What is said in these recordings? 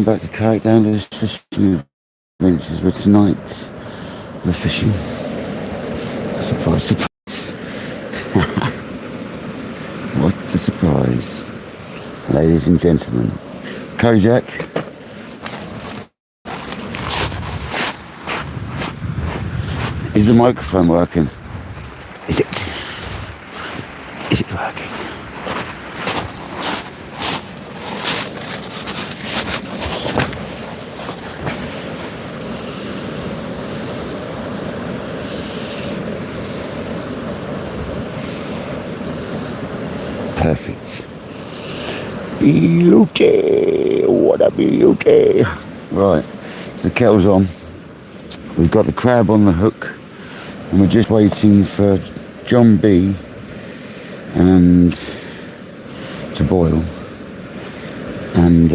back to KayakDangler's fishing adventures, where tonight we're fishing. Surprise, surprise. What a surprise. Ladies and gentlemen, Kojak. Is the microphone working? Is it? Is it working? Perfect. Beauty. What a beauty. Right, so the kettle's on. We've got the crab on the hook, and we're just waiting for John B and to boil and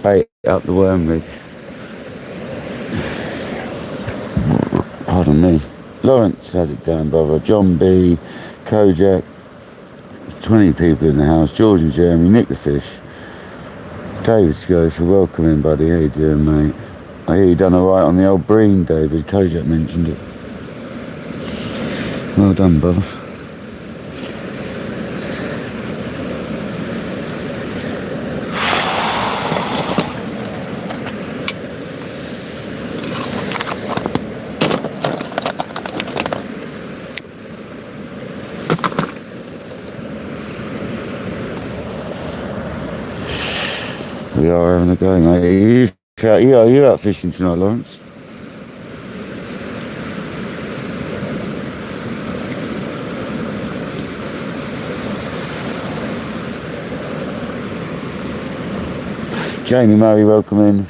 bait up the worm rig. Pardon me. Lawrence, how's it going, brother? John B, Kojak, 20 people in the house, George and Jeremy, Nick the fish, David Schofield, welcome in, buddy. How you doing, mate? I hear you done alright on the old breen, David. Kojak mentioned it. Well done, brother. We are having a go, mate. You're out fishing tonight, Lawrence? Jamie Murray, welcome in.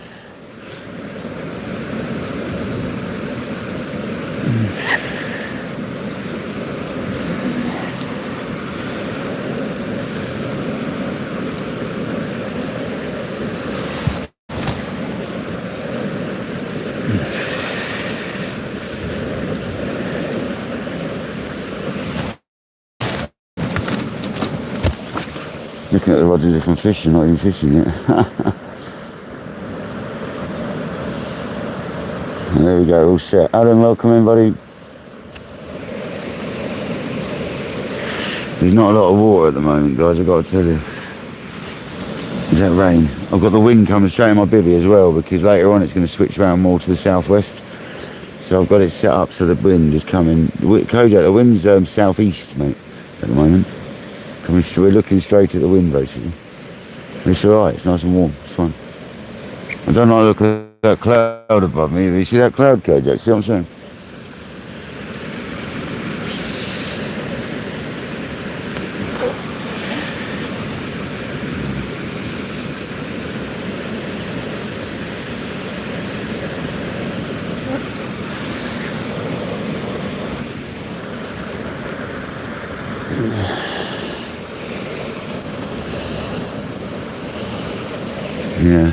Looking at the rods as if I'm fishing, not even fishing yet. And there we go, all set. Adam, welcome in, buddy. There's not a lot of water at the moment, guys, I've got to tell you. Is that rain? I've got the wind coming straight in my bivvy as well, because later on it's going to switch around more to the southwest. So I've got it set up so the wind is coming. Kojak, the wind's southeast, mate, at the moment. We're looking straight at the wind, basically. It's alright, it's nice and warm, it's fine. I don't like to look at that cloud above me. You see that cloud, Kojak? See what I'm saying? Yeah,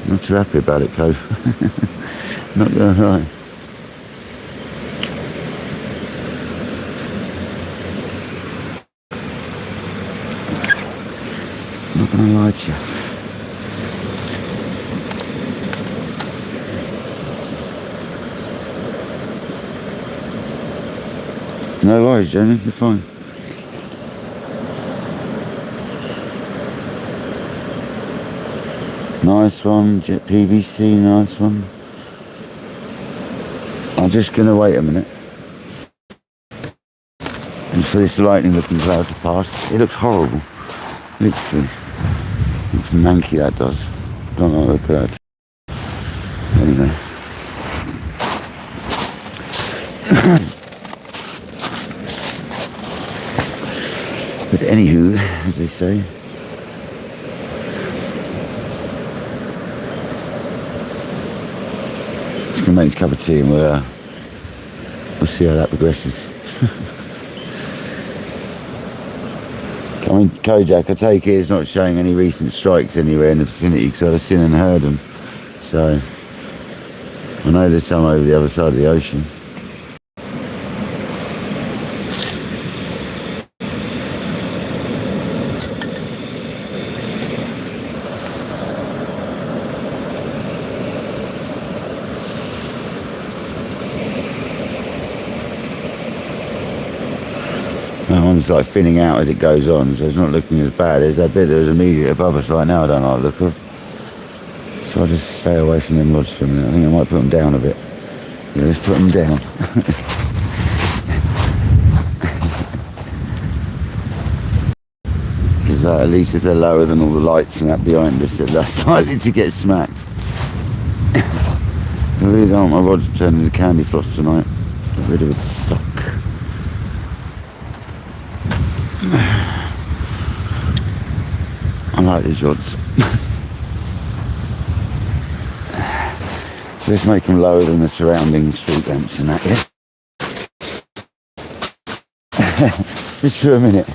not too happy about it, Cove. Not going right. Not going to lie to you. No worries, Jamie, you're fine. Nice one, Jet PVC, nice one. I'm just going to wait a minute. And for this lightning looking cloud to pass. It looks horrible. Literally. Looks manky, that does. Don't know, look at that. Anyway. But anywho, as they say. Just gonna make this cup of tea and we'll see how that progresses. I mean, Kojak, I take it it's not showing any recent strikes anywhere in the vicinity because I've seen and heard them. So I know there's some over the other side of the ocean. That one's like thinning out as it goes on, so it's not looking as bad. There's that bit that was immediately above us right now I don't like the look of. So I'll just stay away from them rods for a minute. I think I might put them down a bit. Yeah, let's put them down. Because at least if they're lower than all the lights and that behind us, they're less likely to get smacked. I really don't want my rods to turn into candy floss tonight. Get rid of it, suck. I like these rods. So let's make them lower than the surrounding street lamps and that, yeah? Just for a minute.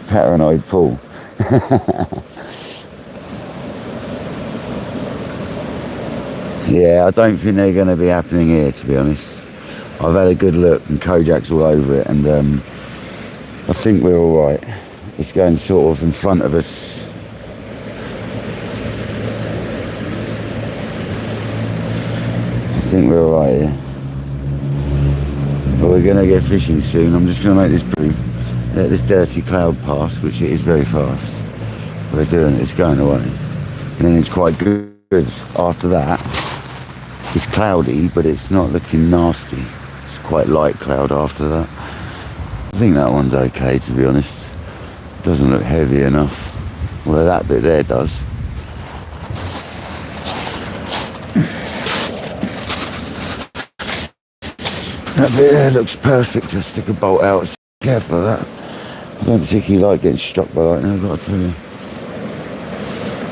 Paranoid Paul. Yeah, I don't think they're going to be happening here, to be honest. I've had a good look and Kojak's all over it, and I think we're all right. It's going sort of in front of us. I think we're all right here. But we're going to get fishing soon. I'm just going to make this let this dirty cloud pass, which it is very fast. We're doing it, it's going away. And then it's quite good after that. It's cloudy, but it's not looking nasty. It's quite light cloud after that. I think that one's okay, to be honest. It doesn't look heavy enough. Well, that bit there does. That bit there looks perfect. I'll stick a bolt out. Careful of that. I don't particularly like getting struck by lightning, I've got to tell you.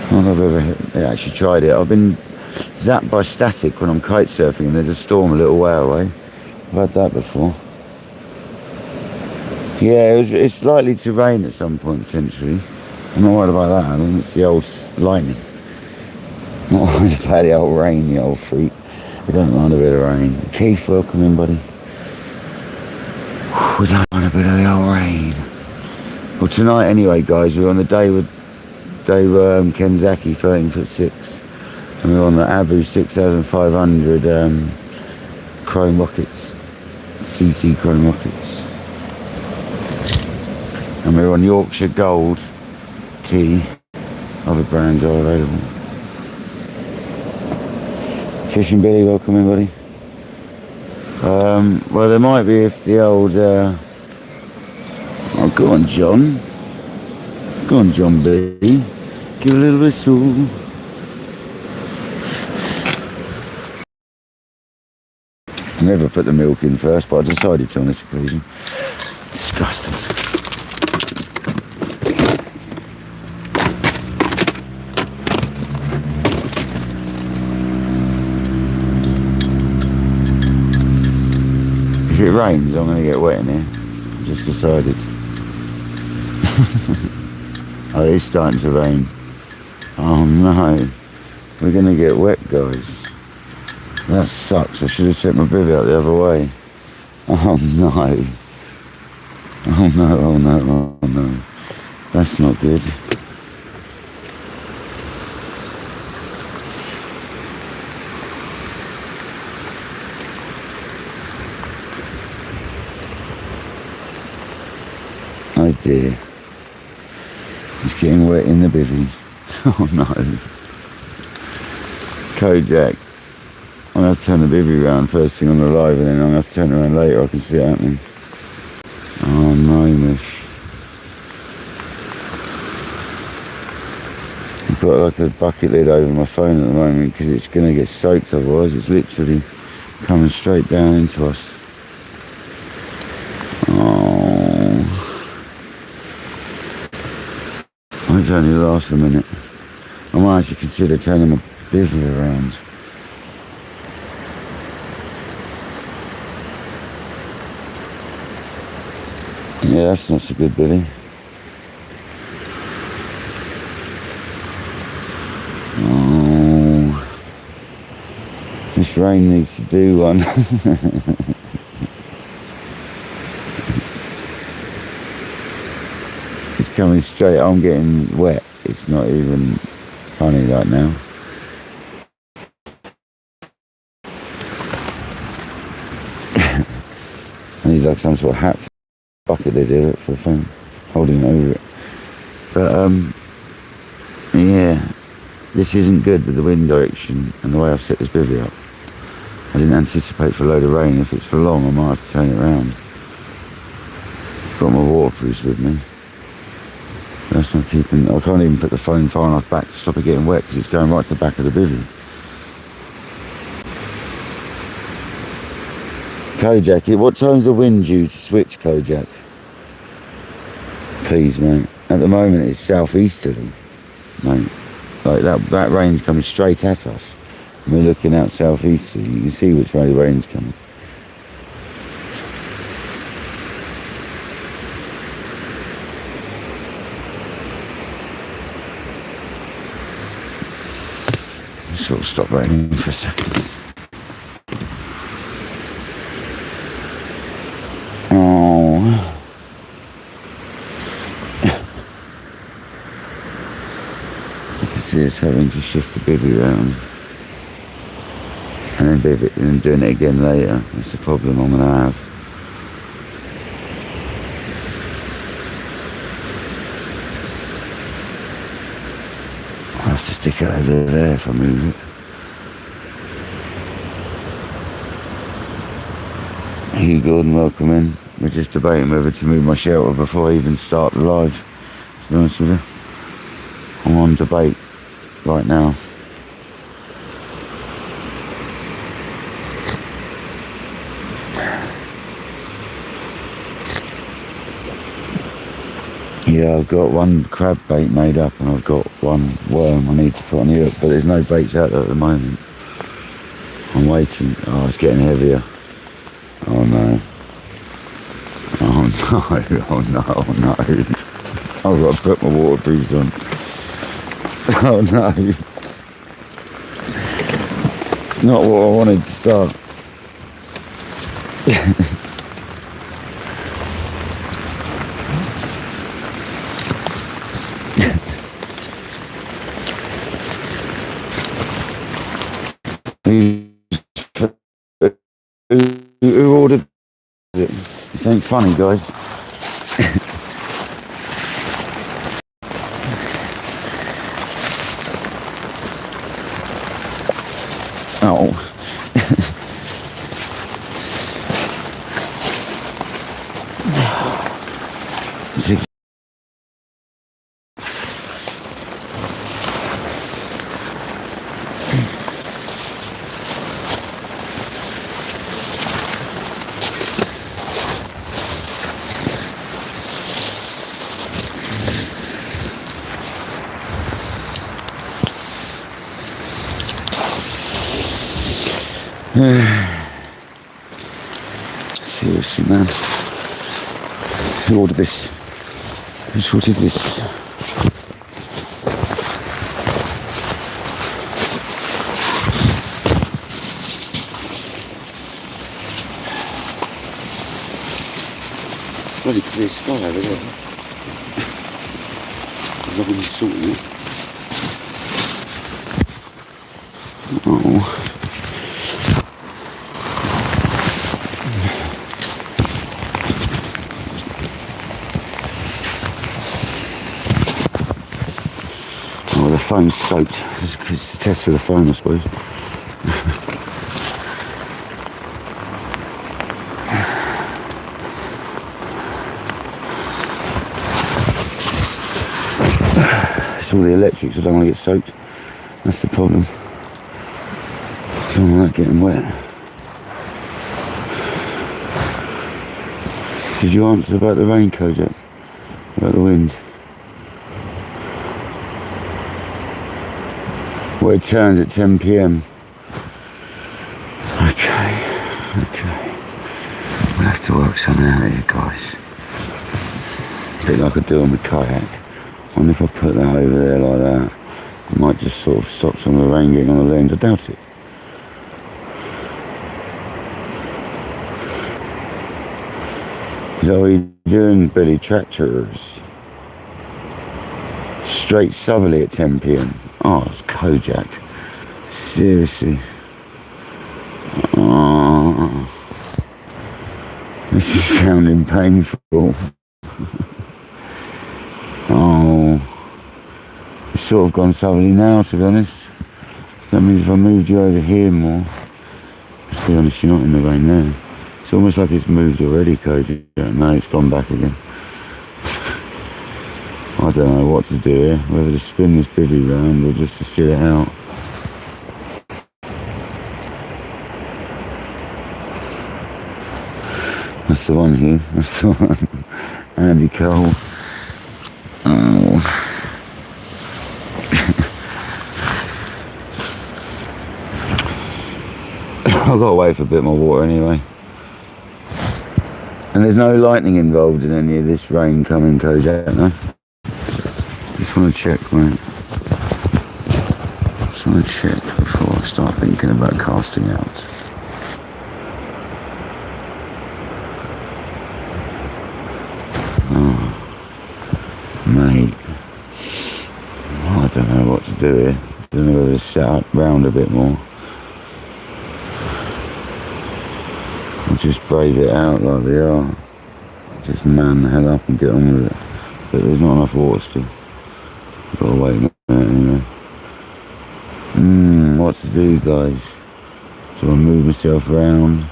I don't know if I've ever actually tried it. I've been zapped by static when I'm kite surfing and there's a storm a little way away. I've had that before. Yeah, it's likely to rain at some point potentially. I'm not worried about that. I mean, it's the old lightning. I'm not worried about the old rain, the old fruit. I don't mind a bit of rain. Keith, welcome in, buddy. We don't want a bit of the old rain. Well, tonight anyway, guys, we're on the day with Kenzaki 13'6", and we're on the Abu 6500 chrome rockets, CT chrome rockets, and we're on Yorkshire Gold tea. Other brands are available. Fishing Billy, welcome in, buddy. Well, there might be if the old. Oh, go on, John. Go on, John B. Give a little whistle. I never put the milk in first, but I decided to on this occasion. Disgusting. If it rains, I'm going to get wet in here. I just decided. Oh, it's starting to rain. Oh no. We're going to get wet, guys. That sucks. I should have set my bivvy out the other way. Oh no. Oh no, oh no, oh no. That's not good. Oh dear. It's getting wet in the bivvy. Oh no. Kojak. I'm going to have to turn the bivvy around first thing on the live, and then I'm going to have to turn it around later. I can see it happening. Oh no, mush. I've got like a bucket lid over my phone at the moment because it's going to get soaked otherwise. It's literally coming straight down into us. Oh. I hope it only lasts a minute. I might actually consider turning my bivvy around. Yeah, that's not so good, Billy. Oh, this rain needs to do one. It's coming straight. I'm getting wet. It's not even funny right now. I need like some sort of hat, bucket they do it for the phone, holding it over it. But yeah, this isn't good with the wind direction and the way I've set this bivvy up. I didn't anticipate for a load of rain. If it's for long, I might have to turn it around. Got my waterproofs with me. That's not keeping. I can't even put the phone far enough back to stop it getting wet because it's going right to the back of the bivvy. Kojak, what time's the wind due to switch, Kojak? Please, mate. At the moment, it's southeasterly, mate. Like that rain's coming straight at us. And we're looking out southeasterly. You can see which way the rain's coming. Sort of stop raining for a second. Oh. You can see us having to shift the bivvy around. And then bivvy and doing it again later. That's the problem I'm gonna have. I'll have to stick it over there if I move it. Hugh Gordon, welcome in. We're just debating whether to move my shelter before I even start the live, to be honest with you. I'm on debate right now. Yeah, I've got one crab bait made up and I've got one worm I need to put on the hook, but there's no baits out there at the moment. I'm waiting. Oh, it's getting heavier. Oh no. Oh no, oh no, oh no. I've got to put my waterproofs on. Oh no. Not what I wanted to start. Who ordered it? This ain't funny, guys. Oh. Seriously, man. Who ordered this? Who's ordered this? Bloody clear sky over there. I'm not going to sort you. Oh. Oh, the phone's soaked. It's a test for the phone, I suppose. It's all the electrics, I don't want to get soaked. That's the problem. I don't want that getting wet. Did you answer about the rain, Kojak? About the wind? Well, it turns at 10 PM. Okay. We'll have to work something out here, guys. A bit like I do on the kayak. I wonder if I put that over there like that, I might just sort of stop some of the rain getting on the lens. I doubt it. Is that what you're doing, Billy? Tractors? Straight southerly at 10 PM. Oh, it's Kojak. Seriously. Oh. This is sounding painful. Oh, it's sort of gone southerly now, to be honest. So that means if I moved you over here more, let's be honest, you're not in the rain there. It's almost like it's moved already, Cody. No, it's gone back again. I don't know what to do here, whether to spin this bivvy round or just to sit it out. That's the one here, that's the one. Andy Cole. Oh. I've got to wait for a bit more water anyway. And there's no lightning involved in any of this rain coming, Kojak, no? Just want to check, mate. Just want to check before I start thinking about casting out. Oh, mate. Oh, I don't know what to do here. I don't know whether to set up round a bit more. Or just brave it out like they are. Just man the hell up and get on with it. But there's not enough water still. Gotta wait a minute anyway. What to do, guys? So I move myself around.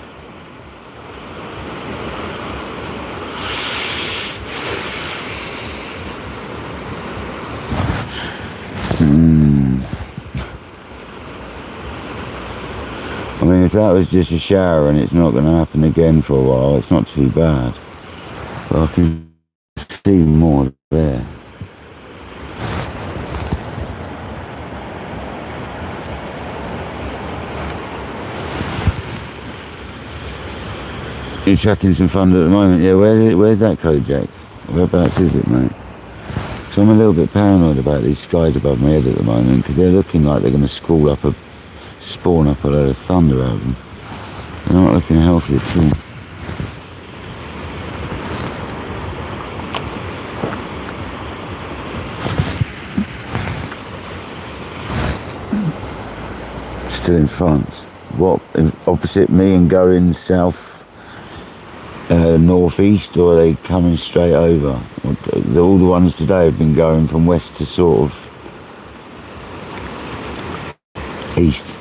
I mean, if that was just a shower and it's not going to happen again for a while, it's not too bad. But I can see more there. You're tracking some thunder at the moment. Yeah, where's that, Kojak? Whereabouts is it, mate? So I'm a little bit paranoid about these skies above my head at the moment because they're looking like they're going to spawn up a load of thunder out of them. They're not looking healthy at all. Still in France. What, opposite me and going south, northeast, or are they coming straight over? All the ones today have been going from west to sort of east.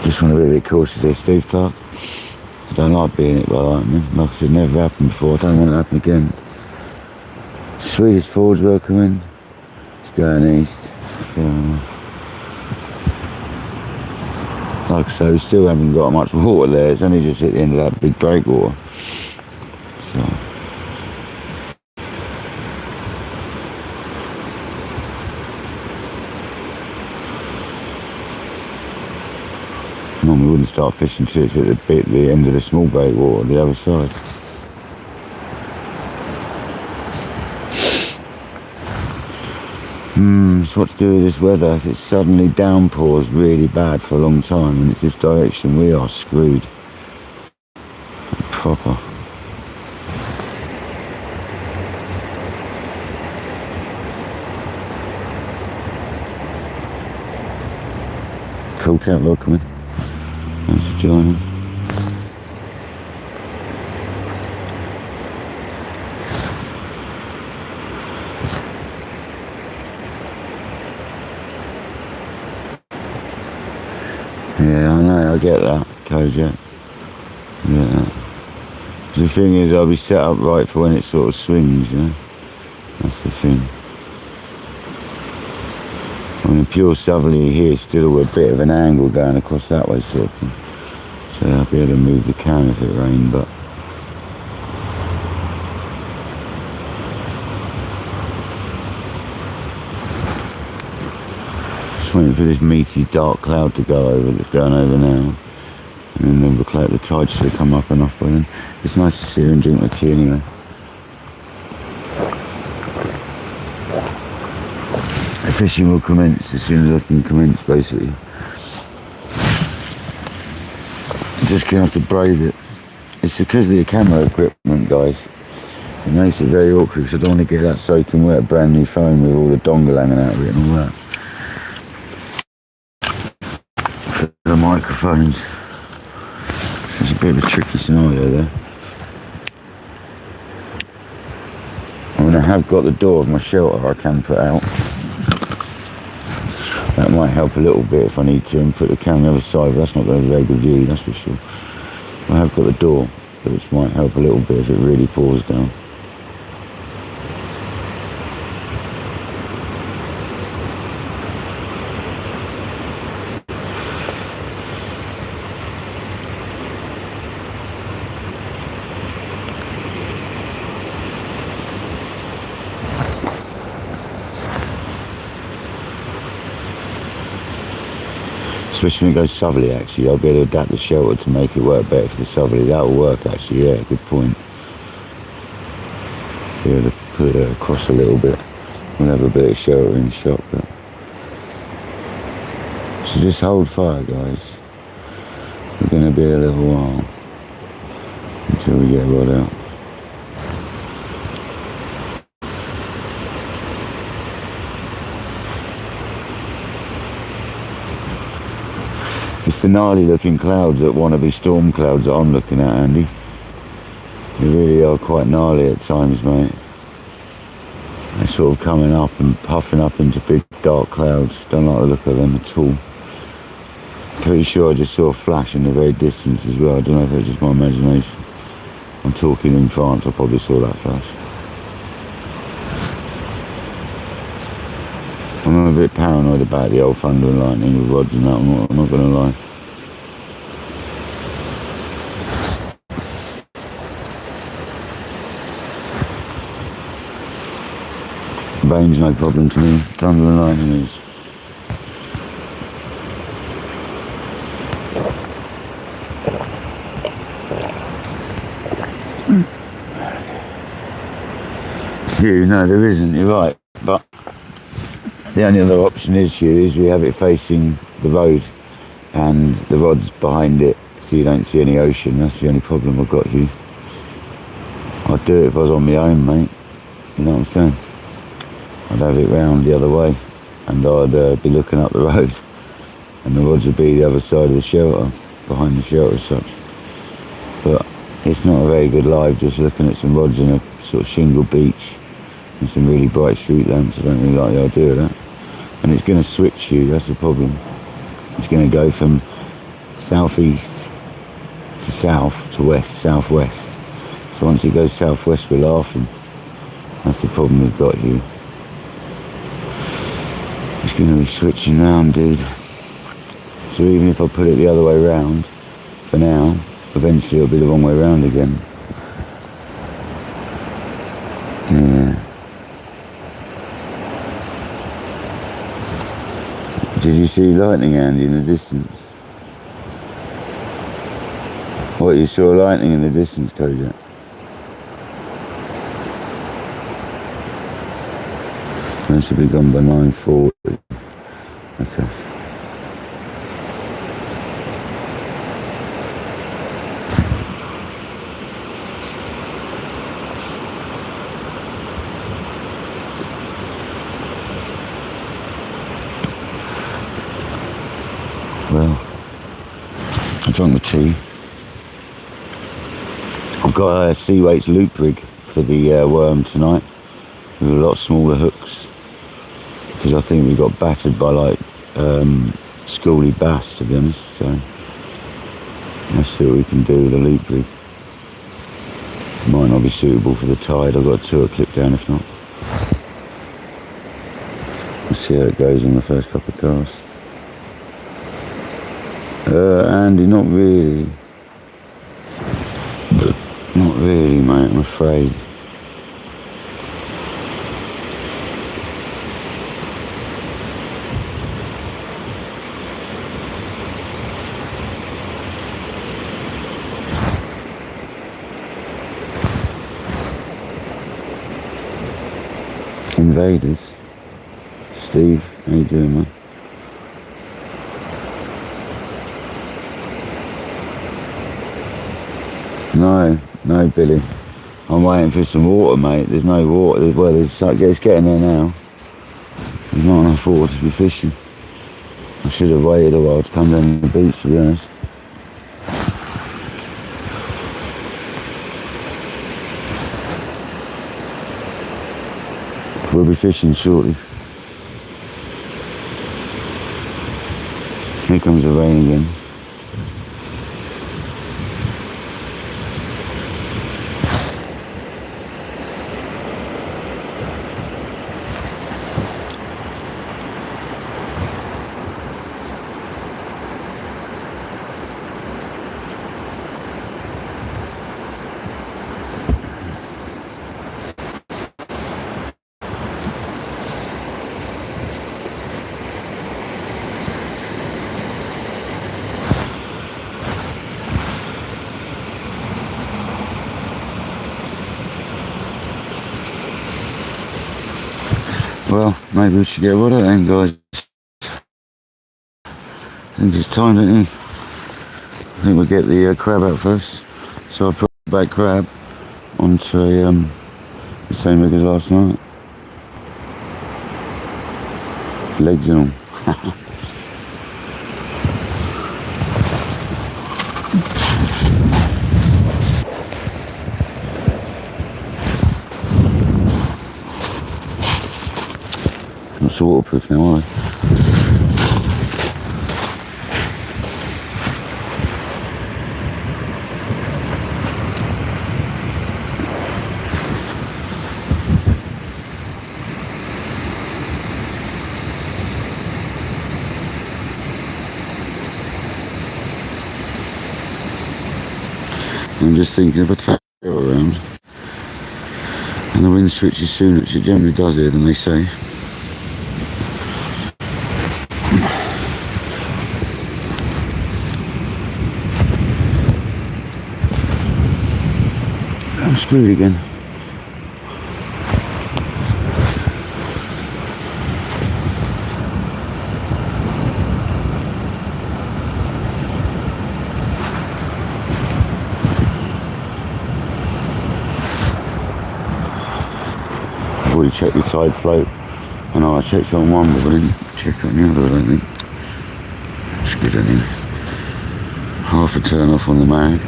Just want to be a bit cautious there, Steve Clark. I don't like being hit by lightning. Like I said, never happened before. I don't want it to happen again. Swedish Ford's welcoming. It's going east. Like I say, we still haven't got much water there. It's only just at the end of that big breakwater. So. Normally we wouldn't start fishing till it's at the end of the small breakwater, the other side. So what to do with this weather? If it suddenly downpours really bad for a long time and it's this direction, we are screwed. Proper. Cool cat welcoming. Thanks for joining. Yeah, I know, I get that, Kojak. I get that. The thing is, I'll be set up right for when it sort of swings, you know? That's the thing. I mean, pure southerly here, still a bit of an angle going across that way, sort of thing. So I'll be able to move the cam if it rained, but... Just waiting for this meaty dark cloud to go over that's going over now. And then the tide should have come up enough by then. It's nice to sit here and drink my tea anyway. The fishing will commence as soon as I can commence, basically. Just gonna have to brave it. It's because of the camera equipment, guys. It makes it very awkward because I don't want to get that soaking wet brand new phone with all the dongle hanging out of it and all that. microphones. It's a bit of a tricky scenario there. I mean, I have got the door of my shelter I can put out. That might help a little bit if I need to, and put the camera on the other side, but that's not going to be a very good view, that's for sure. I have got the door, which might help a little bit if it really pours down. Especially when it goes southerly, actually, I'll be able to adapt the shelter to make it work better for the southerly. That'll work, actually, yeah, good point. Be able to put it across a little bit. We'll have a bit of shelter in shop, but... So just hold fire, guys. We're going to be a little while until we get rod out. It's the gnarly looking clouds that want to be storm clouds that I'm looking at, Andy. They really are quite gnarly at times, mate. They're sort of coming up and puffing up into big dark clouds. Don't like the look of them at all. Pretty sure I just saw a flash in the very distance as well. I don't know if it's just my imagination. I'm talking in France, I probably saw that flash. I'm a bit paranoid about the old thunder and lightning with rods and that, I'm not going to lie. Rain's no problem to me, thunder and lightning is. Yeah, no, there isn't, you're right, but the only other option is here is we have it facing the road and the rod's behind it, so you don't see any ocean. That's the only problem I've got here. I'd do it if I was on my own, mate, you know what I'm saying? I'd have it round the other way and I'd be looking up the road and the rods would be the other side of the shelter, behind the shelter as such. But it's not a very good live just looking at some rods in a sort of shingle beach and some really bright street lamps. I don't really like the idea of that. And it's going to switch you, that's the problem. It's going to go from southeast to south to west, southwest. So once it goes southwest, we're laughing. That's the problem we've got here. It's going to be switching round, dude. So even if I put it the other way round, for now, eventually it'll be the wrong way round again. Yeah. Did you see lightning, Andy, in the distance? What, you saw lightning in the distance, Kojak? That should be gone by 9:40. Okay. Well, I drank the tea. I've got a Sea Weights loop rig for the worm tonight with a lot smaller hooks because I think we got battered by like schooly bass, to be honest. So let's see what we can do with a loop rig. Might not be suitable for the tide. I've got a tour clip down if not. Let's see how it goes on the first couple of casts. Andy, not really. Not really, mate, I'm afraid. Invaders. Steve, how you doing, man? No, Billy. I'm waiting for some water, mate. There's no water. Well, it's getting there now. There's not enough water to be fishing. I should have waited a while to come down the beach, to be honest. We'll be fishing shortly. Here comes the rain again. Well, maybe we should get rid of them, guys. I think it's time, don't you? I think we'll get the crab out first. So I'll put the back crab onto the same rig as last night. Legs and all. Not so waterproof now, are they? I'm just thinking if I turn it around and the wind switches sooner, which it generally does here than they say. I'm screwed again. I've already checked the side float. I know I checked on one, but I didn't check on the other, I don't think. It's good anyway. Half a turn off on the mag.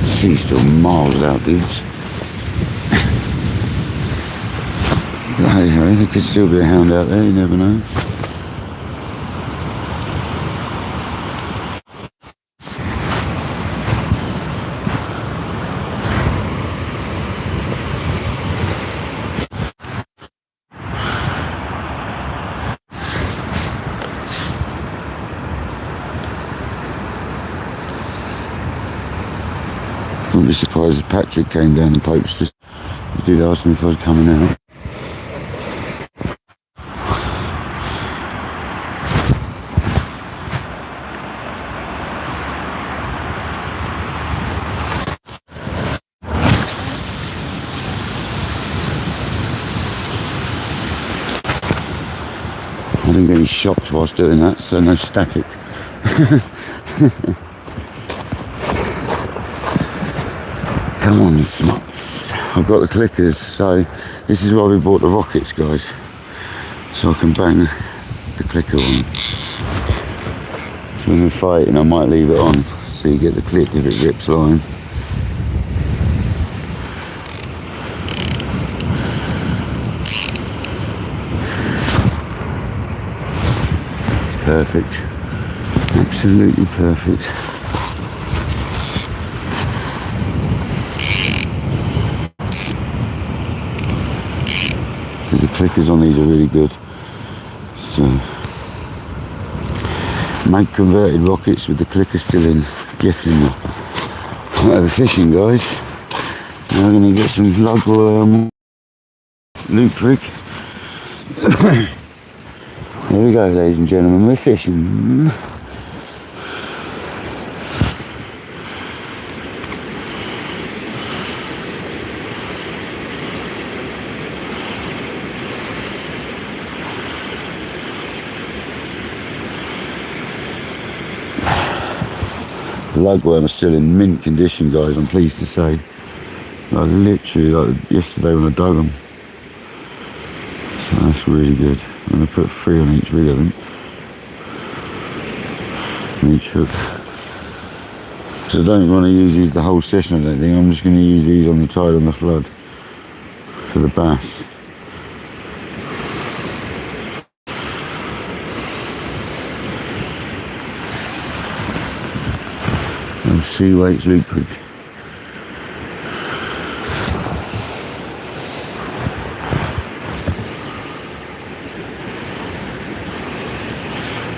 Sea's still miles out, dudes. But hey ho, there could still be a hound out there, you never know. I wouldn't be surprised if Patrick came down and poached us. He did ask me if I was coming out. I didn't get any shocks whilst doing that, so no static. Come on, smuts. I've got the clickers, so this is why we bought the rockets, guys. So I can bang the clicker on. So when we're fighting, I might leave it on so you get the click if it rips line. Perfect. Absolutely perfect. Because the clickers on these are really good. So make converted rockets with the clicker still in. Get in there. Whatever fishing, guys. Now we're going to get some lug loop rig. Here we go, ladies and gentlemen, we're fishing. The lugworm are still in mint condition, guys, I'm pleased to say. Like literally, like yesterday when I dug them. Looks really good. I'm going to put 3 on each rig, I think. On each hook. So I don't want to use these the whole session, I don't think. I'm just going to use these on the tide on the flood for the bass. And sea weights loop rig.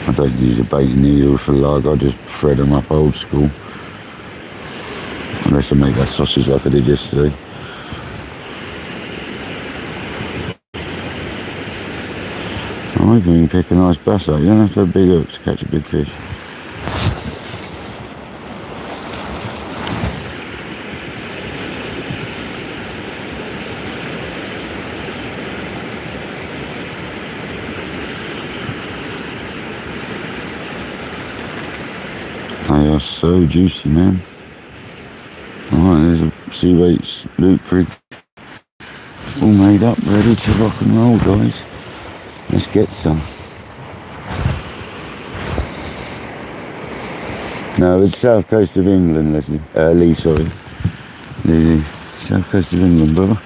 I don't use a baiting needle for lug, I just thread them up old school. Unless I make that sausage like I did yesterday. I'm hoping you can pick a nice bass out. You don't have to have big hooks to catch a big fish. They are so juicy, man. Alright, there's a sea weights loop rig. All made up, ready to rock and roll, guys. Let's get some. No, it's south coast of England, Leslie. Lee, sorry. Lee. South coast of England, brother.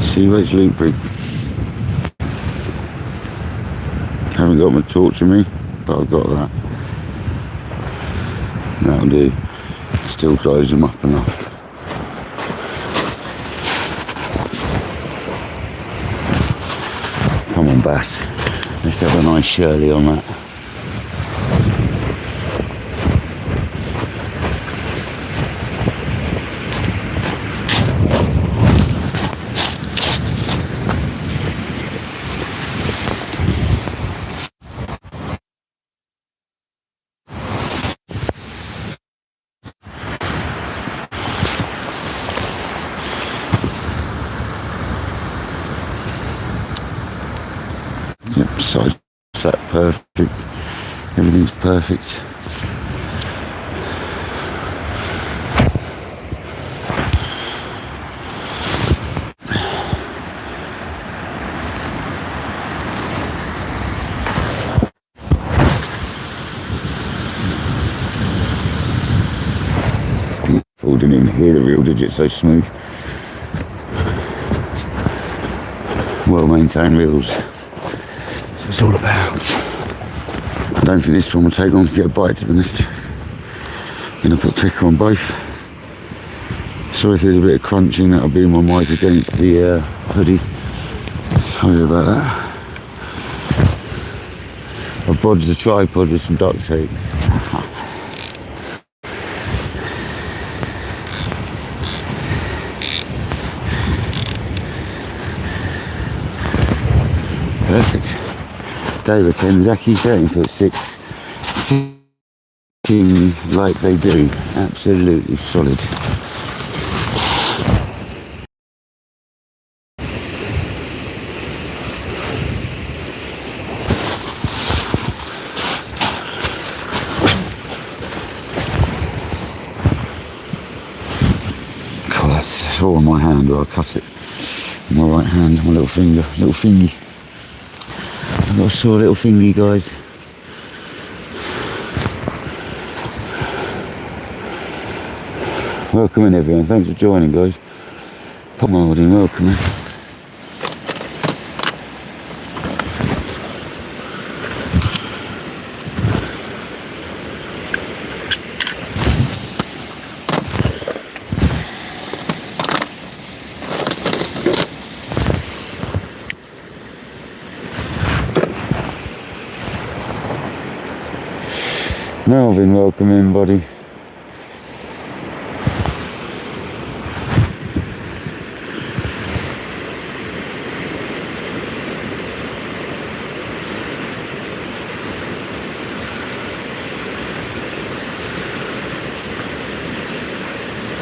Sea weights loop rig. Haven't got my torch with me, but I've got that. That'll do. Still close them up enough. Come on, bass. Let's have a nice Shirley on that. Yep, side set perfect. Everything's perfect. People didn't even hear the reel, did you? It's so smooth. Well maintained reels. It's all about. I don't think this one will take long to get a bite, to be honest. I'm going to put clicker on both. Sorry if there's a bit of crunching, that'll be my mic against the hoodie. Sorry about that. I've bodged the tripod with some duct tape. Perfect. David Kenzaki, 13'6", sitting like they do, absolutely solid. God, that's all on my hand where I cut it. My right hand, my little finger, little fingy. I've got a sore little fingy, guys. Welcome in, everyone. Thanks for joining, guys. Pop my in, welcome in. Melvin, welcome in, buddy.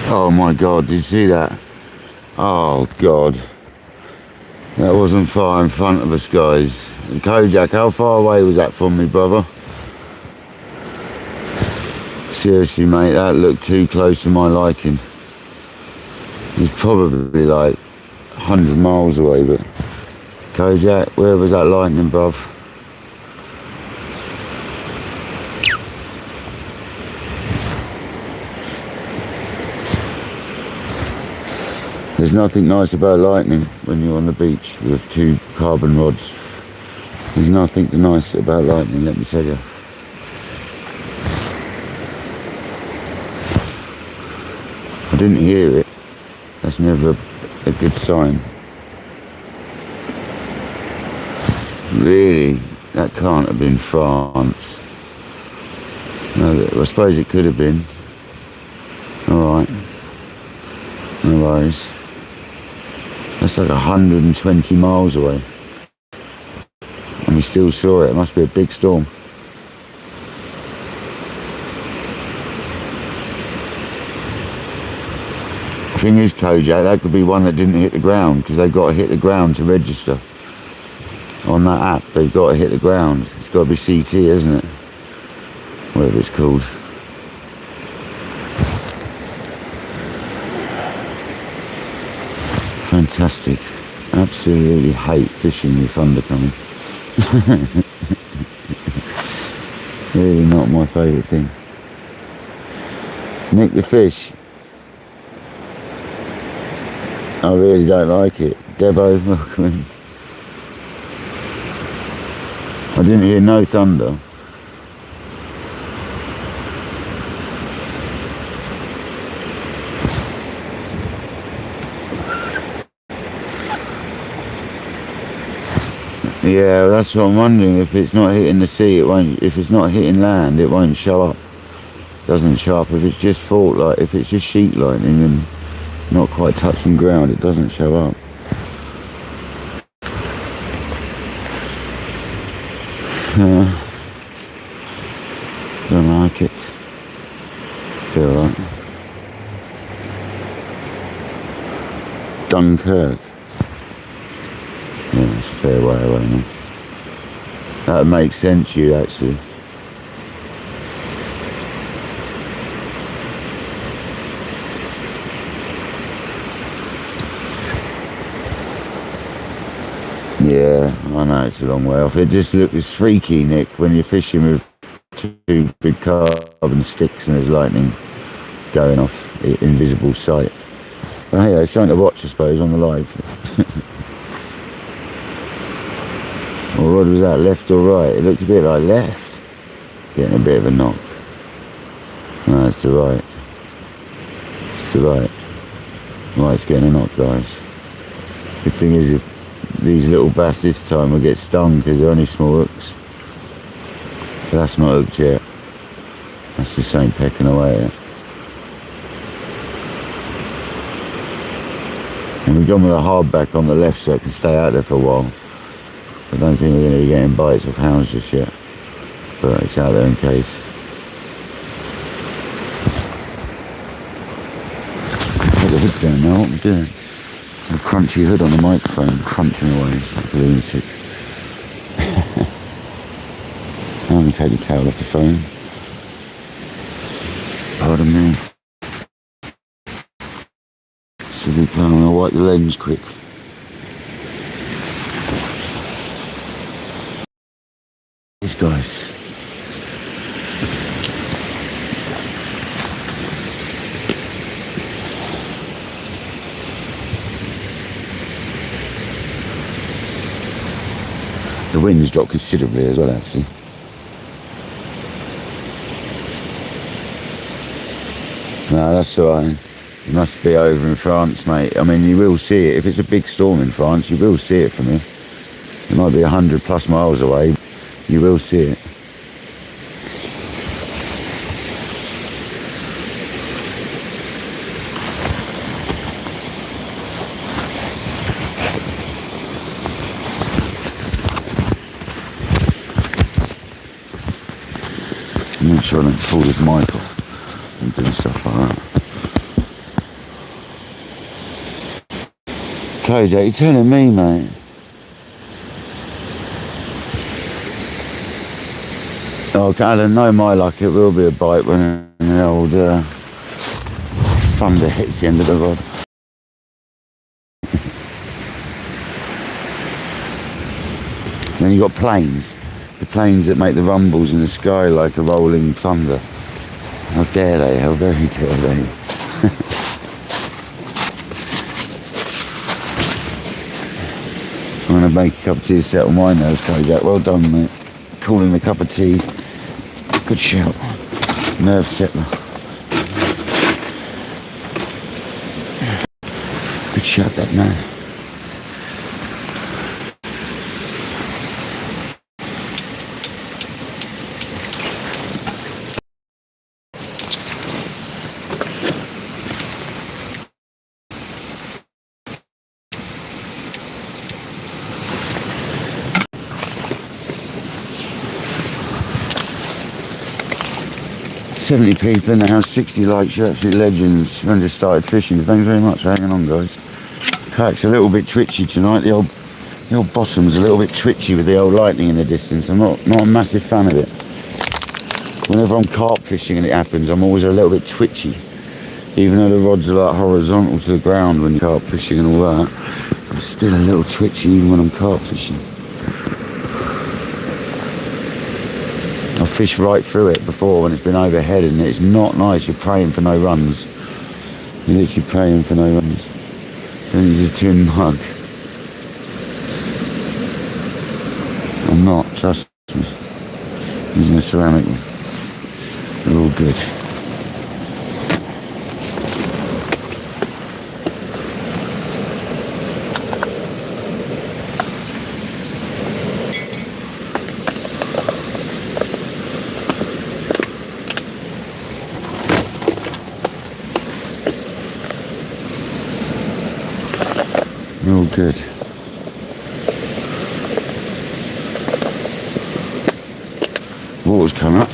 Oh my God, did you see that? Oh God. That wasn't far in front of us, guys. And Kojak, how far away was that from me, brother? Seriously, mate, that looked too close to my liking. It was probably like 100 miles away, but Kojak, where was that lightning, bruv? There's nothing nice about lightning when you're on the beach with 2 carbon rods. There's nothing nice about lightning, let me tell you. I didn't hear it. That's never a good sign. Really, that can't have been France. No, I suppose it could have been. Alright. No worries. That's like 120 miles away. And we still saw it. It must be a big storm. The thing is, Kojak, that could be one that didn't hit the ground, because they've got to hit the ground to register. On that app, they've got to hit the ground. It's got to be CT, isn't it? Whatever it's called. Fantastic. Absolutely hate fishing with thunder coming. Really not my favourite thing. Nick the fish. I really don't like it. Debo, welcome in. I didn't hear no thunder. Yeah, that's what I'm wondering. If it's not hitting the sea, it won't. If it's not hitting land, it won't show up. It doesn't show up. If it's just fault light, if it's just sheet lightning and not quite touching ground, it doesn't show up. Don't like it. Be alright. Dunkirk. Yeah, it's a fair way away now. That makes sense, you actually. Yeah, I know it's a long way off. It just looks freaky, Nick, when you're fishing with 2 big carbon sticks and there's lightning going off, invisible sight. But hey, it's something to watch, I suppose, on the live. What rod was that, left or right? It looks a bit like left. Getting a bit of a knock. No, it's the right. It's the right. Right's getting a knock, guys. The thing is, if these little bass this time will get stung because they're only small hooks. But that's not hooked yet. That's the same pecking away at it. And we've gone with a hardback on the left so it can stay out there for a while. I don't think we're going to be getting bites of hounds just yet, but it's out there in case. Take the hood down now, what I'm doing. A crunchy hood on the microphone, crunching away like a lunatic. I'm going to take the tail off the phone. Pardon me. Silly plan, I'm going to wipe the lens quick. These guys. The wind's dropped considerably as well, actually. No, that's alright. You must be over in France, mate. I mean, you will see it. If it's a big storm in France, you will see it from here. It might be 100+ miles away. You will see it. Make sure I don't pull this mic off and doing stuff like that. Kojak, you're telling me, mate. Oh, Alan, no, my luck, it will be a bite when the old thunder hits the end of the rod. Then you got planes. The planes that make the rumbles in the sky like a rolling thunder. How dare they, how very dare they. I'm going to make a cup of tea to settle my nerves, Kojak. Well done, mate. Calling a cup of tea. Good shout. Nerve settler. Good shout, that man. "70 people in the house, 60 likes, you're absolute legends. When just started fishing. Thanks very much for hanging on, guys." Kayak's a little bit twitchy tonight. The old bottom's a little bit twitchy with the old lightning in the distance. I'm not a massive fan of it. Whenever I'm carp fishing and it happens, I'm always a little bit twitchy. Even though the rods are like horizontal to the ground when you're carp fishing and all that, I'm still a little twitchy even when I'm carp fishing. I've fished right through it before when it's been overhead and it's not nice. You're praying for no runs. You're literally praying for no runs. Then you just tin mug. I'm not, trust me. Using a ceramic one. They're all good. They're all good. Water's coming up.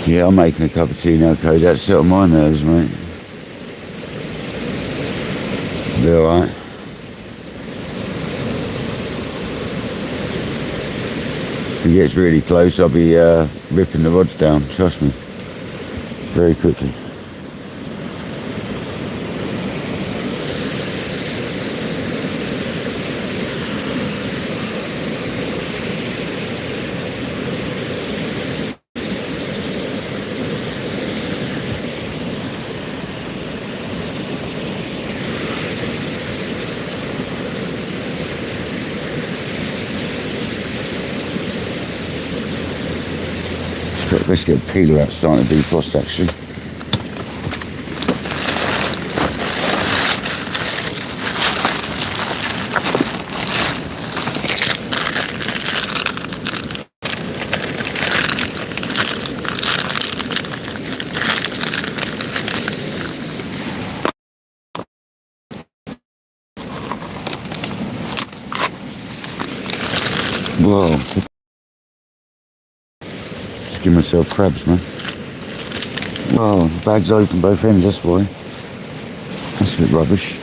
Yeah, I'm making a cup of tea now, Cody. That's set on my nerves, mate. Be alright. If it gets really close, I'll be ripping the rods down, trust me. Very quickly. Let's get a peeler out starting to defrost actually. Whoa. Give myself crabs, man. Oh, the bag's open both ends, that's why. That's a bit rubbish.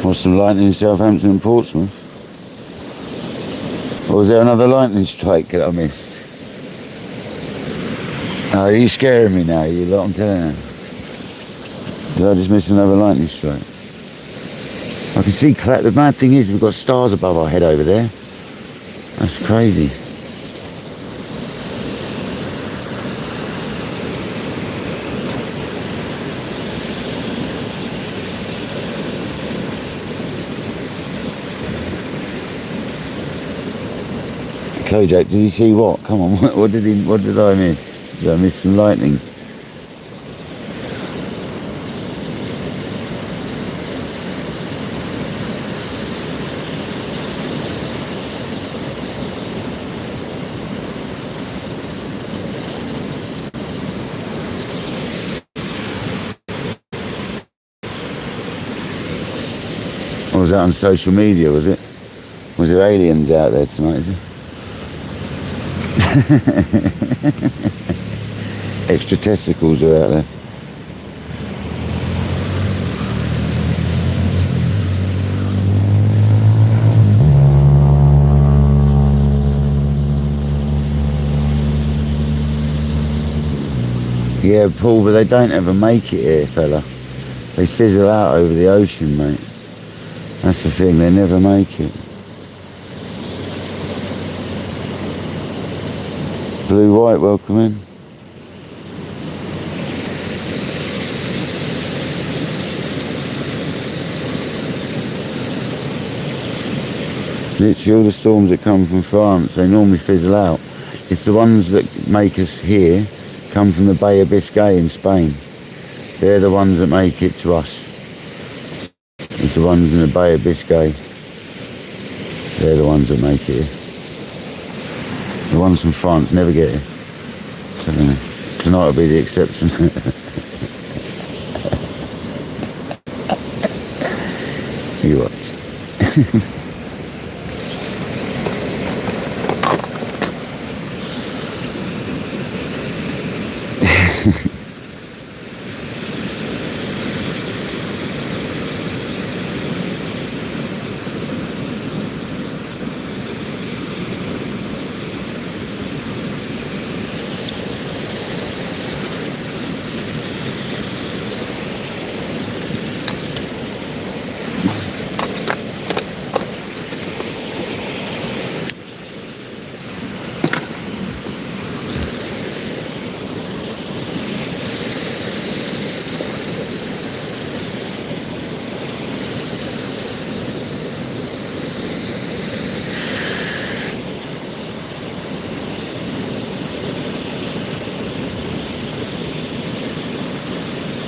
What's some lightning in Southampton and Portsmouth? Or was there another lightning strike that I missed? Oh, you're scaring me now, you lot, I'm telling you. Did I just miss another lightning strike? I can see, the mad thing is we've got stars above our head over there. That's crazy. Kojak, did he see what? Come on, what did I miss? Did I miss some lightning? Or was that on social media, was it? Was there aliens out there tonight, is it? Extra testicles are out there. Yeah, Paul, but they don't ever make it here, fella. They fizzle out over the ocean, mate. That's the thing, they never make it. Blue White, welcome in. Literally all the storms that come from France, they normally fizzle out. It's the ones that make us here come from the Bay of Biscay in Spain. They're the ones that make it to us. It's the ones in the Bay of Biscay. They're the ones that make it here. The ones from France never get here. So, tonight will be the exception. You watch.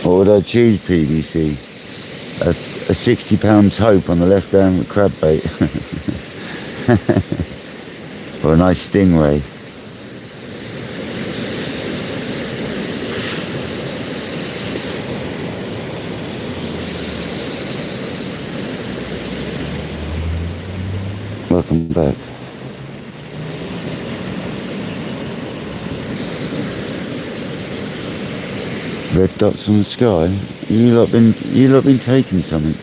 What would I choose, PVC? A £60 tope on the left hand with crab bait. Or a nice stingray. Welcome back. Red dots on the sky. You lot been taking something.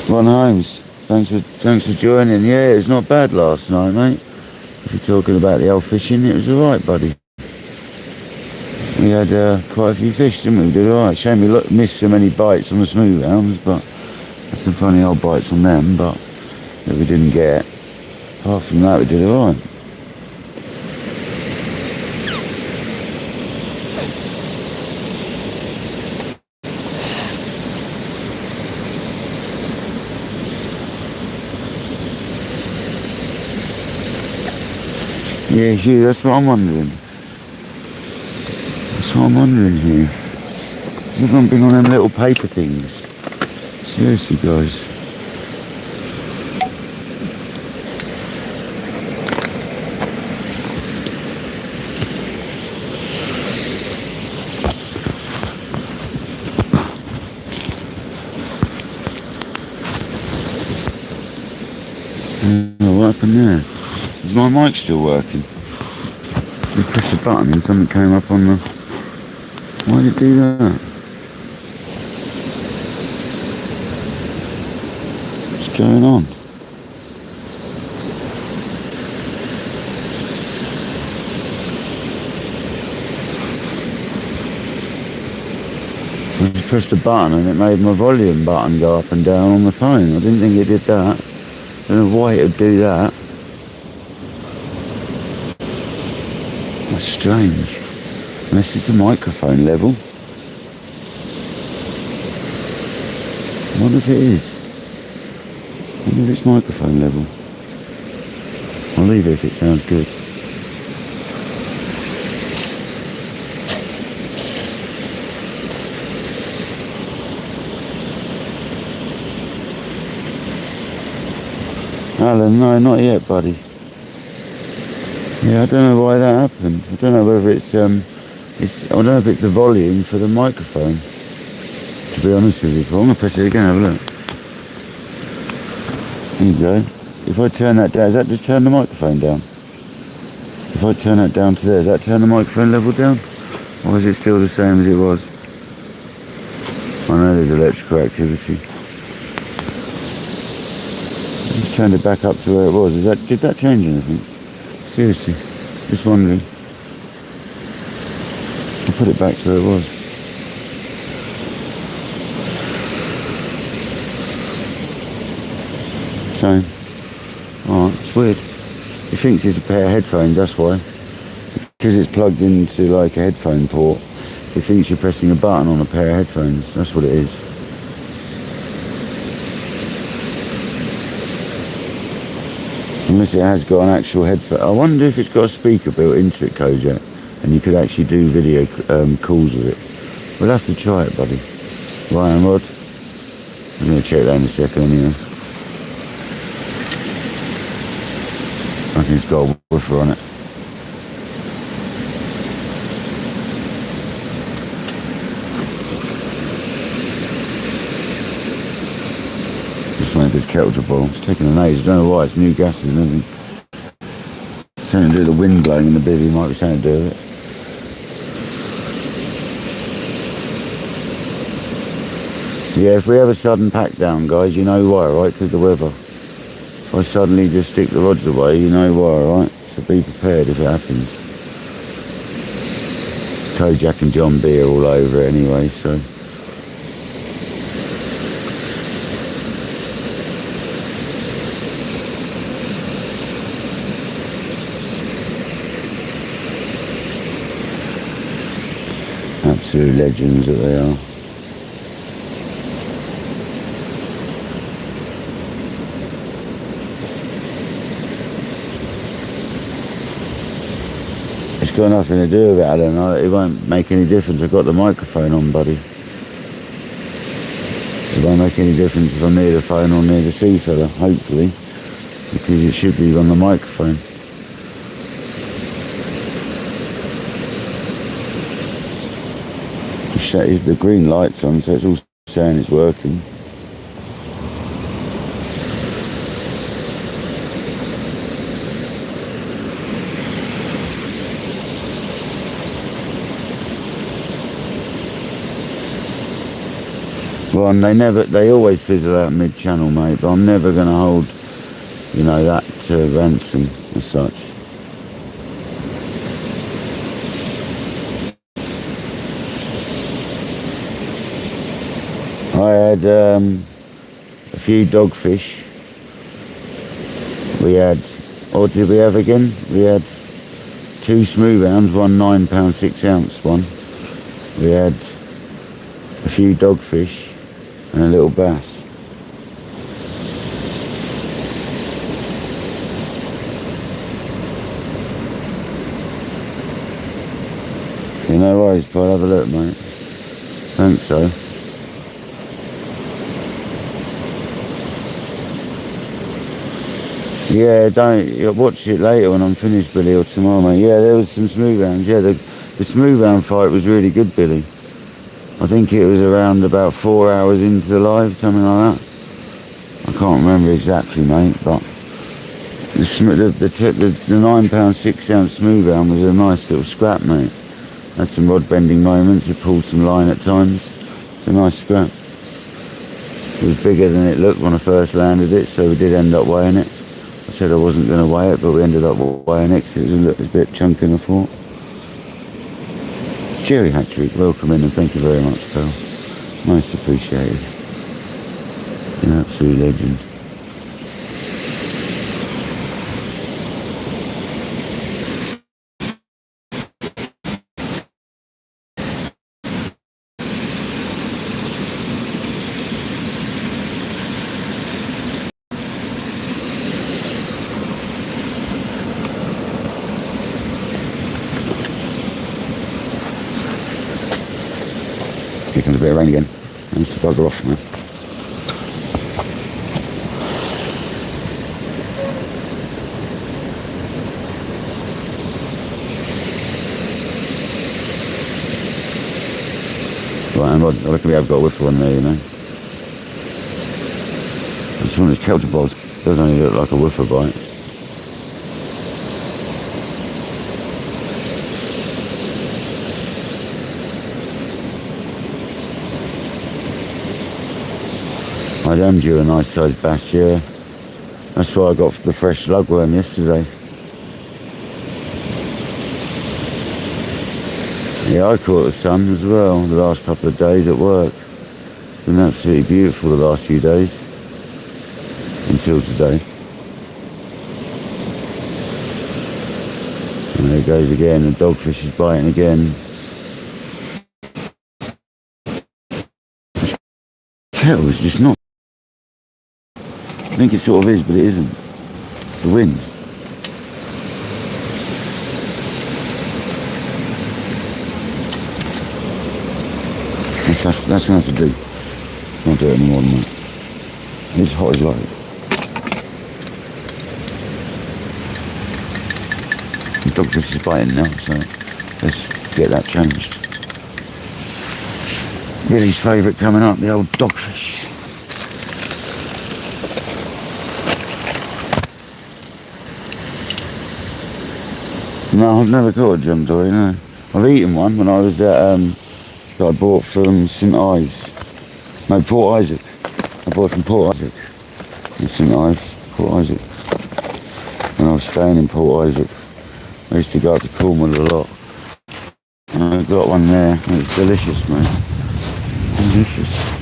Ron Holmes, thanks for joining. Yeah, it was not bad last night, mate. If you're talking about the old fishing, it was alright, buddy. We had quite a few fish, didn't we? We did alright. Shame we missed so many bites on the smooth hounds, but had some funny old bites on them, but that we didn't get. Apart from that, we did alright. Yeah, Hugh, that's what I'm wondering. That's what I'm wondering here. You haven't been on them little paper things. Seriously, guys. What happened there? Is my mic still working? Just pressed the button and something came up on the... Why did it do that? What's going on? I just pressed a button and it made my volume button go up and down on the phone. I didn't think it did that. I don't know why it would do that. That's strange. Unless it's the microphone level. I wonder if it is. I wonder if it's microphone level. I'll leave it if it sounds good. Alan, no, not yet, buddy. Yeah, I don't know why that happened. I don't know whether it's I don't know if it's the volume for the microphone. To be honest with you, I'm gonna press it again. Have a look. There you go. If I turn that down, does that just turn the microphone down? If I turn that down to there, does that turn the microphone level down, or is it still the same as it was? I know there's electrical activity. I just turned it back up to where it was. Did that change anything? Seriously, just wondering. I'll put it back to where it was. Same. Alright, it's weird. He thinks it's a pair of headphones, that's why. Because it's plugged into like a headphone port, he thinks you're pressing a button on a pair of headphones. That's what it is. Unless it has got an actual headphone. I wonder if it's got a speaker built into it, Kojak, and you could actually do video calls with it. We'll have to try it, buddy. Ryan Rod. I'm going to check that in a second anyway. I think it's got a woofer on it. Just waiting for this kettle to boil. It's taking an age. I don't know why. It's new gases and everything. Something to do with the wind blowing in the bivvy. Might be something to do with it. Yeah, if we have a sudden pack down, guys, you know why, right? Because the weather. If I suddenly just stick the rods away, you know why, right? So be prepared if it happens. Kojak and John B are all over it anyway, so. Absolute legends that they are. It's got nothing to do with it, I don't know. It won't make any difference. I've got the microphone on, buddy. It won't make any difference if I'm near the phone or near the sea fella, hopefully. Because it should be on the microphone. The green light's on, so it's all saying it's working. Well, and they always fizzle out mid-channel, mate, but I'm never going to hold, you know, that to ransom as such. I had a few dogfish. We had, what did we have again? We had 2 smooth hounds, one 9 pound 6 ounce one. We had a few dogfish and a little bass. You know worries, Paul, have a look, mate. I think so. Yeah, don't watch it later when I'm finished, Billy, or tomorrow, mate. Yeah, there was some smooth rounds. Yeah, the smooth round fight was really good, Billy. I think it was around about 4 hours into the live, something like that. I can't remember exactly, mate, but The £9 6-ounce smooth hound was a nice little scrap, mate. Had some rod bending moments, it pulled some line at times. It's a nice scrap. It was bigger than it looked when I first landed it, so we did end up weighing it. I said I wasn't going to weigh it, but we ended up weighing it because it was a bit chunky, I thought. Jerry Hattrick, welcome in and thank you very much, pal. Most appreciated. You're an absolute legend. Here comes a bit of rain again. I need to bugger off, man. Right, and I reckon we have got a whiff of one there, you know. It's one of these kelter balls. It does only look like a whiffer bite. I damned you a nice sized bass, yeah. That's why I got the fresh lugworm yesterday. Yeah, I caught the sun as well the last couple of days at work. It's been absolutely beautiful the last few days. Until today. And there it goes again, the dogfish is biting again. This kettle is just not. I think it sort of is, but it isn't. It's the wind. That's going to have to do. Can't do it anymore than that. It's hot as light. The dogfish is biting now, so let's get that changed. Billy's favourite coming up, the old dogfish. No, I've never caught a jump dory, no. I've eaten one when I was at, that I bought from St Ives. No, Port Isaac. I bought from Port Isaac. In St Ives, Port Isaac. When I was staying in Port Isaac, I used to go up to Cornwall a lot. And I got one there. It was delicious, mate. Delicious.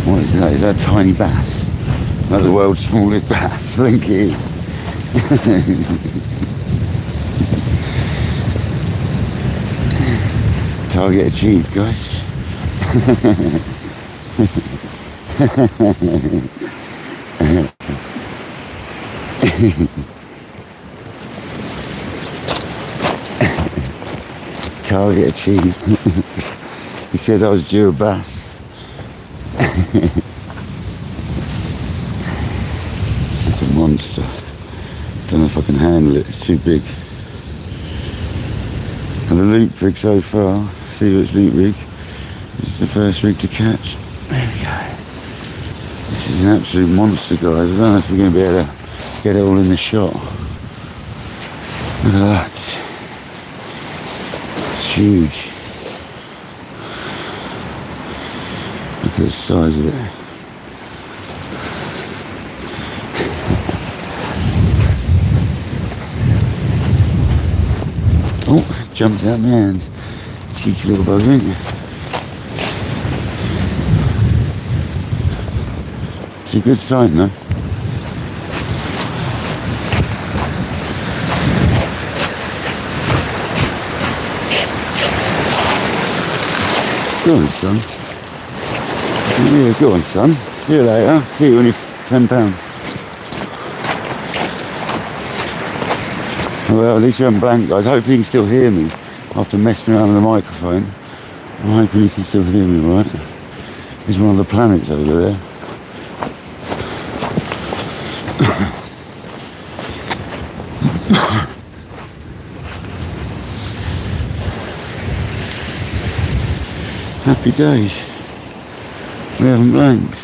What is that? Is that a tiny bass? Like the world's smallest bass? I think it is. Target achieved, guys. Target achieved. He said I was due a bass. It's a monster. Don't know if I can handle it, it's too big. And the loop rig so far, see which loop rig. This is the first rig to catch. There we go. This is an absolute monster, guys. I don't know if we're going to be able to get it all in the shot. Look at that. It's huge. Look at the size of it. Oh, jumped out my hand. Cheeky little bugger, isn't it? It's a good sign though. Go on, son. Yeah, go on, son. See you later. See you when you're £10. Well, at least you haven't blanked, guys. Hopefully you can still hear me after messing around with the microphone. I'm hoping you can still hear me, all right? There's one of the planets over there. Happy days. We haven't blanked.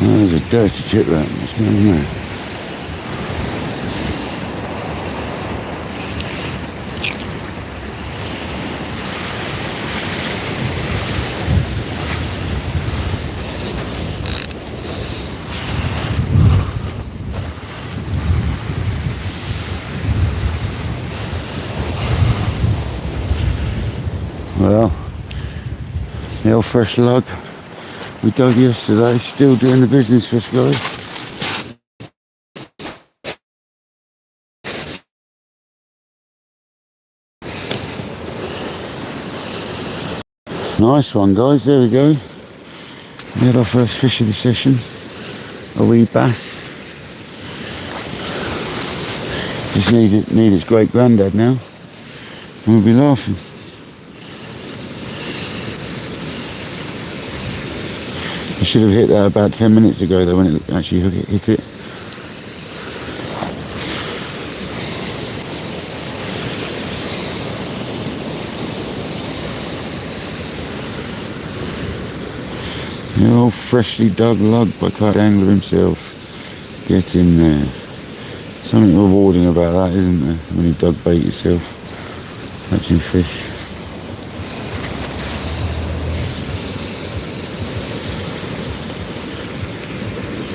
Oh, there's a dirty tit rat. What's going on there? Well, the old fresh lug we dug yesterday, still doing the business for us, guys. Nice one, guys, there we go. We had our first fish of the session, a wee bass. Just need its great granddad now, and we'll be laughing. I should have hit that about 10 minutes ago though, when it actually hit it. The old freshly dug lug by KayakDangler himself. Get in there. Something rewarding about that, isn't there? When you dug bait yourself, catching fish.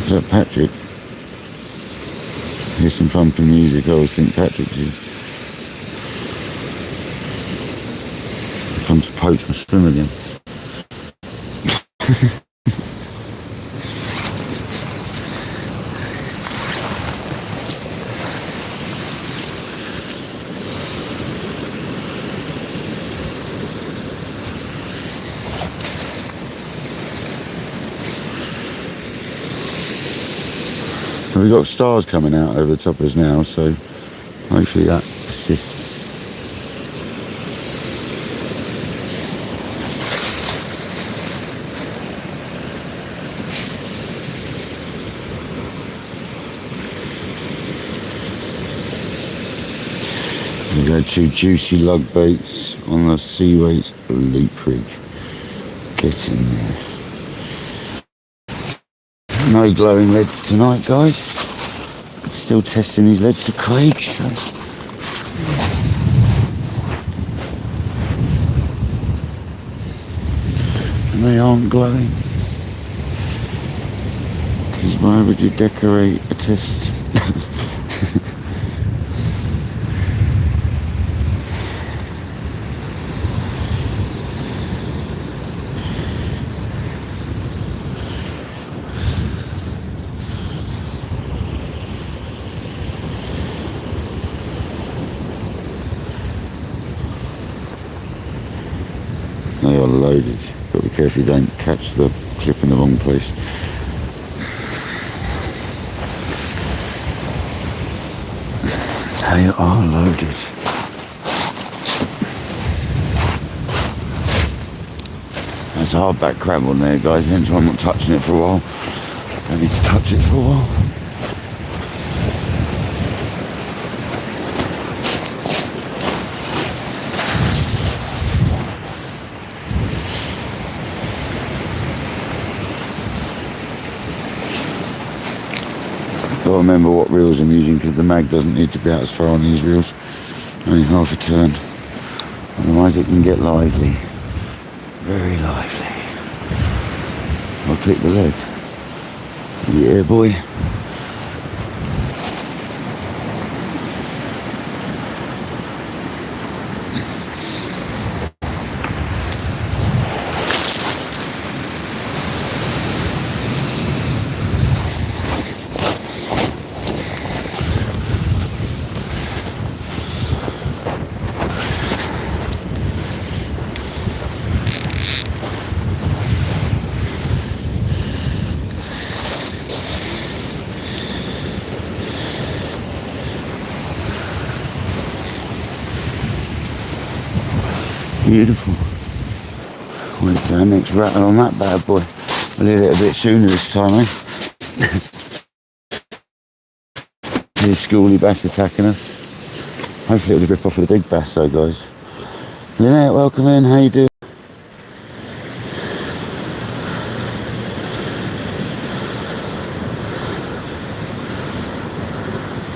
Is that Patrick? Here's some pumping music. I always think Patrick's here. Come to poach my swim again. We've got stars coming out over the top of us now, so hopefully that persists. We go 2 juicy lug baits on the Seaways loop rig. Get in there. No glowing leads tonight, guys. Still testing these leads for Craig, so. And they aren't glowing. Because why would you decorate a test? They are loaded, but be careful you don't catch the clip in the wrong place. They are loaded. There's a hardback crab on there, guys, hence why I'm not touching it for a while. I need to touch it for a while. Got to remember what reels I'm using because the mag doesn't need to be out as far on these reels. Only half a turn. Otherwise it can get lively. Very lively. I'll click the lead. Yeah, boy. Beautiful. Wait for our next rattle on that bad boy. I'll hit it a bit sooner this time, eh? Here's schooly bass attacking us. Hopefully it'll rip off with a big bass though, guys. Lynette, welcome in. How you doing?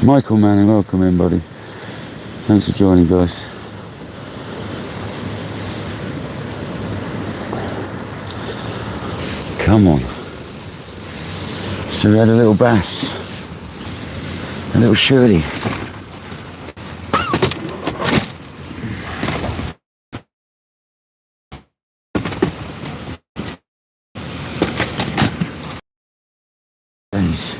Michael Manning, welcome in, buddy. Thanks for joining, guys. Come on. So we had a little bass. A little shirley. Thanks.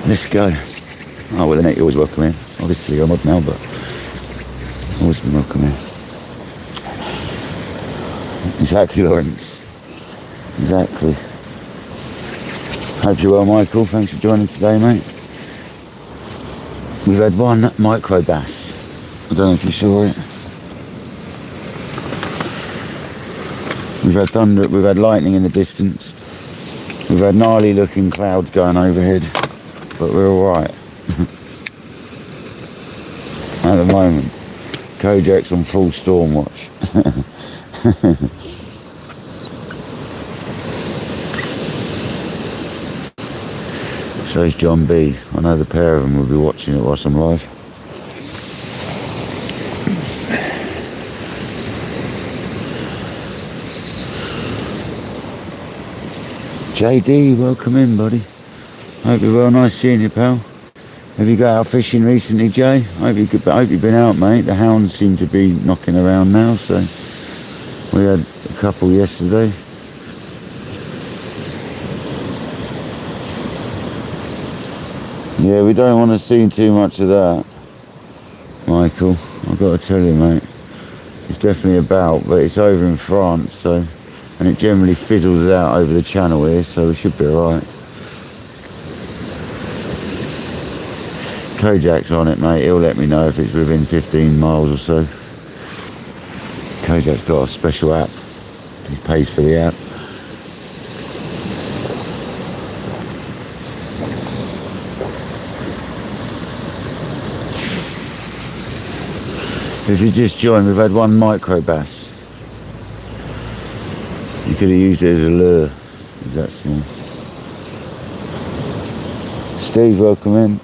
Let's go. Oh, well, Annette, you're always welcome in. Obviously, I'm odd now, but always been welcome in. Exactly, Lawrence. Exactly. Hope you're well, Michael. Thanks for joining today, mate. We've had one micro bass. I don't know if you saw it. We've had thunder, we've had lightning in the distance. We've had gnarly looking clouds going overhead, but we're alright. At the moment, Kojak's on full storm watch. So is John B. I know the pair of them will be watching it whilst I'm live. JD, welcome in, buddy. Hope you're well. Nice seeing you, pal. Have you got out fishing recently, Jay? Hope you've been out, mate. The hounds seem to be knocking around now, so we had a couple yesterday. Yeah, we don't want to see too much of that, Michael. I've got to tell you, mate. It's definitely about, but it's over in France, so, and it generally fizzles out over the channel here, so we should be alright. Kojak's on it, mate. He'll let me know if it's within 15 miles or so. Kojak's got a special app. He pays for the app. If you just joined, we've had one micro bass. You could have used it as a lure. It's that small. Steve, welcome in.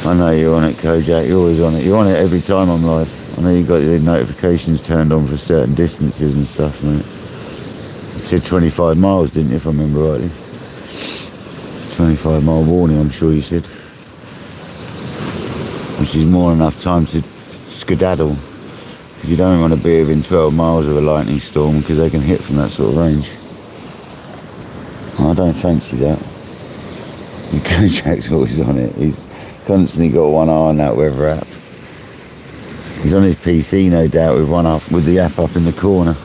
I know you're on it, Kojak. You're always on it. You're on it every time I'm live. I know you got your notifications turned on for certain distances and stuff, mate. You said 25 miles, didn't you, if I remember rightly? 25 mile warning, I'm sure you said. Which is more than enough time to skedaddle. Because you don't want to be within 12 miles of a lightning storm, because they can hit from that sort of range. I don't fancy that. And Kojak's always on it. He's constantly got one eye on that weather app. He's on his PC, no doubt, with one up, with the app up in the corner.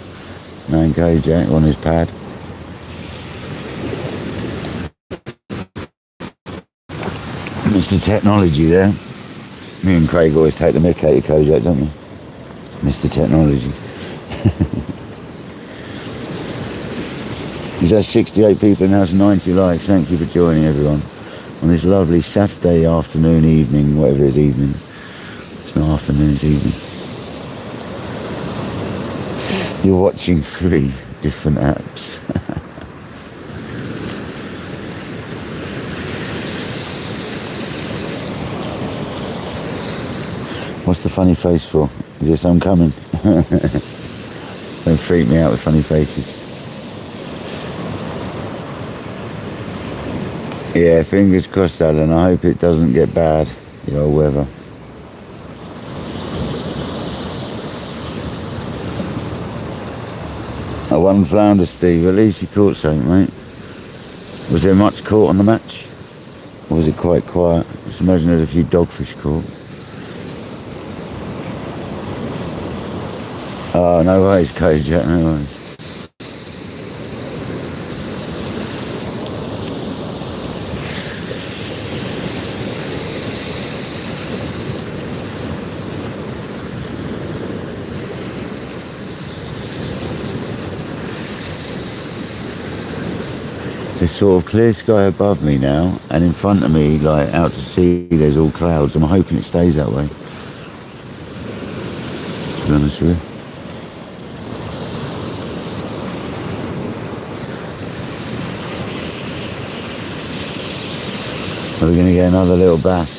Man, Kojak on his pad. Mr. Technology there. Me and Craig always take the mick out of Kojak, don't we? Mr. Technology. He's had 68 people and has 90 likes. Thank you for joining, everyone, on this lovely Saturday afternoon, evening, whatever it is, evening. It's not afternoon, it's evening. You're watching 3 different apps. What's the funny face for? Is there some coming? Don't freak me out with funny faces. Yeah, fingers crossed, Alan. I hope it doesn't get bad, the old weather. I won flounder, Steve. At least you caught something, mate. Was there much caught on the match? Or was it quite quiet? Just imagine there's a few dogfish caught. Oh, no worries, Kojak, no worries. There's sort of clear sky above me now, and in front of me, like out to sea, there's all clouds. I'm hoping it stays that way, to be honest with you. We're going to get another little bass.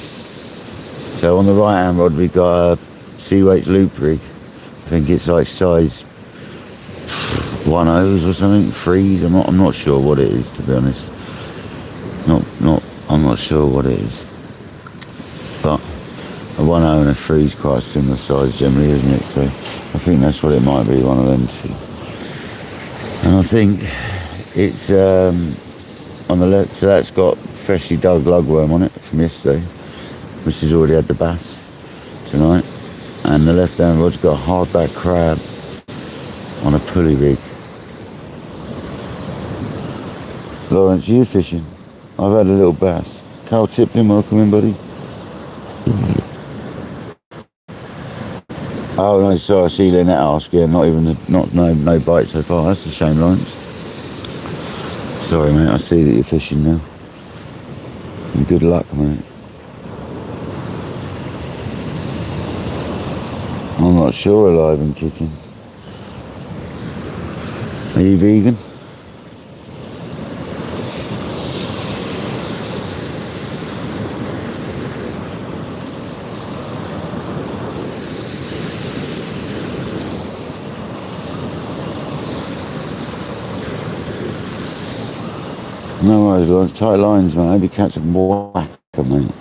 So on the right hand rod we've got a sea weights loop rig. I think it's like size 1/0s or something, 3s. I'm not sure what it is, to be honest. I'm not sure what it is. But a 1/0 and a 3 is quite a similar size generally, isn't it? So I think that's what it might be, one of them two. And I think it's on the left, so that's got freshly dug lugworm on it from yesterday, which has already had the bass tonight. And the left hand rod's got a hardback crab on a pulley rig. Lawrence, you fishing? I've had a little bass. Carl Tiplin, welcome in, buddy. Oh no, sorry, I see Lynette ask. Yeah, no bite so far. That's a shame, Lawrence. Sorry, mate. I see that you're fishing now. And good luck, mate. I'm not sure alive and kicking. Are you vegan? No worries, Lawrence. Tight lines, mate. I'll be catching whacker, mate.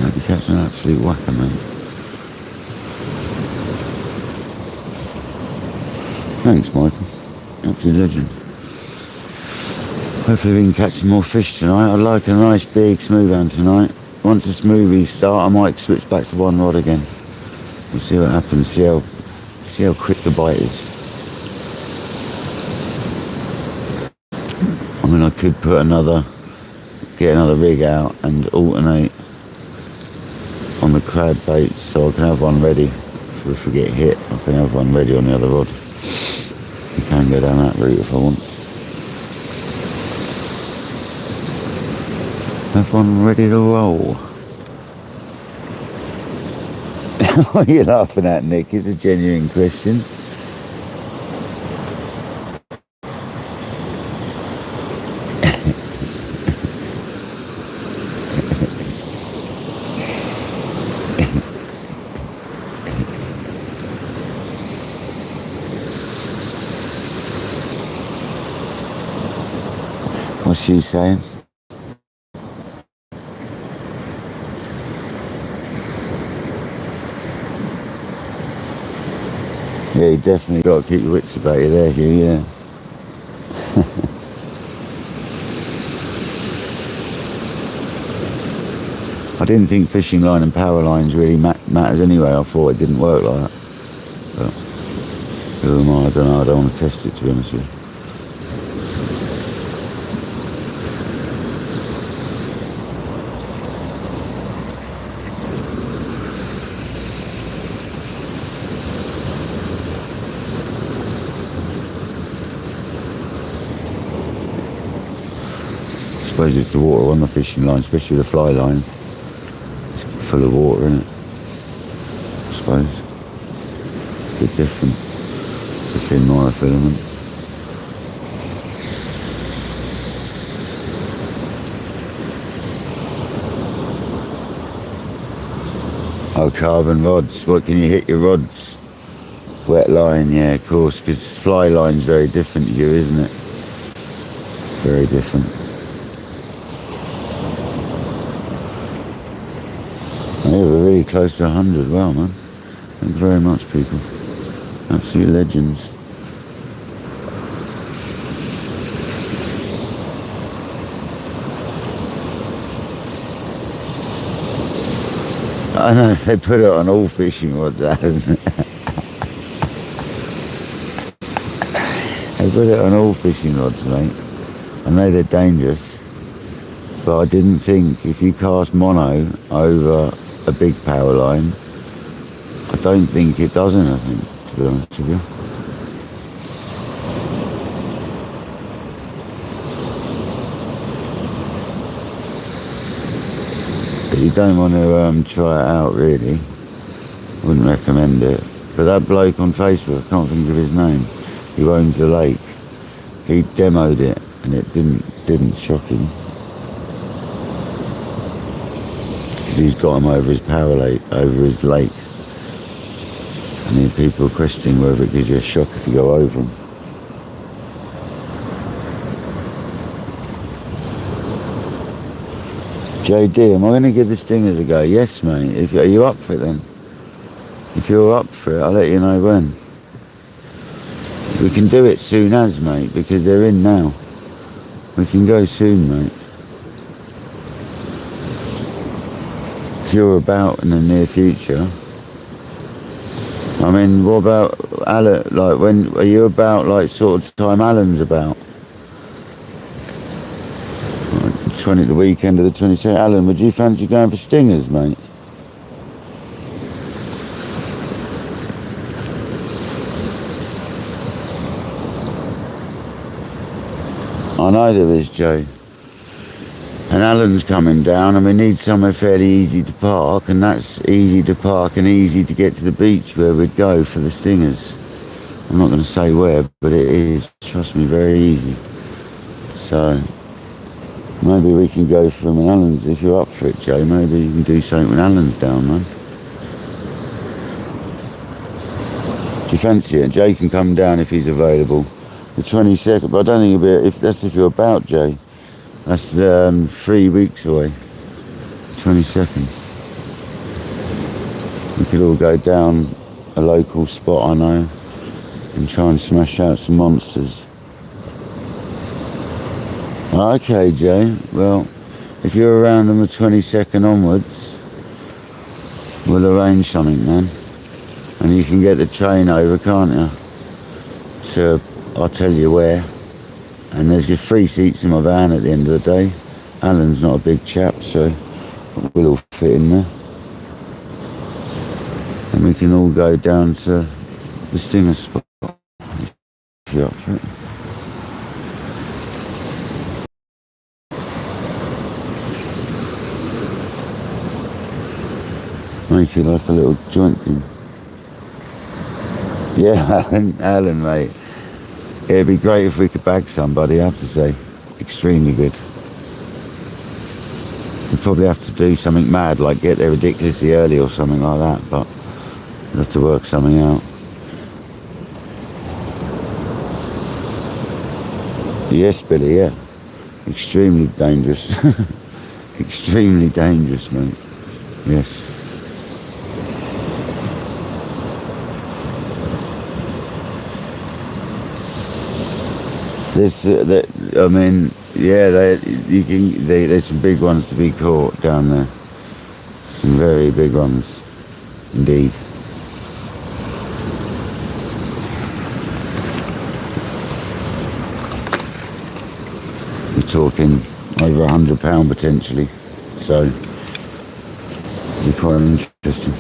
I'll be catching an absolute whacker, mate. Thanks, Michael. Absolute legend. Hopefully we can catch some more fish tonight. I'd like a nice big smooth hand tonight. Once the smoothies start, I might switch back to one rod again. We'll see what happens. See how quick the bite is. I mean, I could get another rig out and alternate on the crab baits, so I can have one ready for if we get hit. I can have one ready on the other rod. I can go down that route if I want. Have one ready to roll. What are you laughing at, Nick? It's a genuine question. What's she saying? Yeah, you definitely got to keep your wits about you there, Hugh, yeah. I didn't think fishing line and power lines really matters anyway. I thought it didn't work like that. But who am I? I don't know. I don't want to test it, to be honest with you. I suppose it's the water on the fishing line, especially the fly line. It's full of water in it, I suppose. It's a bit different. It's a thin monofilament. Oh, carbon rods. What can you hit your rods? Wet line, yeah, of course, because fly line's very different to you, isn't it? Very different. Yeah, we're really close to 100. Well, man. Thank you very much, people. Absolute legends. I know, they put it on all fishing rods, Adam. I've got it on all fishing rods, mate. I know they're dangerous, but I didn't think if you cast mono over a big power line, I don't think it does anything, to be honest with you. But you don't want to try it out, really. Wouldn't recommend it. But that bloke on Facebook, I can't think of his name, who owns the lake, he demoed it and it didn't shock him. Because he's got him over his over his lake. I mean, people questioning whether it gives you a shock if you go over them. JD, am I going to give the stingers a go? Yes, mate. Are you up for it then? If you're up for it, I'll let you know when. We can do it soon as, mate, because they're in now. We can go soon, mate. If you're about in the near future. I mean, what about Alan? Like, when are you about? Like, sort of time Alan's about? The weekend of the 22nd. Alan, would you fancy going for stingers, mate? I know there is, Joe. And Alan's coming down, and we need somewhere fairly easy to park, and that's easy to park and easy to get to the beach where we'd go for the stingers. I'm not going to say where, but it is, trust me, very easy. So maybe we can go from Alan's if you're up for it, Joe. Maybe you can do something when Alan's down, man. Do you fancy it? Jay can come down if he's available. The 22nd, but I don't think it'll be, if you're about, Jay. That's 3 weeks away. 22nd. We could all go down a local spot I know and try and smash out some monsters. Okay, Jay. Well, if you're around on the 22nd onwards, we'll arrange something, man. And you can get the train over, can't you? So I'll tell you where. And there's just 3 seats in my van at the end of the day. Alan's not a big chap, so we'll all fit in there. And we can all go down to the stinger spot. If you're up for it. Make it like a little joint thing. Yeah, Alan, mate. It'd be great if we could bag somebody, I have to say. Extremely good. We'd probably have to do something mad, like get there ridiculously early or something like that, but we'll have to work something out. Yes, Billy, yeah. Extremely dangerous. Extremely dangerous, mate. Yes. There's, I mean, yeah, there's some big ones to be caught down there. Some very big ones, indeed. We're talking over £100 potentially, so it'll be quite interesting.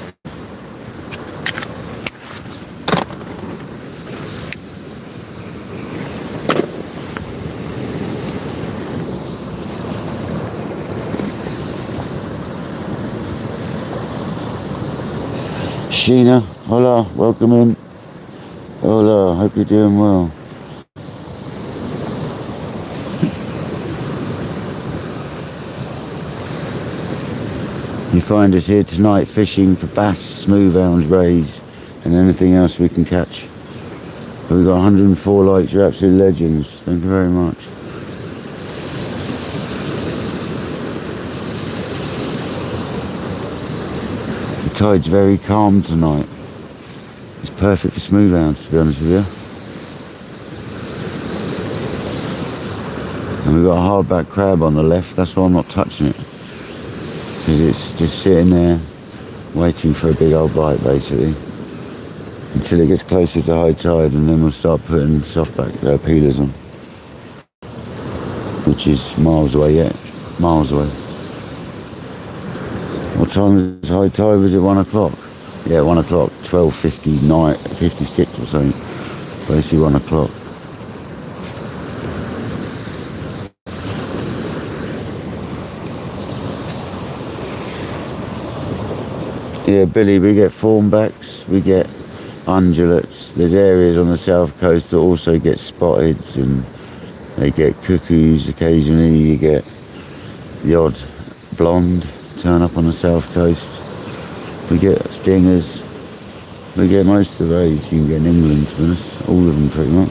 Sheena, hola, welcome in. Hola, hope you're doing well. You find us here tonight fishing for bass, smooth hounds, rays, and anything else we can catch. We've got 104 likes, you're absolute legends. Thank you very much. The tide's very calm tonight. It's perfect for smooth hounds, to be honest with you. And we've got a hardback crab on the left, that's why I'm not touching it. Because it's just sitting there, waiting for a big old bite, basically. until it gets closer to high tide, and then we'll start putting softback peelers on, which is miles away yet. Miles away. What time is high tide? Was it 1 o'clock? Yeah, 1 o'clock. 12:59, 56 or something. Basically 1 o'clock. Yeah, Billy, we get thornbacks, we get undulates. There's areas on the south coast that also get spotted, and they get cuckoos occasionally. You get the odd blonde turn up on the south coast. We get stingers. We get most of those you can get in England, to be honest. All of them pretty much.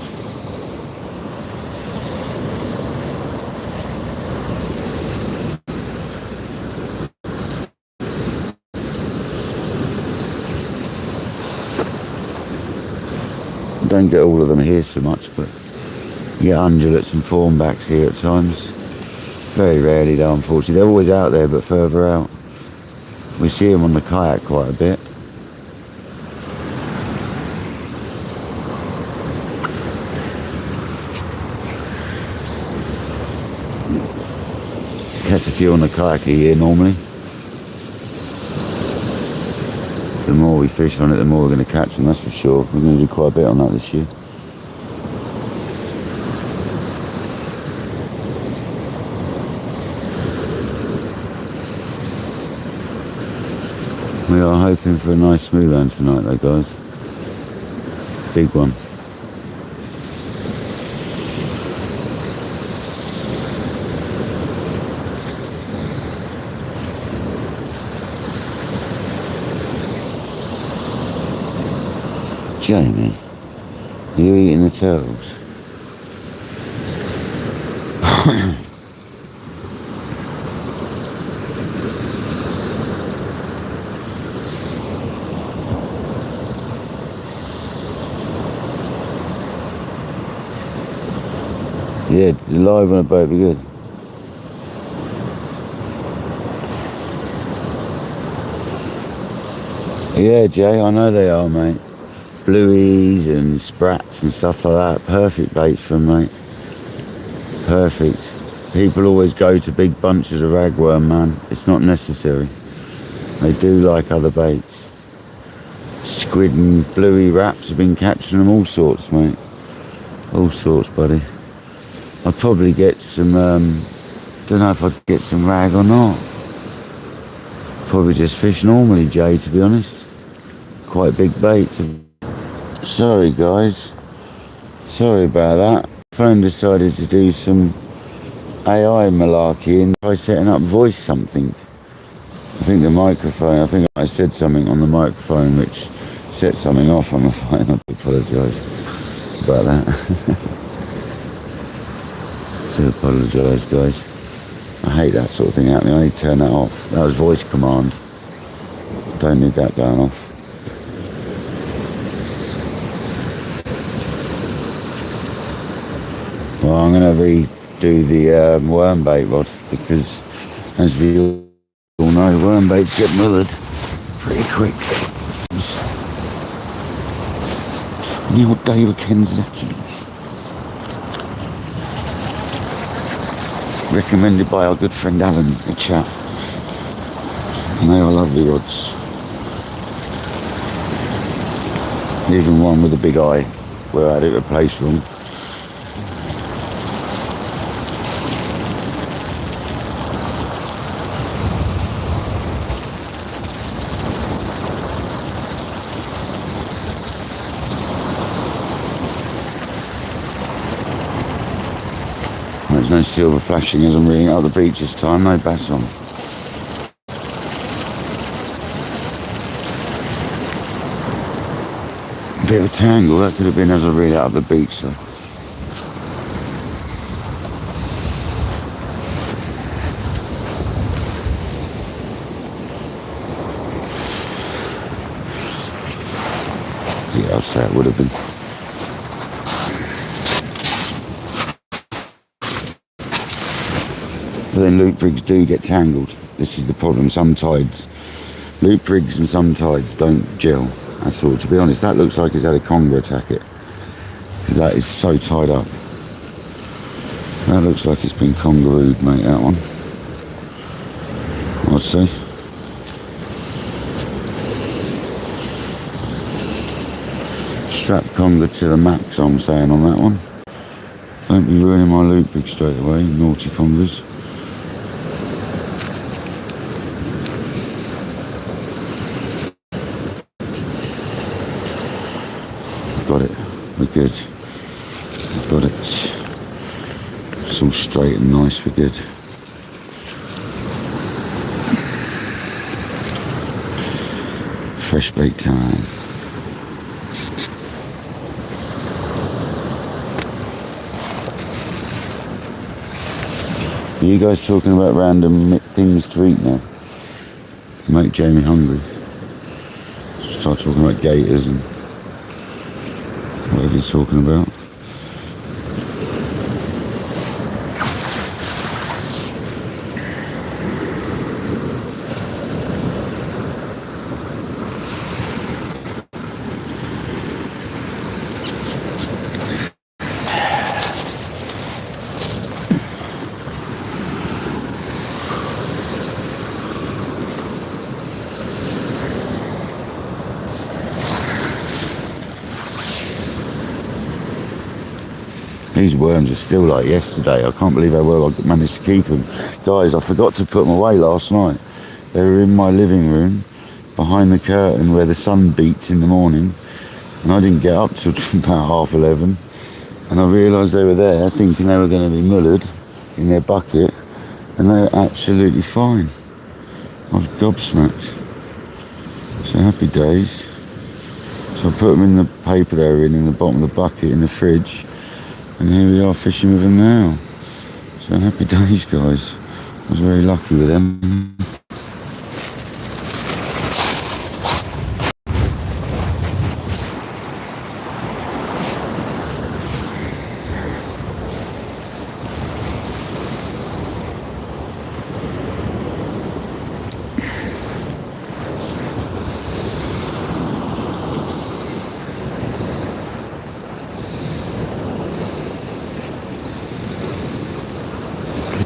Don't get all of them here so much, but you get undulates and thornbacks here at times. Very rarely though, unfortunately. They're always out there, but further out. We see them on the kayak quite a bit. Catch a few on the kayak here normally. The more we fish on it, the more we're going to catch them, that's for sure. We're going to do quite a bit on that this year. We are hoping for a nice smooth hand tonight though, guys. Big one. Jamie, are you eating the turtles? Yeah, live on a boat would be good. Yeah, Jay, I know they are, mate. Blueies and sprats and stuff like that. Perfect baits for them, mate. Perfect. People always go to big bunches of ragworm, man. It's not necessary. They do like other baits. Squid and bluey wraps have been catching them, all sorts, mate. All sorts, buddy. I'd probably get some, don't know if I'd get some rag or not. Probably just fish normally, Jay, to be honest. Quite big baits. Sorry, guys. Sorry about that. Phone decided to do some AI malarkey and try setting up voice something. I think the microphone, I think I said something on the microphone which set something off on the phone. I apologise about that. I do apologise, guys. I hate that sort of thing happening. I need to turn that off. That was voice command. Don't need that going off. Well, I'm going to redo the worm bait rod because, as we all know, worm baits get mullered pretty quick. Neil David Kenzaki. Recommended by our good friend Alan, the chap. And they are lovely rods. Even one with a big eye, where I had it replaced wrong. There's no silver flashing as I'm reading out the beach this time, no bass on. Bit of a tangle, that could have been as I read out of the beach though. Yeah, I'd say it would have been. But then loop rigs do get tangled. This is the problem. Some tides, loop rigs and some tides don't gel, That's all. To be honest, that looks like he's had a conger attack it. Because that is so tied up. That looks like it's been congarooed, mate, that one. I'd say. Strap conger to the max, I'm saying, on that one. Don't be ruining my loop rig straight away, naughty congers. Got it. We're good. We've got it. It's all straight and nice. We're good. Fresh bait time. Are you guys talking about random things to eat now? To make Jamie hungry. Start talking about gators and whatever you're talking about. These worms are still like yesterday. I can't believe how well I managed to keep them. Guys, I forgot to put them away last night. They were in my living room, behind the curtain where the sun beats in the morning. And I didn't get up till about 11:30. And I realised they were there, thinking they were going to be mullered in their bucket. And they were absolutely fine. I was gobsmacked. So happy days. So I put them in the paper they were in the bottom of the bucket in the fridge. And here we are fishing with them now. So happy days, guys. I was very lucky with them.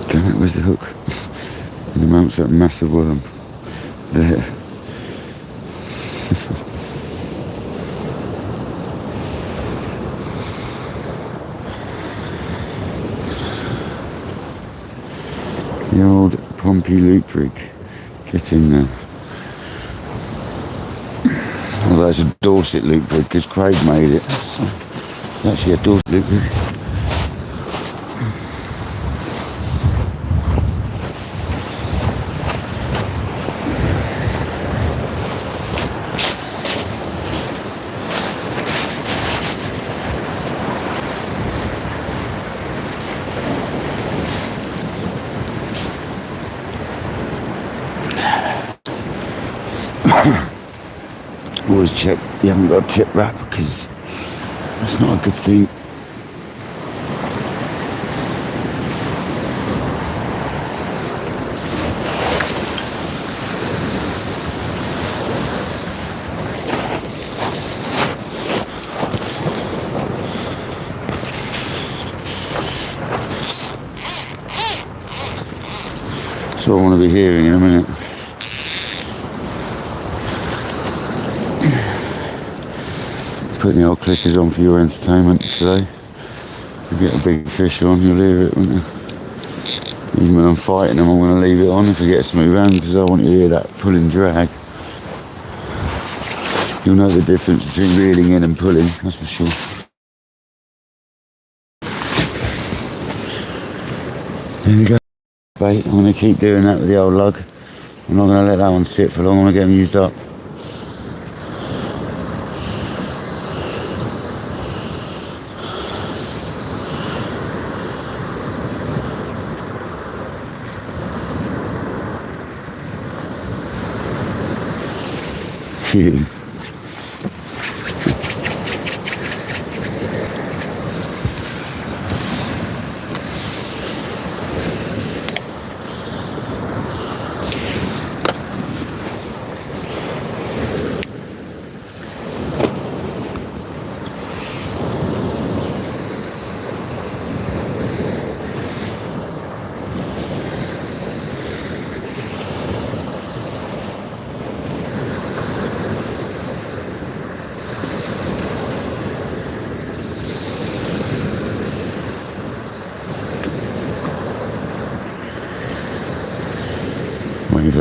Damn it, where's the hook? And amongst that massive worm. There. The old Pompey loop rig. Get in there. Well, that's a Dorset loop rig because Craig made it. So it's actually a Dorset loop rig. Always check you haven't got a tip wrap because that's not a good thing. That's what I want to be hearing in a minute. Putting the old clickers on for your entertainment today. If you get a big fish on, you'll hear it, won't you? Even when I'm fighting them, I'm going to leave it on if I get smooth around because I want you to hear that pulling drag. You'll know the difference between reeling in and pulling, that's for sure. There we go. Bait. I'm going to keep doing that with the old lug. I'm not going to let that one sit for long. I want to get them used up. Phew.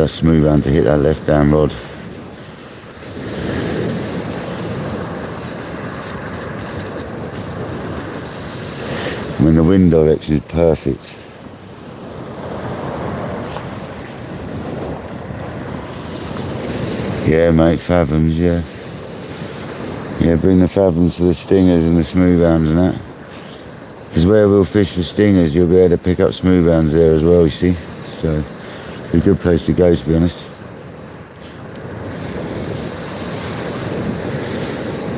that smooth hand to hit that left hand rod. I mean, the wind direction is perfect. Yeah, mate, fathoms, yeah. Yeah, bring the fathoms to the stingers and the smooth hands and that. Because where we'll fish for stingers, you'll be able to pick up smooth hands there as well, you see. So, it's a good place to go, to be honest.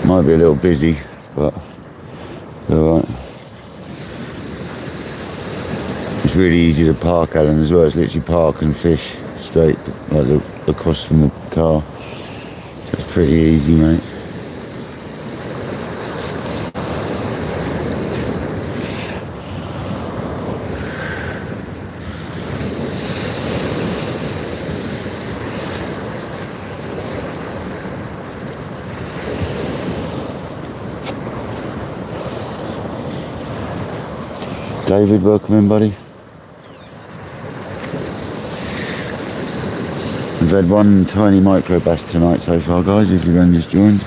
Might be a little busy, but alright. It's really easy to park, Alan, as well. It's literally park and fish straight, like across from the car. So it's pretty easy, mate. David, welcome in, buddy. We've had one tiny micro bass tonight so far, guys, if you've only just joined.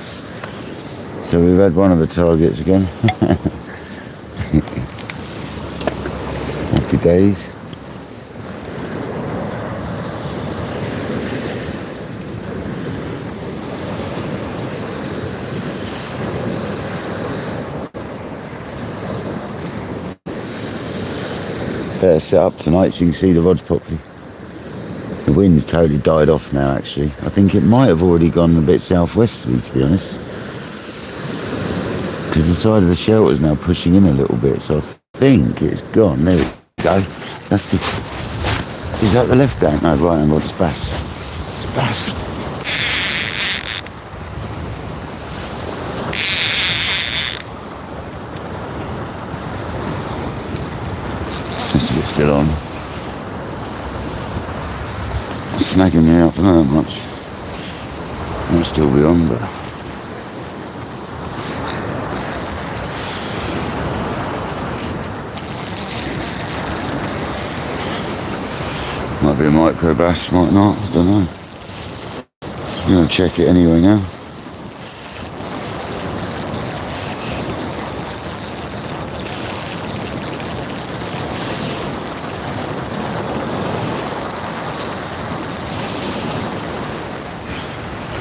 So we've had one of the targets again. Happy days. Better set up tonight so you can see the rods properly. The wind's totally died off now, actually. I think it might have already gone a bit southwesterly, to be honest, because the side of the shelter is now pushing in a little bit, so I think it's gone. There we go. That's the... Is that the left hand? No, right hand rod. It's bass. It's bass. Just a bit still on. Snagging me up, not that much. I'll still be on, but might be a micro bass, might not, I don't know. I'm going to check it anyway now.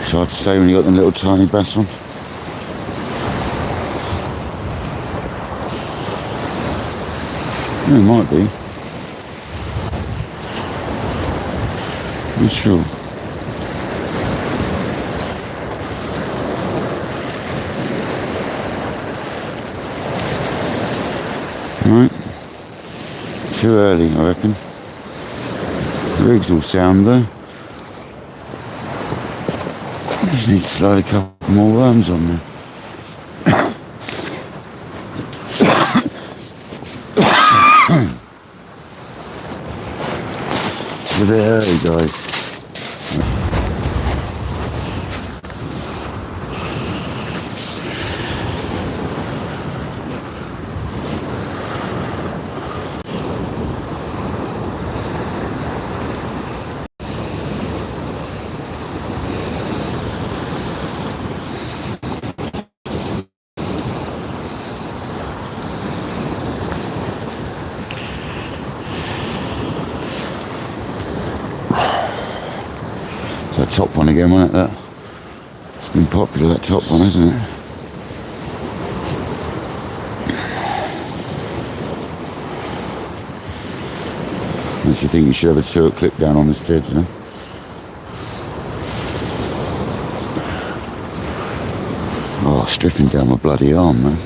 It's hard to say when you got them little tiny bass on. Yeah, it might be. I'm not sure. Right. Too early, I reckon. The rig's all sound though. Just need to slide a couple more worms on there. It's a bit early, guys. That top one again, wasn't it? That it's been popular, that top one, hasn't it? Makes you think you should have a turret clip down on instead, you know? Oh, stripping down my bloody arm, man.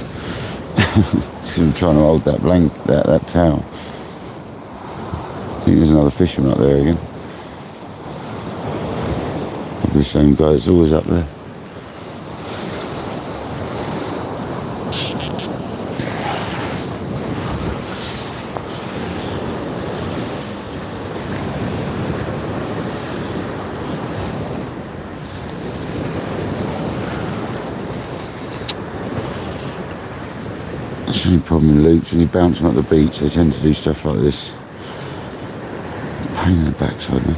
It's 'cause I'm trying to hold that that towel. I think there's another fisherman up there again. The same guy that's always up there. That's the only problem in loops. When you bounce them up the beach, they tend to do stuff like this. Pain in the backside, man.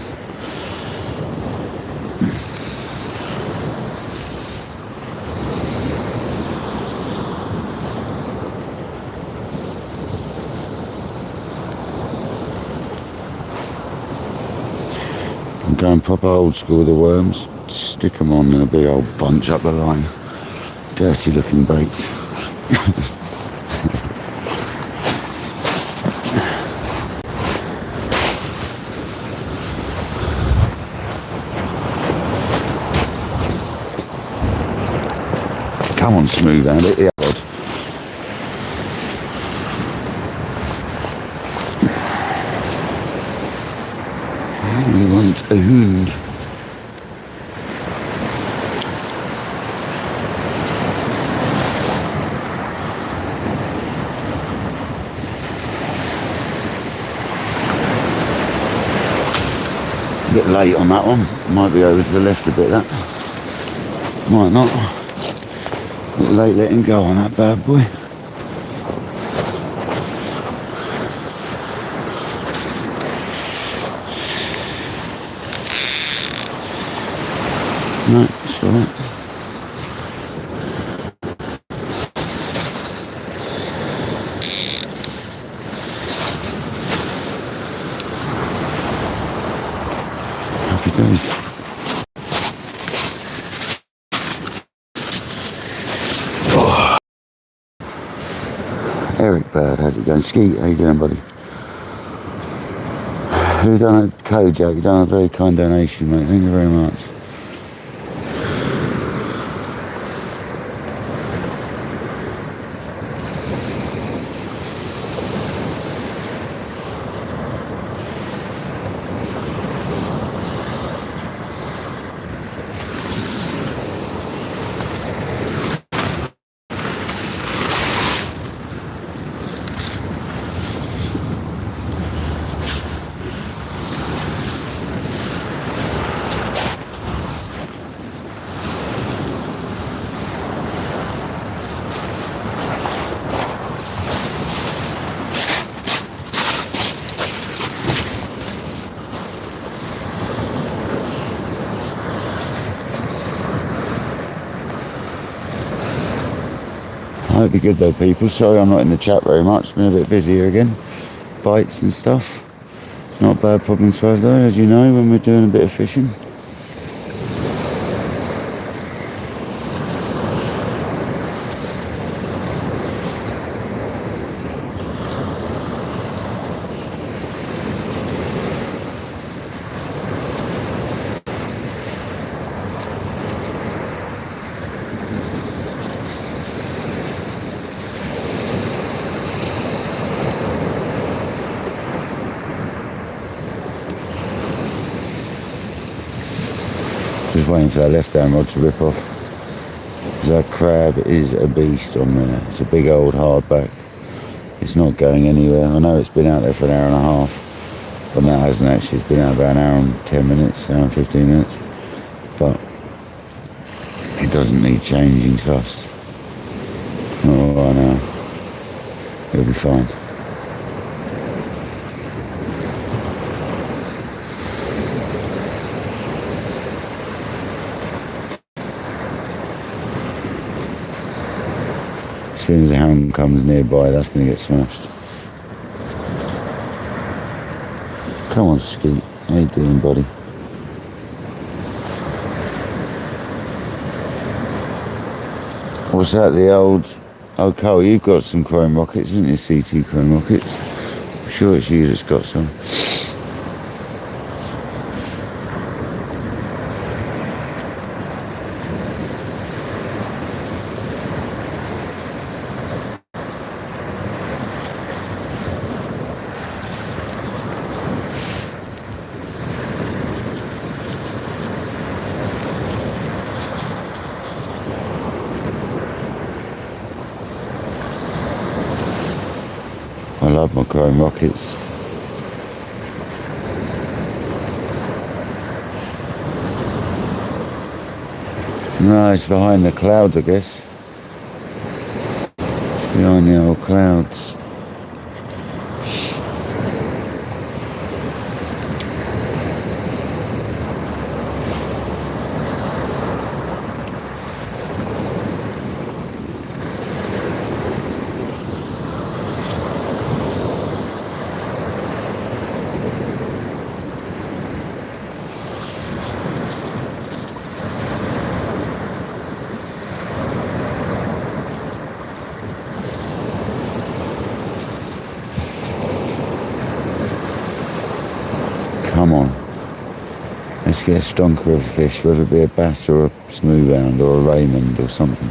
going proper old school with the worms. Stick them on in a big old bunch up the line. Dirty looking baits. Come on, smooth hand, hit the rod. We want a hound. A bit late on that one. Might be over to the left a bit, that. Might not. A bit late letting go on that bad boy. No, it's all right. Happy days. Oh. Eric Bird, how's it going? Skeet, how you doing, buddy? Who done a code, Jack? You done a very kind donation, mate. Thank you very much. I hope you're good though, people. Sorry I'm not in the chat very much. Been a bit busy here again. Bites and stuff. Not a bad problem to have though, as you know, when we're doing a bit of fishing. Just waiting for that left hand rod to rip off. That crab is a beast on there. It's a big old hardback. It's not going anywhere. I know it's been out there for an hour and a half, but that hasn't actually. It's been out about an hour and 10 minutes, hour and 15 minutes. But it doesn't need changing fast. Oh, I know. It'll be fine. As soon as the hound comes nearby, that's going to get smashed. Come on, Skeet. How you doing, buddy? What's that, the old... Oh, Cole, you've got some chrome rockets, isn't you? CT chrome rockets. I'm sure it's you that's got some. I love my chrome rockets. No, it's behind the clouds, I guess. It's behind the old clouds. Come on. Let's get a stonker of a fish, whether it be a bass or a smooth hound or a Raymond or something.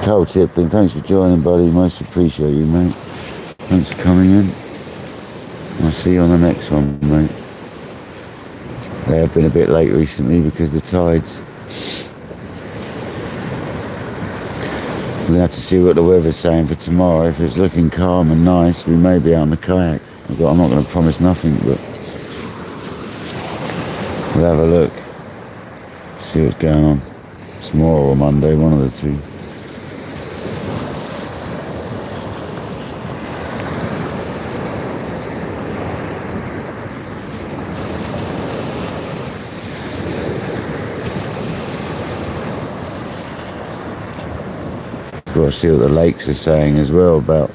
Carl Tipping, thanks for joining, buddy. Most appreciate you, mate. Thanks for coming in. I'll see you on the next one, mate. They have been a bit late recently because of the tides. We're going to have to see what the weather's saying for tomorrow. If it's looking calm and nice, we may be out on the kayak. I'm not going to promise nothing, but we'll have a look. See what's going on. Tomorrow or Monday, one of the two. Got to see what the lakes are saying as well about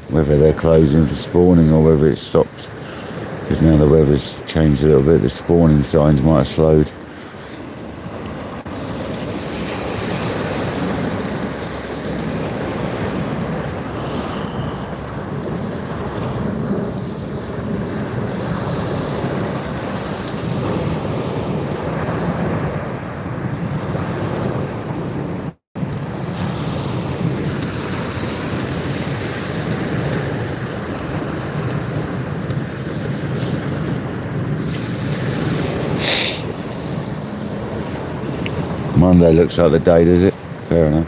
whether they're closing for spawning or whether it's stopped, because now the weather's changed a little bit. The spawning signs might have slowed. Monday looks like the day, does it? Fair enough.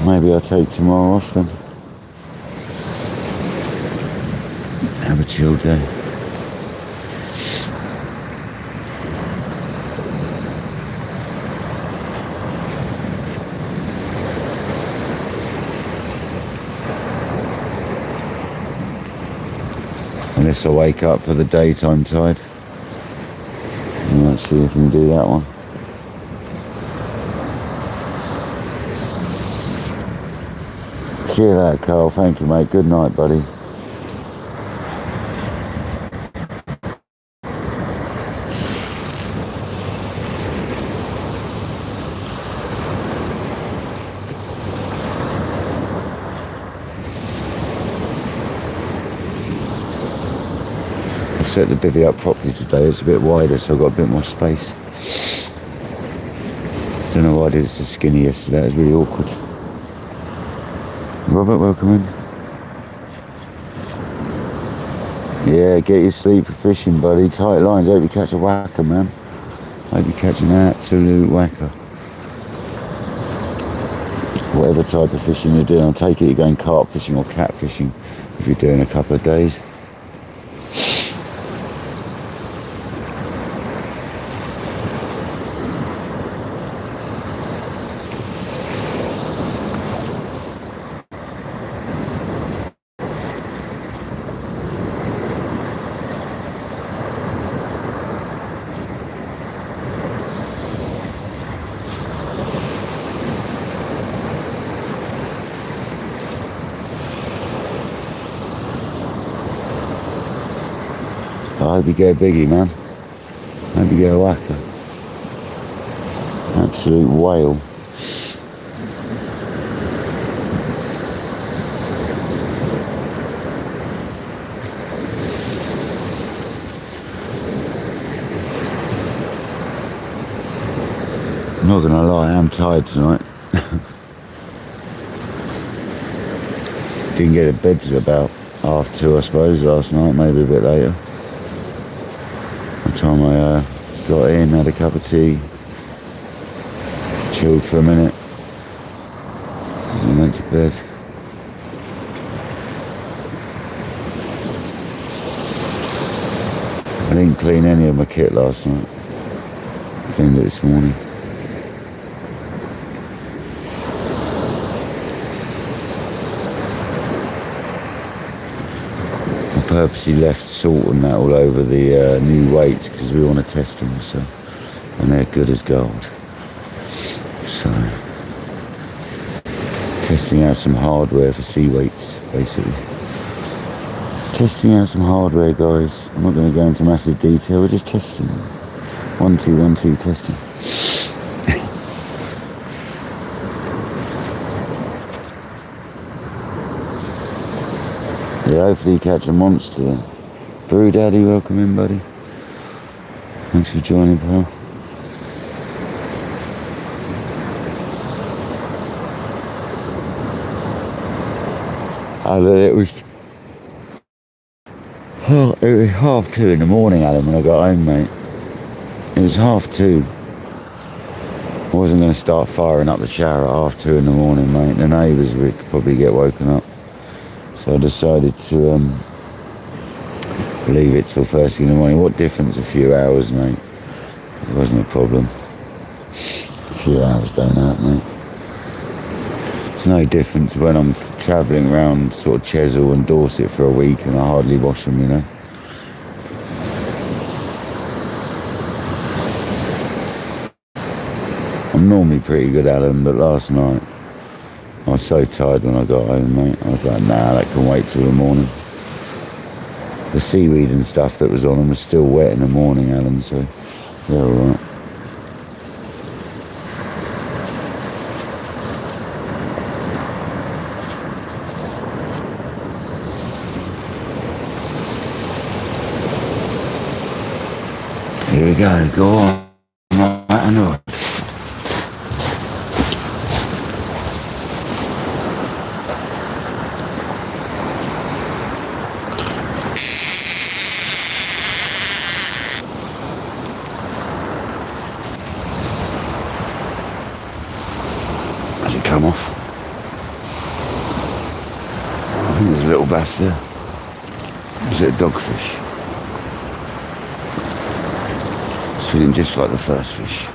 Maybe I'll take tomorrow off then. Have a chill day. Unless I wake up for the daytime tide. Let's see if we can do that one. See you later, Carl. Thank you, mate. Good night, buddy. Set the bivvy up properly today. It's a bit wider, so I've got a bit more space. Don't know why I did it so skinny yesterday. It was really awkward. Robert, welcome in. Yeah, get your sleep for fishing, buddy. Tight lines. Hope you catch a whacker, man. Hope you catch an absolute whacker. Whatever type of fishing you're doing, I'll take it you're going carp fishing or cat fishing if you're doing a couple of days. I hope you get a biggie, man. I hope you get a whacker. Absolute whale. I'm not gonna lie, I'm tired tonight. Didn't get to bed till about 2:30, I suppose, last night, maybe a bit later. By the time I got in, had a cup of tea, chilled for a minute, and went to bed. I didn't clean any of my kit last night. Cleaned it this morning. Purposely left salt and that all over the new weights because we want to test them, so, and they're good as gold. So testing out some hardware for sea weights, basically. Testing out some hardware, guys. I'm not going to go into massive detail, we're just testing. 1 2 1 2 testing. Yeah, hopefully you catch a monster. Brew Daddy, welcome in, buddy. Thanks for joining, pal. It was 2:30 in the morning, Alan, when I got home, mate. It was 2:30. I wasn't going to start firing up the shower at 2:30 in the morning, mate. The neighbours would probably get woken up. So I decided to leave it till first thing in the morning. What difference, a few hours, mate? It wasn't a problem. A few hours don't hurt, mate. It's no difference when I'm travelling around sort of Chesil and Dorset for a week and I hardly wash them, you know. I'm normally pretty good at them, but last night I was so tired when I got home, mate. I was like, nah, that can wait till the morning. The seaweed and stuff that was on them was still wet in the morning, Alan, so they're alright. Here we go on. Right, I know. Has it come off? I think there's a little bass there. Is it a dogfish? It's feeling just like the first fish.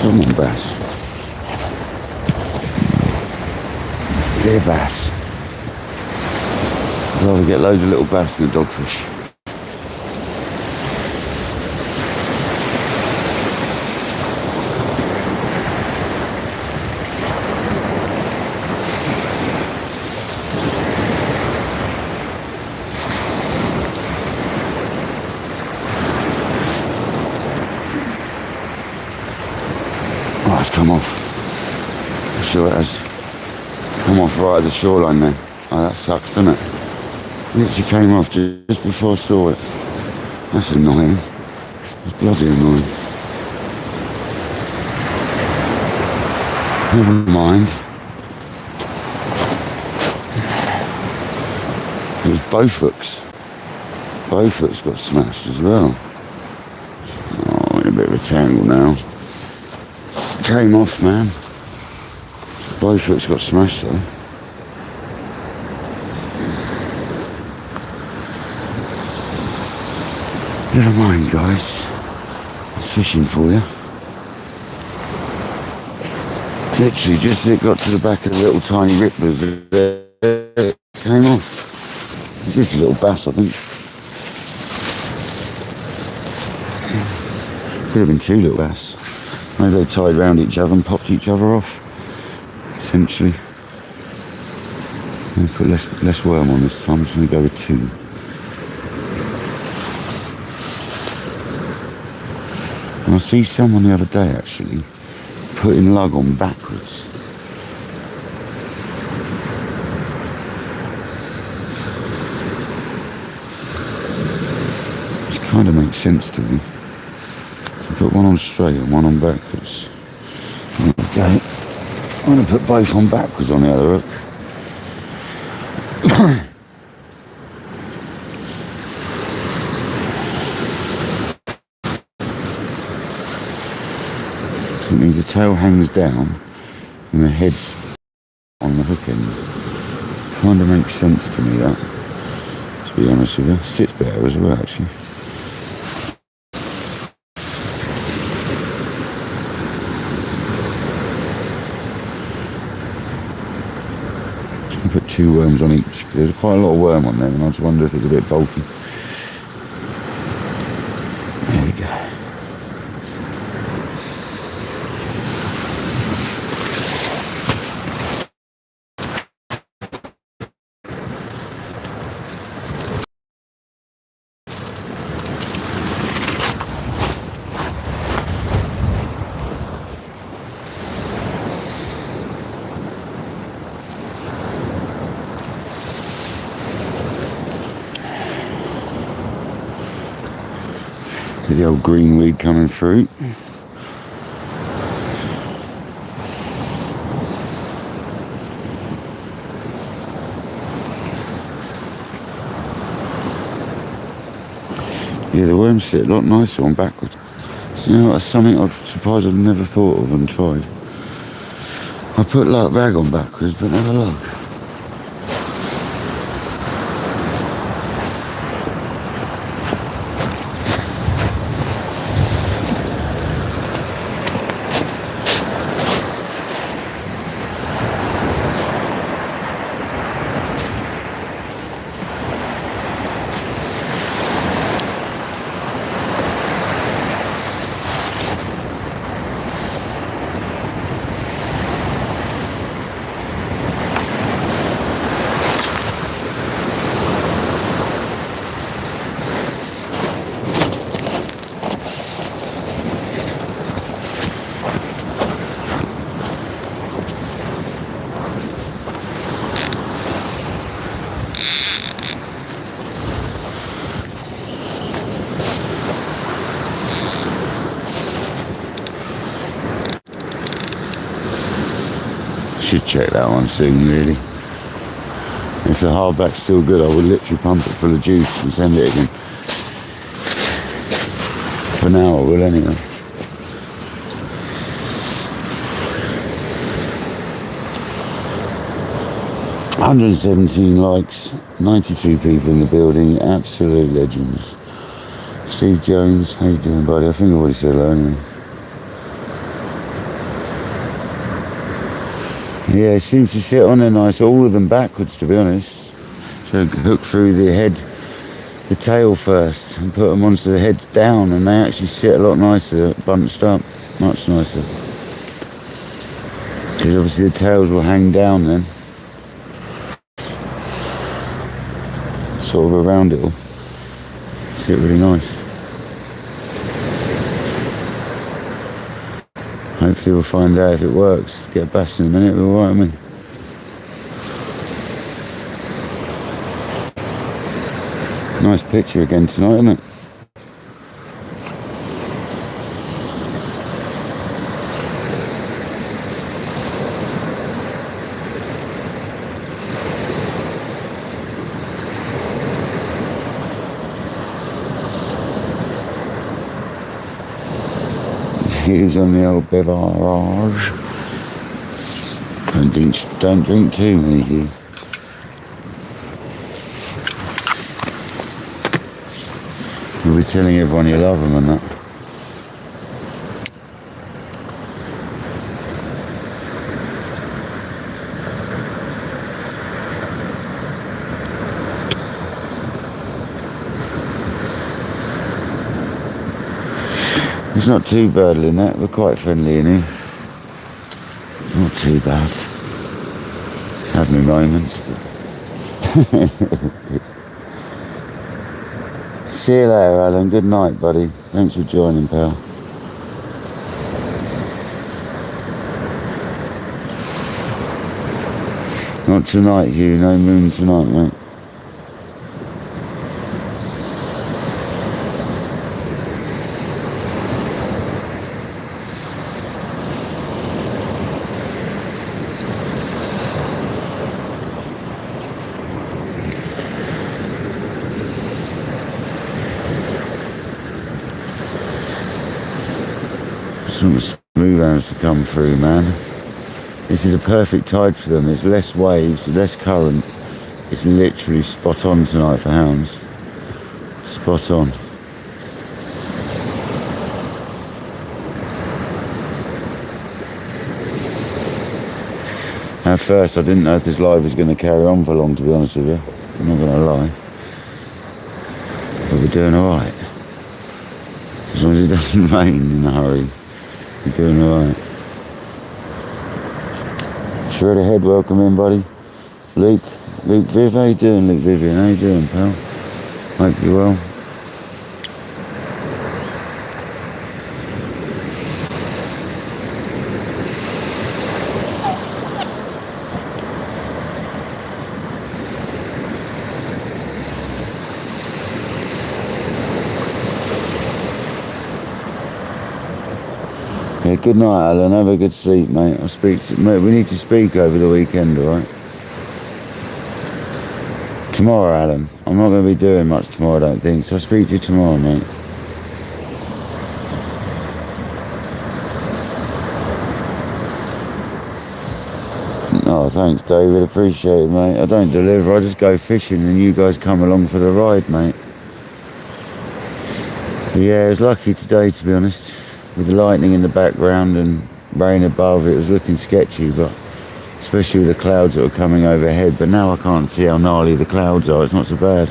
Come on, bass. Dear bass. I'd rather get loads of little bass than a dogfish. Oh, it's come off. I'm sure it has. Come off right at the shoreline there. Oh, that sucks, doesn't it? Literally came off just before I saw it. That's annoying. It's bloody annoying. Never mind. It was both hooks. Both hooks got smashed as well. Oh, in a bit of a tangle now. Came off, man. Both hooks got smashed though. Never mind, guys. It's fishing for you. Literally, just as it got to the back of the little tiny rippers, it came off. It's just a little bass, I think. Could have been two little bass. Maybe they tied round each other and popped each other off. Potentially. I'm going to put less worm on this time. I'm just going to go with 2. And I see someone the other day actually putting lug on backwards. Which kind of makes sense to me. Put one on straight and one on backwards. Okay, I'm going to put both on backwards on the other hook. So it means the tail hangs down and the head's on the hook end. Kind of makes sense to me, that, to be honest with you. Sits better as well, actually. Put 2 worms on each, because there's quite a lot of worm on there, and I just wonder if it's a bit bulky. There we go. The old green weed coming through. Yeah, the worms sit a lot nicer on backwards. So, you know, that's something I'm surprised I've never thought of and tried. I put like rag on backwards, but never luck. Should check that one soon, really. If the hardback's still good, I will literally pump it full of juice and send it again. For now, I will anyway. $117 likes, 92 people in the building, absolute legends. Steve Jones, how you doing, buddy? I think I've already said hello anyway. Yeah, it seems to sit on there nice, all of them backwards, to be honest. So hook through the head, the tail first, and put them onto the heads down, and they actually sit a lot nicer, bunched up, much nicer. Because obviously the tails will hang down then. Sort of around it all. Sit really nice. Hopefully we'll find out if it works. Get bashed in a minute, we'll alright, I mean. Nice picture again tonight, isn't it? He was on the old beverage. Don't drink too many, Hugh. You'll be telling everyone you love them and that. It's not too bad, Lynette. We're quite friendly in here. Not too bad. Have my moments. See you later, Alan. Good night, buddy. Thanks for joining, pal. Not tonight, Hugh. No moon tonight, mate. Some smooth hounds to come through, man. This is a perfect tide for them. There's less waves, less current. It's literally spot on tonight for hounds. Spot on. At first I didn't know if this live was going to carry on for long, to be honest with you. I'm not going to lie. But we're doing alright. As long as it doesn't rain in a hurry, we're doing alright. Shred ahead, welcome in, buddy. Luke Viv, how you doing, Luke Vivian? How you doing, pal? Hope you're well. Yeah, good night, Alan. Have a good sleep, mate. Mate, we need to speak over the weekend, alright? Tomorrow, Alan. I'm not going to be doing much tomorrow, I don't think. So I'll speak to you tomorrow, mate. Oh, thanks, David. Appreciate it, mate. I don't deliver. I just go fishing and you guys come along for the ride, mate. But yeah, I was lucky today, to be honest. With the lightning in the background and rain above, it was looking sketchy, but especially with the clouds that were coming overhead. But now I can't see how gnarly the clouds are. It's not so bad.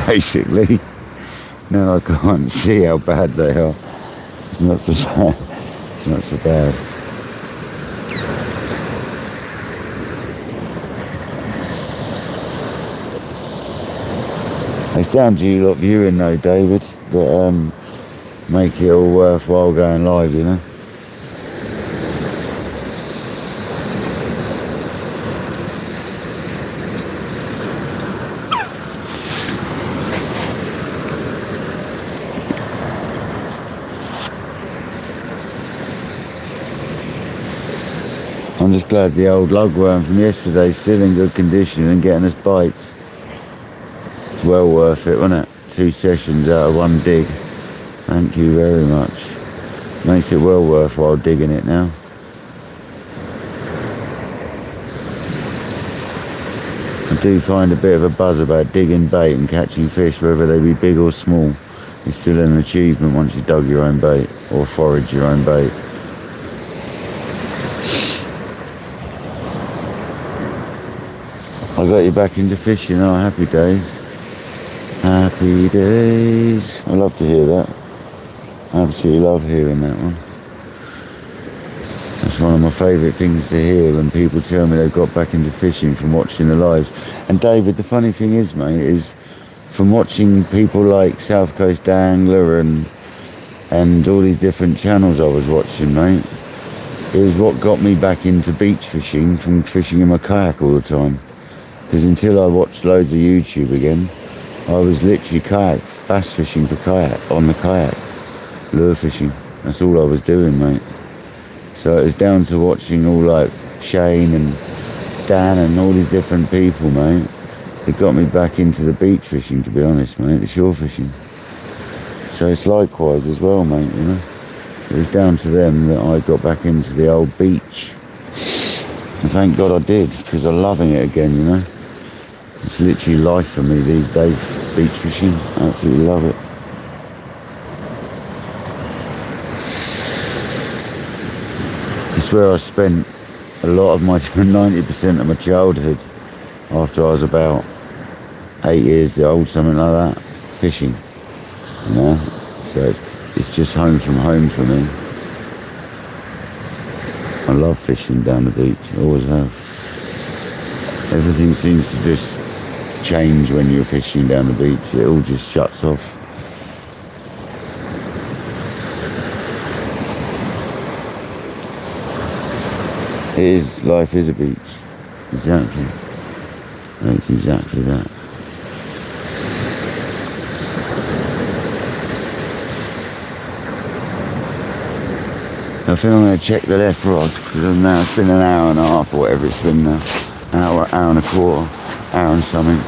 Basically, now I can't see how bad they are. It's not so bad. It's not so bad. It's down to you lot viewing though, David, that make it all worthwhile going live, you know. I'm just glad the old lugworm from yesterday's still in good condition and getting us bites. It's well worth it, wasn't it? 2 sessions out of 1 dig. Thank you very much. Makes it well worthwhile digging it now. I do find a bit of a buzz about digging bait and catching fish, whether they be big or small. It's still an achievement once you dug your own bait or forage your own bait. I got you back into fishing. Oh, happy days. Happy days. I love to hear that. I absolutely love hearing that one. That's one of my favourite things to hear when people tell me they've got back into fishing from watching the lives. And David, the funny thing is, mate, is from watching people like South Coast Dangler and all these different channels I was watching, mate, it was what got me back into beach fishing from fishing in my kayak all the time. Because until I watched loads of YouTube again, I was literally kayak, bass fishing for kayak, on the kayak, lure fishing. That's all I was doing, mate. So it was down to watching all like Shane and Dan and all these different people, mate. It got me back into the beach fishing, to be honest, mate, the shore fishing. So it's likewise as well, mate, you know. It was down to them that I got back into the old beach. And thank God I did, because I'm loving it again, you know. It's literally life for me these days, beach fishing. I absolutely love it. It's where I spent a lot of my 90% of my childhood after I was about 8 years old, something like that, fishing, you know. So it's just home from home for me. I love fishing down the beach, I always have. Everything seems to just change when you're fishing down the beach. It all just shuts off. Life is a beach. Exactly. Like exactly that. I think I'm going to check the left rod, because now it's been an hour and a half or whatever it's been now. Hour and a quarter, hour and something.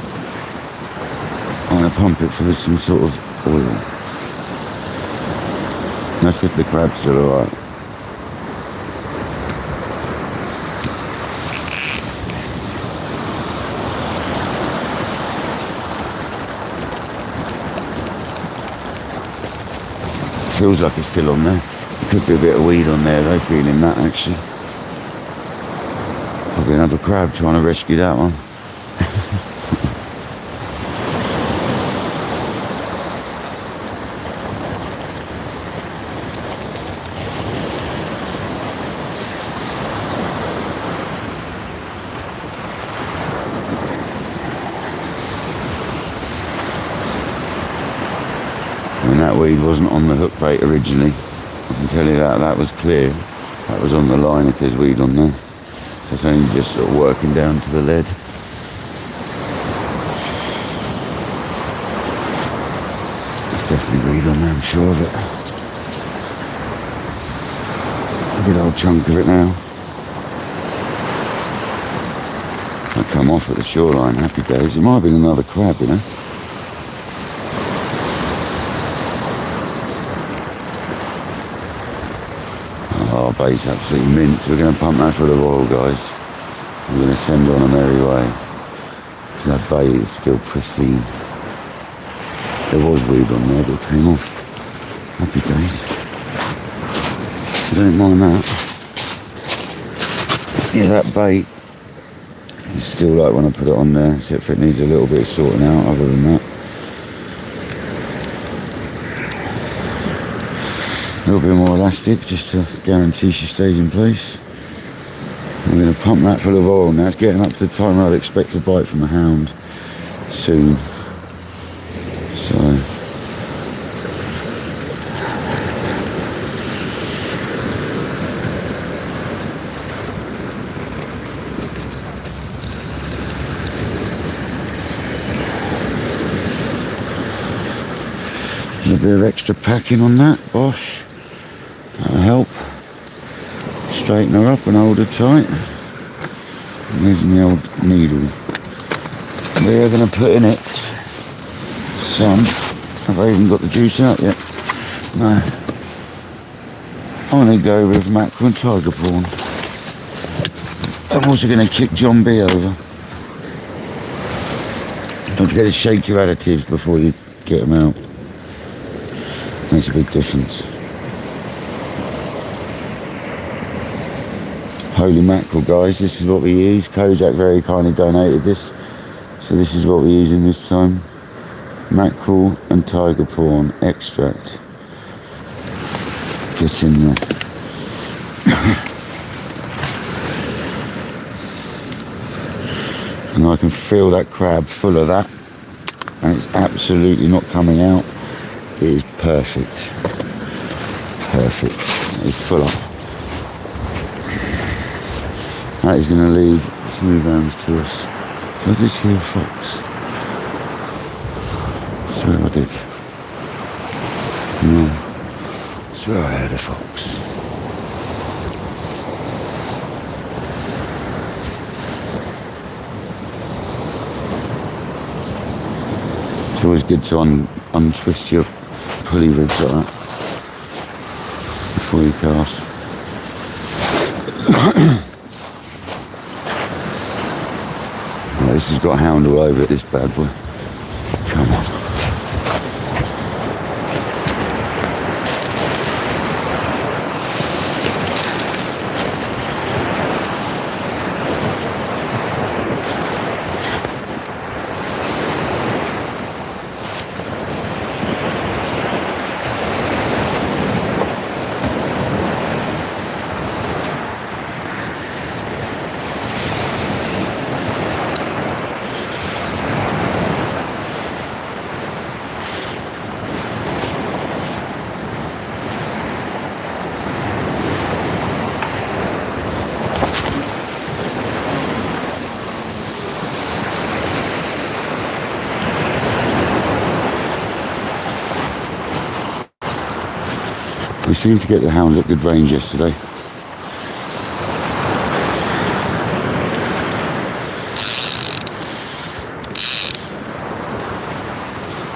I'm going to pump it for some sort of oil. That's if the crab's still alright. Feels like it's still on there. Could be a bit of weed on there though, feeling that actually. Probably another crab trying to rescue that one. And that weed wasn't on the hook bait originally. I can tell you that, that was clear. That was on the line if there's weed on there. So it's only just sort of working down to the lead. There's definitely weed on there, I'm sure of it. A good old chunk of it now. I'll come off at the shoreline, happy days. It might have been another crab, you know. Oh, bait's absolutely mint. We're going to pump that full of oil, guys. We're going to send on a merry way. So that bait is still pristine. There was weed on there, but it came off. Happy days. I don't mind that. Yeah, that bait is still like when I put it on there, except for it needs a little bit of sorting out other than that. A little bit more elastic just to guarantee she stays in place. I'm going to pump that full of oil now. It's getting up to the time where I'd expect a bite from a hound soon. So a little bit of extra packing on that, Bosch. That'll help straighten her up and hold her tight. And there's the old needle. We are going to put in it some. Have I even got the juice out yet? No. I'm going to go with mackerel and tiger prawn. I'm also going to kick John B over. Don't forget to shake your additives before you get them out. Makes a big difference. Holy mackerel, guys, this is what we use. Kojak very kindly donated this, so this is what we're using this time. Mackerel and tiger prawn extract. Get in there. And I can feel that crab full of that, and it's absolutely not coming out. It is perfect. Perfect. It's full up. That is going to lead smooth arms to us. Did I just hear a fox? I swear I did. No. I swear I heard a fox. It's always good to untwist your pulley rigs like that before you cast. Well, this has got a hound all over it, this bad boy. Come on. We seemed to get the hounds at good range yesterday.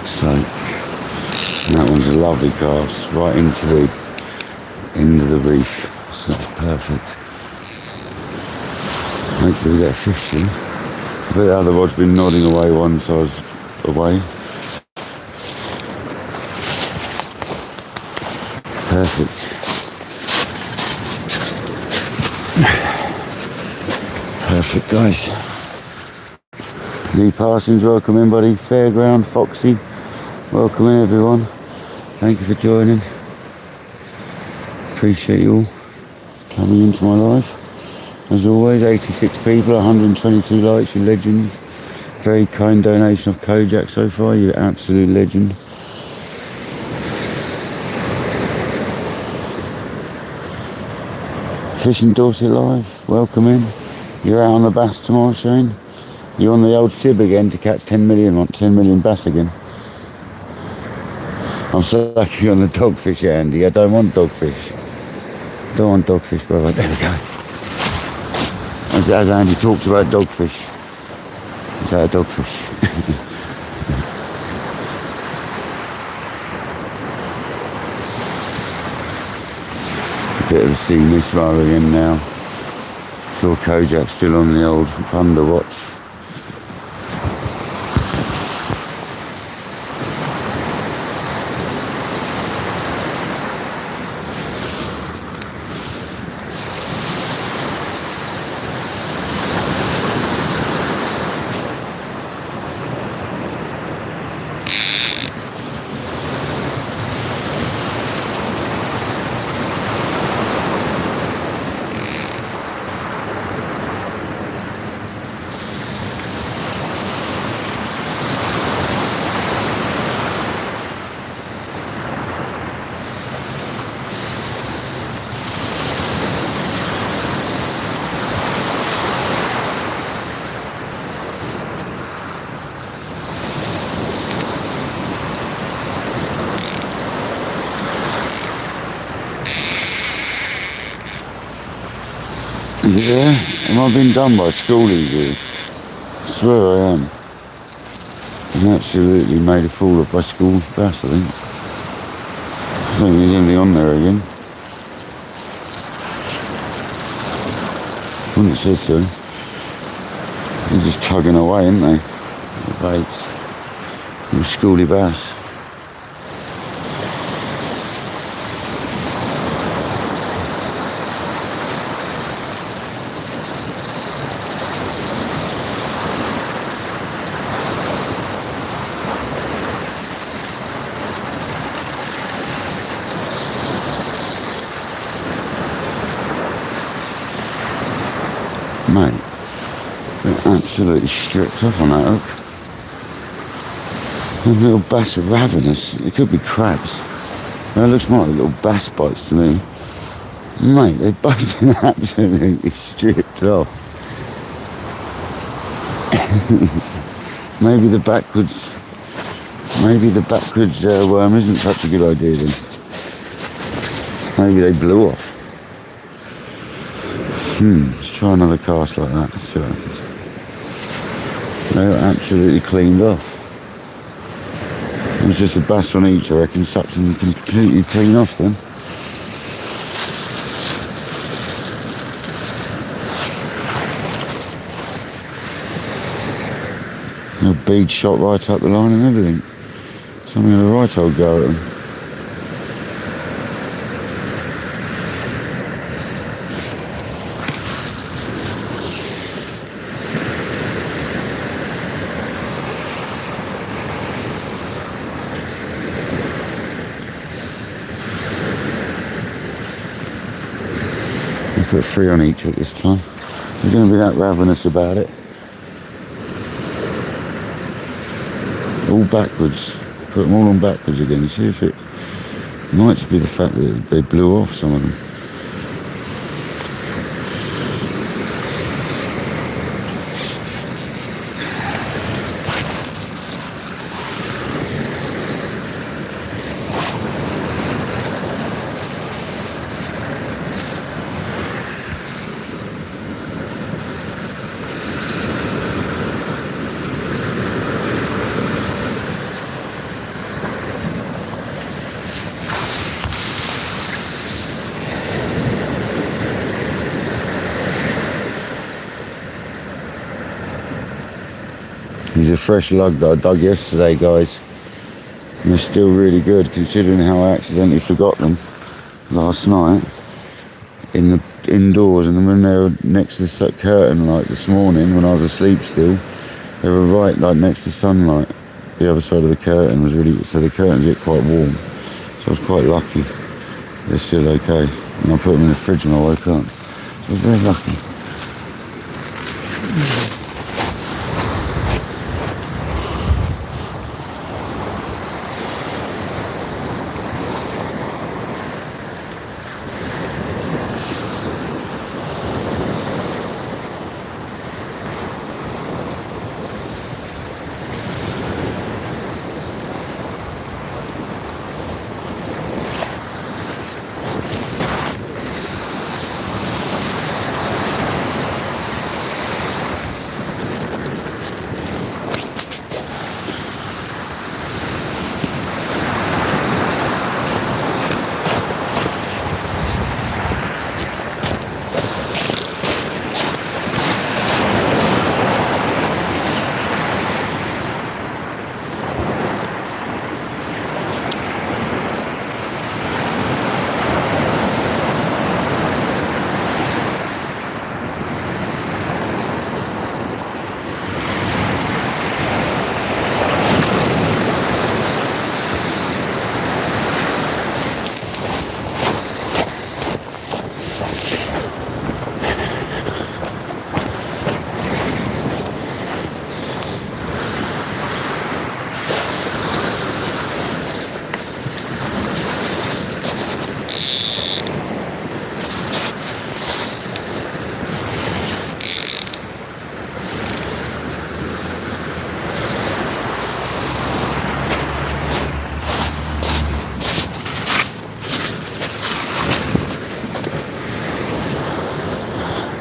So, that one's a lovely cast, right into the end of the reef. So that's perfect. Hopefully we get a fish soon. I bet the other rod's been nodding away once I was away. Perfect. Perfect, guys. Lee Parsons, welcome in, buddy. Fairground, Foxy, welcome in, everyone. Thank you for joining. Appreciate you all coming into my life. As always, 86 people, 122 likes, you legends. Very kind donation of Kojak so far, you absolute legend. Fishing Dorset Live, welcome in. You're out on the bass tomorrow, Shane? You're on the old sib again to catch 10 million bass again. I'm so lucky you're on the dogfish, Andy. I don't want dogfish. Don't want dogfish, brother. There we go. As Andy talks about dogfish. Is that a dogfish? Bit of a sea mist rolling in now. Sure, Kojak's still on the old thunder watch. Is it there? Am I being done by schoolies here? I swear I am. I'm absolutely made a fool of by school bass, I think. I don't think there's anything on there again. Wouldn't have said so. They're just tugging away, aren't they? The baits. Little schoolie bass. Mate, they're absolutely stripped off on that hook. Them little bass are ravenous. It could be crabs. That looks more like little bass bites to me. Mate, they've both been absolutely stripped off. Maybe the backwards worm isn't such a good idea then. Maybe they blew off. Let's try another cast like that. Let's see what happens. They were absolutely cleaned off. It was just a bass on each, I reckon, sucked them completely clean off then. A bead shot right up the line and everything. Something of a right old go at them. Put 3 on each at this time. They're going to be that ravenous about it. All backwards. Put them all on backwards again. See if it might just be the fact that they blew off some of them. These are fresh lug that I dug yesterday, guys. And they're still really good, considering how I accidentally forgot them last night in the indoors, and when they were next to the curtain, like this morning when I was asleep still, they were right like next to sunlight. The other side of the curtain was really, so the curtains get quite warm. So I was quite lucky. They're still okay. And I put them in the fridge when I woke up. So I was very lucky.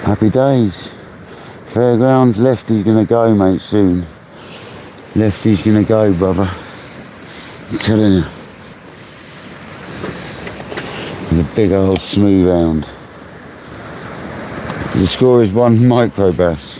Happy days. Fairground, Lefty's gonna go, mate, soon. Lefty's gonna go, brother. I'm telling you. He's a big old smooth hound. The score is 1 micro bass.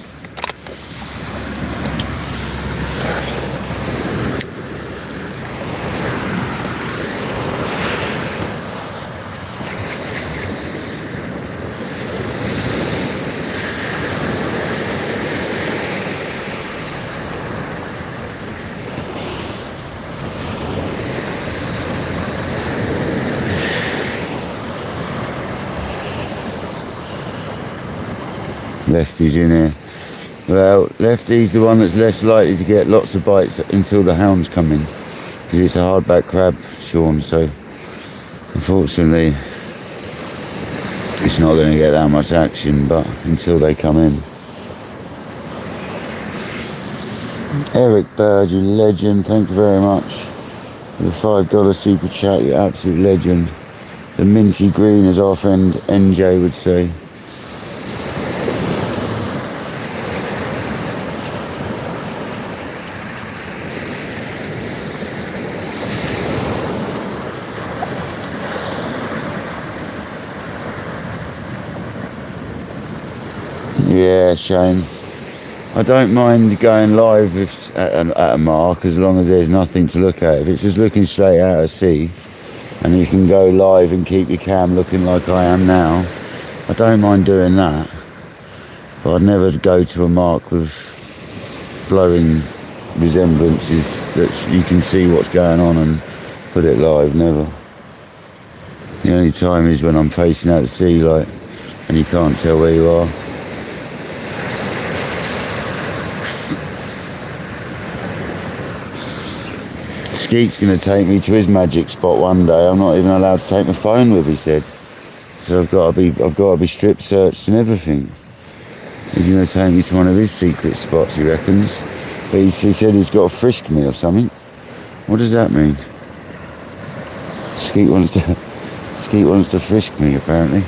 Lefty's in here. Well, Lefty's the one that's less likely to get lots of bites until the hounds come in, because it's a hardback crab, Sean, so unfortunately it's not going to get that much action, but until they come in. Eric Bird, you legend, thank you very much for the $5 super chat, you absolute legend. The minty green, as our friend NJ would say. Yeah, Shane. I don't mind going live at a mark as long as there's nothing to look at. If it's just looking straight out at sea and you can go live and keep your cam looking like I am now, I don't mind doing that. But I'd never go to a mark with blowing resemblances that you can see what's going on and put it live, never. The only time is when I'm facing out to sea, like, and you can't tell where you are. Skeet's going to take me to his magic spot one day. I'm not even allowed to take my phone with, he said. So I've got to be strip searched and everything. He's going to take me to one of his secret spots, he reckons. But he said he's got to frisk me or something. What does that mean? Skeet wants to frisk me, apparently.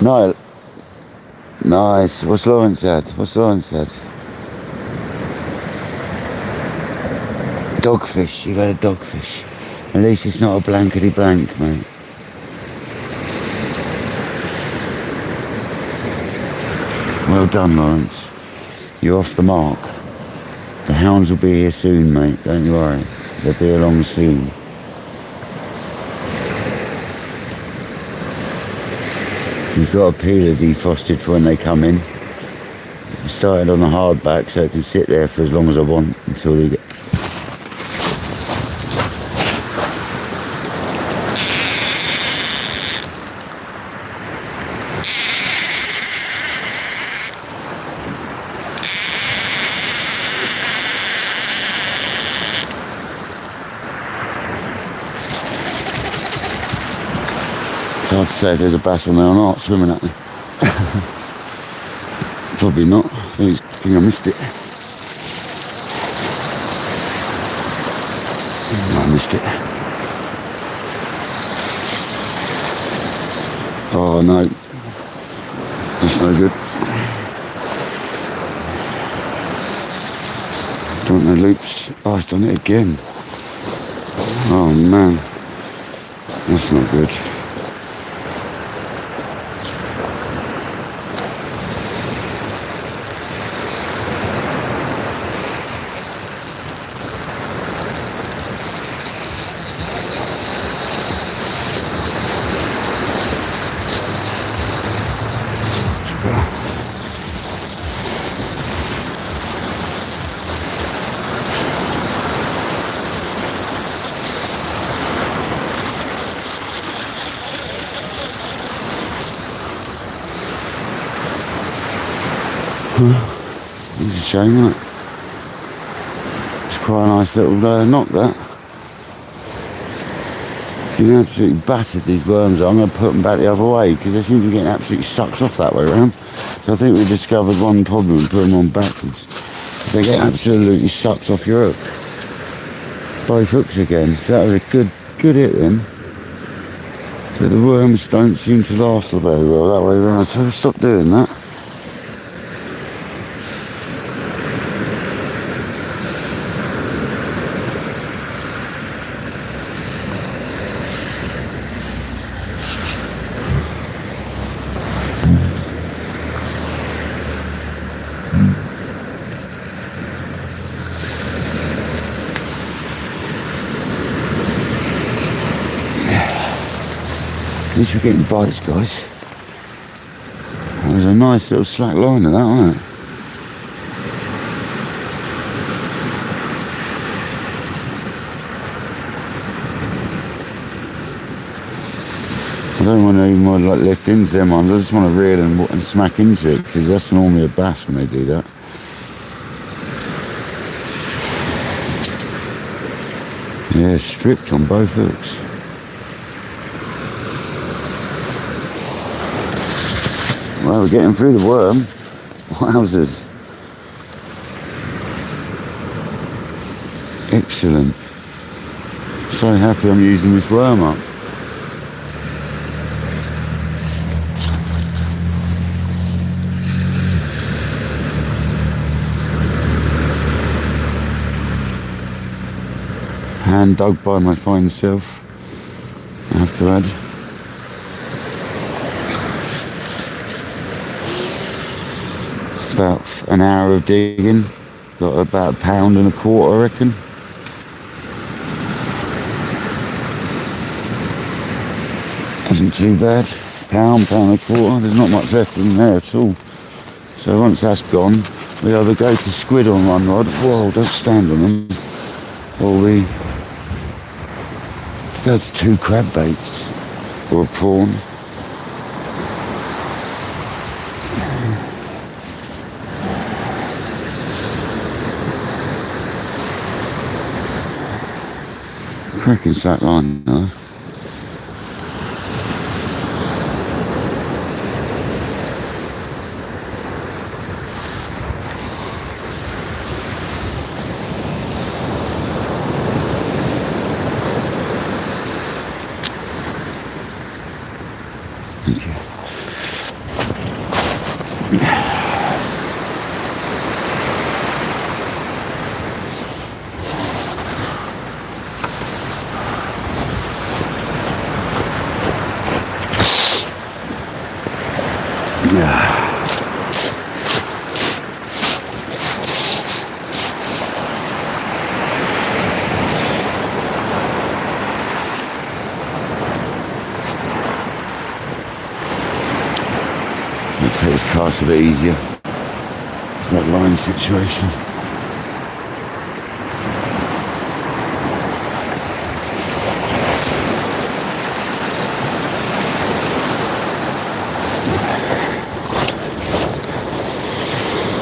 No. Nice. What's Lawrence had? Dogfish. You've had a dogfish. At least it's not a blankety blank, mate. Well done, Lawrence. you're off the mark. The hounds will be here soon, mate, don't you worry. They'll be along soon. You've got a peeler defrosted for when they come in. I started on the hardback so it can sit there for as long as I want until they get... It's hard to say if there's a bass on there or not swimming at me. Probably not. I think I missed it. I missed it. Oh no. That's no good. Don't know loops. Oh, it's done it again. Oh man. That's not good. It's a shame, isn't it? It's quite a nice little knock, that. You absolutely battered these worms. I'm going to put them back the other way because they seem to be getting absolutely sucked off that way around. So I think we discovered one problem and put them on backwards. They get absolutely sucked off your hook. Both hooks again. So that was a good hit then. But the worms don't seem to last very well that way around. So we'll stop doing that. At least we're getting bites, guys. That was a nice little slack line of that, wasn't it? I don't want to even want to lift into them ones. I just want to reel and smack into it because that's normally a bass when they do that. Yeah, stripped on both hooks. Well, we're getting through the worm. Wowzers. Excellent. So happy I'm using this worm up. Hand dug by my fine self, I have to add. About an hour of digging, got about £1.25 pounds, I reckon. Isn't too bad. £1.25, there's not much left in there at all. So once that's gone, we either go to squid on one rod, whoa, don't stand on them, or we go to 2 crab baits or a prawn. Cracking slack line though. Thank you. cast a bit easier. It's that line situation.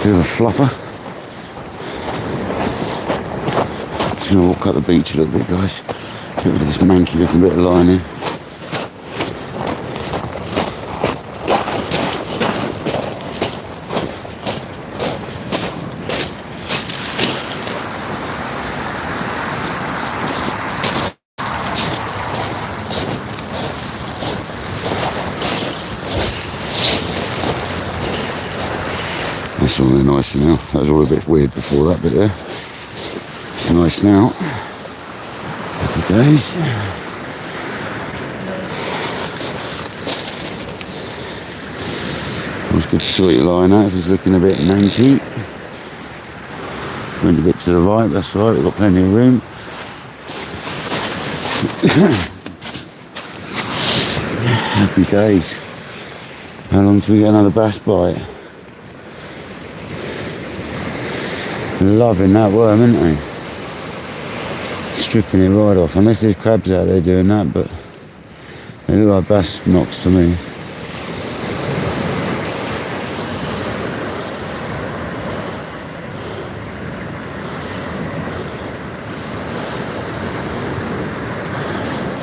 Bit of a fluffer. Just gonna walk up the beach a little bit, guys. Get rid of this manky looking bit of line here. That's all nice now. That was all a bit weird before that bit there. It's nice now. Happy days. Always good to sort your line out if it's looking a bit manky. Went a bit to the right, that's right, we've got plenty of room. Happy days. How long till we get another bass bite? Loving that worm, isn't they? Stripping it right off. Unless there's crabs out there doing that, but they look like bass knocks to me.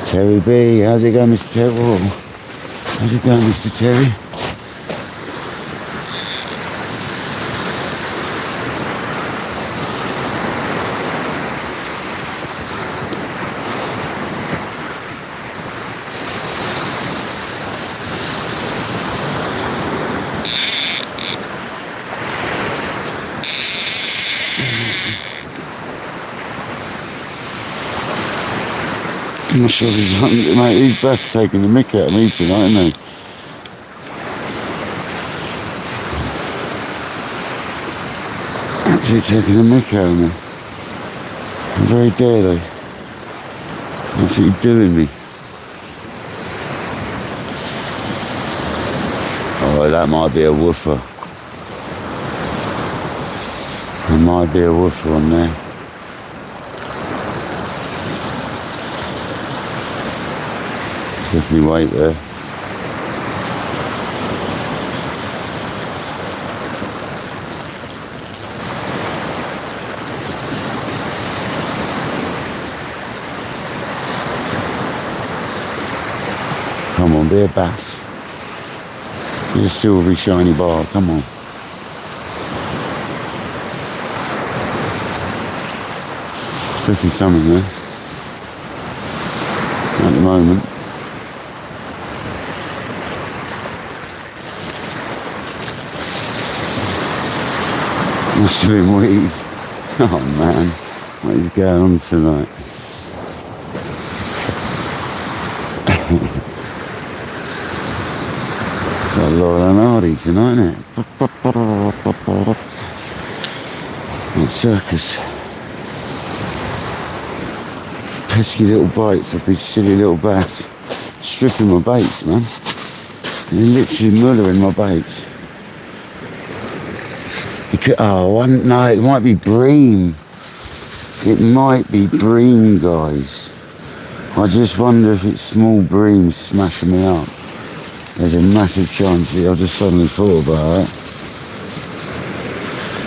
Terry B, how's it going, Mr. Terry? Whoa. How's it going, Mr. Terry? I'm not sure if he's hungry, mate. These bass are taking the mick out of me tonight, aren't they? Actually taking the mick out of me. I'm very dare they. Absolutely doing me. Oh, that might be a woofer. There might be a woofer on there. Definitely wait there. Come on, be a bass. Be a silvery shiny bar, come on. Definitely something there. At the moment. Must have been weeds. Oh man, what is going on tonight? It's like Laurel and Hardy tonight, isn't it? Like circus. Pesky little bites off these silly little bass. Stripping my baits, man. They're literally mullering my baits. Oh, no, it might be bream. It might be bream, guys. I just wonder if it's small bream smashing me up. There's a massive chance here. I just suddenly thought about it.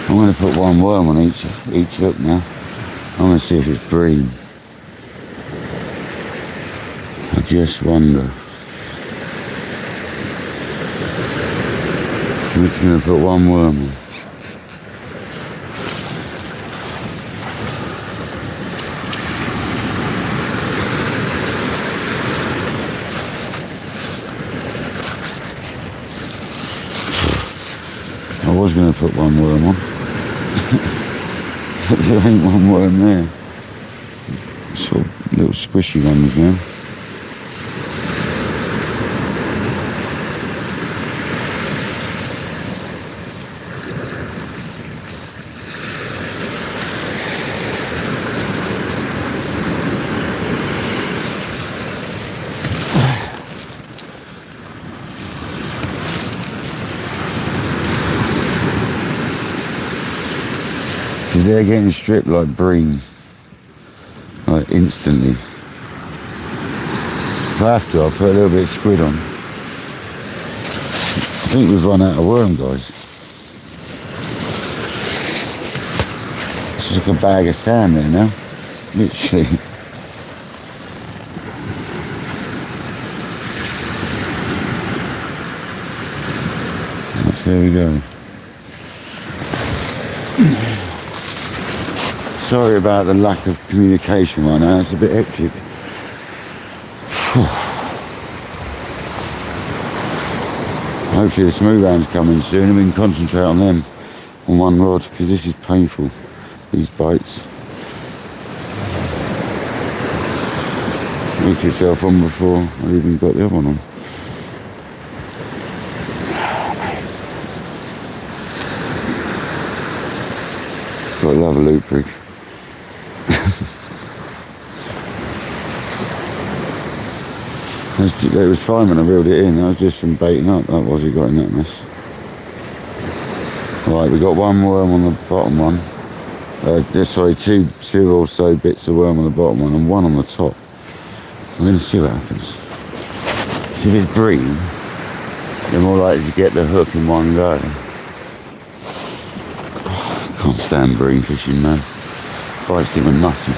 I'm going to put one worm on each hook now. I'm going to see if it's bream. I just wonder. I'm just going to put one worm on. I was going to put one worm on. There ain't one worm there. Sort of little squishy ones now. because they're getting stripped like bream, like instantly. If I have to, I'll put a little bit of squid on. I think we've run out of worm, guys. It's like a bag of sand there now, literally. There we go. Sorry about the lack of communication right now, it's a bit hectic. Hopefully the smooth round's coming soon and we can concentrate on them on one rod, because this is painful, these bites. Hooked itself on before I even got the other one on. Got to love a loop rig. It was fine when I reeled it in. I was just from baiting up. That was, he got in that mess. Right, we got one worm on the bottom one. Sorry, two or so bits of worm on the bottom one and one on the top. I'm going to see what happens. So if it's bream, you're more likely to get the hook in one go. Can't stand bream fishing, man. Bites him a nutty.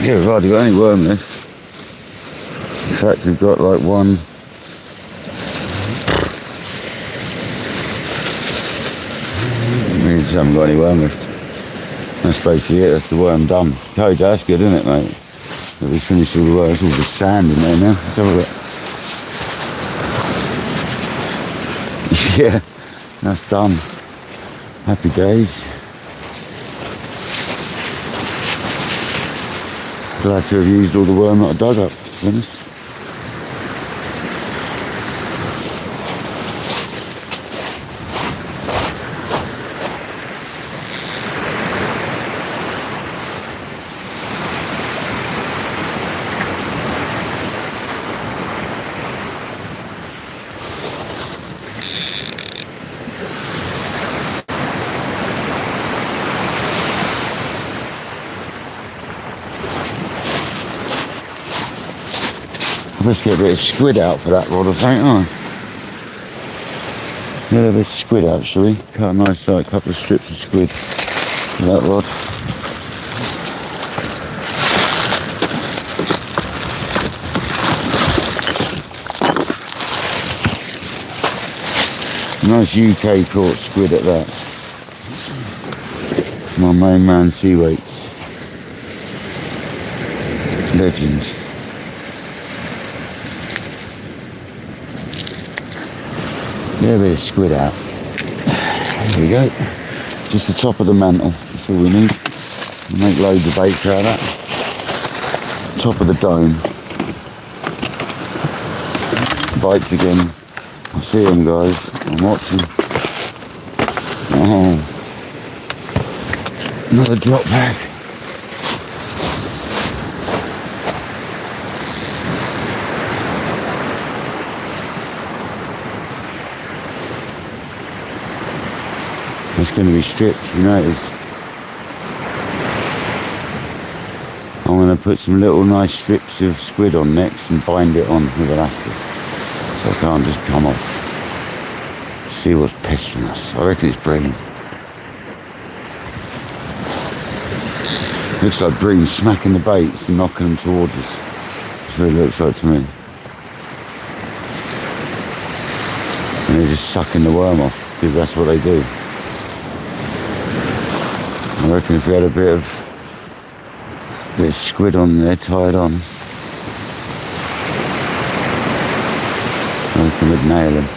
Yeah, we've hardly got any worm left. In fact, we've got like one. We just haven't got any worm left. That's basically it, that's the worm done. Oh, that's good, isn't it, mate? We finished all the work, it's all just sand in there now. Let's have a look. Yeah, that's done. Happy days. Glad to have used all the worm that I dug up, to be honest. Let's get a bit of squid out for that rod, I think, aren't I? Get a bit of squid out, shall we? Cut a nice couple of strips of squid for that rod. Nice UK caught squid at that. My main man sea weights. Legend. Get a bit of squid out. There we go. Just the top of the mantle. That's all we need. We'll make loads of baits out of that. Top of the dome. Bites again. I see them, guys. I'm watching. Oh. Another drop back. It's going to be stripped, you notice. I'm going to put some little nice strips of squid on next and bind it on with elastic, so it can't just come off. See what's pestering us. I reckon it's bream. Looks like bream smacking the baits and knocking them towards us. That's what it looks like to me. And they're just sucking the worm off, because that's what they do. I reckon if we had a bit of squid on there tied on, I reckon we'd nail him.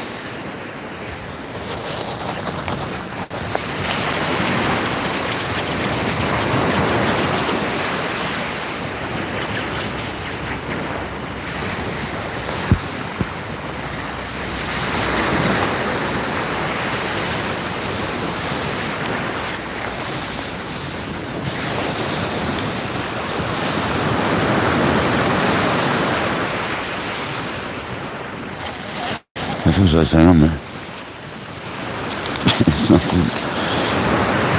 What was I saying on there? It's nothing.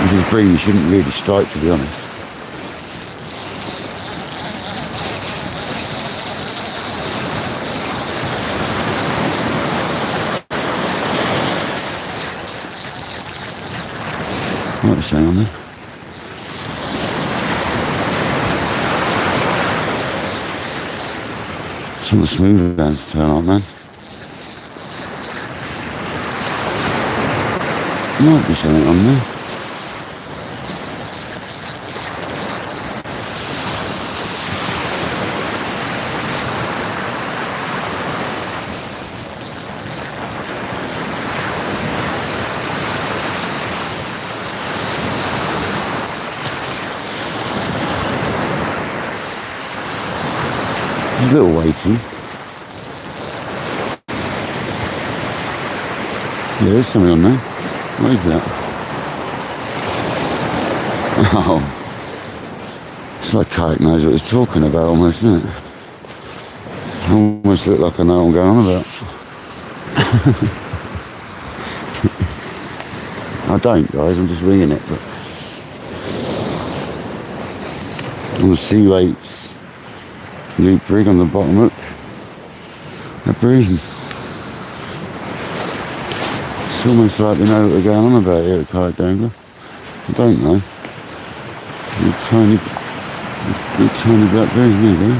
If it's bream, you shouldn't really strike, to be honest. What was I saying on there? Some of the smoother ones turn on, man. Might be something on there. A little weighty. Yeah, there's something on there. What is that? Oh, it's like Kayak knows what he's talking about almost, isn't it? Almost look like I know what I'm going on about. I don't, guys, I'm just winging it. But on the sea weights, loop rig on the bottom hook, a bream. It's almost like we know what we're going on about here at Kayak Dangler. I don't know. Tiny black bream, there you go.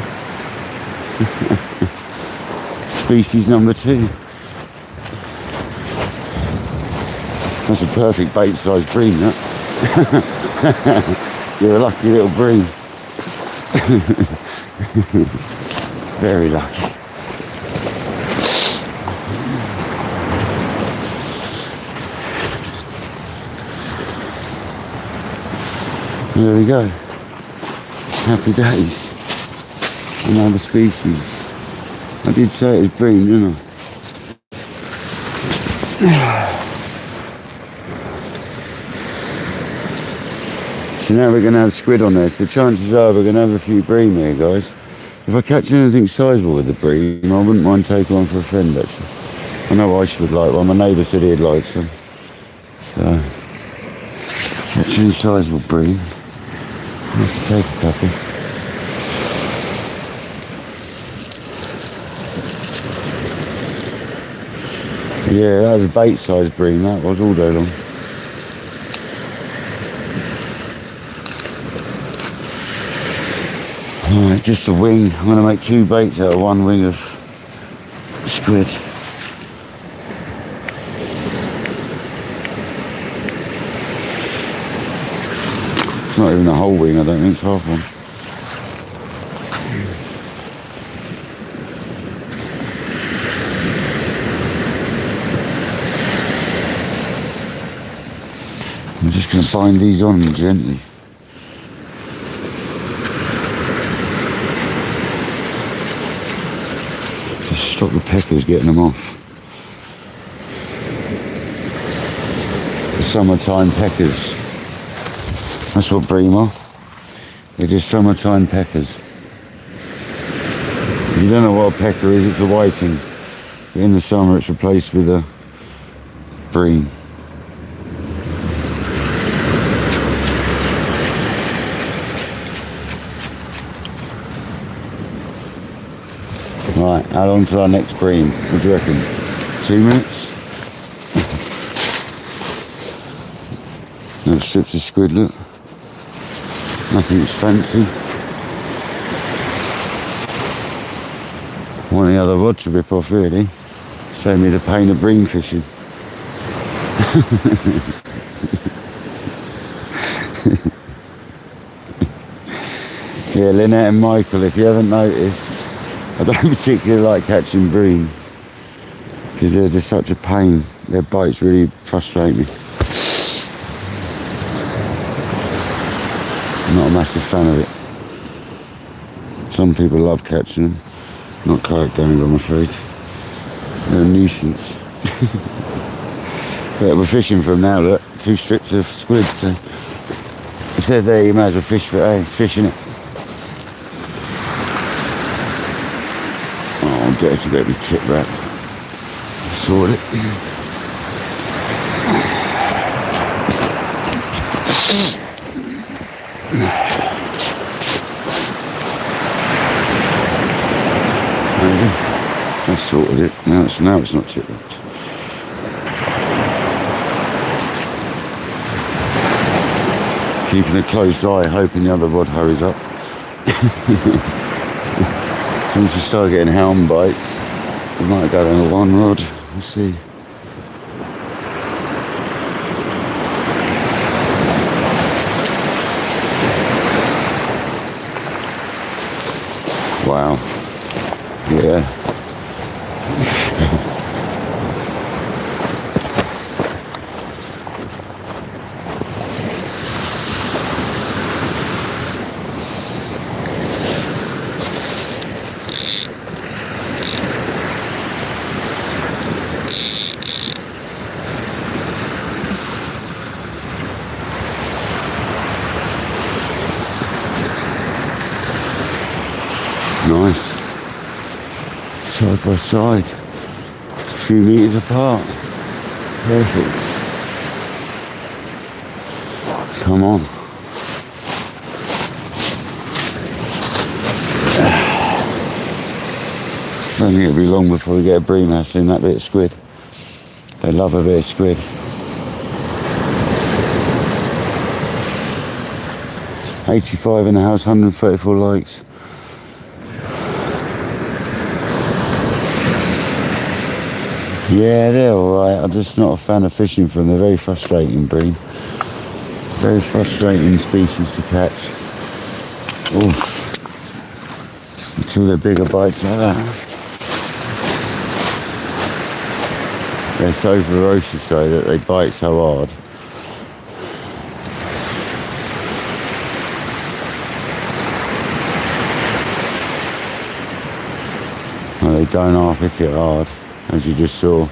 Species number 2. That's a perfect bait-sized bream, that. You're a lucky little bream. Very lucky. There we go. Happy days. Another species. I did say it was bream, didn't I? So now we're going to have squid on there. So the chances are we're going to have a few bream here, guys. If I catch anything sizable with the bream, I wouldn't mind taking one for a friend, actually. I know Aisha would like one. My neighbour said he'd like some. So, catch any sizable bream, I have to take a couple. Yeah, that was a bait-sized bream, that was, all day long. Alright, just a wing. I'm going to make 2 baits out of 1 wing of squid. It's not even a whole wing, I don't think, it's half one. I'm just going to bind these on gently. Just stop the peckers getting them off. The summertime peckers. That's what bream are. They're just summertime peckers. If you don't know what a pecker is, it's a whiting. But in the summer it's replaced with a bream. Right, how long till our next bream? What do you reckon? 2 minutes? Little strips of squid, look. Nothing fancy. Want the other rod to rip off, really. Save me the pain of bream fishing. Yeah, Lynette and Michael, if you haven't noticed, I don't particularly like catching bream because they're just such a pain. Their bites really frustrate me. I'm not a massive fan of it. Some people love catching them. Not kayak dangler, I'm afraid. They're a nuisance. But we're fishing for them now, look. 2 strips of squid, so if they're there, you might as well fish for it. It's fishing it. Oh, I'm dirty, got to be tip wrap. Sort it. I sorted it. Now it's not tip wrapped. Keeping a close eye, hoping the other rod hurries up. Once we start getting hound bites, we might go down to 1 rod. We'll see. Wow. Yeah. Nice. Side by side. A few metres apart. Perfect. Come on. I don't think it'll be long before we get a bream actually in that bit of squid. They love a bit of squid. $85 in the house, 134 likes. Yeah, they're alright. I'm just not a fan of fishing for them. They're very frustrating bream. Very frustrating species to catch. Oof. Until they're bigger bites like that. They're so ferocious though that they bite so hard. Well, they don't half hit it hard, as you just saw.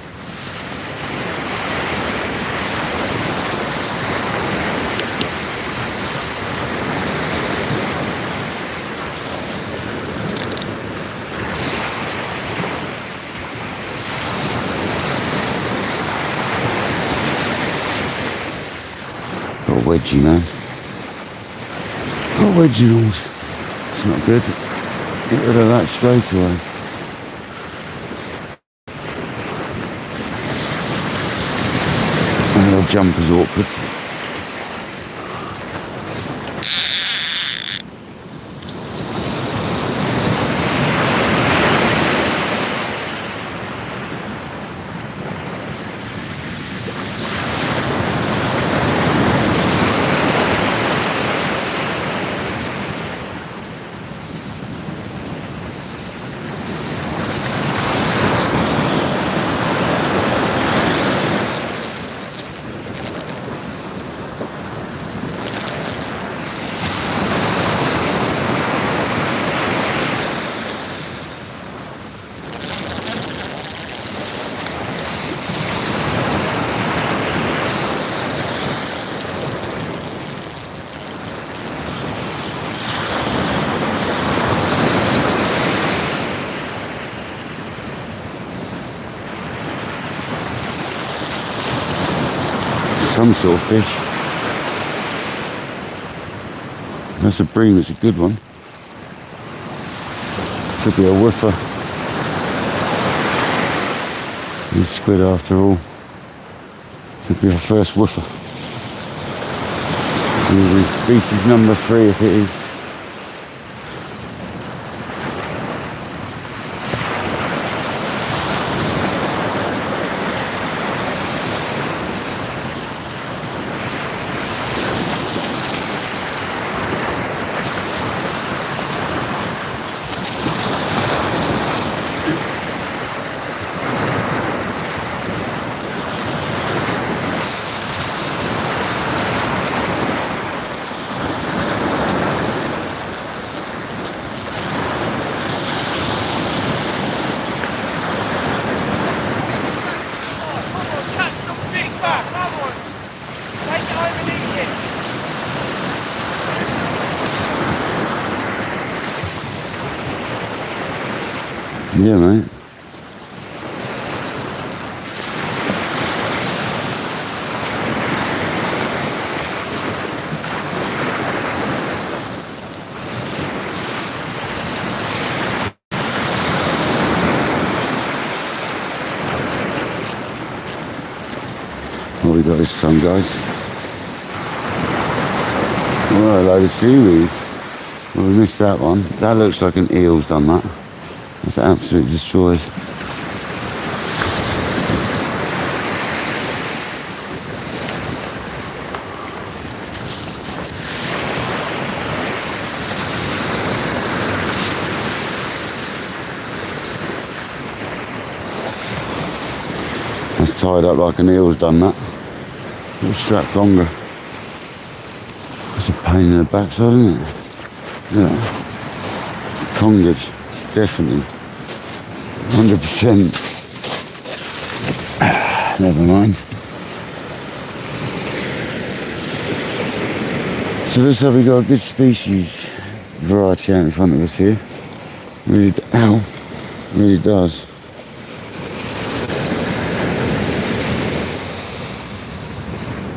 Got a wedgie, man. Got a wedgie on. It's not good. Get rid of that straight away. And the jump is awkward. Some sort of fish. That's a bream, it's a good one. Could be a whiffer. He's squid after all. Could be our first whiffer. Maybe species number 3 if it is. Yeah, mate. What we got this time, guys? Oh, a load of seaweed. Well, we missed that one. That looks like an eel's done that. That's absolutely destroyed. That's tied up like an eel's done that. Little strap longer. That's a pain in the backside, isn't it? Yeah. Congers, definitely. 100%. Never mind. So looks like we got a good species variety out in front of us here. Really, ow, really does.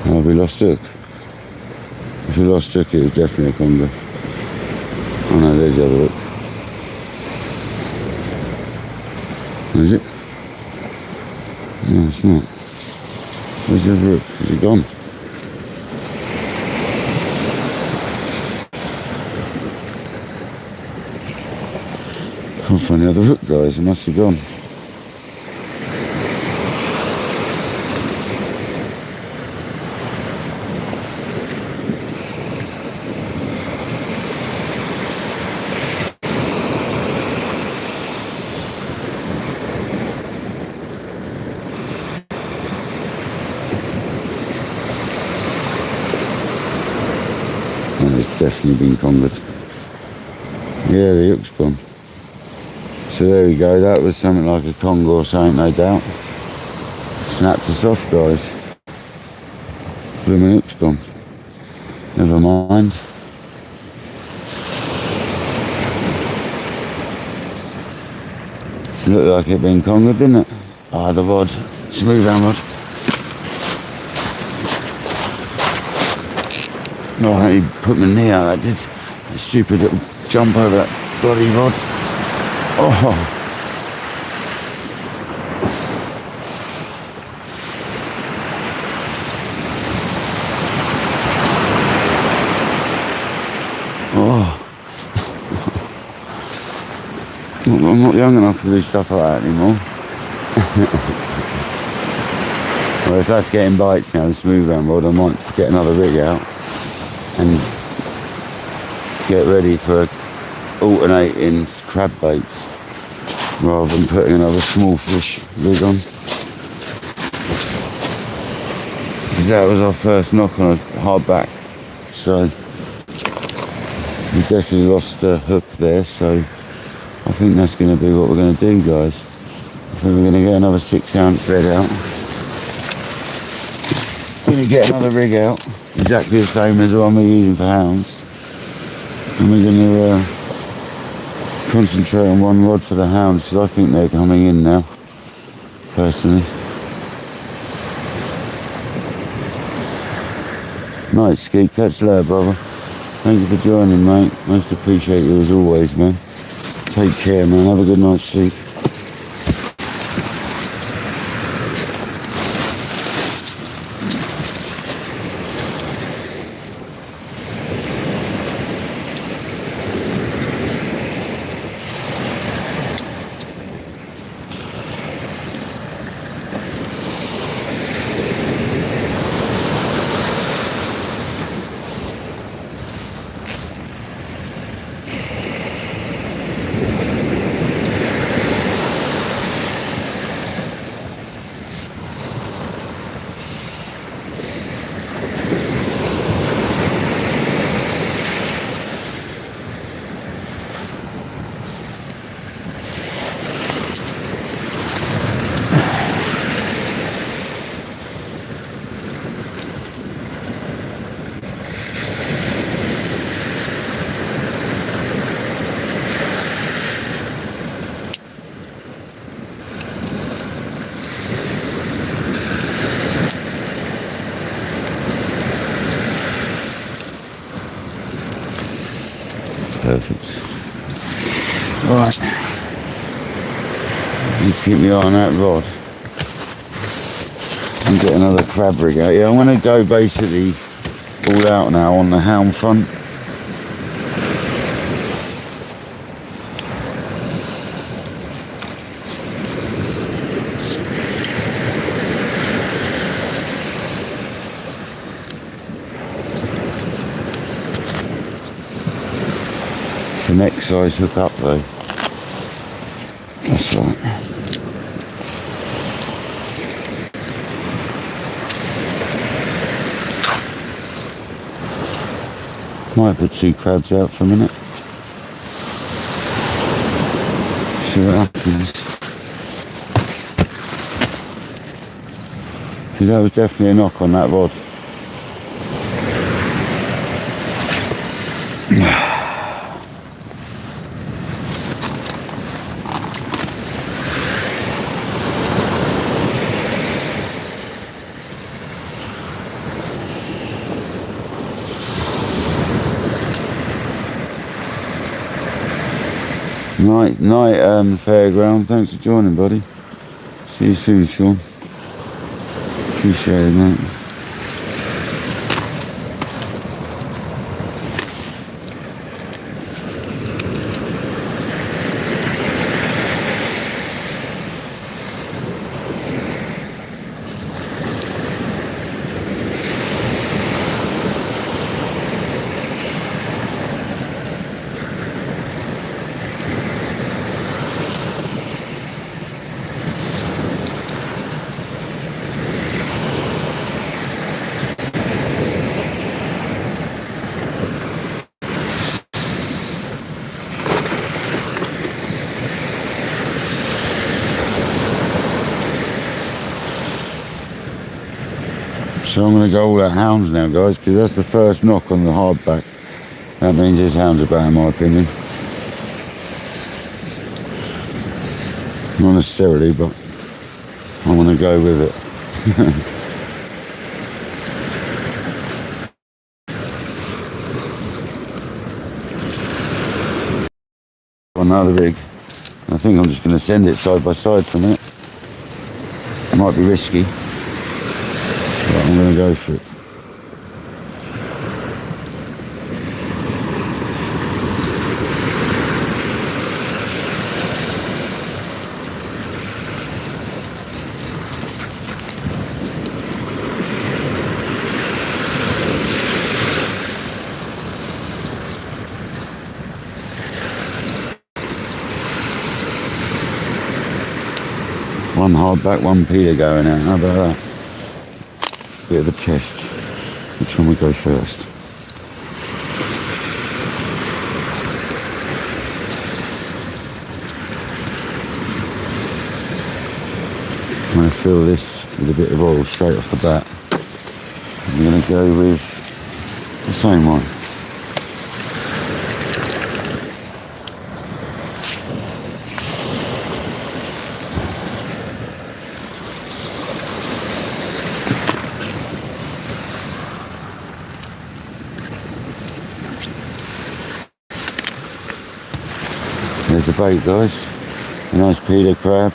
Oh, we lost hook. If we lost hook, it was definitely a conger. Oh no, there's the other hook. Is it? No, it's not. Where's the other hook? Is it gone? Can't find the other hook, guys. It must have gone. It's definitely been congered. Yeah, the hook's gone. So there we go, that was something like a conger or something, no doubt. Snapped us off, guys. Blooming hook's gone. Never mind. Looked like it been congered, didn't it? Ah, the rod. Smooth hand rod. Oh, he put my knee out, that did. A stupid little jump over that bloody rod. Oh. Oh. I'm not young enough to do stuff like that anymore. Well, if that's getting bites now, the smooth hand rod, I might get another rig out and get ready for alternating crab baits rather than putting another small fish rig on. Because that was our first knock on a hardback, so we definitely lost a hook there, so I think that's going to be what we're going to do, guys. I think we're going to get another 6-ounce red out. We're going to get another rig out, exactly the same as the one we're using for hounds. And we're going to concentrate on one rod for the hounds, because I think they're coming in now, personally. Nice, Skeet. Catch you later, brother. Thank you for joining, mate. Most appreciate you as always, man. Take care, man. Have a good night's sleep. Perfect. Right. Need to keep my eye on that rod. And get another crab rig out. Yeah, I'm going to go basically all out now on the hound front. It's an X size hook up though. That's right. Might put 2 crabs out for a minute. See what happens. Because that was definitely a knock on that rod. Night, Fairground. Thanks for joining, buddy. See you soon, Sean. Appreciate it, mate. So I'm going to go all out hounds now, guys, because that's the first knock on the hardback. That means there's hounds about, in my opinion. Not necessarily, but I'm going to go with it. Another rig. I think I'm just going to send it side by side for a minute. It might be risky, but I'm going to go for it. One hardback, one peeler going out. How about that? Bit of a test. Which one we go first? I'm going to fill this with a bit of oil straight off the bat. I'm going to go with the same one. There's the bait, guys. A nice peeler crab.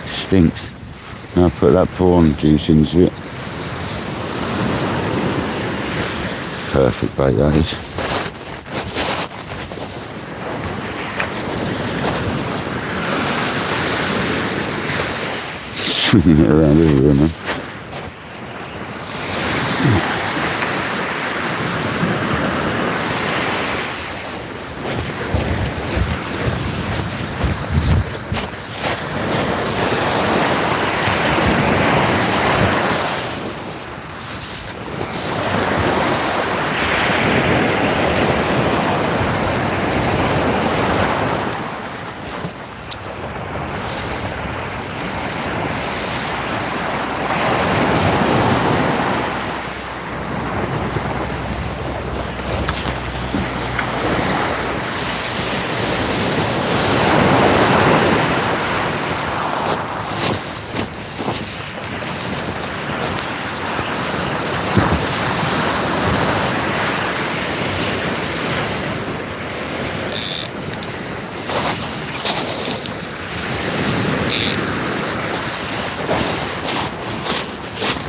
Stinks. Now put that prawn juice into it. Perfect bait, that is. Swinging it around everywhere, man.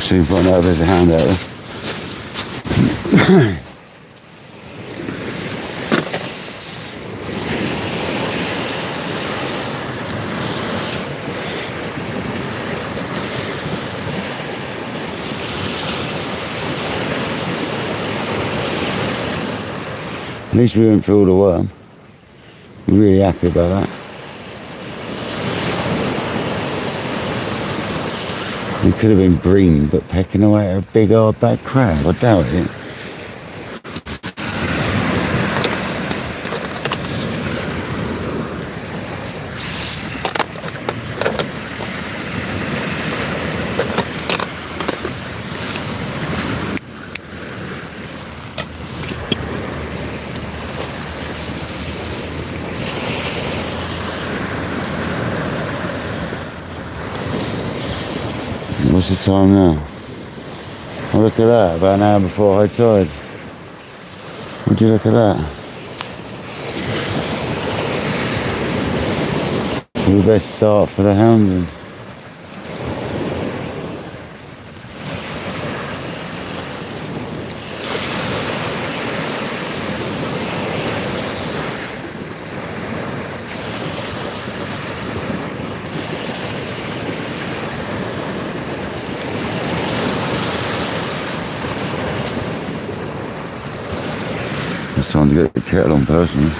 See if I know there's a hound out there. At least we went through all the worm. We're really happy about that. We could have been bream, but pecking away at a big hard back crab. I doubt it. What's the time now? Oh, look at that, about an hour before high tide. Would you look at that? The best start for the Hounds. It's time to get the kettle on personally.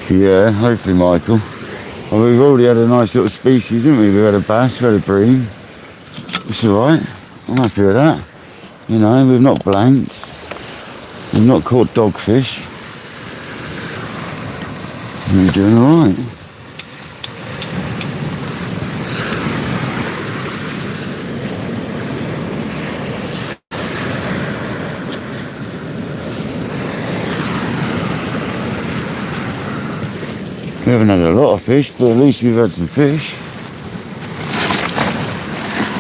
Yeah, hopefully, Michael. Well, we've already had a nice little species, haven't we? We've had a bass, we've had a bream. It's alright. I'm happy with that. You know, we've not blanked. We've not caught dogfish. We're doing alright. We haven't had a lot of fish, but at least we've had some fish.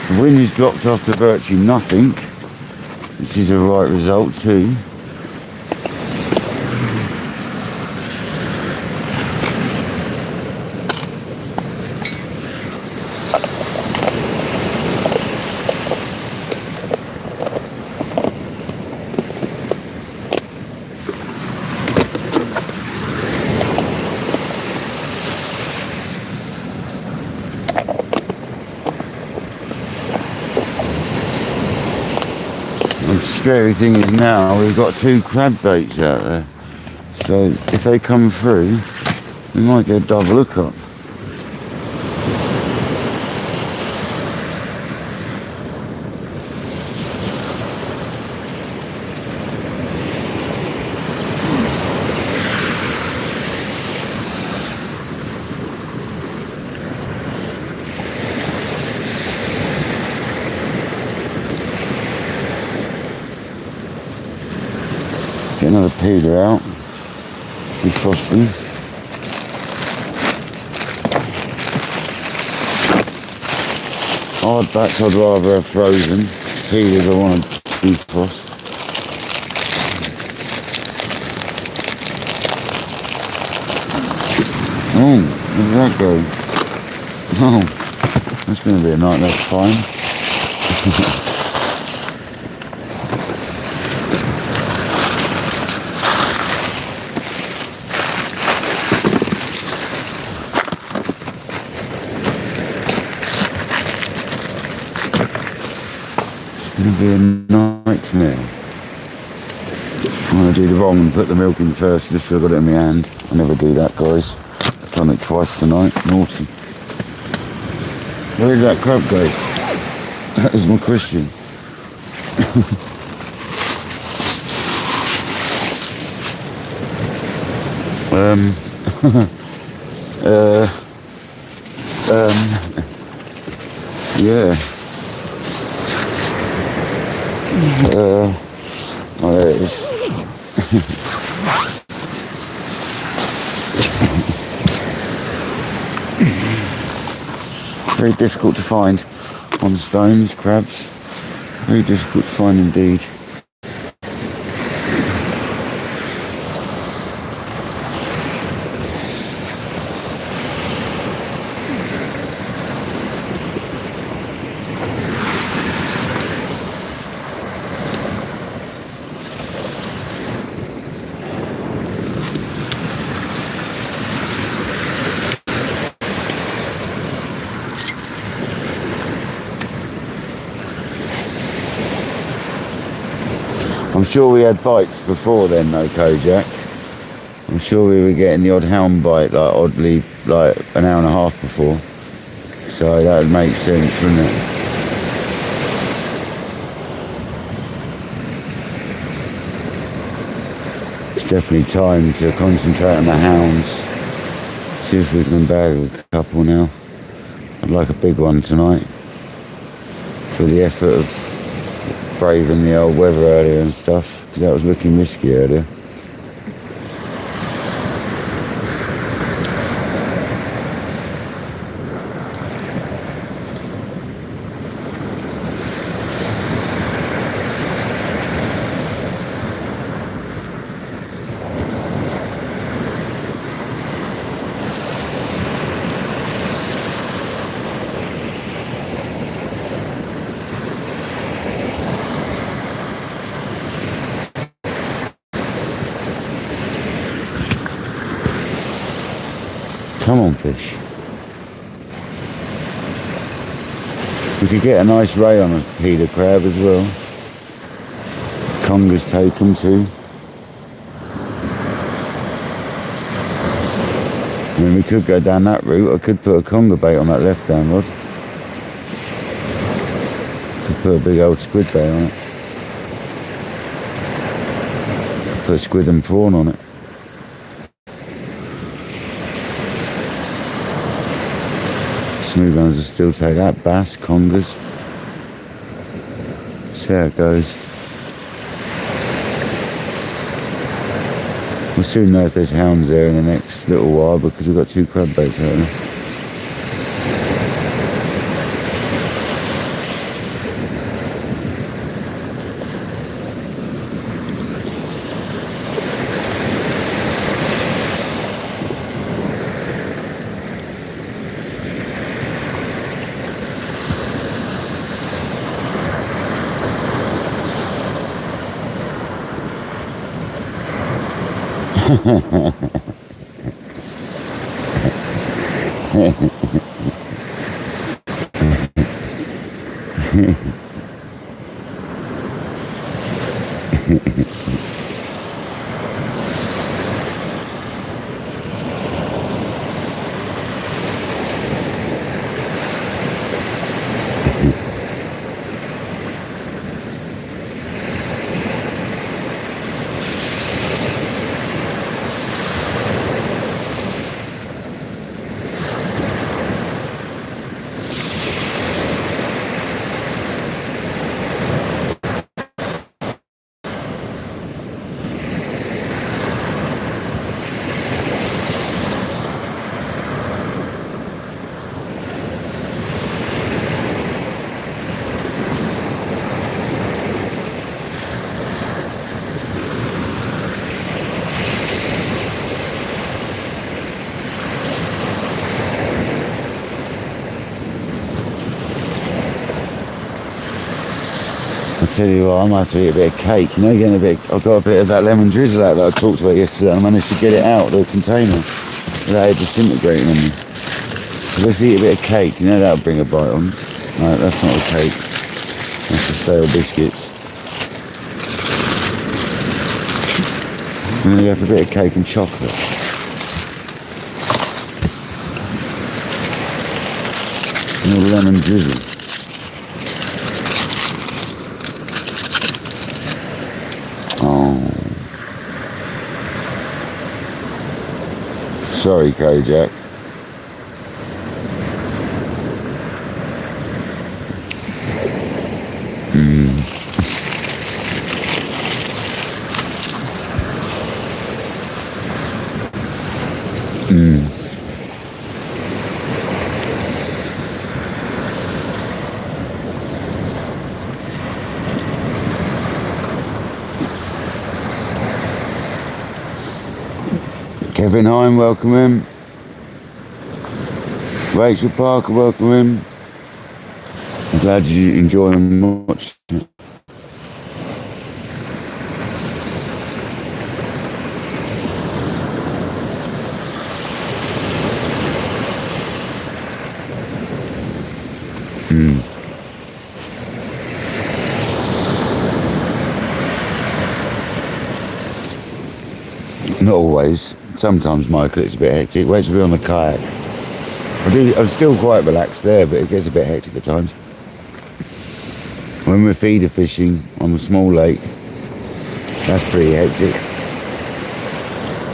The wind has dropped off to virtually nothing, which is a right result too. The scary thing is now we've got 2 crab baits out there, so if they come through we might get a double hook up. Get another peeler out, defrosting. Hard backs I'd rather have frozen, peelers I want to defrost. Oh, where did that go? Oh, that's going to be a night, that's fine. It'll be a nightmare. I'm going to do the wrong and put the milk in first just so I've got it in my hand. I never do that, guys. I've done it twice tonight. Naughty. Where did that crab go? That is my question. Yeah. Oh, there it is. Very difficult to find on stones, crabs. Very difficult to find indeed. I'm sure we had bites before then though, Kojak. I'm sure we were getting the odd hound bite, like oddly, like an hour and a half before. So that would make sense, wouldn't it? It's definitely time to concentrate on the hounds. See if we can bag a couple now. I'd like a big one tonight. For the effort of braving the old weather earlier and stuff, because that was looking risky earlier. Come on, fish. We could get a nice ray on a peeler crab as well. Congas take them too. I mean, we could go down that route. I could put a conger bait on that left hand rod. Could put a big old squid bait on it. Could put a squid and prawn on it. Smooth ones will still take that. Bass, congas. See how it goes. We'll soon know if there's hounds there in the next little while because we've got 2 crab baits out there. I tell you what, I might have to eat a bit of cake. You know, getting a bit. I've got a bit of that lemon drizzle out that I talked about yesterday. I managed to get it out of the container without it disintegrating on me. So let's eat a bit of cake. You know that'll bring a bite on. No, that's not a cake. That's the stale biscuits. I'm gonna go for a bit of cake and chocolate. And a lemon drizzle. Sorry, Kojak. Kevin Hine, welcome him. Rachel Parker, welcome him. I'm glad you enjoy them watching it. Not always. Sometimes, Michael, it's a bit hectic. Wait till we're on the kayak. I'm still quite relaxed there, but it gets a bit hectic at times. When we're feeder fishing on the small lake, that's pretty hectic.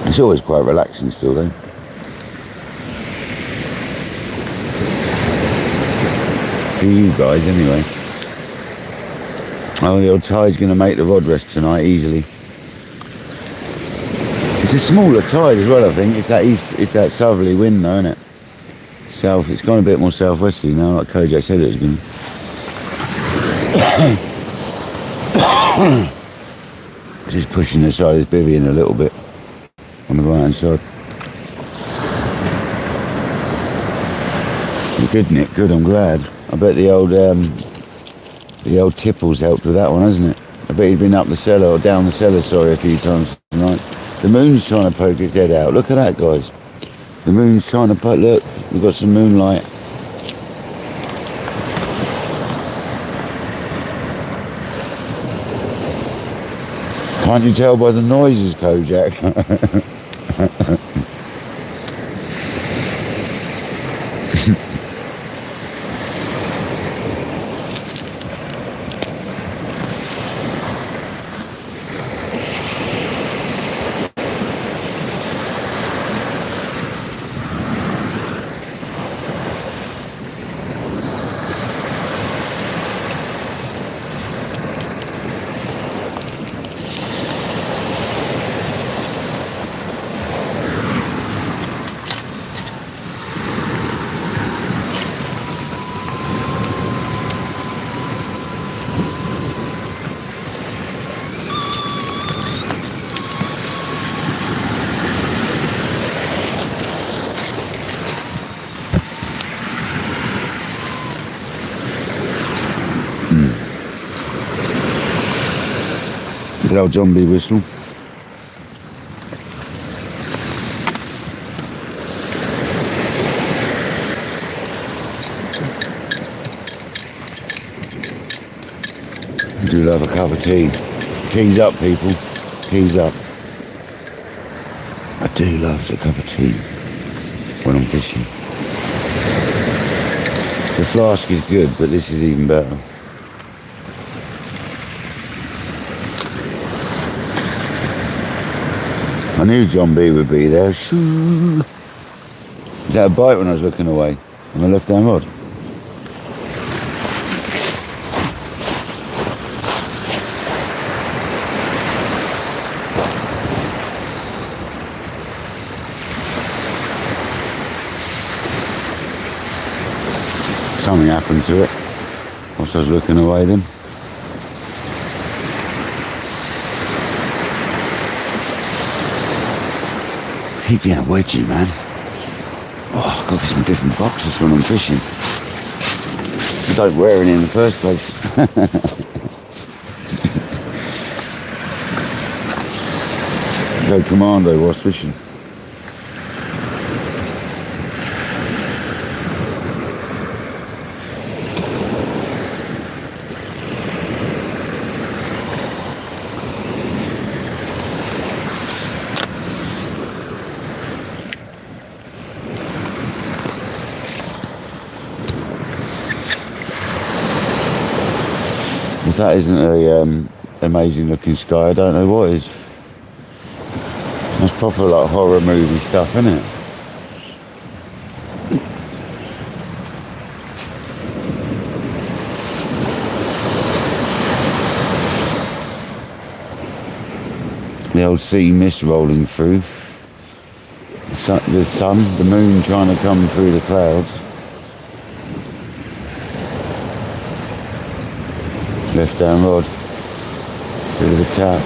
It's always quite relaxing still though. For you guys anyway. Oh, the old tide's going to make the rod rest tonight easily. It's a smaller tide as well, I think. It's that southerly wind though, isn't it? It's gone a bit more southwesterly now, like Kojak said it was going to. Just pushing the side of this bivvy in a little bit on the right hand side. Good, Nick, good, I'm glad. I bet the old tipple's helped with that one, hasn't it? I bet he's been up the cellar, or down the cellar, sorry, a few times tonight. The moon's trying to poke its head out. Look at that, guys. The moon's trying to poke, look, we've got some moonlight. Can't you tell by the noises, Kojak? Good old John B whistle. I do love a cup of tea. Tea's up, people. Tea's up. I do love a cup of tea when I'm fishing. The flask is good, but this is even better. I knew John B would be there. Shoo. Is that a bite when I was looking away? On the left hand rod? Something happened to it whilst I was looking away then. Keep being a wedgie, man. Oh, I've got to get some different boxes when I'm fishing. I don't wear any in the first place. Go commando whilst fishing. If that isn't a amazing looking sky, I don't know what is. That's proper like horror movie stuff, isn't it? The old sea mist rolling through. The sun, the moon trying to come through the clouds. Left hand rod, bit of a tap.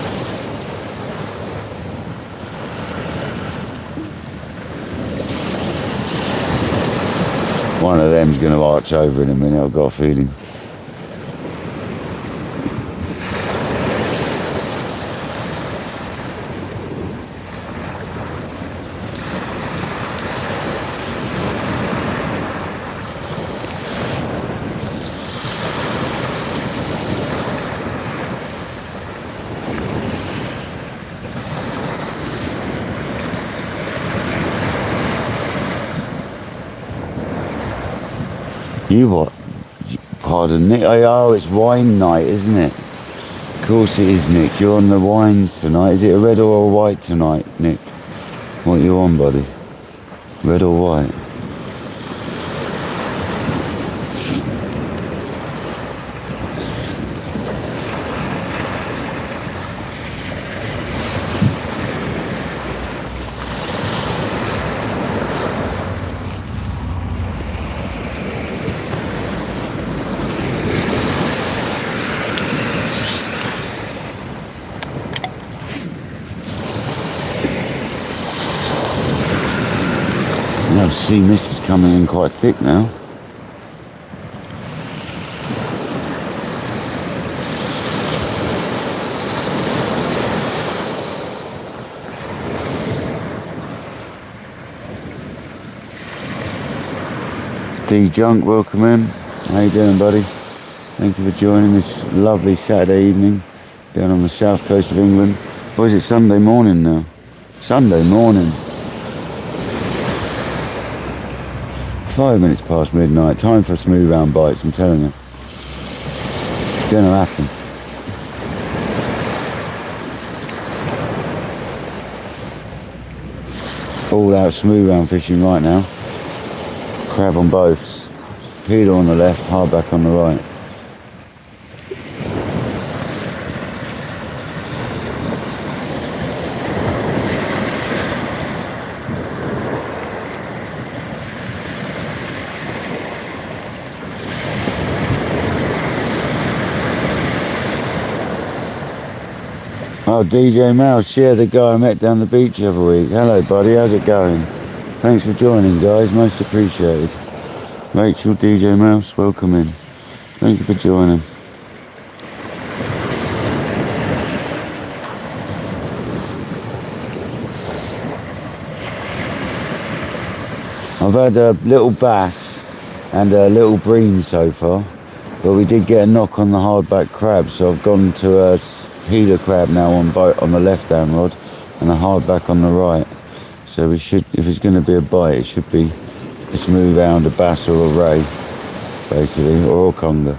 One of them's going to arch over in a minute, I've got a feeling. You what? Pardon, Nick? Oh, it's wine night, isn't it? Of course it is, Nick. You're on the wines tonight. Is it a red or a white tonight, Nick? What are you on, buddy? Red or white? Now, sea mist is coming in quite thick now. D-Junk, welcome in. How you doing, buddy? Thank you for joining this lovely Saturday evening down on the south coast of England. Or is it Sunday morning now? Sunday morning. 5 minutes past midnight. Time for smooth round bites, I'm telling you. It's going to happen. All out smooth round fishing right now. Crab on both. Peeler on the left, hardback on the right. Oh, DJ Mouse, yeah, the guy I met down the beach the other week. Hello, buddy, how's it going? Thanks for joining, guys, most appreciated. Rachel, DJ Mouse, welcome in. Thank you for joining. I've had a little bass and a little bream so far, but we did get a knock on the hardback crab, so I've gone to a peeler crab now on the left hand rod and a hardback on the right. So we should, if it's going to be a bite, it should be a smooth hound, a bass or a ray, basically, or a conger,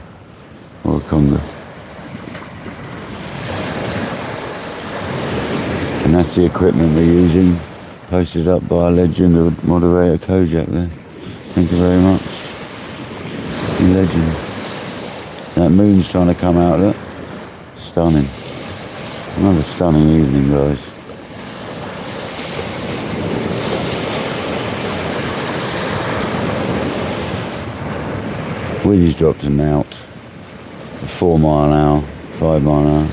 And that's the equipment we're using, posted up by our legend, the moderator Kojak there. Thank you very much. You legend. That moon's trying to come out, look. Stunning. Another stunning evening, guys. We just dropped an out. 4 mile an hour, 5 mile an hour.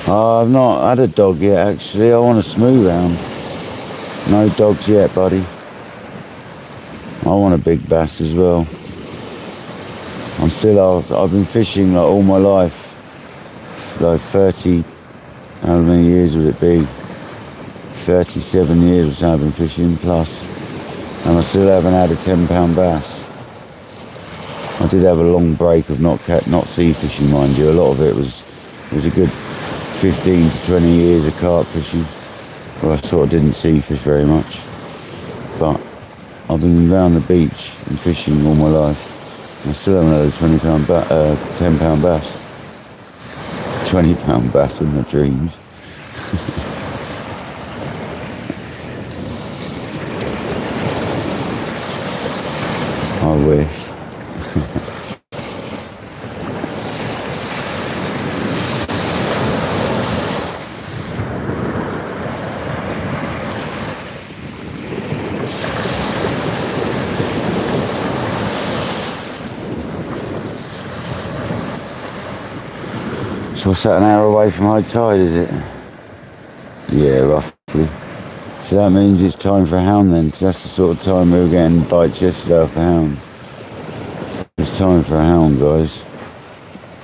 I've not had a dog yet, actually. I want a smooth round. No dogs yet, buddy. I want a big bass as well. I've been fishing like all my life. Like 30, how many years would it be? 37 years or so I've been fishing plus. And I still haven't had a 10-pound bass. I did have a long break of not sea fishing, mind you. A lot of it was a good 15 to 20 years of carp fishing, where I sort of didn't sea fish very much. But I've been around the beach and fishing all my life. I still haven't had a 10-pound bass. 20-pound bass in my dreams. I wish. So what's that, an hour away from high tide, is it? Yeah, roughly. So that means it's time for a hound then, because that's the sort of time we were getting bites yesterday off the hound. It's time for a hound, guys.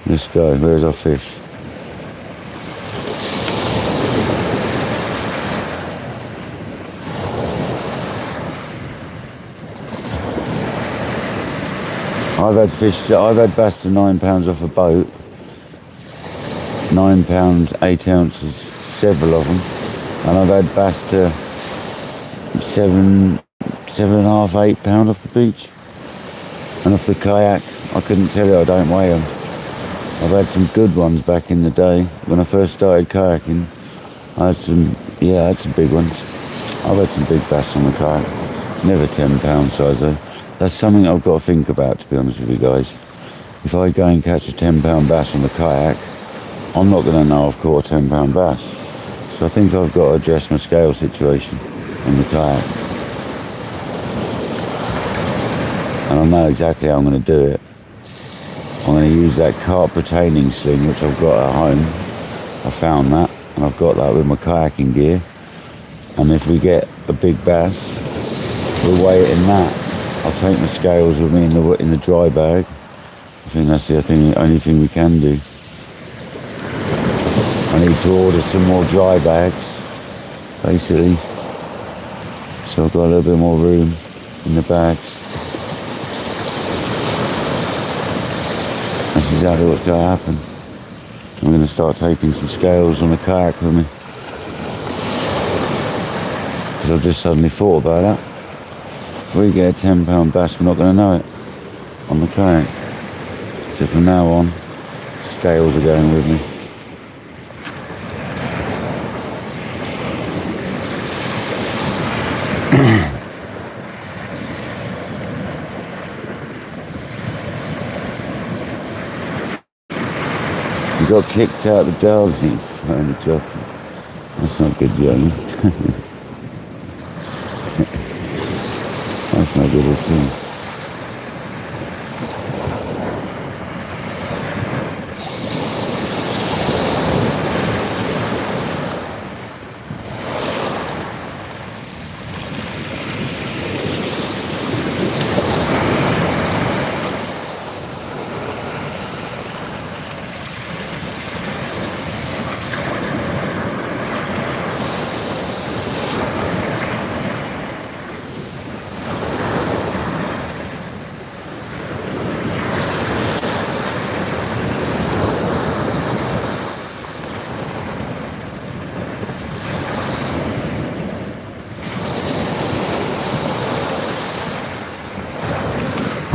Let's go. Where's our fish? I've had bass to £9 off a boat. £9, 8 ounces, several of them. And I've had bass to £7.5, £8 off the beach. And off the kayak, I couldn't tell you, I don't weigh them. I've had some good ones back in the day. When I first started kayaking, I had some big ones. I've had some big bass on the kayak. Never £10 size though. That's something I've got to think about, to be honest with you guys. If I go and catch a £10 bass on the kayak, I'm not going to know I've caught a £10 bass. So I think I've got to address my scale situation on the kayak. And I know exactly how I'm going to do it. I'm going to use that carp retaining sling which I've got at home. I found that, and I've got that with my kayaking gear. And if we get a big bass, we'll weigh it in that. I'll take my scales with me in the dry bag. I think that's the only thing we can do. I need to order some more dry bags, basically. So I've got a little bit more room in the bags. That's exactly what's going to happen. I'm going to start taking some scales on the kayak with me. Because I've just suddenly thought about that. If we get a £10 bass, we're not going to know it on the kayak. So from now on, scales are going with me. You got kicked out the dog, you only joking. That's not good, Johnny. That's not good at all.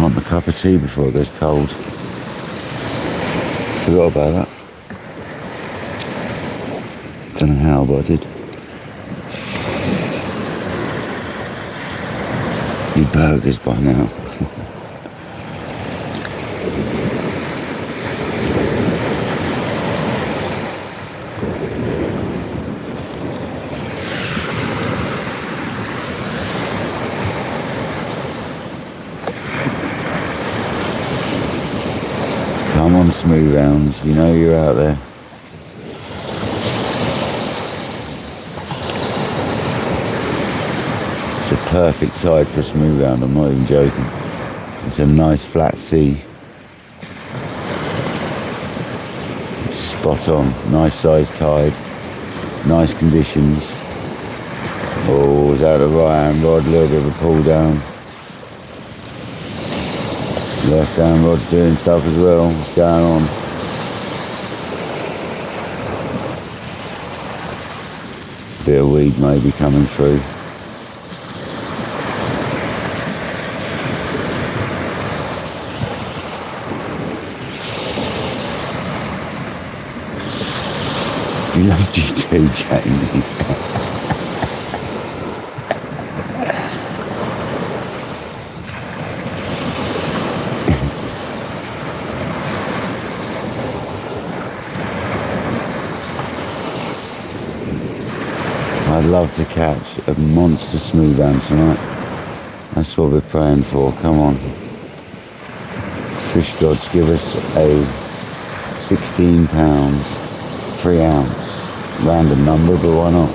A cup of tea before it goes cold. Forgot about that. Don't know how, but I did. You burgers by now. Come on, smooth hounds, you know you're out there. It's a perfect tide for a smooth hound, I'm not even joking. It's a nice flat sea. It's spot on, nice sized tide, nice conditions. Oh, is that the right hand rod, a little bit of a pull down. Left hand rod's doing stuff as well. What's going on? Bit of weed maybe coming through. He loved you too, Jamie. I'd love to catch a monster smooth hound tonight. That's what we're praying for. Come on. Fish gods, give us a £16, 3 ounce. Random number, but why not?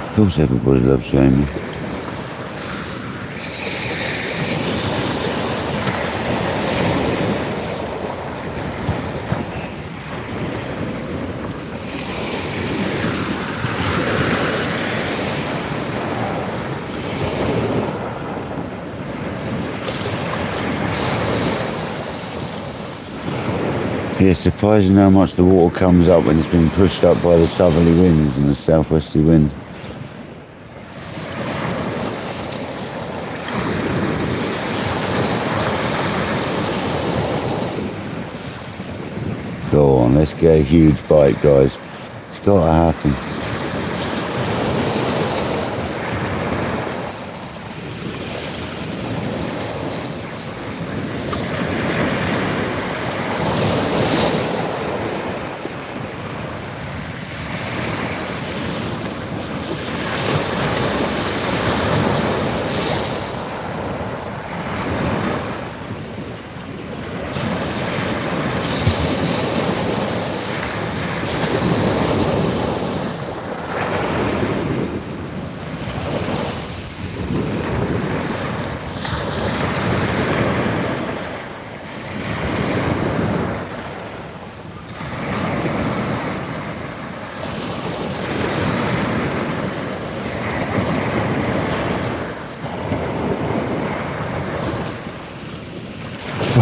Of course everybody loves Jamie. Yeah, it's surprising how much the water comes up when it's been pushed up by the southerly winds and the southwesterly wind. Go on, let's get a huge bite, guys. It's got to happen.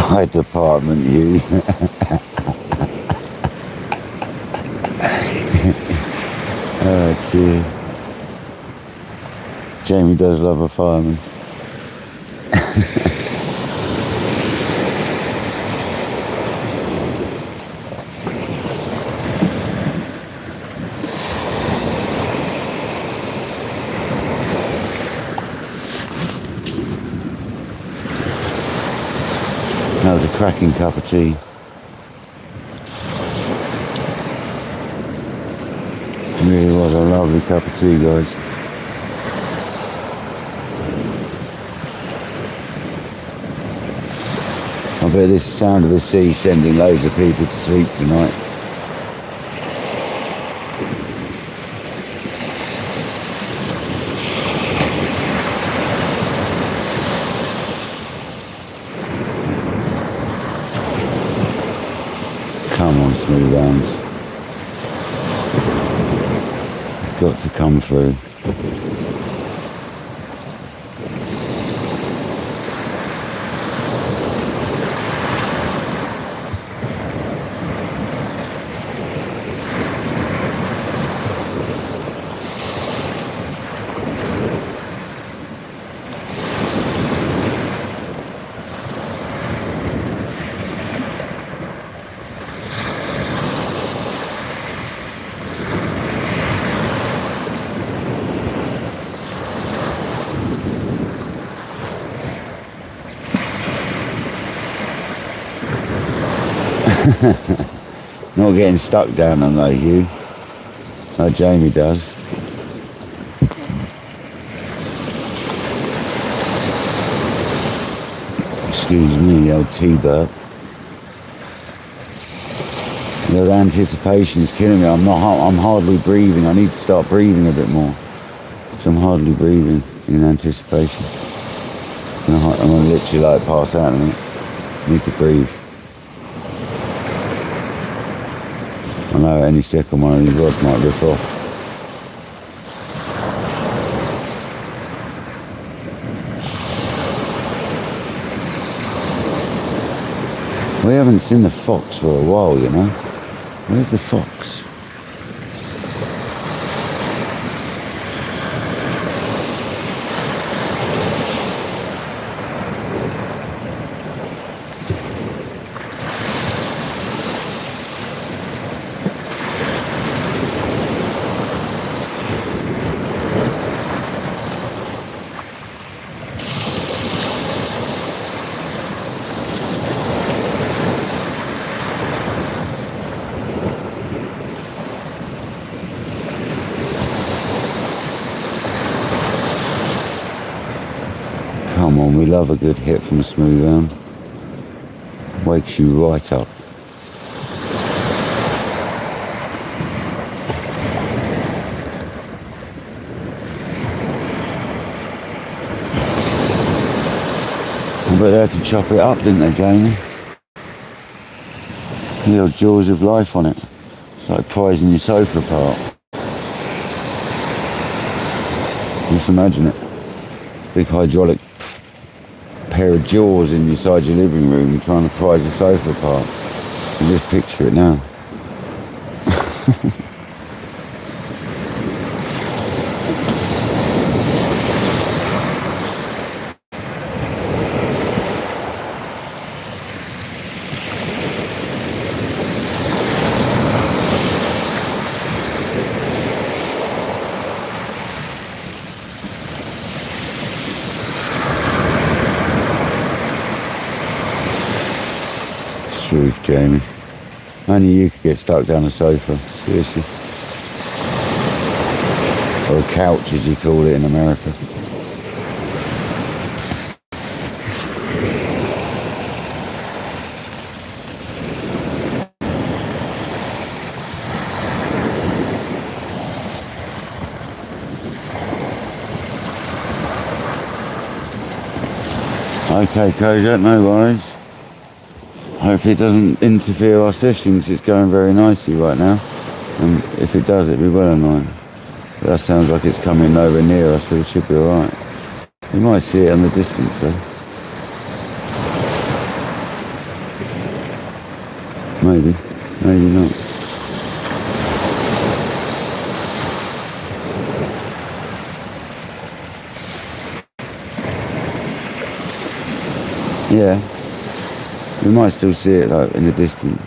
Fire department, you. Oh dear. Jamie does love a fireman. That was a cracking cup of tea. It really was a lovely cup of tea, guys. I bet this sound of the sea sending loads of people to sleep tonight. Come on, smooth Hounds. Got to come through. Not getting stuck down on though, you. Like Jamie does. Excuse me, the old T-burp. The anticipation is killing me. I'm hardly breathing. I need to start breathing a bit more. So I'm hardly breathing in anticipation. I'm gonna literally like pass out in a minute. I need to breathe. I know any second one of these rods might rip off. We haven't seen the fox for a while, you know. Where's the fox? We love a good hit from a smooth hound. Wakes you right up. But they had to chop it up, didn't they, Jamie? The old jaws of life on it. It's like prizing your sofa apart. Just imagine it. Big hydraulic pair of jaws inside your living room trying to prise the sofa apart. You just picture it now. Truth, Jamie. Only you could get stuck down a sofa, seriously. Or a couch, as you call it in America. Okay, Kojak, no worries. Hopefully it doesn't interfere our session because it's going very nicely right now. And if it does, it'll be well annoying. But that sounds like it's coming nowhere near us, so it should be alright. You might see it in the distance though. Maybe, maybe not. Yeah. We might still see it like in the distance.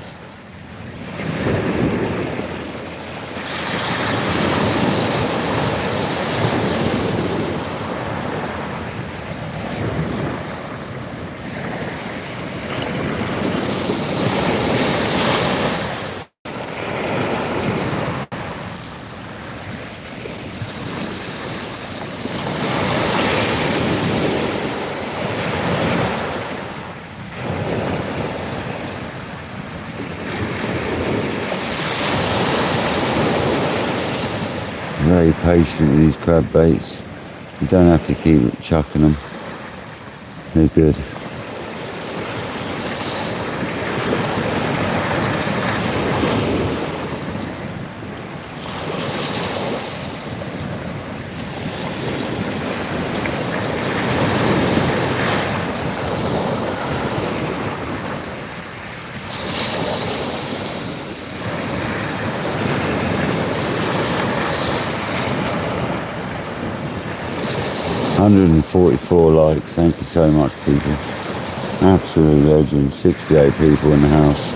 Very patient with these crab baits. You don't have to keep chucking them. They're good. $144 likes, thank you so much, people. Absolute legend. 68 people in the house.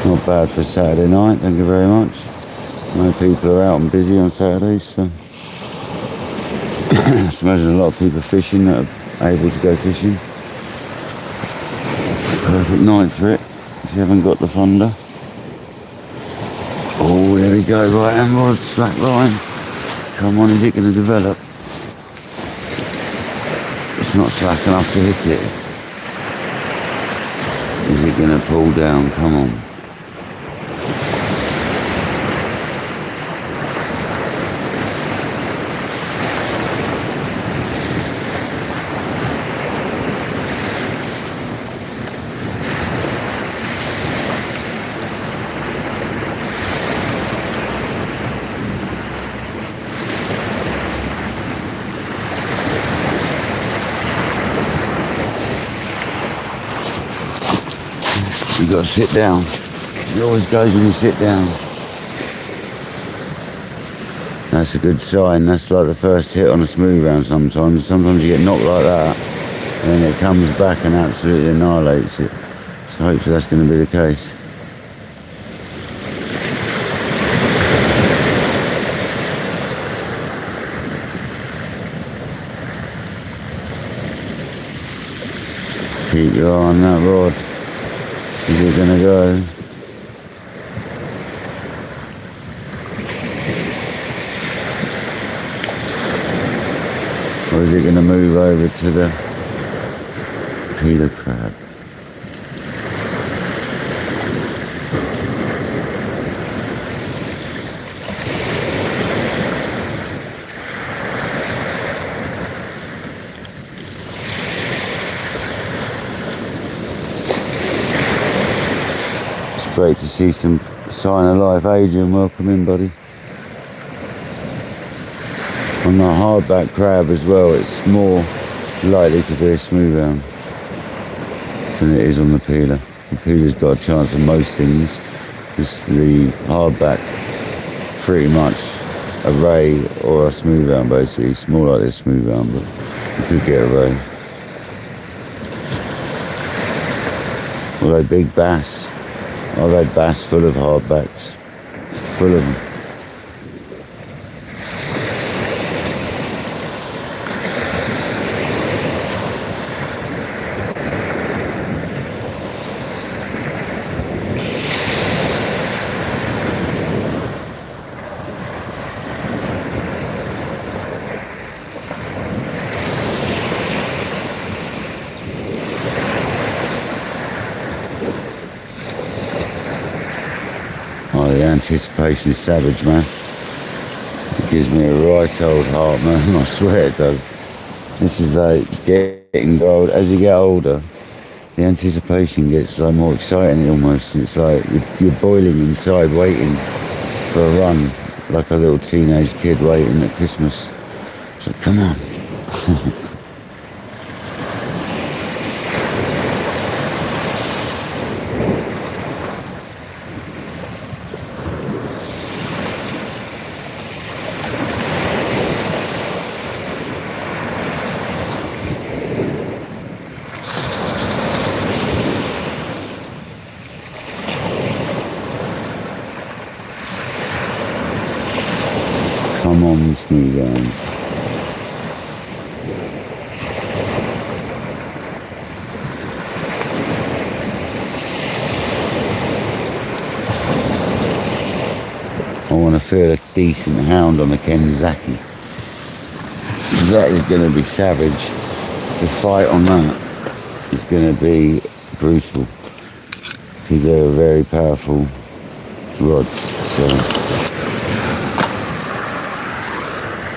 Not bad for Saturday night, thank you very much. I know people are out and busy on Saturdays, so I just imagine a lot of people fishing that are able to go fishing. Perfect night for it, if you haven't got the thunder. Oh, there we go, right hand rod, slack line. Come on, is it going to develop? It's not slack enough to hit it. Is it going to pull down? Come on. You got to sit down. It always goes when you sit down. That's a good sign. That's like the first hit on a smooth round sometimes. Sometimes you get knocked like that and then it comes back and absolutely annihilates it. So hopefully that's going to be the case. Keep your eye on that rod. Is it going to go? Or is it going to move over to the peeler crab? It's great to see some sign of life. Adrian, welcome in, buddy. On the hardback crab as well, it's more likely to be a smooth hound than it is on the peeler. The peeler's got a chance on most things. Just the hardback, pretty much a ray or a smooth hound basically. It's more like a smooth hound, but you could get a ray. Although big bass, I've had bass full of hardbacks, full of them. Oh, the anticipation is savage, man. It gives me a right old heart, man. I swear it does. This is like getting old. As you get older, the anticipation gets like more exciting almost. It's like you're boiling inside, waiting for a run, like a little teenage kid waiting at Christmas. So come on. Come on, smooth hound. I want to feel a decent hound on a Kenzaki. That is going to be savage. The fight on that is going to be brutal because they're very powerful rods. So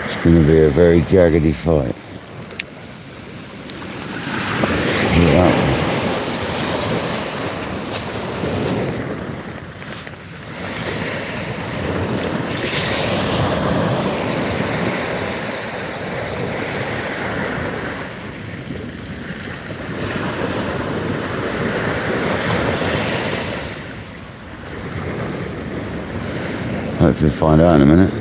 it's going to be a very jaggedy fight. Yeah. Hopefully find out in a minute.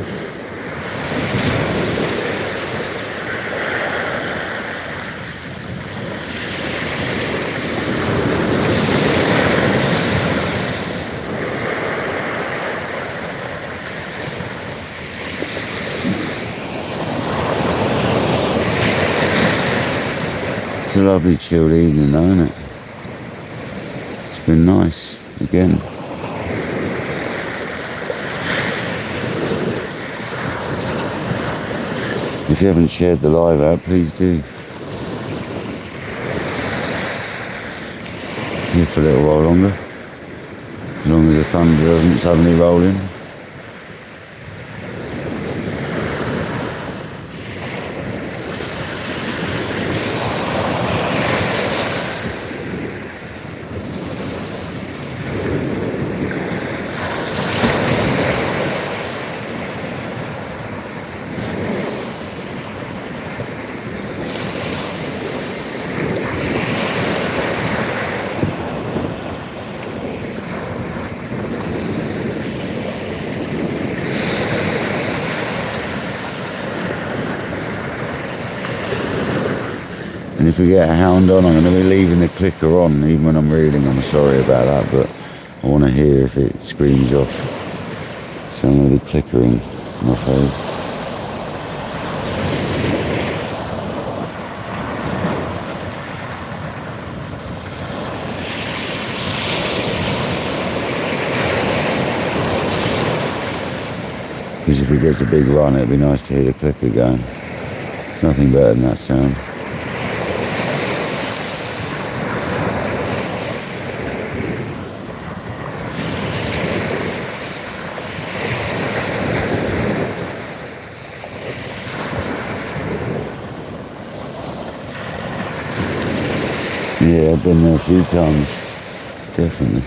It's a lovely chilled evening though, isn't it? It's been nice again. If you haven't shared the live out, please do. Here for a little while longer. As long as the thunder doesn't suddenly roll in. And if we get a hound on, I'm going to be leaving the clicker on, even when I'm reeling. I'm sorry about that, but I want to hear if it screams off. So I'm going to be clickering, I'm afraid. Because if he gets a big run, it'd be nice to hear the clicker going. Nothing better than that sound. Yeah, I've been there a few times, definitely.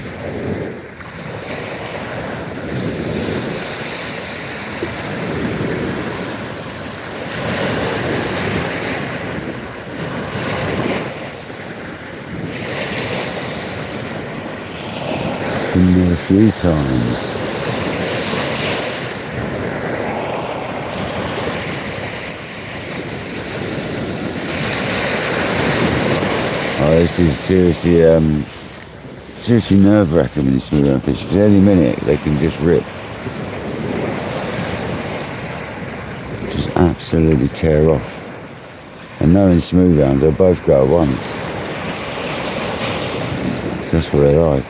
Been there a few times. Oh, this is seriously, nerve-wracking when you swim around fish, because any minute they can just rip. Just absolutely tear off. And knowing smooth hounds, they'll both go at once. That's what they're like.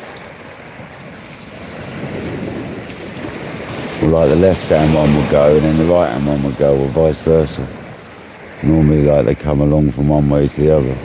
Or like the left-hand one will go and then the right-hand one will go, or vice versa. Normally like they come along from one way to the other.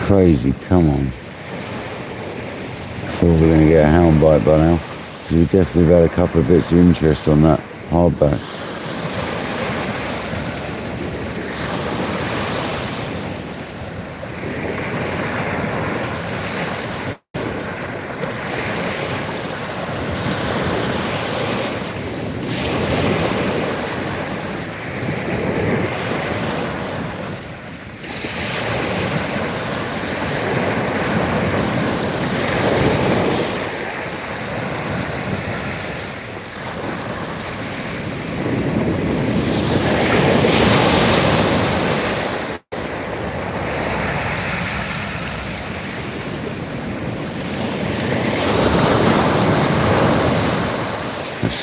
Crazy, come on. I thought we were going to get a hound bite by now, because we definitely have had a couple of bits of interest on that hardback.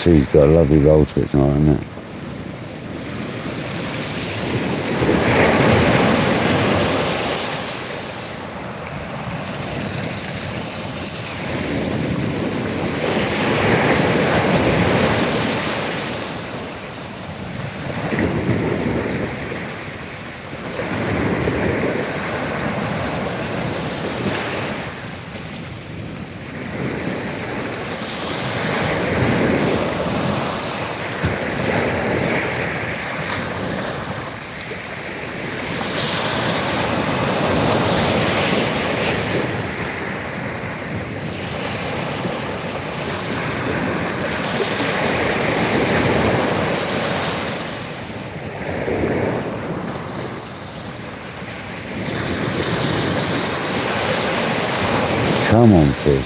He's got a lovely roll to it tonight, hasn't it? Come on, fish.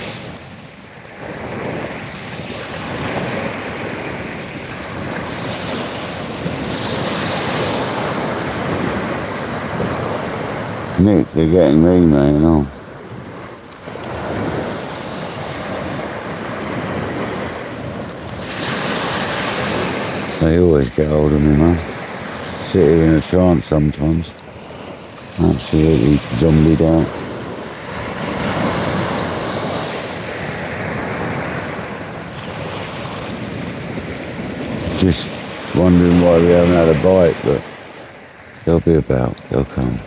Nick, they're getting me, man. Oh. They always get hold of me, man. Sit here in a trance sometimes. Absolutely zombied out. Just wondering why we haven't had a bite, but they'll be about, they'll come.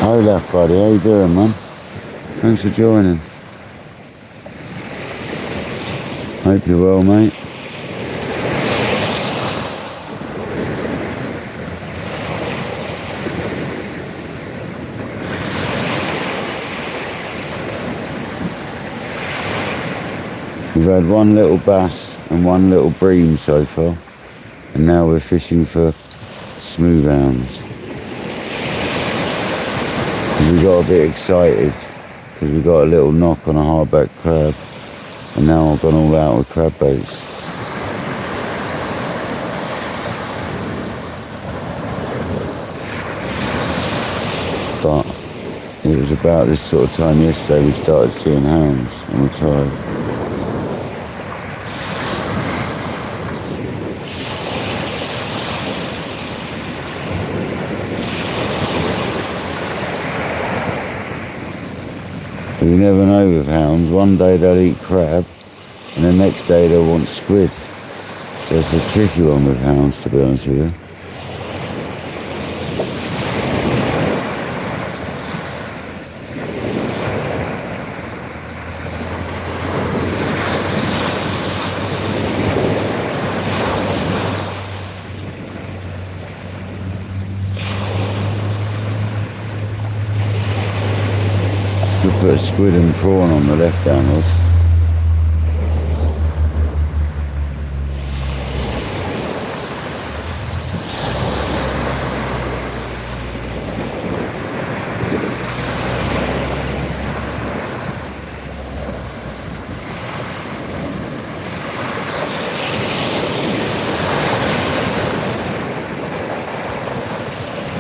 Hi left buddy, how you doing, man? Thanks for joining. Hope you're well, mate. We've had one little bass and one little bream so far, and now we're fishing for smooth hounds. We got a bit excited because we got a little knock on a hardback crab, and now I've gone all out with crab baits. But it was about this sort of time yesterday we started seeing hounds on the tide. You never know with hounds. One day they'll eat crab and the next day they'll want squid. So it's a tricky one with hounds, to be honest with you. We'll put a squid and prawn on the left downwards.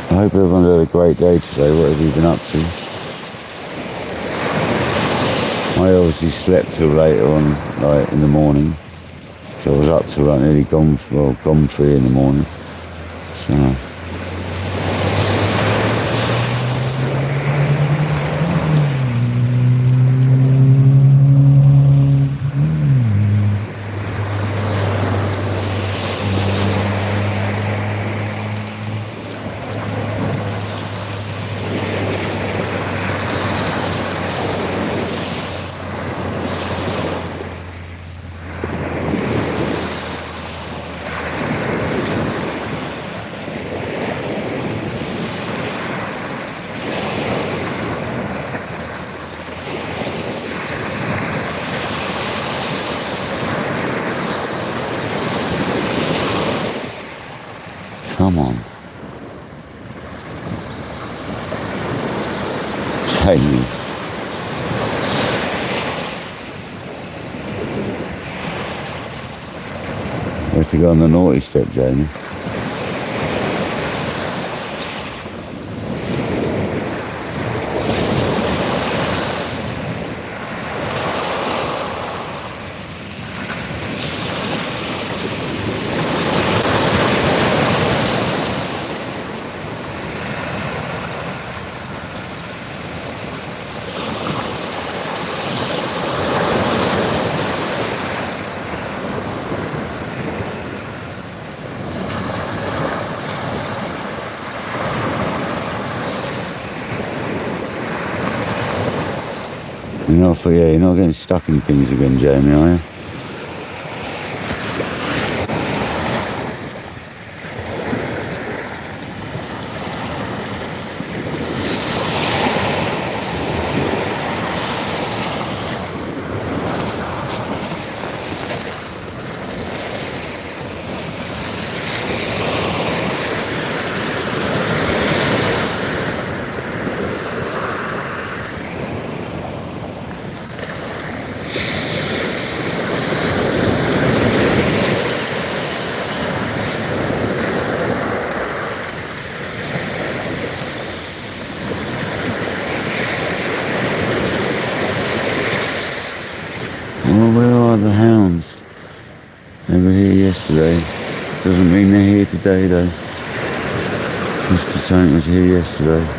I hope everyone's had a great day today, whatever you've been up to. I obviously slept till later on, like in the morning. So I was up till like nearly gone 3 in the morning. So come on. Jamie. We have to go on the naughty step, Jamie. You're not getting stuck in things again, Jamie, are you? Well, where are the hounds? They were here yesterday. Doesn't mean they're here today, though. Just because something was here yesterday.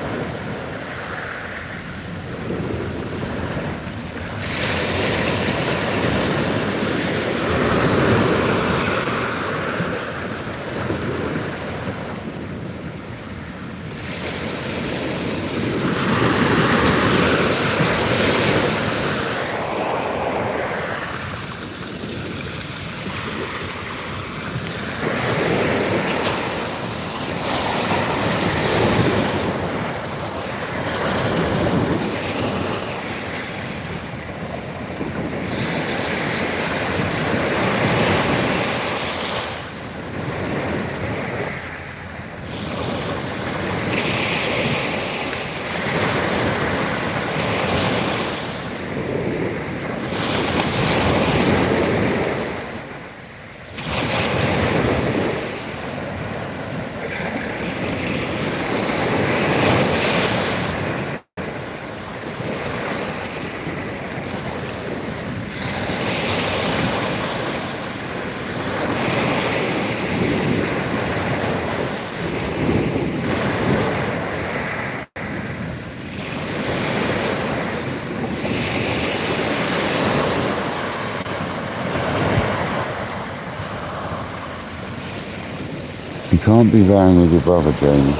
You can't be rowing with your brother, Jamie.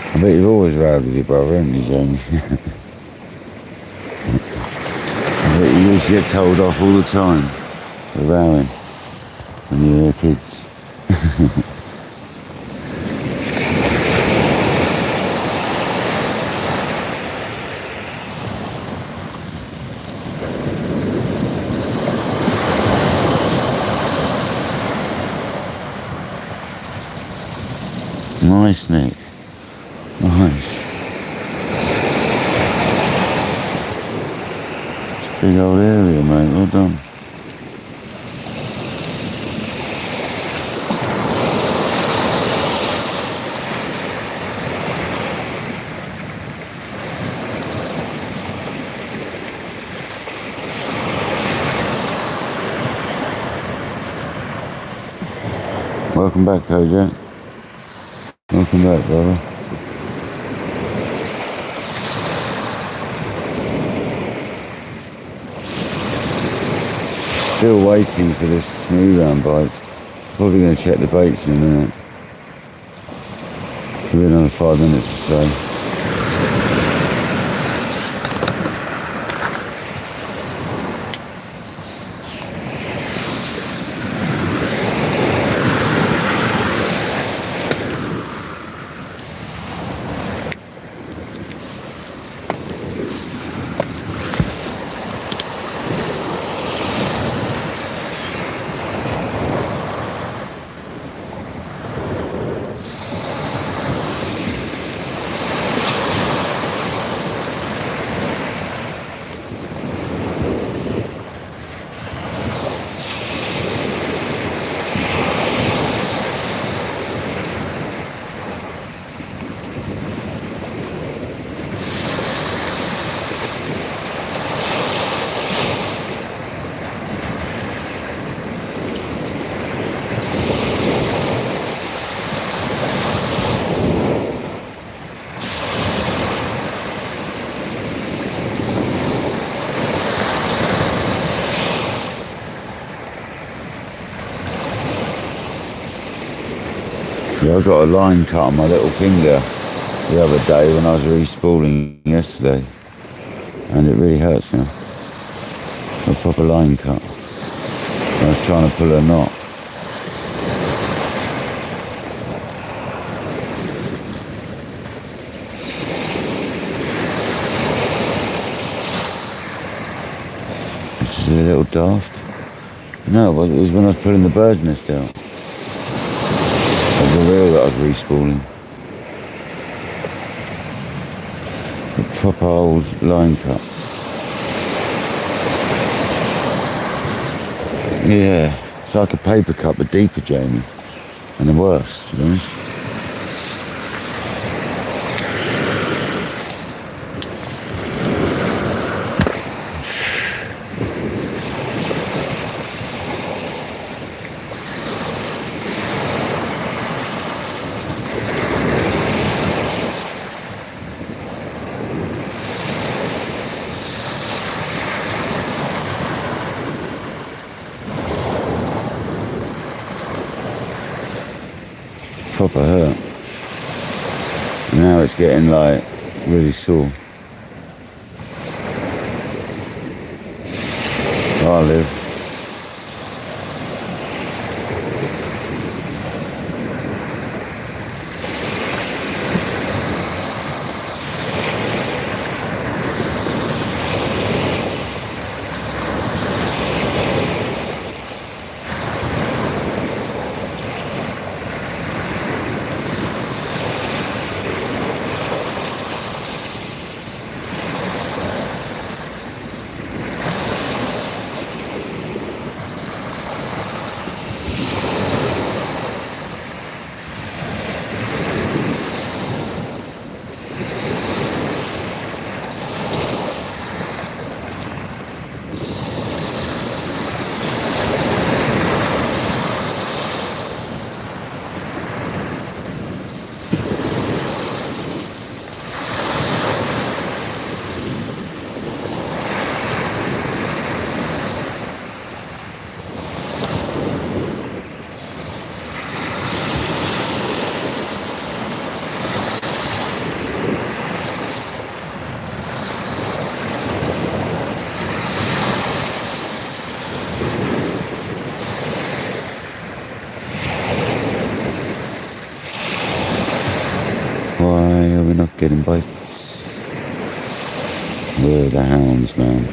I bet you've always rowed with your brother, haven't you, Jamie? I bet you used to get told off all the time for rowing when you were kids. Nice, Nick. Nice. It's a big old area, mate. Well done. Welcome back, Kojak. Welcome back, brother. Still waiting for this smooth round bite. Probably going to check the baits in a minute. Maybe another 5 minutes or so. Yeah, I've got a line cut on my little finger. the other day when I was re-spooling yesterday, and it really hurts now. A proper line cut. I was trying to pull a knot. This is a little daft. No, it was when I was pulling the bird's nest out. Of the reel that I was re-spooling. A proper old line cut. Yeah, it's like a paper cut but deeper, Jamie. And the worst, to be honest. Proper hurt. And now it's getting like really sore. Where I live. Why are we not getting bites? We're the hounds, man.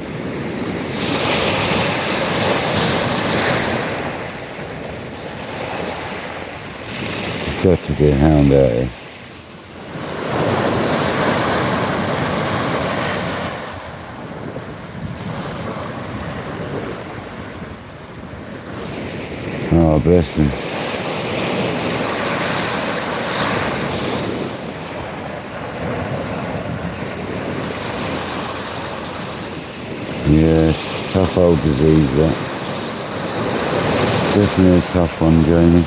Got to be a hound out here. Oh, bless them. Yes, tough old disease that. Definitely a tough one, Jamie.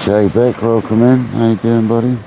Jay Beck, welcome in. How you doing, buddy?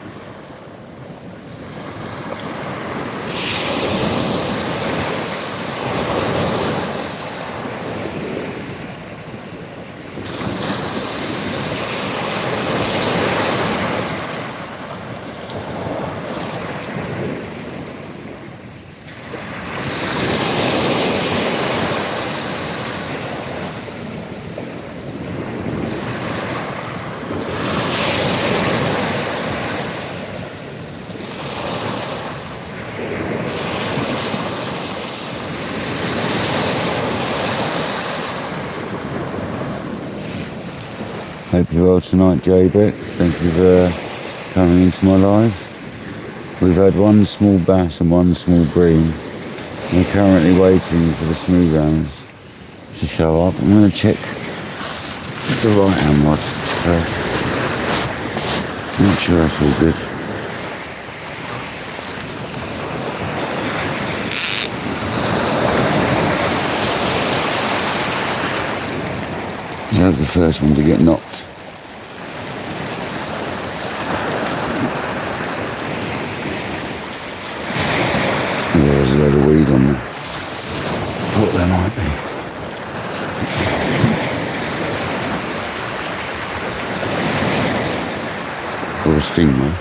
Hope you're well tonight, Jay Beck. Thank you for coming into my live. We've had one small bass and one small bream. We're currently waiting for the smooth rounds to show up. I'm going to check the right hand rod first. Make sure that's all good. That was the first one to get knocked. Yeah, there's a load of weed on there. Thought there might be. Or a stingray.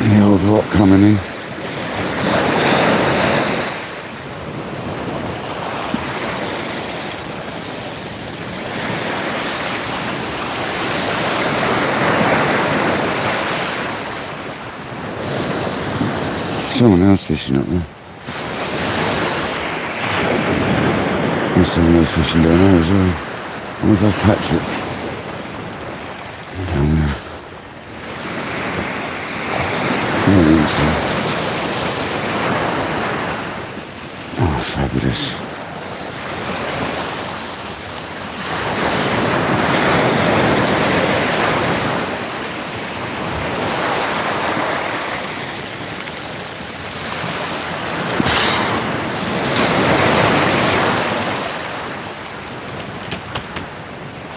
The old rock coming in. Someone else fishing up there. There's someone else fishing down there as well. I wonder if that's Patrick. Down there. I don't think so. Oh, fabulous.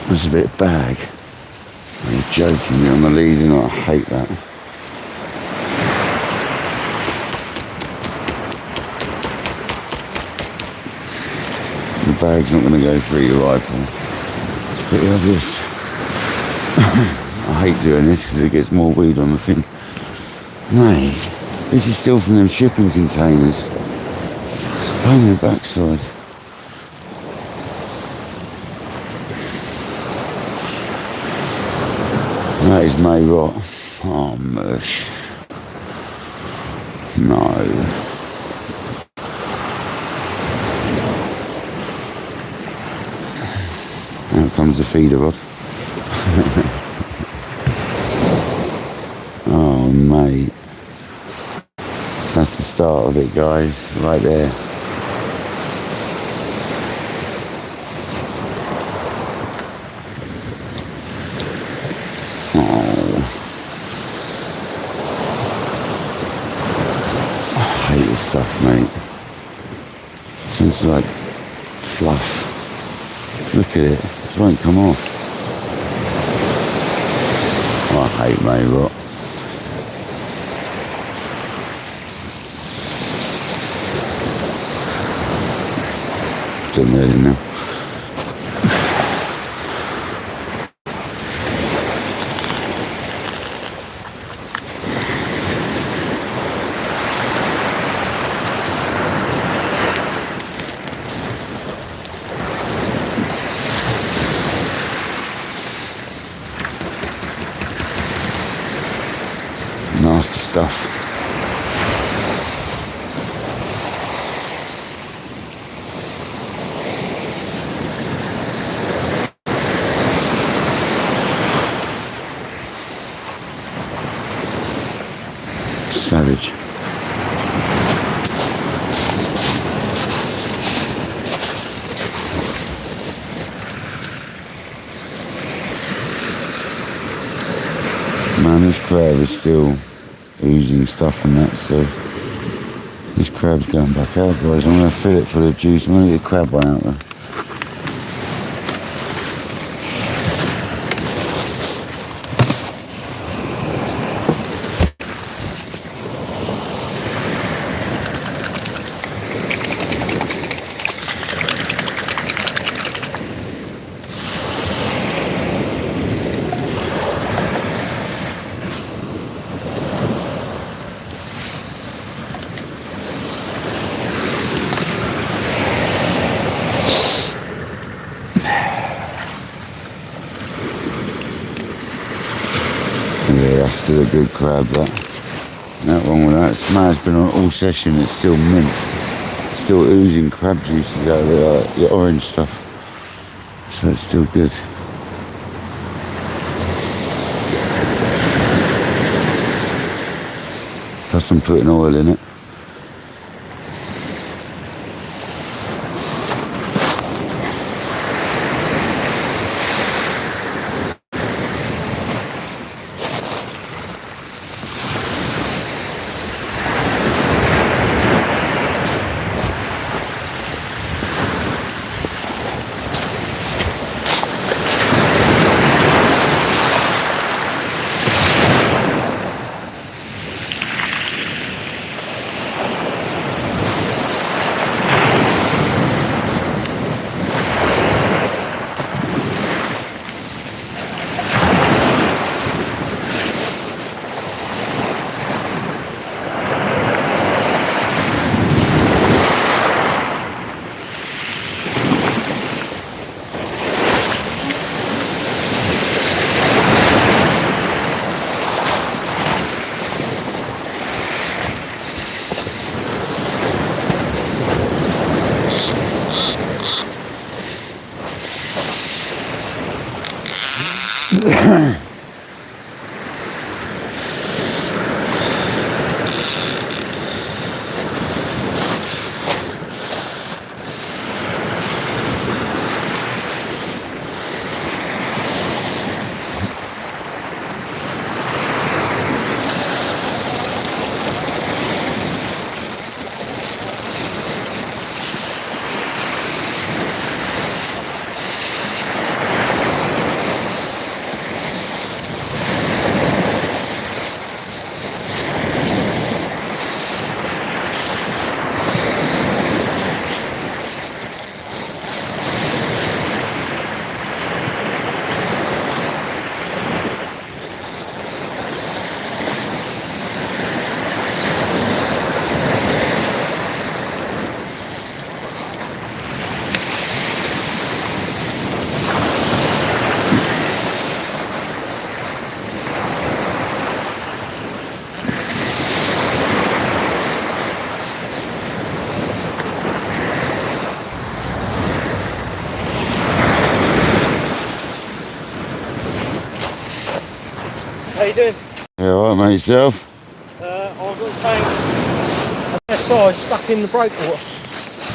That's a bit bag. Are you joking me on the lead? And I hate that. The bag's not going to go through your rifle. It's pretty obvious. I hate doing this because it gets more weed on the thing. Mate, this is still from them shipping containers. It's a pain in the backside. That is May rot. Oh, mush. No. Out comes the feeder rod. Oh, mate. That's the start of it, guys. Right there. Stuff, mate. It turns to like fluff. Look at it. It won't come off. Oh, I hate May rot. Don't know now. Nasty stuff. Savage. Man, this crab is still oozing stuff and that, so this crab's going back out, guys. I'm going to fill it full of juice. I'm going to get a crab one out there. Yeah, that's still a good crab, that one with that smad's been on all session. It's still mint, still oozing crab juices out of the orange stuff, so it's still good. Plus I'm putting oil in it. How you doing? Yeah, alright, mate, yourself? I was going to say, I guess I was stuck in the breakwater.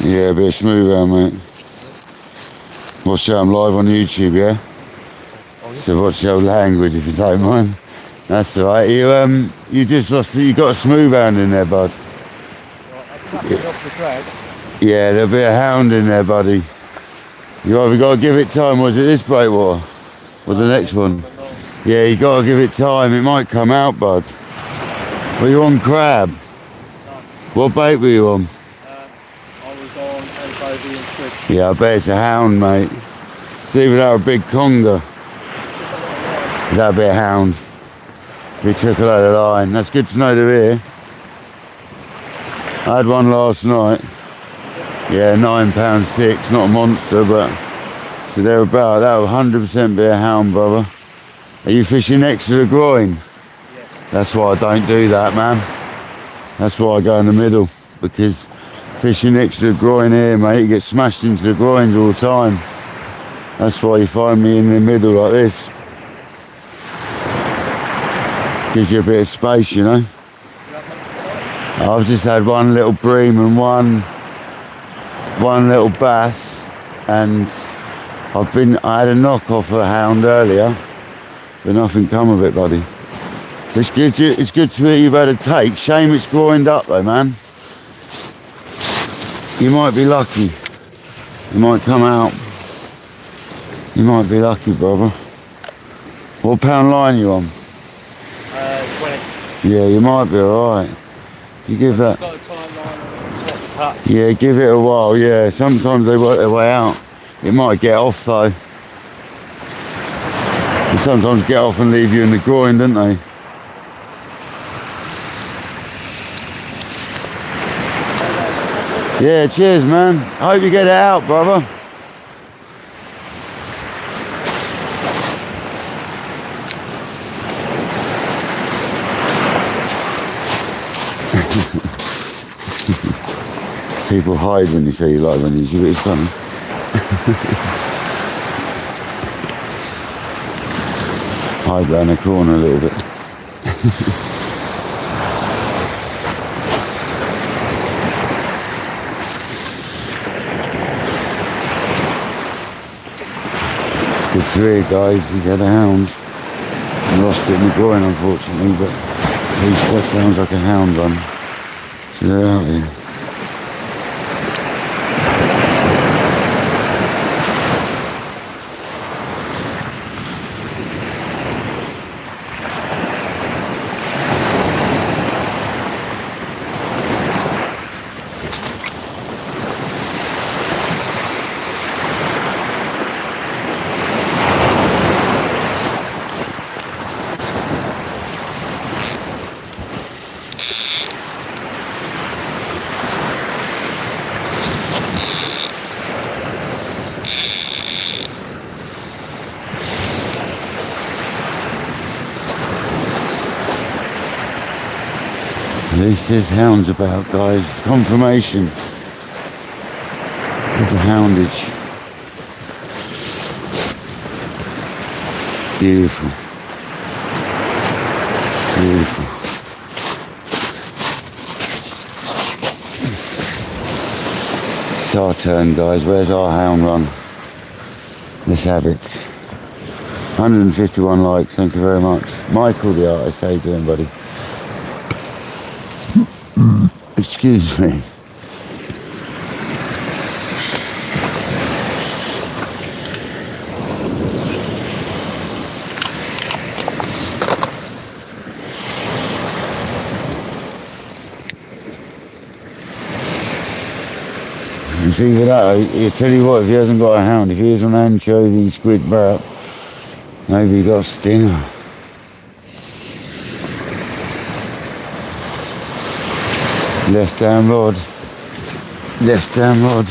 Yeah, a bit of smooth around, mate. Watch out, I'm live on YouTube, yeah? So watch your language if you don't mind. That's alright. You just lost, you got a smooth hound in there, bud. Right, I off the drag. Yeah, there'll be a hound in there, buddy. You either got to give it time. Was it this breakwater? Or the next one? Yeah, you got to give it time. It might come out, bud. Were you on crab? No. What bait were you on? I was on anchovy and squid. Yeah, I bet it's a hound, mate. It's either that or a big conger. That'd be a hound. We took a load of line. That's good to know they're here. I had one last night. Yeah, £9.6, not a monster, but so they're about. That will 100% be a hound, brother. Are you fishing next to the groin? Yeah. That's why I don't do that, man. That's why I go in the middle, because fishing next to the groin here, mate, you get smashed into the groins all the time. That's why you find me in the middle like this. Gives you a bit of space, you know. I've just had one little bream and one little bass, and I had a knock off a hound earlier, but nothing come of it, buddy. It's good to hear you've had a take. Shame it's groined up though, man. You might be lucky. You might come out. You might be lucky, brother. What pound line are you on? 20. Yeah, you might be alright. You give that. Got a timeline on it. Yeah, give it a while, yeah. Sometimes they work their way out. It might get off though. They sometimes get off and leave you in the groin, don't they? Yeah, cheers, man. I hope you get it out, brother. People hide when you say you like when you it's funny. Hide round the corner a little bit. It's good to hear, guys. He's had a hound. I lost it in the groin, unfortunately, but at least that sounds like a hound run. So they're out here. At least there's hounds about, guys. Confirmation of the houndage. Beautiful. Beautiful. It's our turn, guys. Where's our hound run? Let's have it. 151 likes, thank you very much. Michael the artist, how you doing, buddy? Excuse me. You see with that, I tell you what, if he hasn't got a hound, if he is an anchovy, squid, barrett, maybe he got a stinger. Left hand rod. Left hand rod.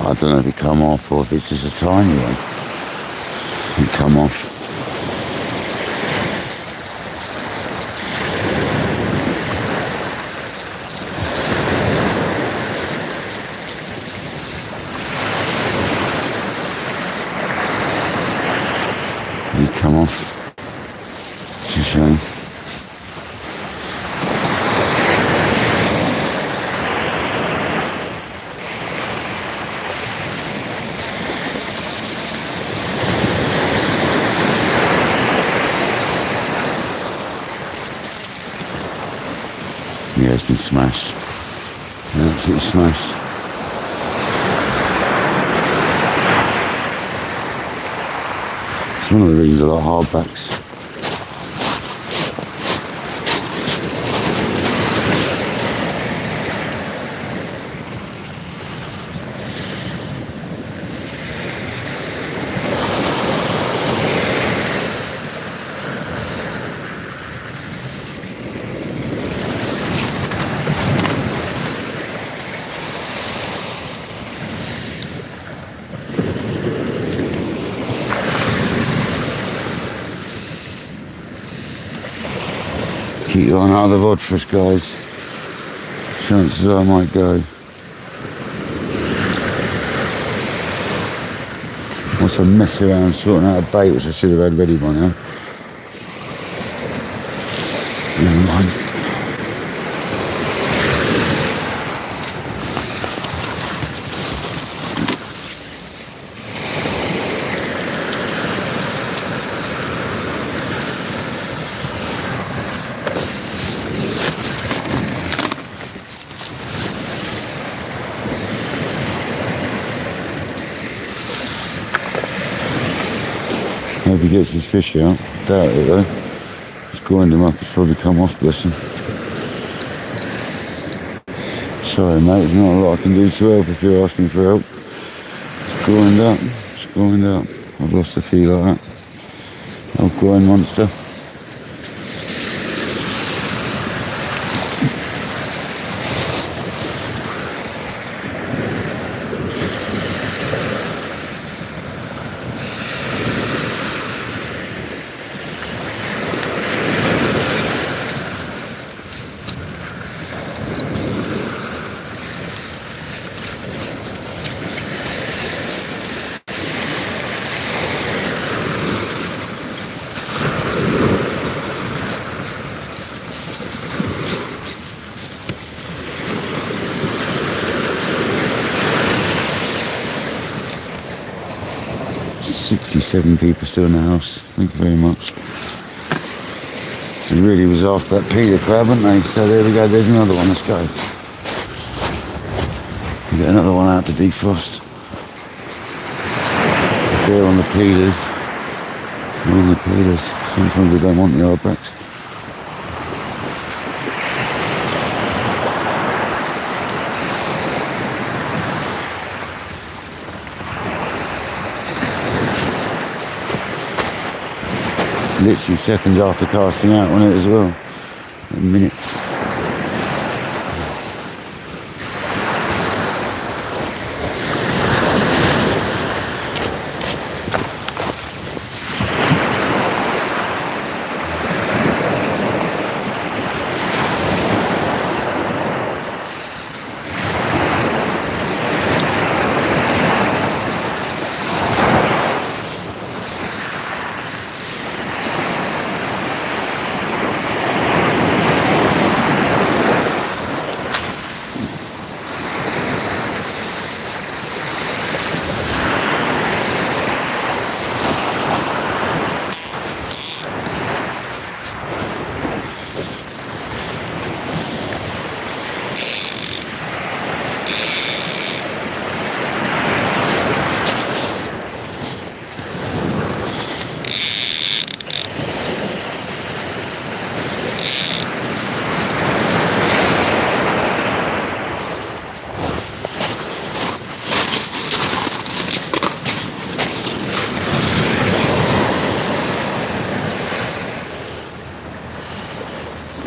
I don't know if it come off or if it's just a tiny one. It come off. It come off. It's a shame. Yeah, it's been smashed. Absolutely smashed. It's one of the reasons I like hardbacks. Keep on out of the VOD for us, guys. Chances are I might go. Once I mess around sorting out a bait, which I should have had ready by now. Never mind. Hope he gets his fish out. Doubt it though. Just grind him up, he's probably come off, bless him. Sorry mate, there's not a lot I can do to help if you're asking for help. Just grind up, just grind up. I've lost a few like that. Old grind monster. Actually 7 people still in the house. Thank you very much. He really was after that Peter crab, weren't they? So there we go, there's another one, let's go. We get another one out to defrost. There on the peelers. On the peelers. Sometimes we don't want the hardbacks. Literally seconds after casting out on it as well. Minutes.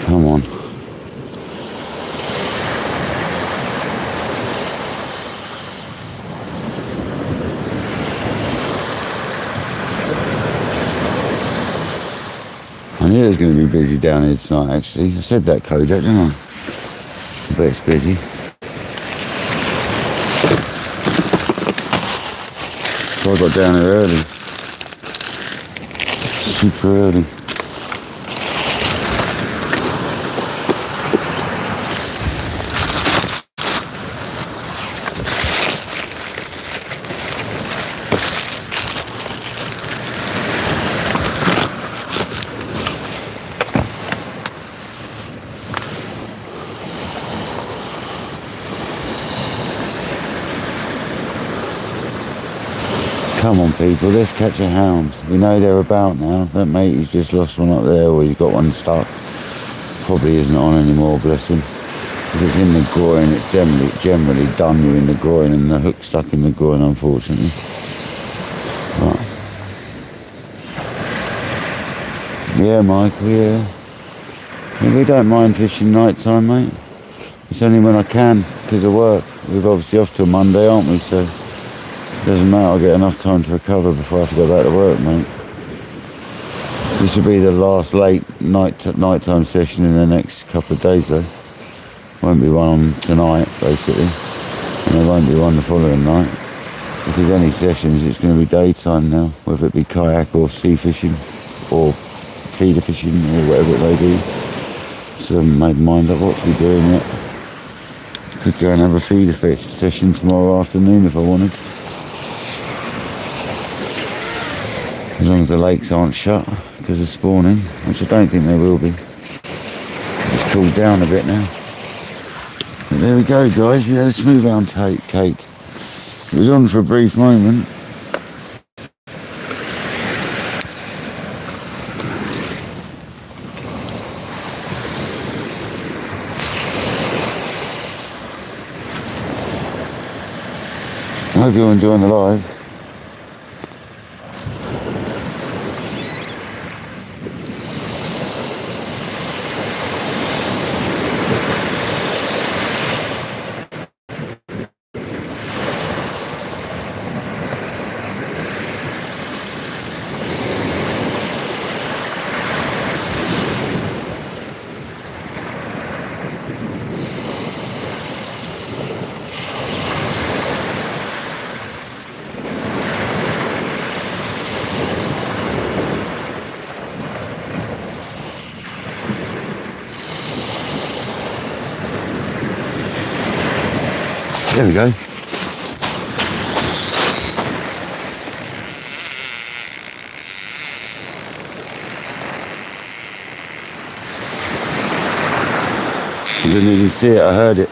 Come on. I knew it was going to be busy down here tonight, actually. I said that, Kojak, didn't I? But it's busy. So I got down here early. Super early. Come on people, let's catch a hound. We know they're about now. That mate he's just lost one up there, or he's got one stuck. Probably isn't on anymore, bless him. If it's in the groin, it's generally done you in the groin, and the hook stuck in the groin, unfortunately. Right. Yeah, Michael, yeah. We don't mind fishing night time, mate. It's only when I can, because of work. We're obviously off till Monday, aren't we? So doesn't matter, I'll get enough time to recover before I have to go back to work, mate. This will be the last late nighttime session in the next couple of days, though. Won't be one tonight, basically, and there won't be one the following night. Because any sessions, it's going to be daytime now, whether it be kayak or sea fishing or feeder fishing or whatever it may be. So I haven't made my mind up what to be doing yet. Could go and have a feeder fish session tomorrow afternoon if I wanted. As long as the lakes aren't shut because of spawning, which I don't think they will be. It's cooled down a bit now. But there we go, guys. We had a smooth round take. It was on for a brief moment. I hope you're enjoying the live. There we go. I didn't even see it, I heard it.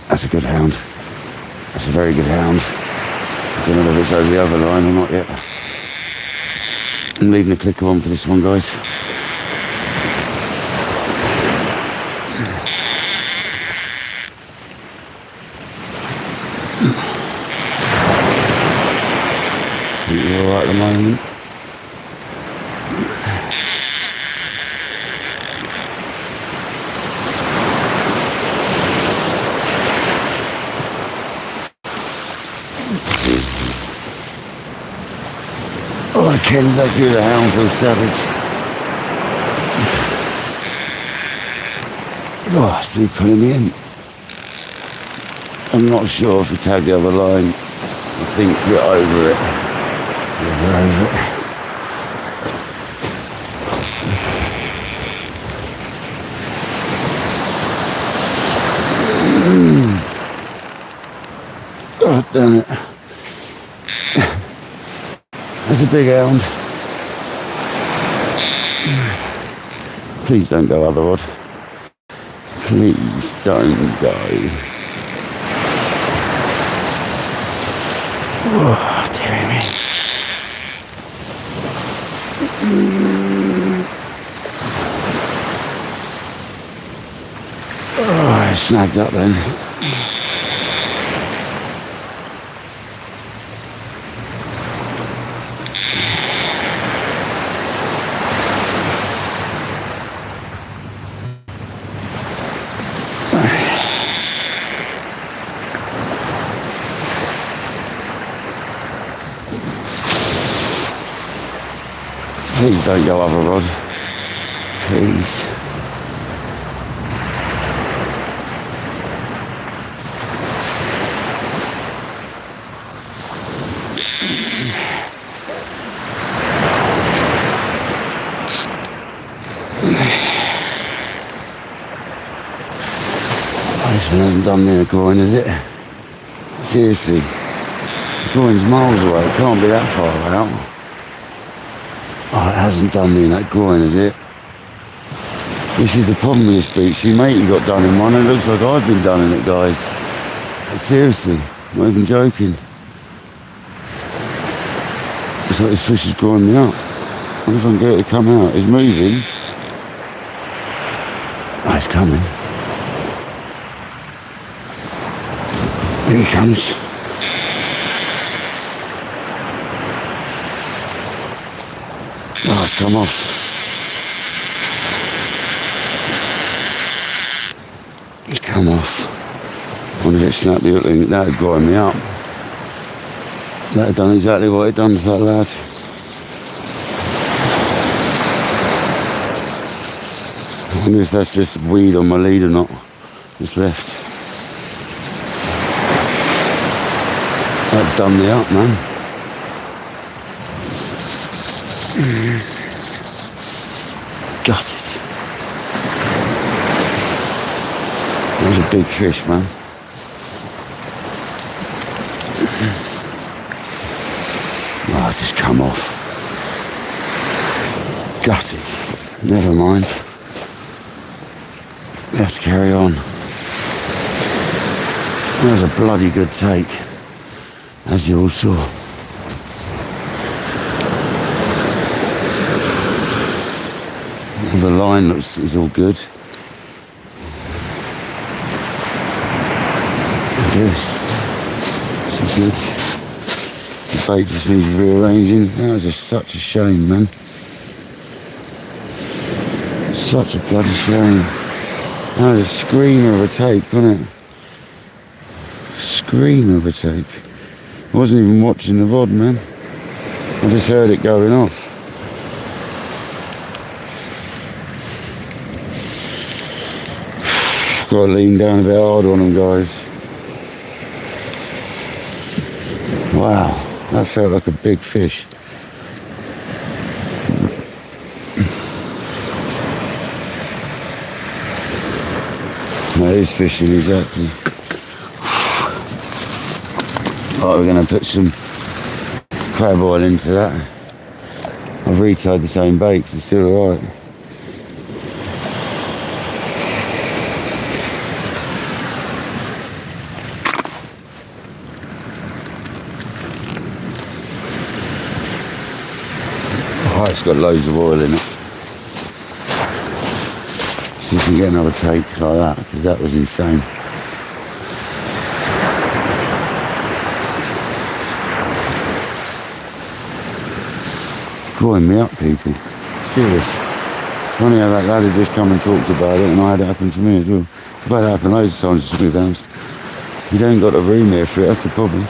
That's a good hound. That's a very good hound. I don't know if it's over the other line or not yet. I'm leaving the clicker on for this one, guys. You're all right at the moment. Oh, I can't exactly hear the hound so savage. Oh, it's really pulling me in. I'm not sure if we tag the other line. I think we're over it. Yeah, we're over it. Oh, damn it. That's a big hound. Please don't go, other rod. Please don't go. Oh, dear me. Oh, I snagged up then. Please don't go other rod. Please. This one hasn't done me in the groin, is it? Seriously. The groin's miles away. It can't be that far out. Oh, it hasn't done me in that groin, is it? This is the problem with this beach. Your matey got done in one, and it looks like I've been done in it, guys. But seriously, I'm not even joking. It's like this fish is growing me up. I wonder if I can get it to come out. It's moving. Oh, it's coming. Here he comes. Oh, it's come off. It's come off. I wonder if it snapped the hook link. That would grind me up. That had done exactly what it done to that lad. I wonder if that's just weed on my lead or not. Just left. That done me up, man. Gutted. That was a big fish, man. Oh, just come off. Gutted. Never mind. We have to carry on. That was a bloody good take, as you all saw. The line is all good. Yes, it's good. The bait just needs rearranging. That was such a shame, man. Such a bloody shame. That was a screamer of a take, wasn't it? Screamer of a take. I wasn't even watching the rod, man. I just heard it going off. Got to lean down a bit harder on them, guys. Wow, that felt like a big fish. That is fishing, exactly. Right, we're going to put some crab oil into that. I've retied the same bait 'cause it's still alright. Oh, it's got loads of oil in it. See if we can get another take like that, because that was insane. Calling me up, people. Serious. It's funny how that lad had just come and talked about it, and I had it happen to me as well. I've had it happen loads of times to Smith Hounds. You don't got the room here for it, that's the problem.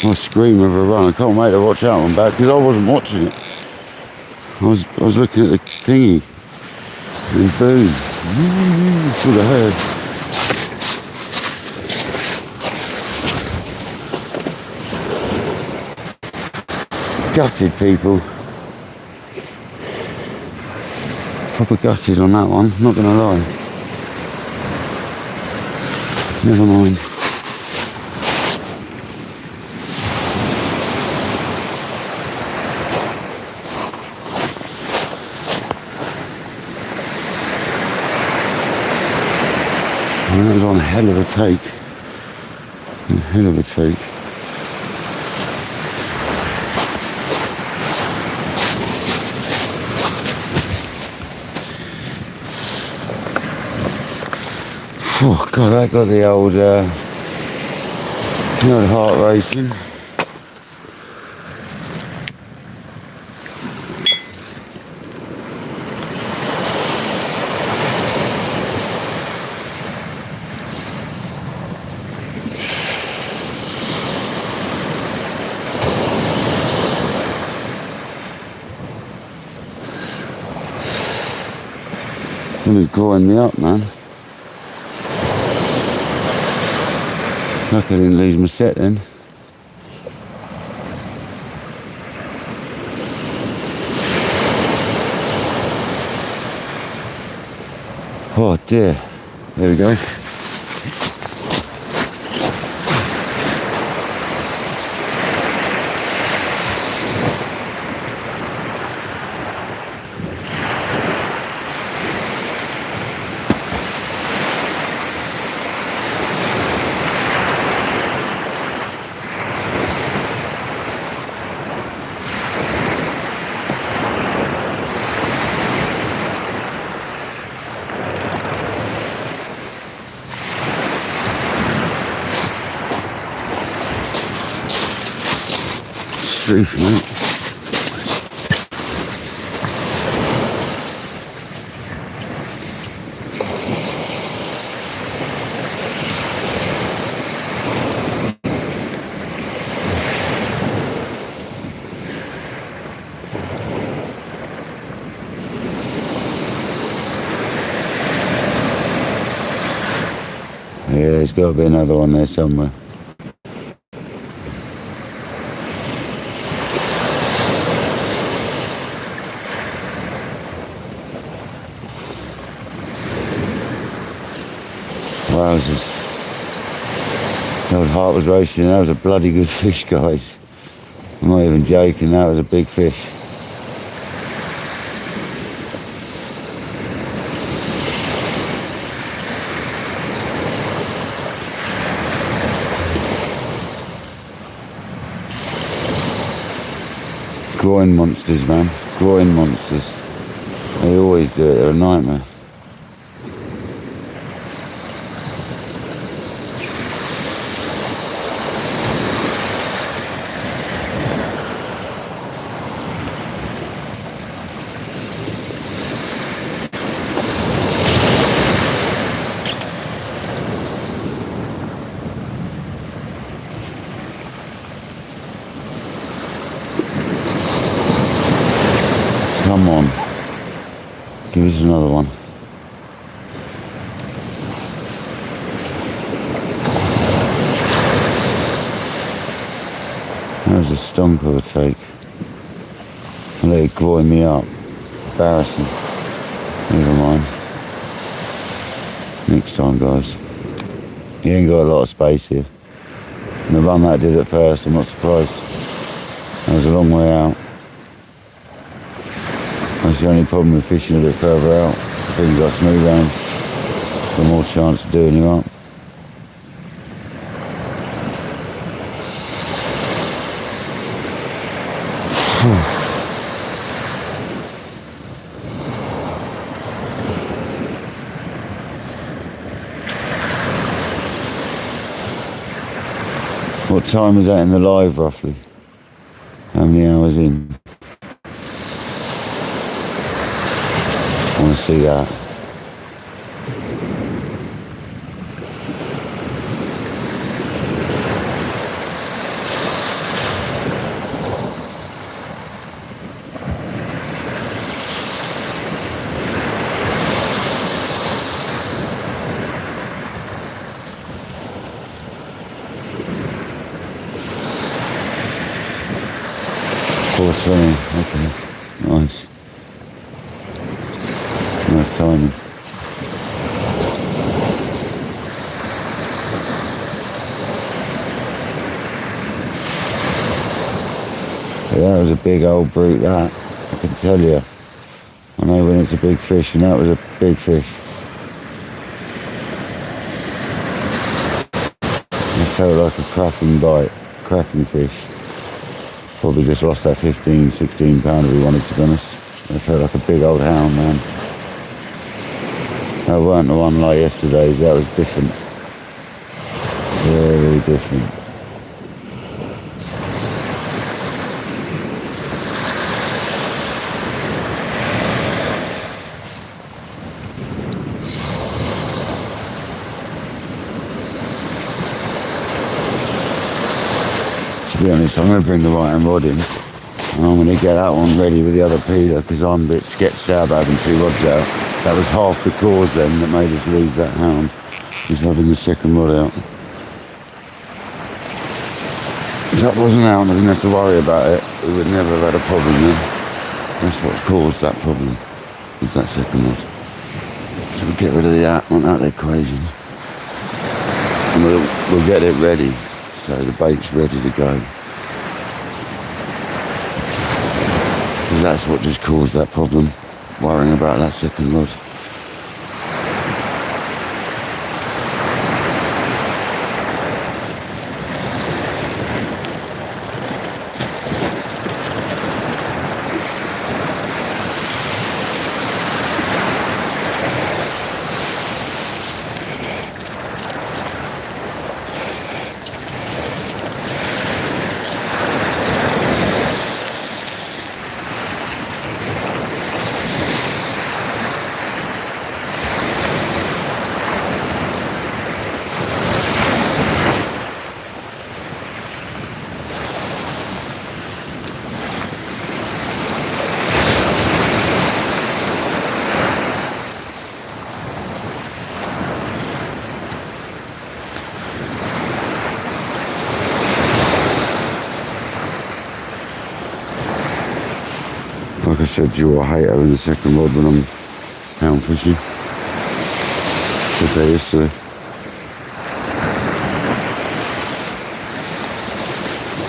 I scream of a run. I can't wait to watch that one back because I wasn't watching it. I was looking at the thingy. And boom. That's all I heard. Gutted, people. Proper gutted on that one, not gonna lie. Never mind. That was on a hell of a take. A hell of a take. Oh God, that got the old heart racing. It was growing me up, man. Lucky I didn't lose my set then. Oh dear. There we go. Truth, mate. Yeah, there's got to be another one there somewhere. Wowzers. The old heart was racing. That was a bloody good fish, guys. I'm not even joking. That was a big fish. Groin monsters, man. Groin monsters. They always do it. They're a nightmare. Come on. Give us another one. That was a stonker of a take. I let it groin me up. Embarrassing. Never mind. Next time, guys. You ain't got a lot of space here. And the run that I did at first, I'm not surprised. That was a long way out. That's the only problem with fishing a bit further out. I think you've got smooth rounds. Got more chance of doing you up. What time is that in the live, roughly? How many hours in? I want to see that. Okay, nice. Nice timing. Yeah, that was a big old brute, that. I can tell you. I know when it's a big fish, and that was a big fish. It felt like a cracking bite, cracking fish. Probably just lost that 15, 16 pounder we wanted, to be honest. It felt like a big old hound, man. That weren't the one like yesterday's, that was different. Very different. To be honest, I'm going to bring the right hand rod in, and I'm going to get that one ready with the other peeler, because I'm a bit sketched out about having two rods out. That was half the cause then that made us lose that hound, was having the second rod out. If that wasn't out and I didn't have to worry about it, we would never have had a problem then. That's what caused that problem, was that second rod. So we'll get rid of the out on that equation. And we'll get it ready. So the bait's ready to go. Because that's what just caused that problem, worrying about that second rod. Like I said to you, I hate having the second rod when I'm hound fishing. Said that yesterday.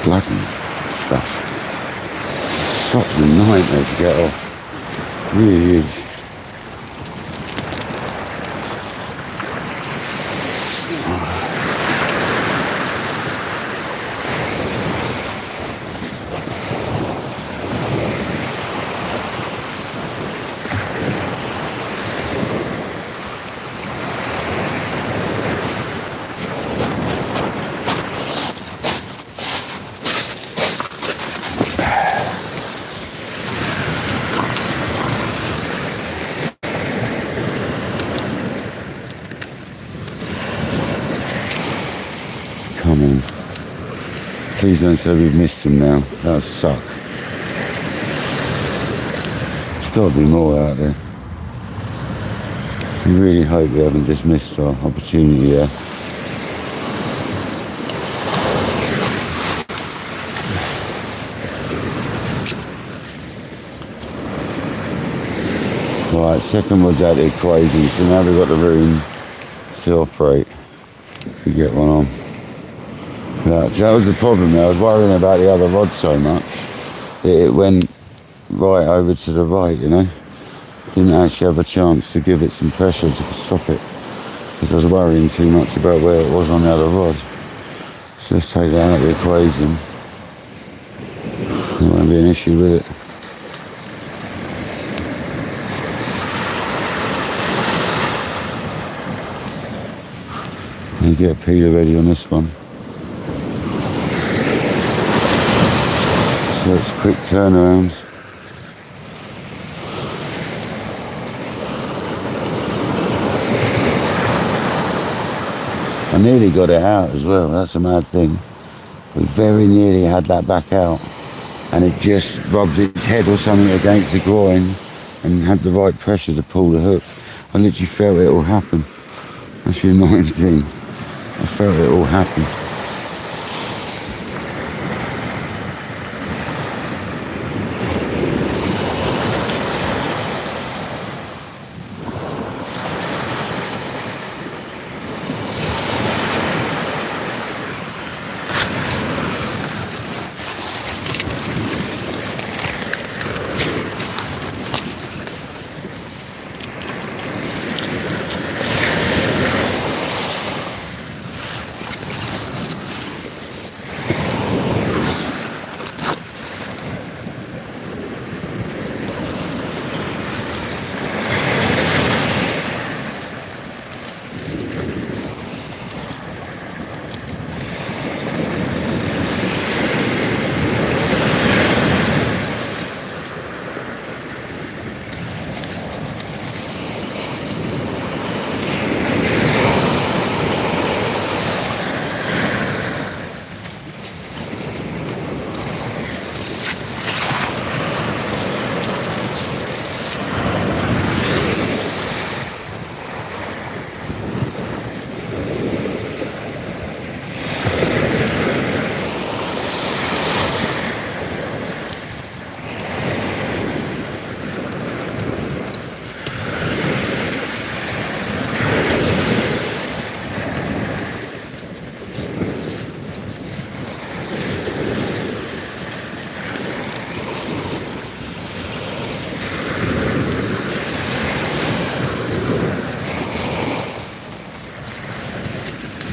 Bloody stuff. Such a nightmare to get off. Really is. Come on. Please don't say we've missed him now. That would suck. got to be more out there. I really hope we haven't just missed our opportunity there. Right, second rod's out there crazy, so now we've got the room to operate. We get one on. That was the problem. I was worrying about the other rod so much that it went right over to the right, you know. Didn't actually have a chance to give it some pressure to stop it because I was worrying too much about where it was on the other rod. So let's take that out of the equation. There won't be an issue with it. And get a peeler ready on this one. So it's quick turnaround. I nearly got it out as well, that's a mad thing. We very nearly had that back out and it just rubbed its head or something against the groin and had the right pressure to pull the hook. I literally felt it all happen. That's the annoying thing. I felt it all happen.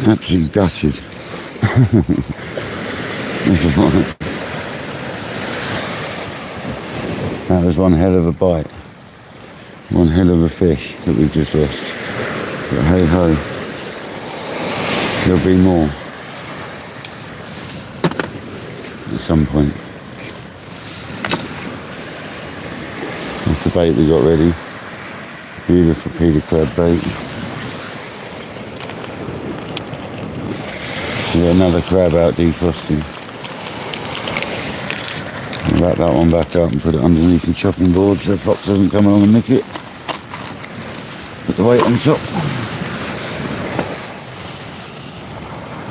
Absolutely gutted. Never mind. That was one hell of a bite. One hell of a fish that we've just lost. But hey ho, there'll be more at some point. That's the bait we got ready. Beautiful Peter crab bait. Yeah, another crab out defrosting. I'll wrap that one back up and put it underneath the chopping board so the fox doesn't come along and nick it. Put the weight on top.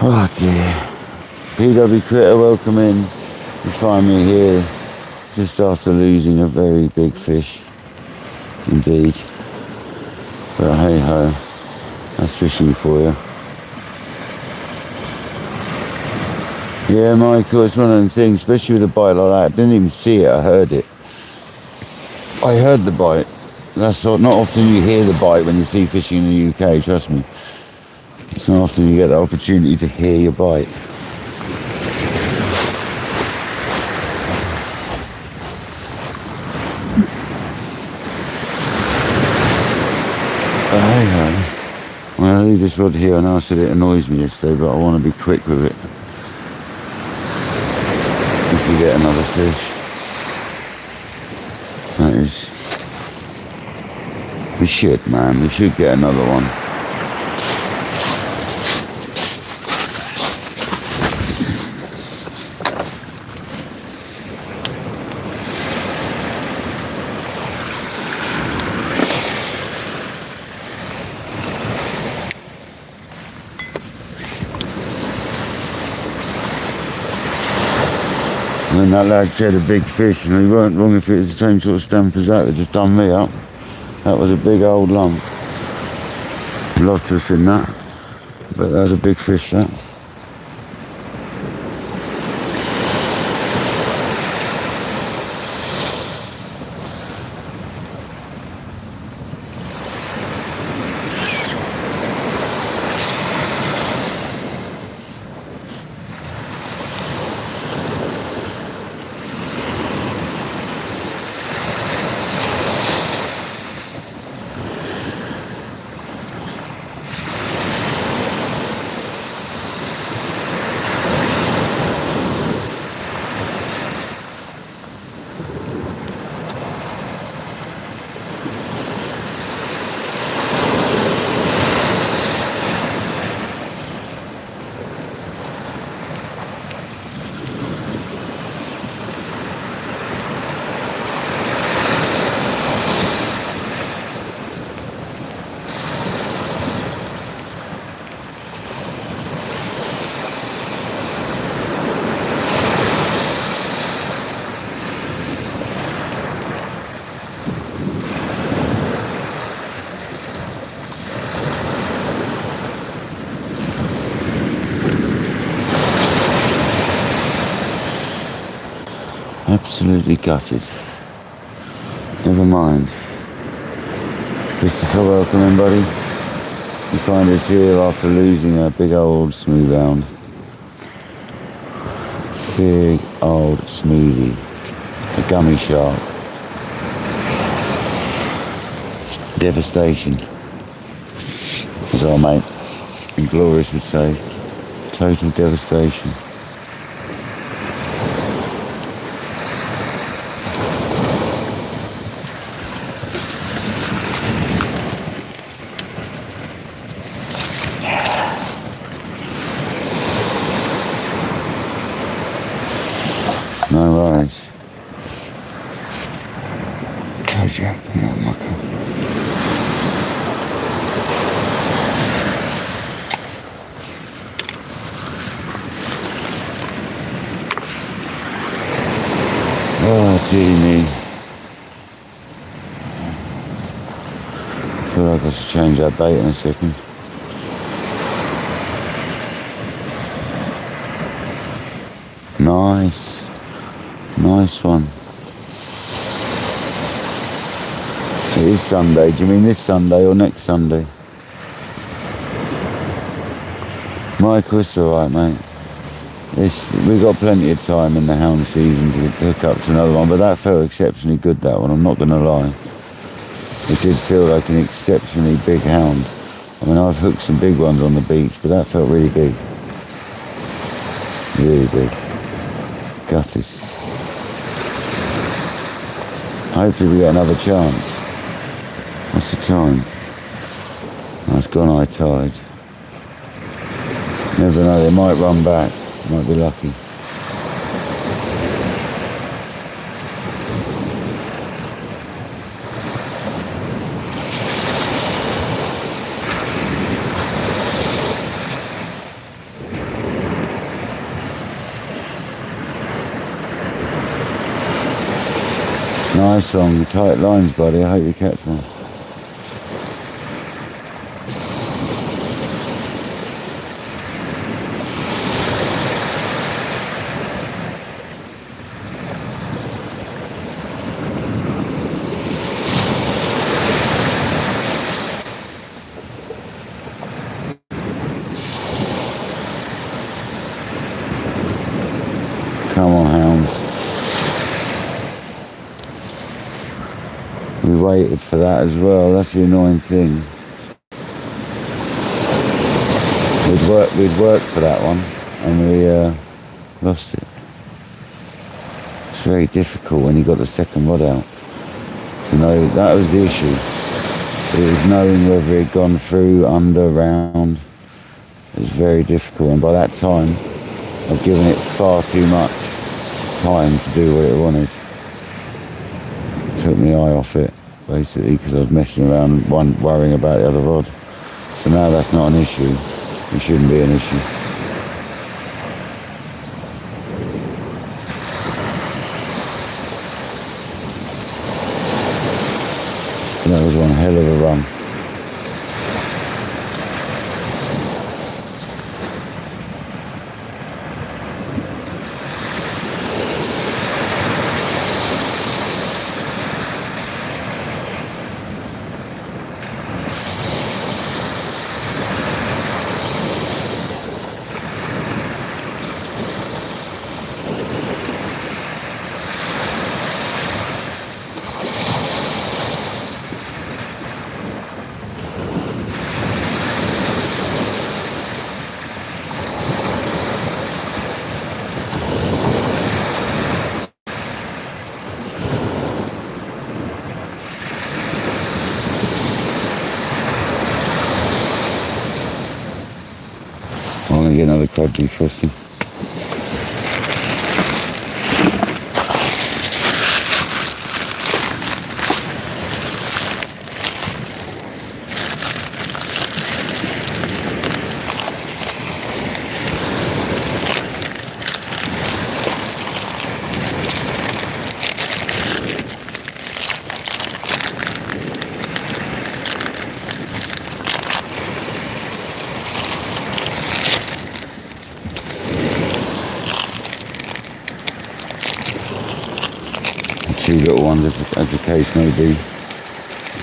Oh dear. PW Critter, welcome in. You find me here just after losing a very big fish. Indeed. But hey ho, that's fishing for you. Yeah, Michael, it's one of them things, especially with a bite like that. I didn't even see it, I heard it. I heard the bite. That's not often you hear the bite when you see fishing in the UK, trust me. It's not often you get the opportunity to hear your bite. Well, I'll leave this rod here. I know I said it annoys me yesterday, but I want to be quick with it. If we get another fish, that is, we should, man, we should get another one. And that lad said a big fish, and he weren't wrong if it was the same sort of stamp as that just done me up. That was a big old lump. I'd love to have seen that, but that was a big fish, that. Absolutely gutted. Never mind. Christopher, welcome in, buddy. You find us here after losing a big old smooth hound. Big old smoothie. A gummy shark. Devastation. As our mate Inglorious would say. Total devastation. No worries. Kojak, no mucker. Oh, dear me. I feel like I should change that bait in a second. Nice. Nice one. It is Sunday. Do you mean this Sunday or next Sunday? Michael, it's alright, mate. We've got plenty of time in the hound season to hook up to another one, but that felt exceptionally good, that one, I'm not going to lie. It did feel like an exceptionally big hound. I mean, I've hooked some big ones on the beach, but that felt really big. Really big. Gutted. Hopefully we get another chance. What's the time? Oh, it's gone high tide. Never know, they might run back. Might be lucky. Nice one, tight lines, buddy. I hope you catch one. Come on, hounds. We waited for that as well, that's the annoying thing. We'd worked for that one and we lost it. It's very difficult when you got the second rod out to know. That was the issue. It was knowing whether it had gone through, under, round. It was very difficult, and by that time I've given it far too much time to do what it wanted. Took my eye off it basically because I was messing around, worrying about the other rod. So now that's not an issue. It shouldn't be an issue. That was one hell of a run. I'm going to get another crab defrosting. Two little ones, as the case may be.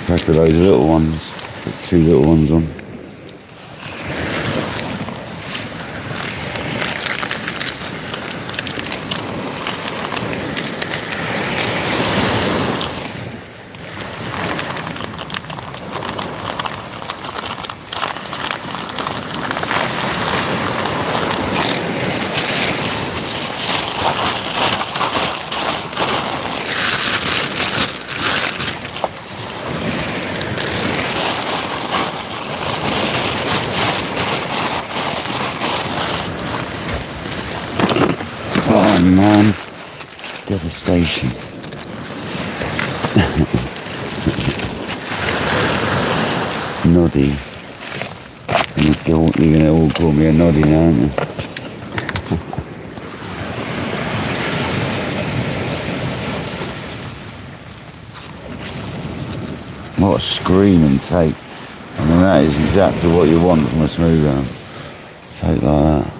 Crack a load of little ones, put two little ones on. Oh man, devastation. Noddy. You're going to all call me a noddy now, aren't you? What a scream and take. I mean, that is exactly what you want from a smooth hound. Take like that.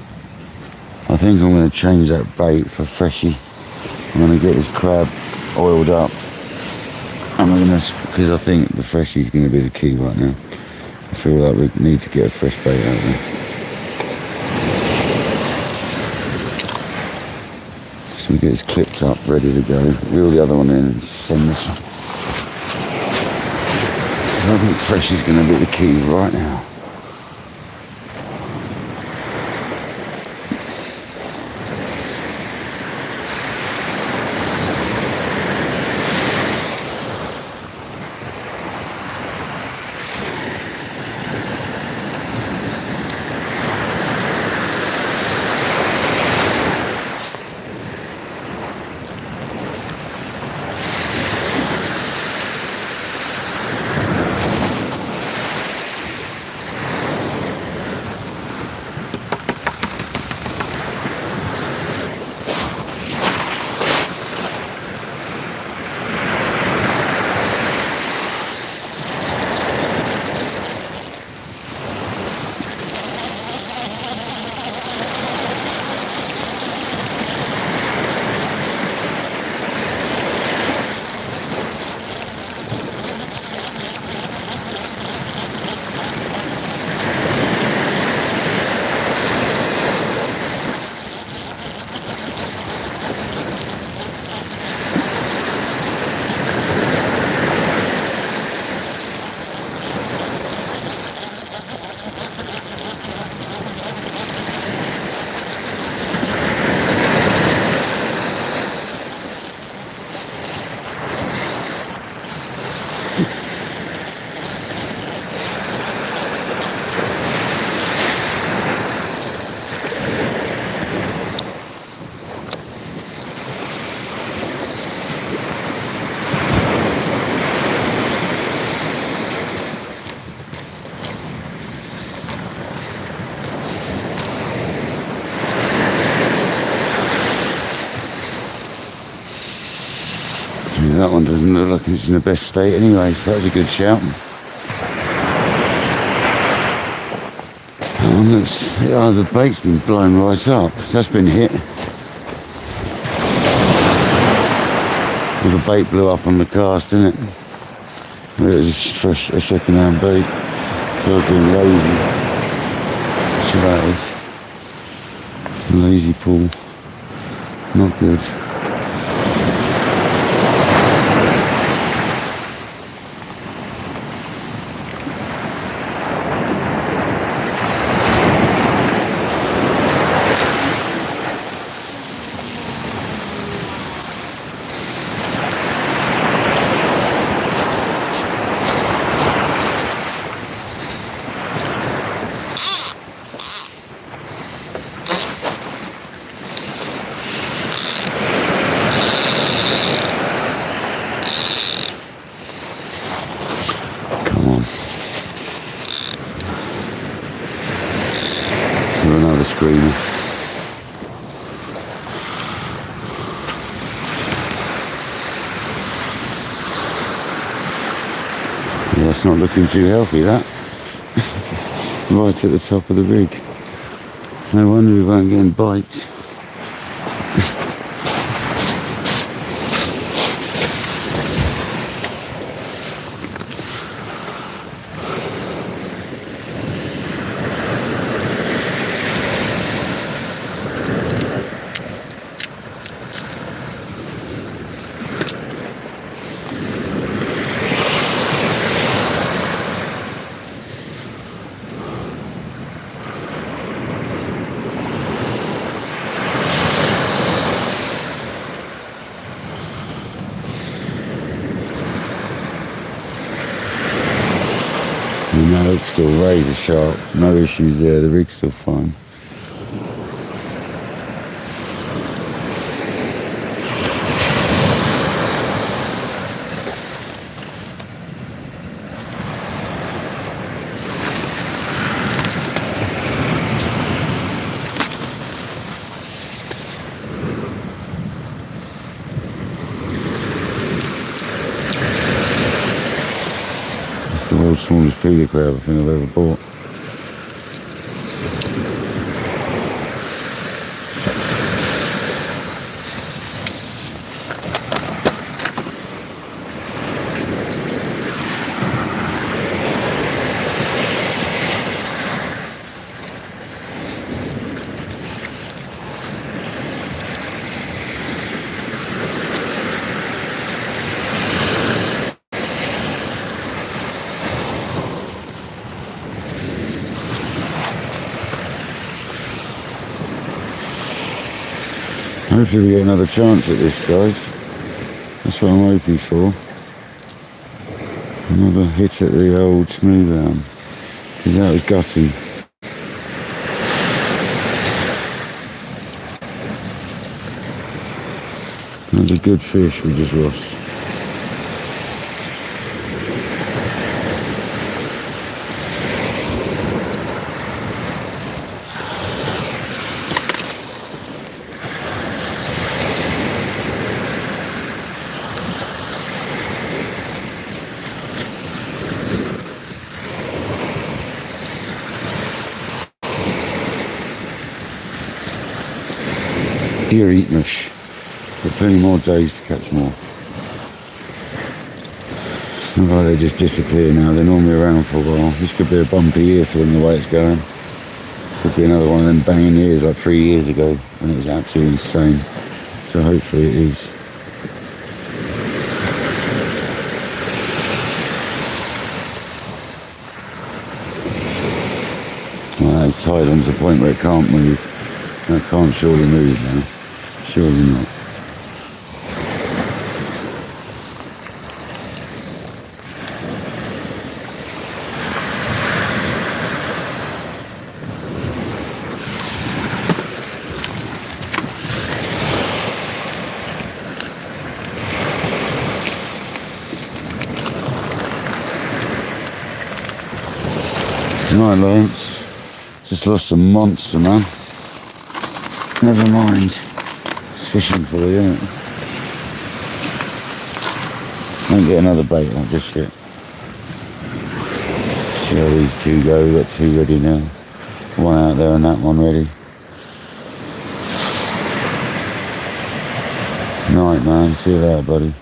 I think I'm going to change that bait for Freshie. I'm going to get this crab oiled up. Because I think the Freshie is going to be the key right now. I feel like we need to get a fresh bait out there. So we get this clipped up, ready to go. Reel the other one in and send this one. So I think Freshie's going to be the key right now. That one doesn't look like it's in the best state anyway, so that was a good shout. That one looks, oh, the bait's been blown right up, so that's been hit. Well, the bait blew up on the cast, didn't it? It was fresh, a second-hand bait, so I've been lazy. That's what that is. Lazy pull, not good. Another screamer. Yeah, that's not looking too healthy, that. Right at the top of the rig. No wonder we weren't getting bites. No, it's still razor sharp, no issues there, the rig's still fine. The world's smallest peeler crab I think I've ever bought. Hopefully we get another chance at this, guys. That's what I'm hoping for. Another hit at the old smooth arm, because that was gutting. That was a good fish we just lost. Deer eat mush. Got plenty more days to catch more. It's not like they just disappear now, they're normally around for a while. This could be a bumpy year for them the way it's going. Could be another one of them banging years like 3 years ago when it was absolutely insane. So hopefully it is. Well, that is tied on to the point where it can't move. That can't surely move now. Surely not. Right, Lawrence. Just lost a monster, man. Never mind. It's fishing for you, isn't it? Won't get another bait on just yet. See how these two go. We've got two ready now. One out there and that one ready. Night, man. See you later, buddy.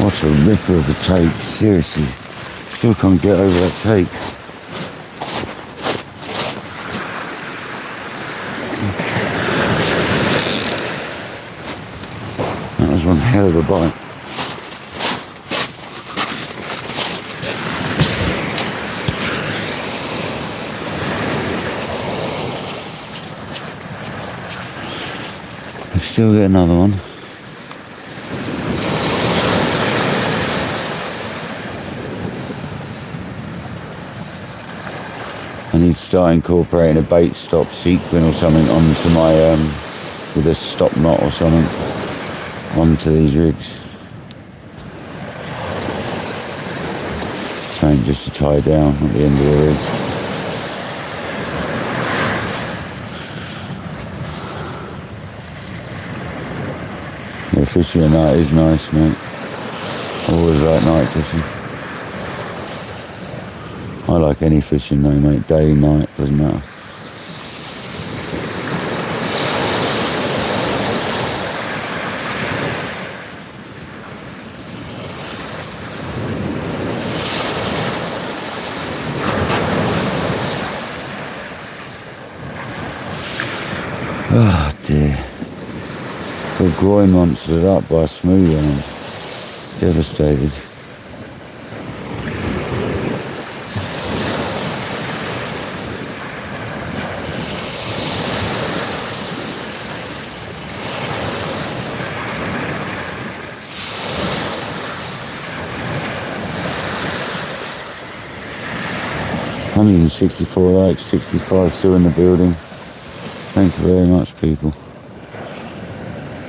What a ripper of a take. Seriously. Still can't get over that take. That was one hell of a bite. Still get another one. I need to start incorporating a bait stop sequin or something onto my with a stop knot or something onto these rigs. Something just to tie down at the end of the rig. Yeah, fishing at night is nice, mate. I always like night fishing. I like any fishing though, mate. Day, night, doesn't matter. Oh dear. Got groin monstered up by a smooth one. Devastated. $164 likes, 65 still in the building. Thank you very much, people.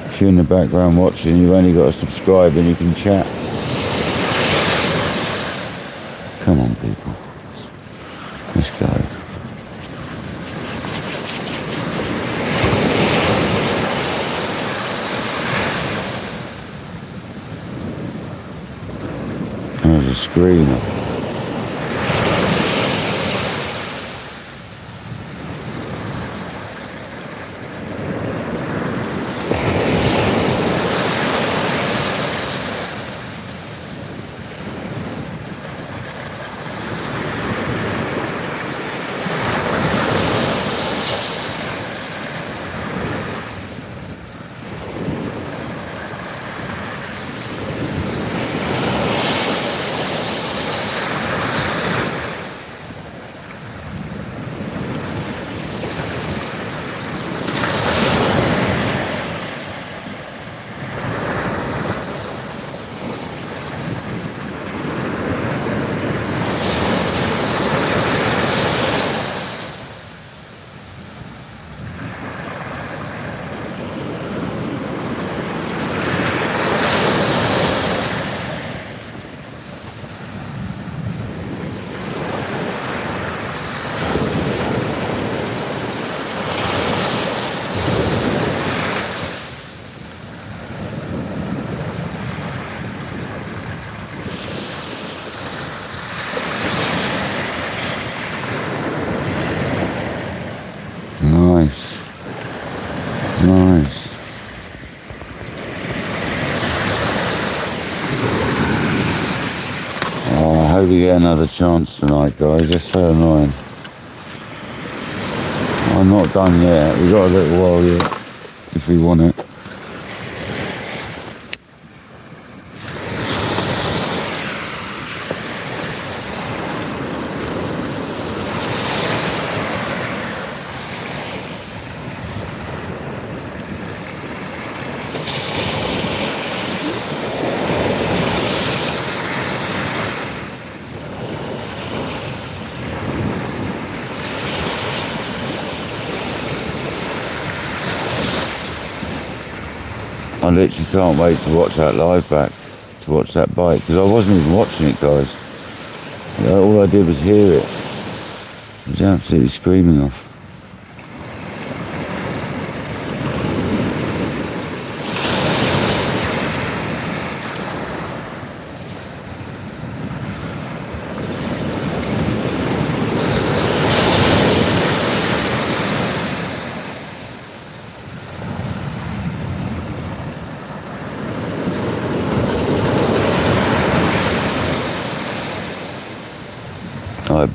If you're in the background watching, you've only got to subscribe and you can chat. Come on, people. Let's go. There's a screamer. Nice. Nice. Oh, I hope we get another chance tonight, guys. That's so annoying. I'm not done yet. We've got a little while yet, if we want it. I literally can't wait to watch that live back, to watch that bite, because I wasn't even watching it, guys. All I did was hear it. It was absolutely screaming off.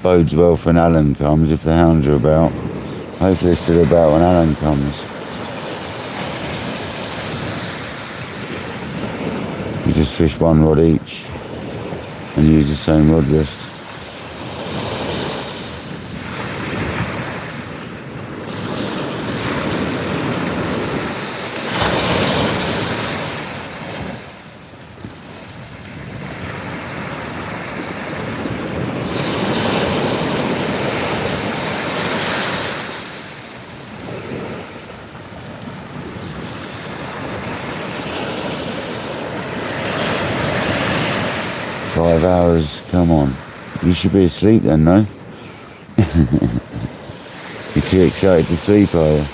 bodes well for when Alan comes, if the hounds are about. Hopefully they're still about when Alan comes. We just fish one rod each and use the same rod list. Hours, come on. You should be asleep then, no? You're too excited to sleep, are you?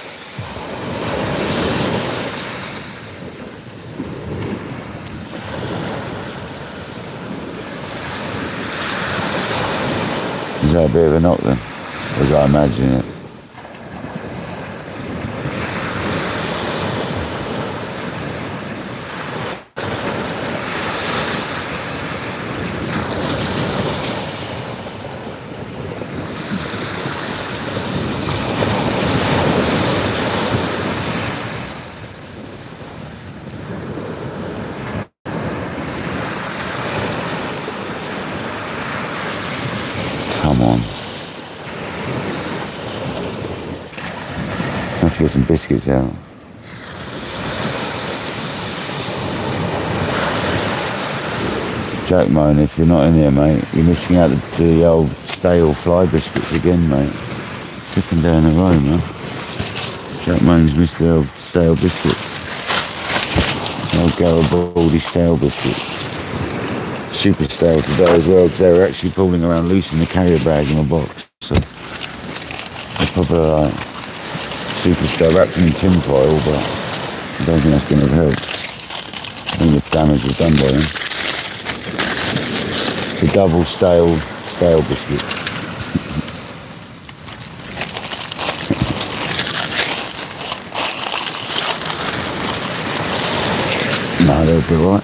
Is that a bit of a knock then? As I imagine it. Come on. I have to get some biscuits out. Jack Moan, if you're not in here, mate, you're missing out the old stale fly biscuits again, mate. Second day in a row, man. Jack Moan's missed the old stale biscuits. Old Garibaldi stale biscuits. Super stale today as well, because they were actually pulling around loose in the carrier bag in a box. So they're probably like super stale, wrapped them in tin foil, but I don't think that's going to help. I think the damage was done by them. The double stale biscuits. No, they'll be alright.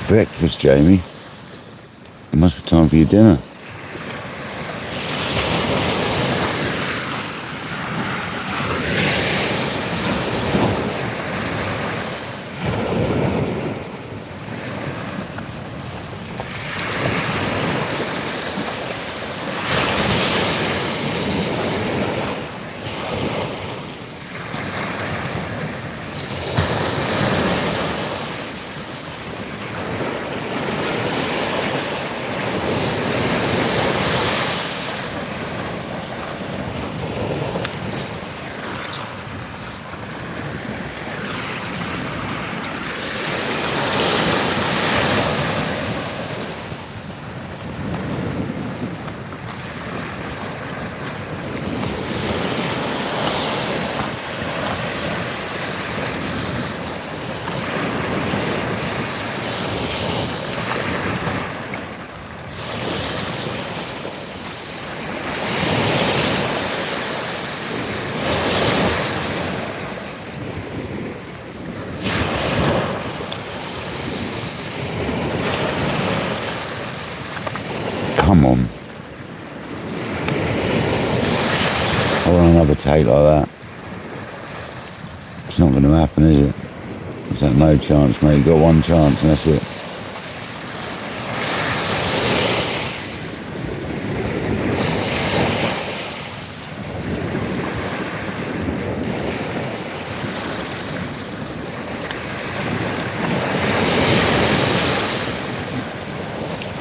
Breakfast, Jamie. It must be time for your dinner. Come on. I want another take like that. It's not going to happen, is it? There's that no chance, mate. You've got one chance and that's it.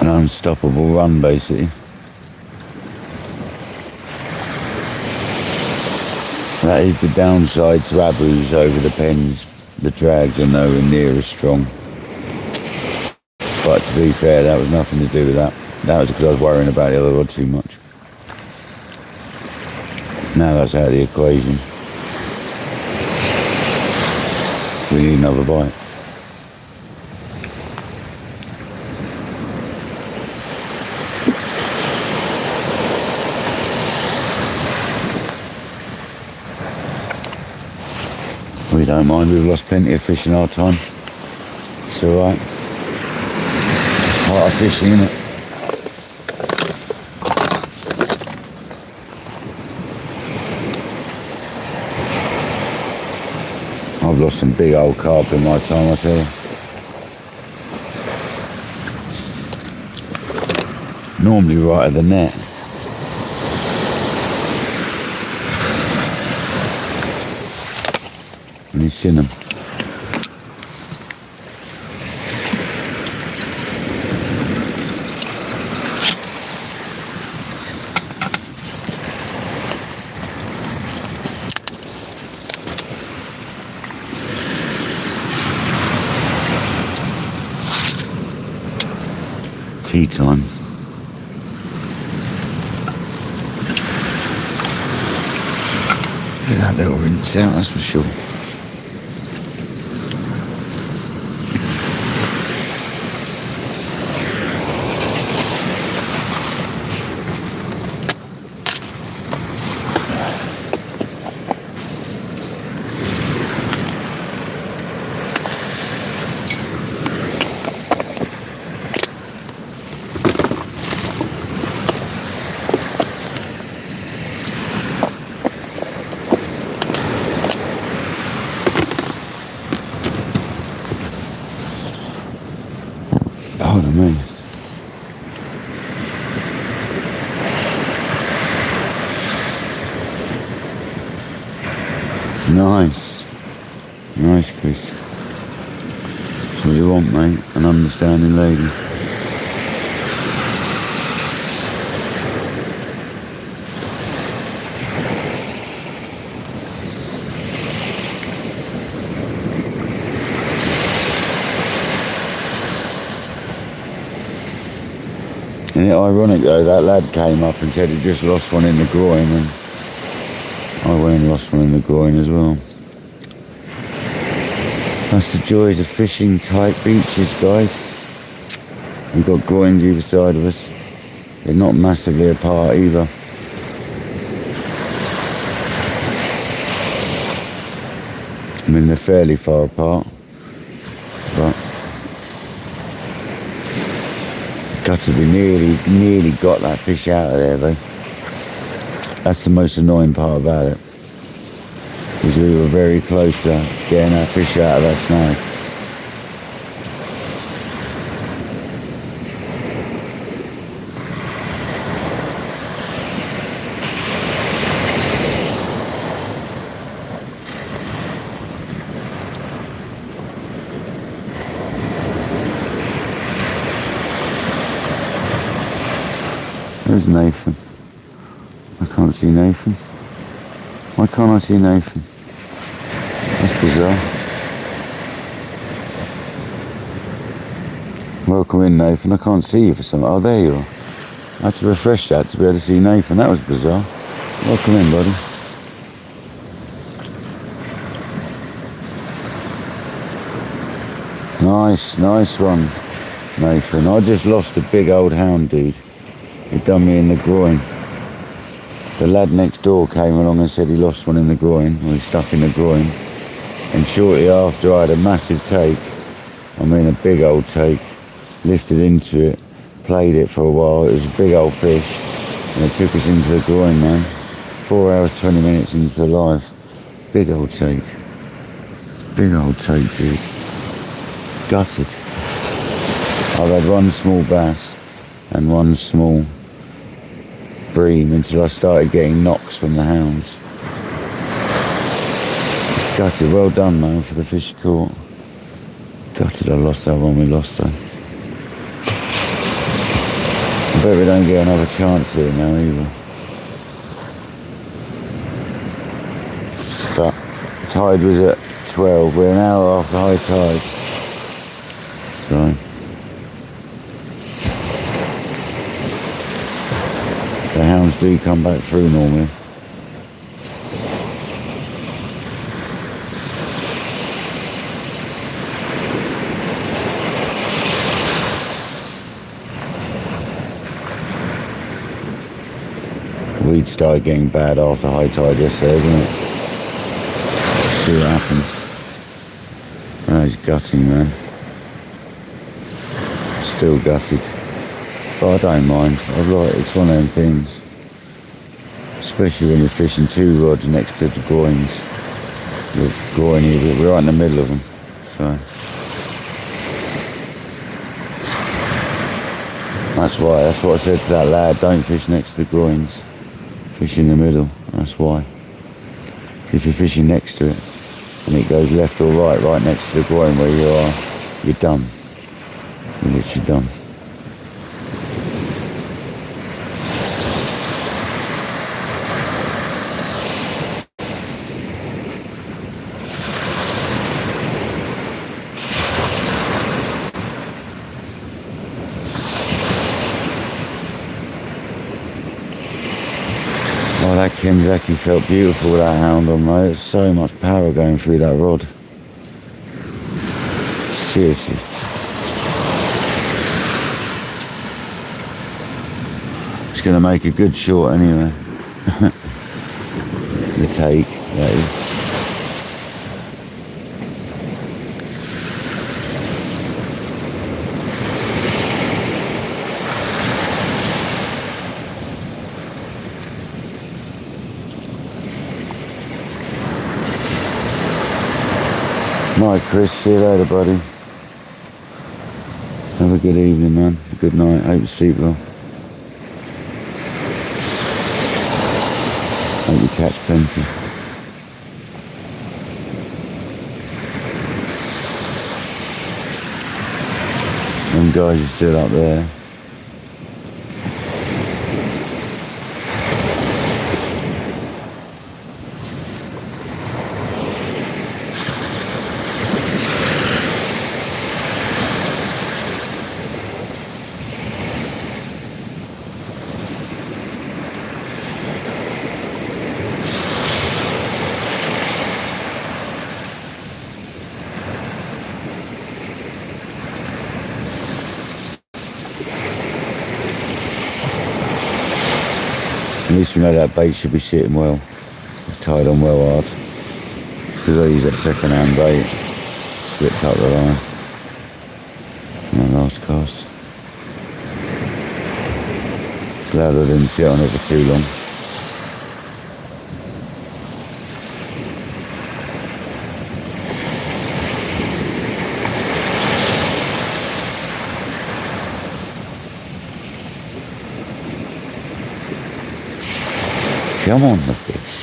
An unstoppable run, basically. That is the downside to Abu's over the pens. The drags are nowhere near as strong. But to be fair, that was nothing to do with that. That was because I was worrying about the other rod too much. Now that's out of the equation. We need another bite. We don't mind, we've lost plenty of fish in our time. It's alright. It's part of fishing, isn't it? I've lost some big old carp in my time, I tell you. Normally right at the net. And you've seen them. Tea time. Look at that little rinse out, that's for sure. Hold on, me. Nice. Nice, Chris. That's what you want, mate. An understanding lady. Isn't it ironic though, that lad came up and said he just lost one in the groin, and I went and lost one in the groin as well. That's the joys of fishing tight beaches, guys. We've got groins either side of us. They're not massively apart either. I mean, they're fairly far apart, but got to be nearly got that fish out of there though. That's the most annoying part about it, because we were very close to getting that fish out of that snag. There's Nathan. I can't see Nathan. Why can't I see Nathan? That's bizarre. Welcome in, Nathan. I can't see you for some. Oh, there you are. I had to refresh that to be able to see Nathan. That was bizarre. Welcome in, buddy. Nice one, Nathan. I just lost a big old hound, dude. He done me in the groin. The lad next door came along and said he lost one in the groin, or he's stuck in the groin. And shortly after, I had a massive take. I mean, a big old take. Lifted into it, played it for a while. It was a big old fish, and it took us into the groin, man. 4 hours, 20 minutes into the live. Big old take. Big old take, dude. Gutted. I've had one small bass and one small bream until I started getting knocks from the hounds. Gutted. Well done, man, for the fish caught. Gutted I lost that one we lost though. I bet we don't get another chance here now either. but tide was at 12. We're an hour after high tide, so the hounds do come back through normally. Weed started getting bad after high tide yesterday, didn't it? See what happens. Oh, he's gutting, man. Still gutted. But I don't mind. It's one of them things. Especially when you're fishing 2 rods next to the groins. We're right in the middle of them. So that's what I said to that lad, don't fish next to the groins. Fish in the middle, that's why. If you're fishing next to it and it goes left or right next to the groin where you are, you're done. You're literally done. Oh, that Kenzaki felt beautiful with that hound on though. There's so much power going through that rod. Seriously. It's going to make a good short anyway. The take, that is. Night, Chris. See you later, buddy. Have a good evening, man. Good night. Hope you sleep well. Hope you catch plenty. Them guys are still up there. At least we know that bait should be sitting well. It's tied on well hard. It's because I use that second hand bait. Slipped up the line. My last cast. Glad I didn't sit on it for too long. Come on, the fish.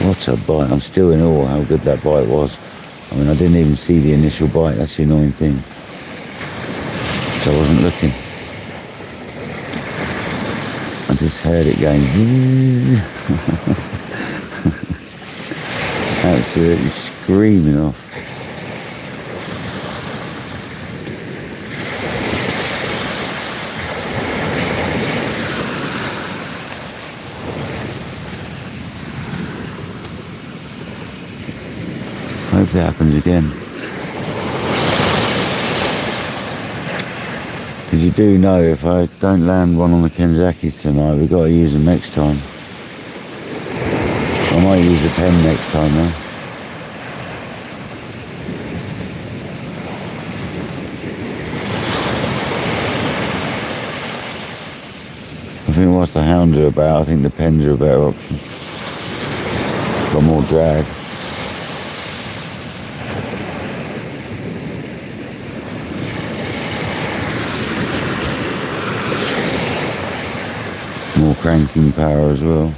What a bite. I'm still in awe how good that bite was. I mean, I didn't even see the initial bite. That's the annoying thing. So I wasn't looking. I just heard it going. Absolutely screaming off. Hope that happens again. Because you do know if I don't land one on the Kenzakis tonight, we've got to use them next time. I might use the pen next time though. I think whilst the hounds are about, I think the pens are a better option. Got more drag. More cranking power as well.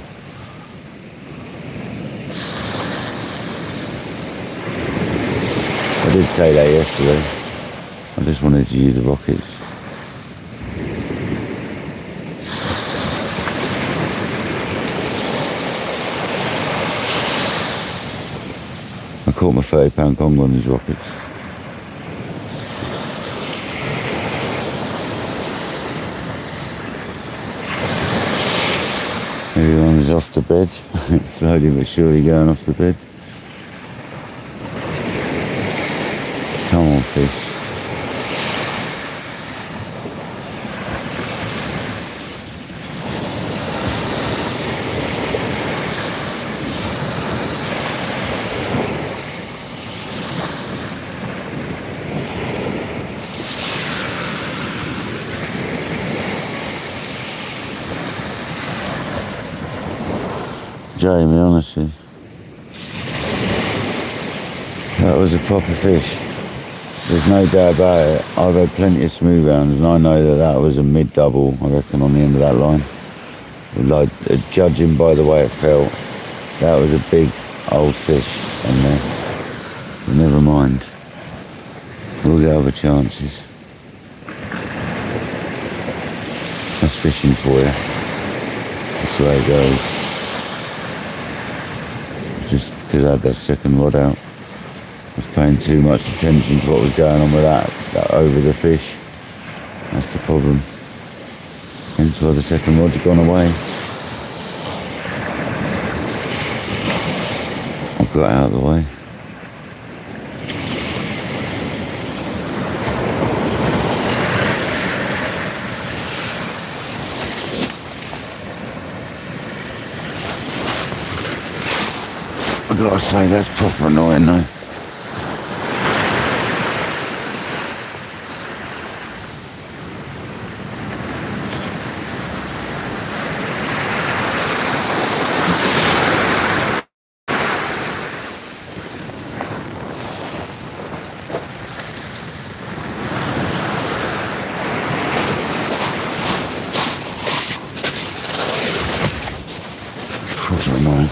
I did say that yesterday. I just wanted to use the rockets. caught my 30-pound conger on these rockets. Everyone's off to bed. Slowly but surely going off to bed. Come on, fish. Jamie, honestly, that was a proper fish. There's no doubt about it. I've had plenty of smooth rounds, and I know that that was a mid-double, I reckon, on the end of that line. Like, judging by the way it felt, that was a big old fish on there. But never mind. We'll get other chances. That's fishing for you. That's the way it goes. Just because I had that second rod out, I was paying too much attention to what was going on with that over the fish. That's the problem. Hence why the second rod's gone away. I've got it out of the way. I've got to say, that's proper annoying though. Proper annoying.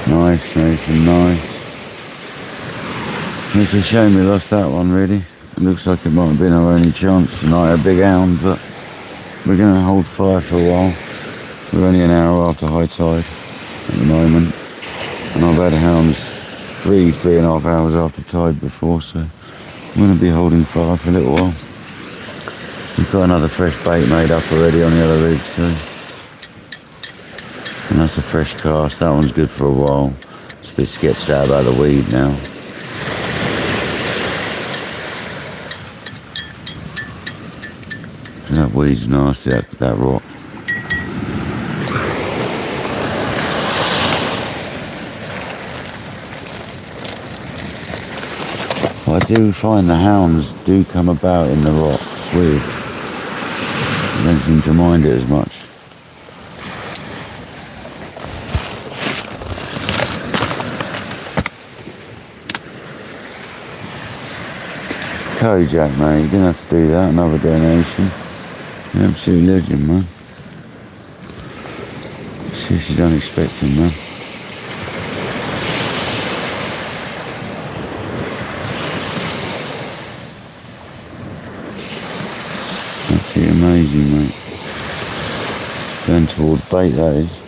Nice, Nathan, nice. It's a shame we lost that one, really. It looks like it might have been our only chance tonight, a big hound, but we're going to hold fire for a while. We're only an hour after high tide at the moment, and I've had hounds 3.5 hours after tide before, so I'm going to be holding fire for a little while. We've got another fresh bait made up already on the other rig too. And that's a fresh cast. That one's good for a while. It's a bit sketched out by the weed now. That weed's nasty, that rock. I do find the hounds do come about in the rock. It's weird. I don't seem to mind it as much. Kojak, mate, you didn't have to do that. Another donation. You're an absolute legend, man. Seriously don't expect him, man. Absolutely amazing, mate. Going towards bait, that is.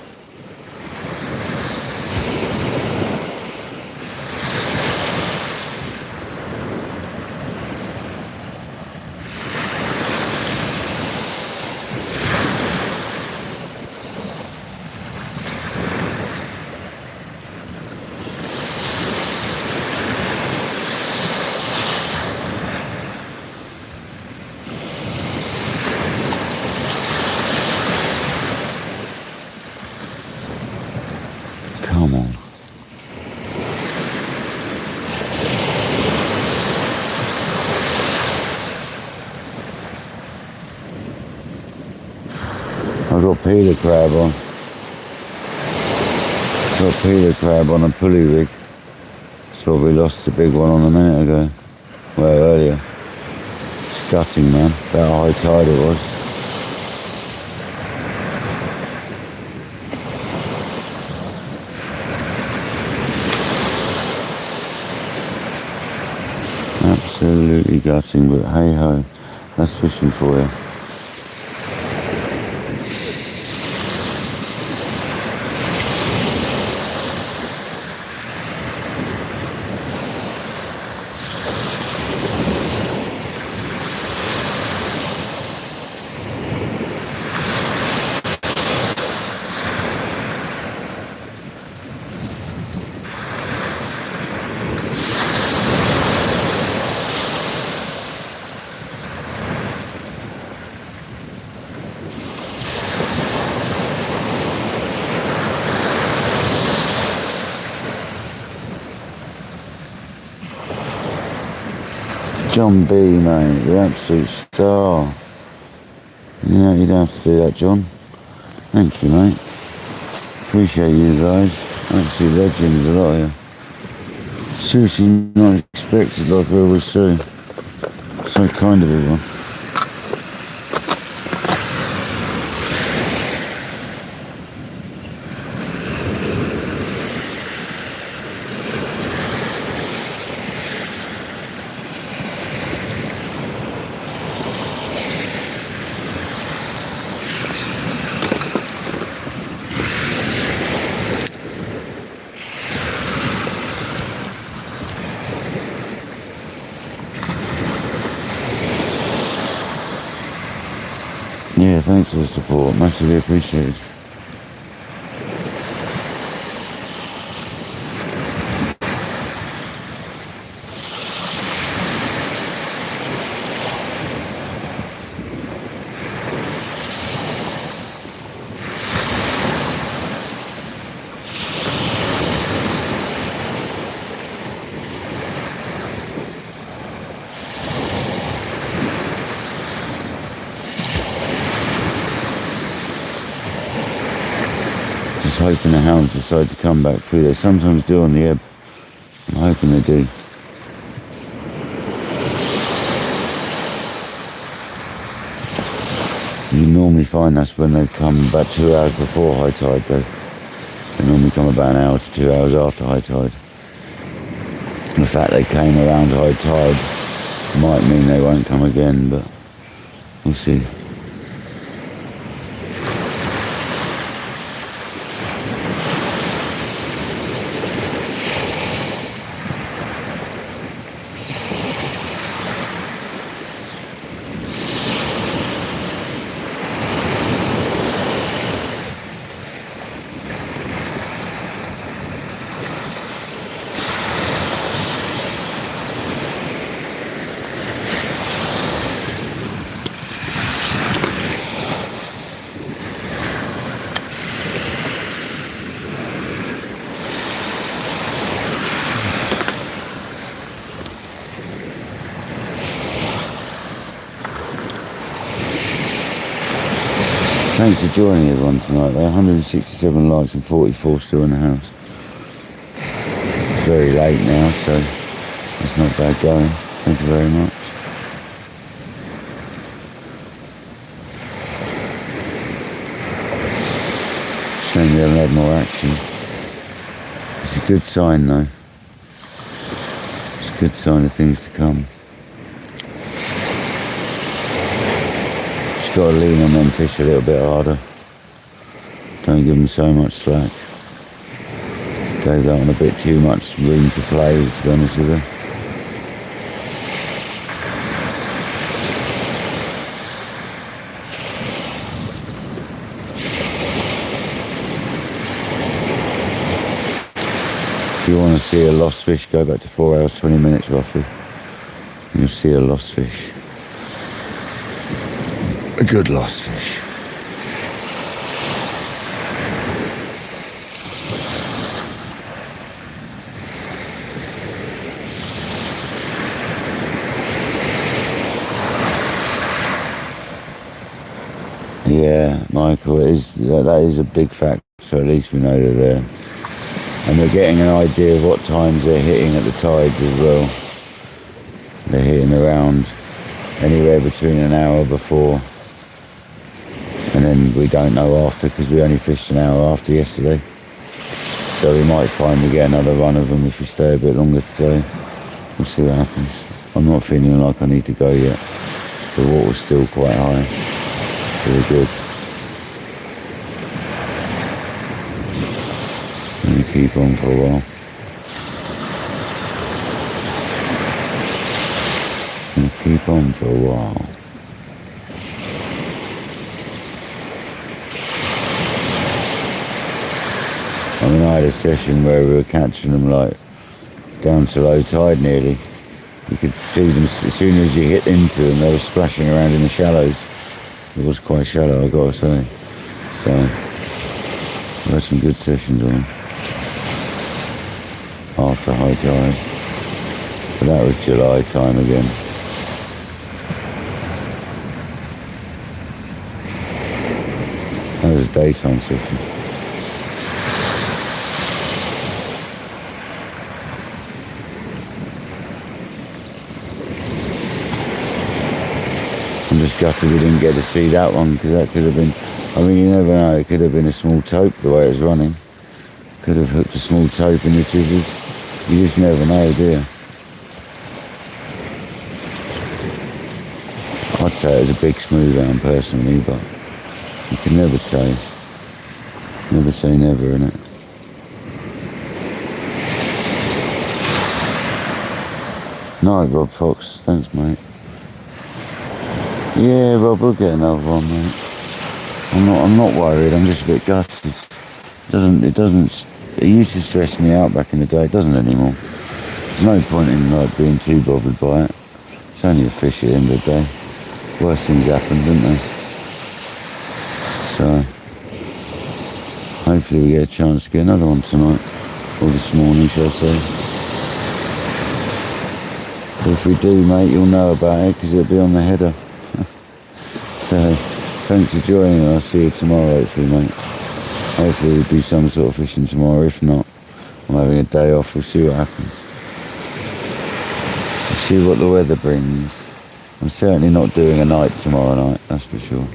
Come on. I've got peeler crab on. Got peeler crab on a pulley rig. So we lost the big one on a minute ago. Well, earlier. It's gutting, man. About high tide it was. Absolutely gutting, but hey ho, that's fishing for you. John B, mate, you're an absolute star. You don't have to do that, John. Thank you, mate. Appreciate you guys. Absolute legends, a lot of you. Seriously not expected like I always say. So kind of everyone. Yeah, thanks for the support. Massively appreciated. Just hoping the hounds decide to come back through. They sometimes do on the ebb. I'm hoping they do. You normally find that's when they come about 2 hours before high tide though. They normally come about an hour to 2 hours after high tide. And the fact they came around high tide might mean they won't come again, but we'll see. Thanks for joining everyone tonight though. 167 likes and 44 still in the house. It's very late now, so it's not bad going. Thank you very much. Shame we haven't had more action. It's a good sign though. It's a good sign of things to come. Got to lean on them fish a little bit harder. Don't give them so much slack. Gave that one a bit too much room to play, to be honest with you. If you want to see a lost fish, go back to 4 hours 20 minutes roughly. And you'll see a lost fish. A good lost fish. Yeah, Michael, that is a big factor, so at least we know they're there. And we're getting an idea of what times they're hitting at the tides as well. They're hitting around anywhere between an hour before, and then we don't know after, because we only fished an hour after yesterday. So we might find we get another run of them if we stay a bit longer today. We'll see what happens. I'm not feeling like I need to go yet. The water's still quite high, so we're good. Let me keep on for a while. Keep on for a while. I mean, I had a session where we were catching them like down to low tide nearly. You could see them as soon as you hit into them, they were splashing around in the shallows. It was quite shallow, I gotta say. So, we had some good sessions on them after high tide. But that was July time again. That was a daytime session. I'm just gutted we didn't get to see that one, because that could have been, I mean, you never know, it could have been a small tope the way it was running. Could have hooked a small tope in the scissors. You just never know, do you? I'd say it was a big smooth round personally, but you can never say. Never say never, innit? Night, Rob Fox. Thanks, mate. Yeah, Rob, we'll get another one, mate. I'm not worried. I'm just a bit gutted. It used to stress me out back in the day. It doesn't anymore. There's no point in like being too bothered by it. It's only a fish at the end of the day. Worse things happen, didn't they? So hopefully we get a chance to get another one tonight, or this morning, shall I say. If we do, mate, you'll know about it, because it'll be on the header. So thanks for joining. I'll see you tomorrow, hopefully, mate. Hopefully we'll do some sort of fishing tomorrow. If not, I'm having a day off. We'll see what happens. We'll see what the weather brings. I'm certainly not doing a night tomorrow night, that's for sure.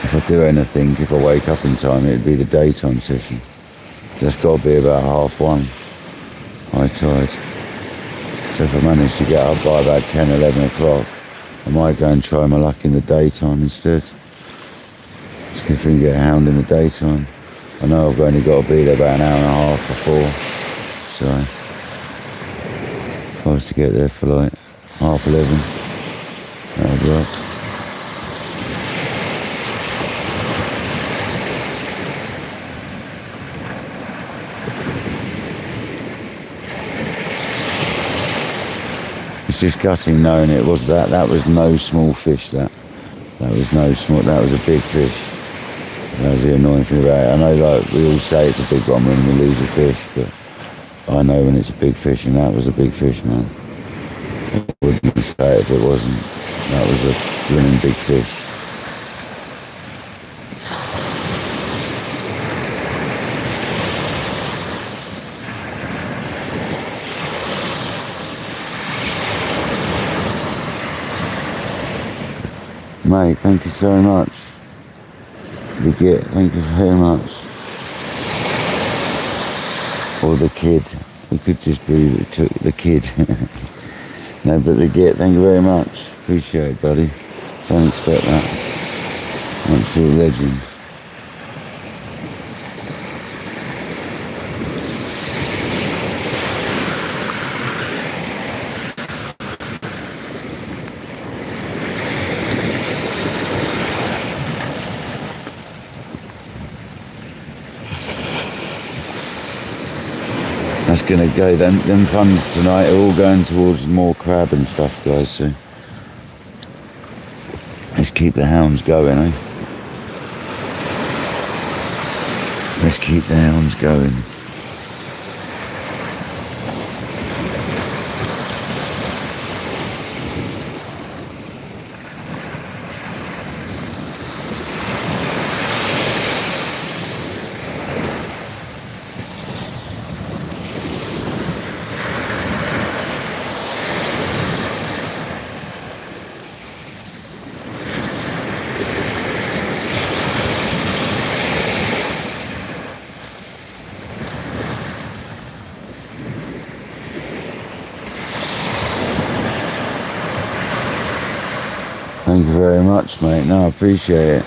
If I do anything, if I wake up in time, it'd be the daytime session. That's got to be about 1:30, high tide. So if I manage to get up by about 10, 11 o'clock, I might go and try my luck in the daytime instead. See if we can get a hound in the daytime. I know I've only got to be there about an hour and a half before, so if I was to get there for like 11:30, that would work. It's just gutting knowing it was that was no small fish. That was no small. That was a big fish. That was the annoying thing about it. I know, like, we all say it's a big one when we lose a fish, but I know when it's a big fish, and that was a big fish, man. I wouldn't say it if it wasn't. That was a grinning big fish. Mate, thank you so much. The git, thank you very much. Or the kid. It could just be the kid. No, but the git, thank you very much. Appreciate it, buddy. Don't expect that. Absolute legend. That's gonna go, them funds tonight are all going towards more crab and stuff, guys, so let's keep the hounds going, eh? Let's keep the hounds going. Thank you very much, mate. No, I appreciate it.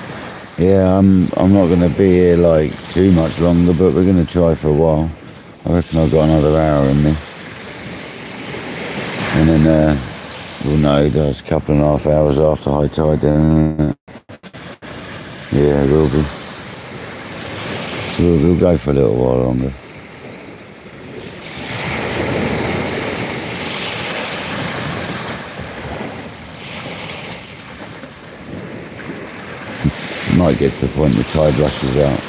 Yeah, I'm not going to be here like too much longer, but we're going to try for a while. I reckon I've got another hour in me. And then we'll know there's a couple and a half hours after high tide then. Yeah, it will be. So we'll go for a little while longer. Might get to the point the tide rushes out.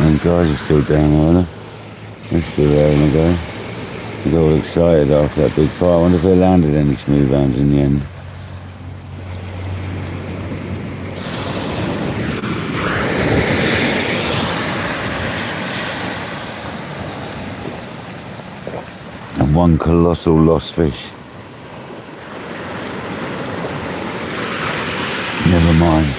And guys are still down there. They're still there in the go. They got all excited after that big fight. I wonder if they landed any smooth hounds in the end. And one colossal lost fish. Never mind.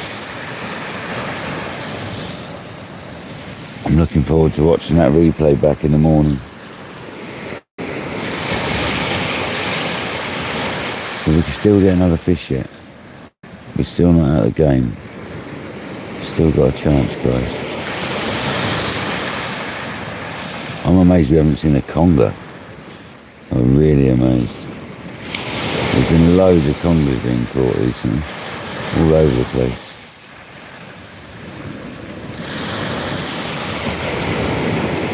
I'm looking forward to watching that replay back in the morning. But we can still get another fish yet. We're still not out of the game. Still got a chance, guys. I'm amazed we haven't seen a conger. I'm really amazed. There's been loads of congers being caught recently. All over the place.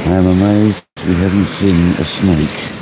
I am amazed we haven't seen a snake.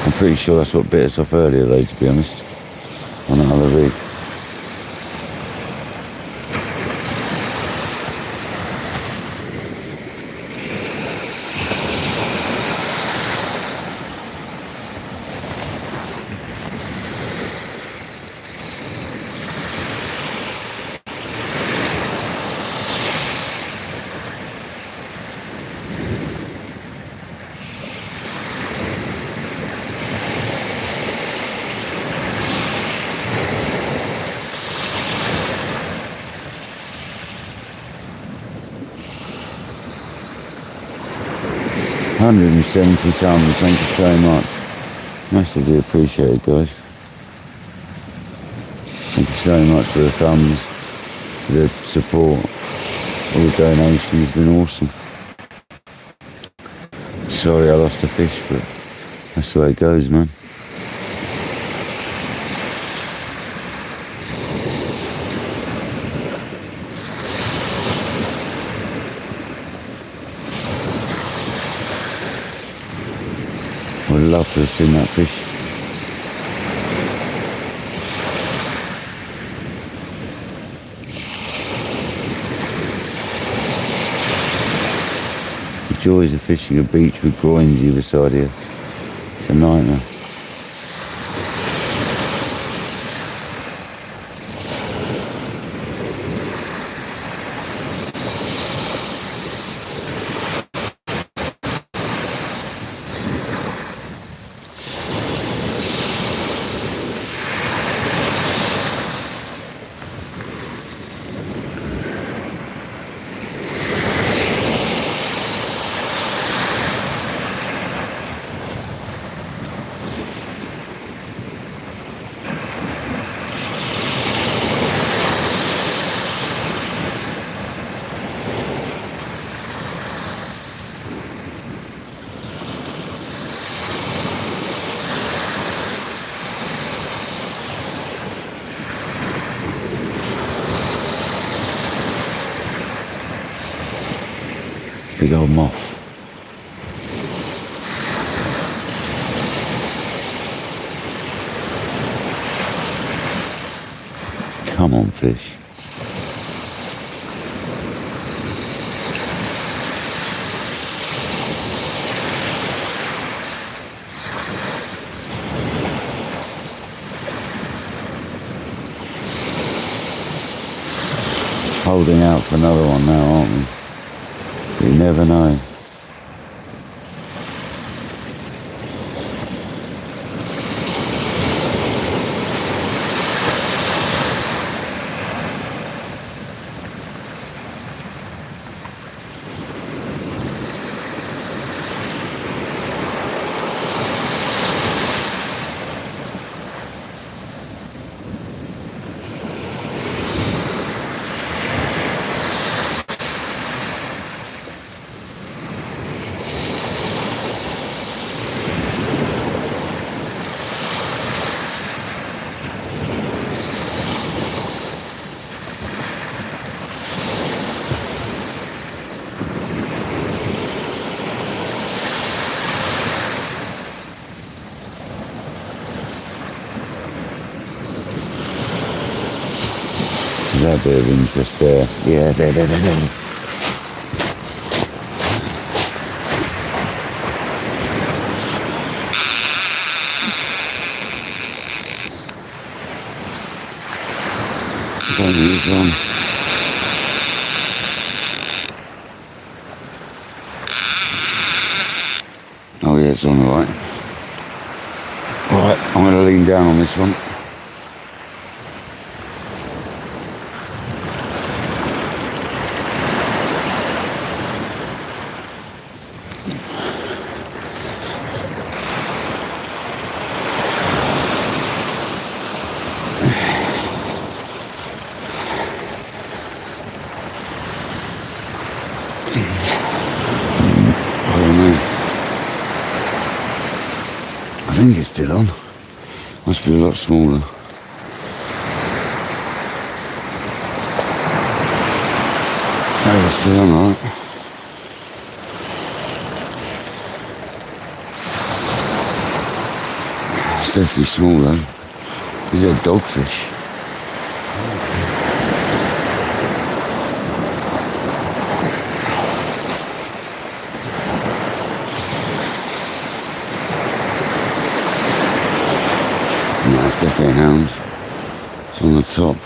I'm pretty sure that's what bit us off earlier though, to be honest, on another rig. $170, thank you so much. Massively appreciated, guys. Thank you so much for the thumbs, for the support, all the donations, it's been awesome. Sorry I lost a fish, but that's the way it goes, man. I would love to have seen that fish. The joys of fishing a beach with groins either side here. It's a nightmare. Big old moth. Come on, fish. Holding out for another one now, aren't we? You never know. There's a bit of interest there. Yeah, there. Don't use one. Oh yeah, it's on the right. Alright, I'm going to lean down on this one. I think it's still on. Must be a lot smaller. Oh, it's still on, alright. It's definitely small though. Is it a dogfish? No, it's definitely a hound. It's on the top.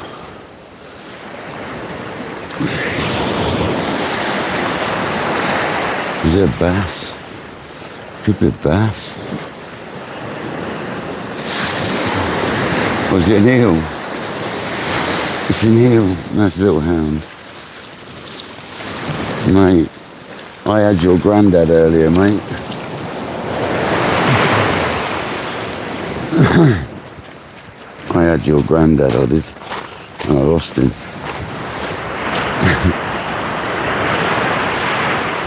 Is it a bass? Could be a bass. Or is it an eel? It's an eel. No, it's a little hound. Mate, I had your granddad earlier, mate. I had your granddad, I did, and I lost him.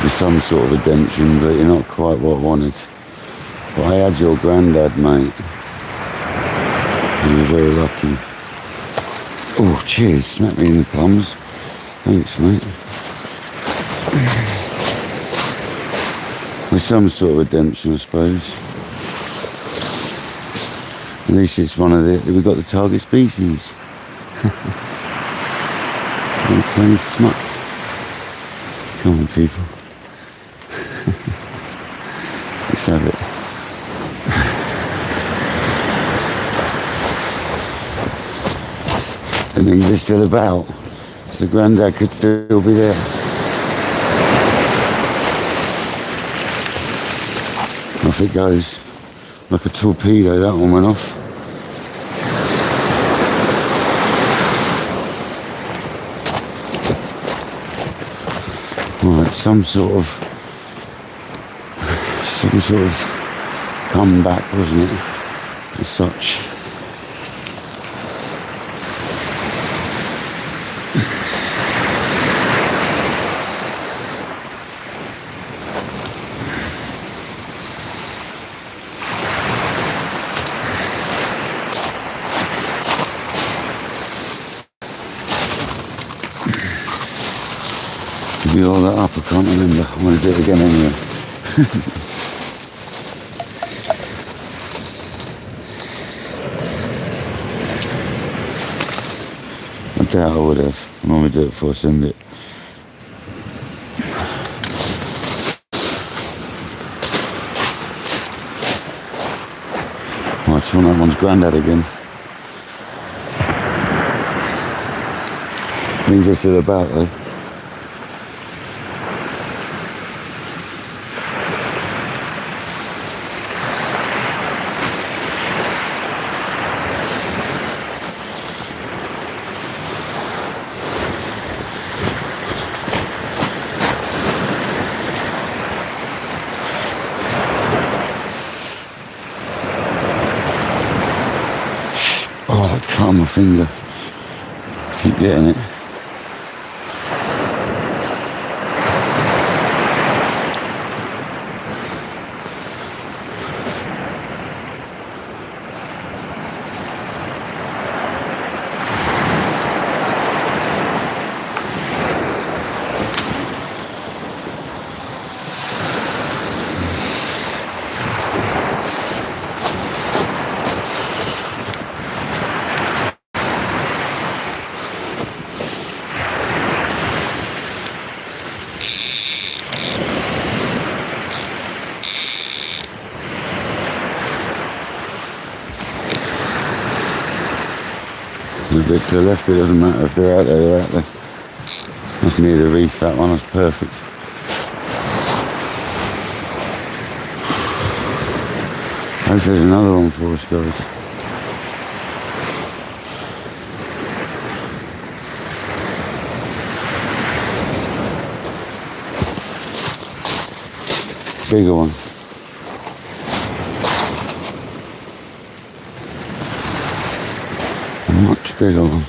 With some sort of redemption, but you're not quite what I wanted. But I had your granddad, mate. And you're very lucky. Oh, cheers, smack me in the plums. Thanks, mate. With some sort of redemption, I suppose. At least it's one of we've got the target species. It's only smucked. Come on, people. Let's have it. That means they're still about. So Grandad could still be there. Off it goes. Like a torpedo, that one went off. Right, some sort of comeback, wasn't it? As such. Give you all that up, I can't remember. I'm going to do it again anyway. I doubt I would have. I normally do it before I send it. Oh, I just want that one's granddad again. Means they're still about though. Oh, I cut my finger. Keep getting it. A bit to the left, it doesn't matter if they're out there, they're out there. That's near the reef, that one, that's perfect. Hopefully there's another one for us, guys. Bigger one. Much bigger one.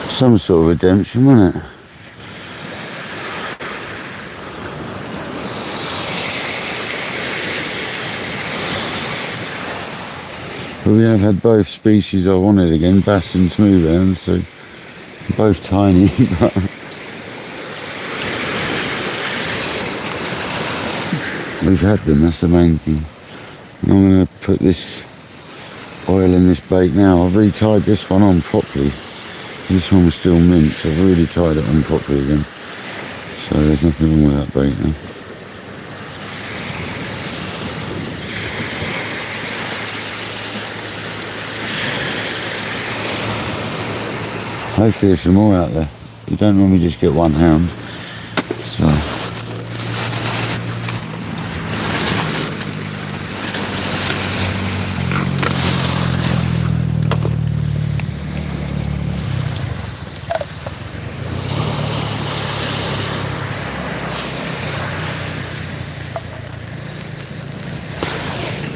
Some sort of redemption, wasn't it? But we have had both species I wanted again, bass and smooth hands, so both tiny, but we've had them, that's the main thing. And I'm going to put this oil in this bait now. I've retied this one on properly. This one was still mint, so I've really tied it on properly again. So there's nothing wrong with that bait now. Hopefully there's some more out there. You don't normally just get one hound. So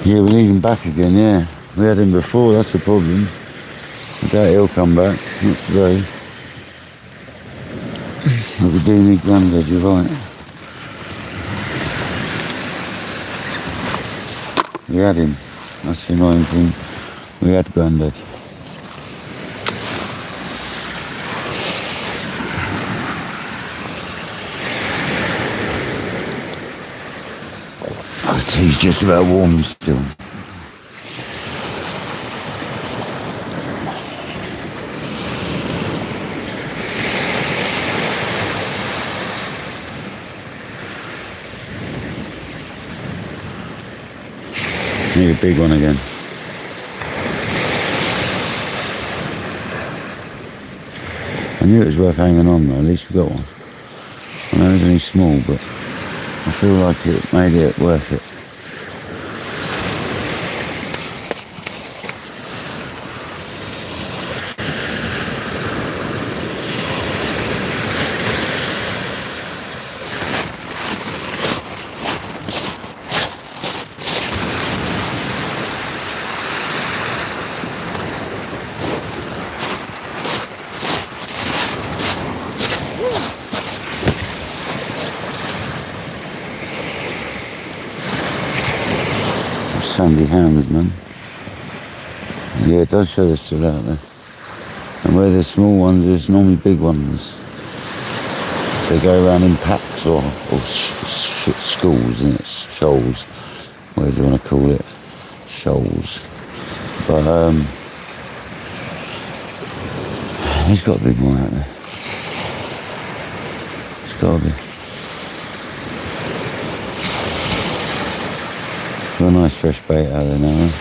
yeah, we need him back again, yeah. We had him before, that's the problem. I doubt he'll come back, not today. But we do need Grandad, you're right. We had him, that's the annoying thing. We had Grandad. Oh, the tea's just about warm still. Need a big one again. I knew it was worth hanging on though, at least we got one. I know it's only small, but I feel like it made it worth it. Sandy Hounds, man. Yeah, it does show they're still out there. And where there's small ones, there's normally big ones. So they go around in packs or schools, isn't it? Shoals. Whatever you want to call it. Shoals. But, there's got to be more out there. There's got to be. Got a nice fresh bait out there now.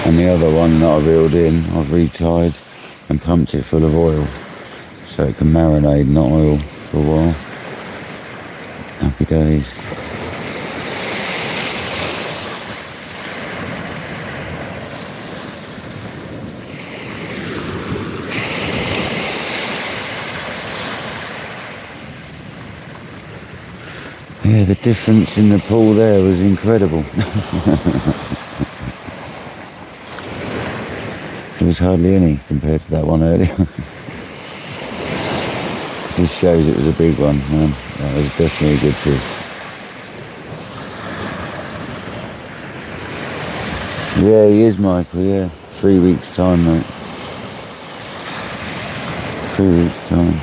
And the other one that I've reeled in, I've retied and pumped it full of oil so it can marinate, not oil, for a while. Happy days. Yeah, the difference in the pool there was incredible. There was hardly any compared to that one earlier. Just shows it was a big one, man. That was definitely a good fish. Yeah, he is, Michael, yeah. 3 weeks time, mate. 3 weeks time.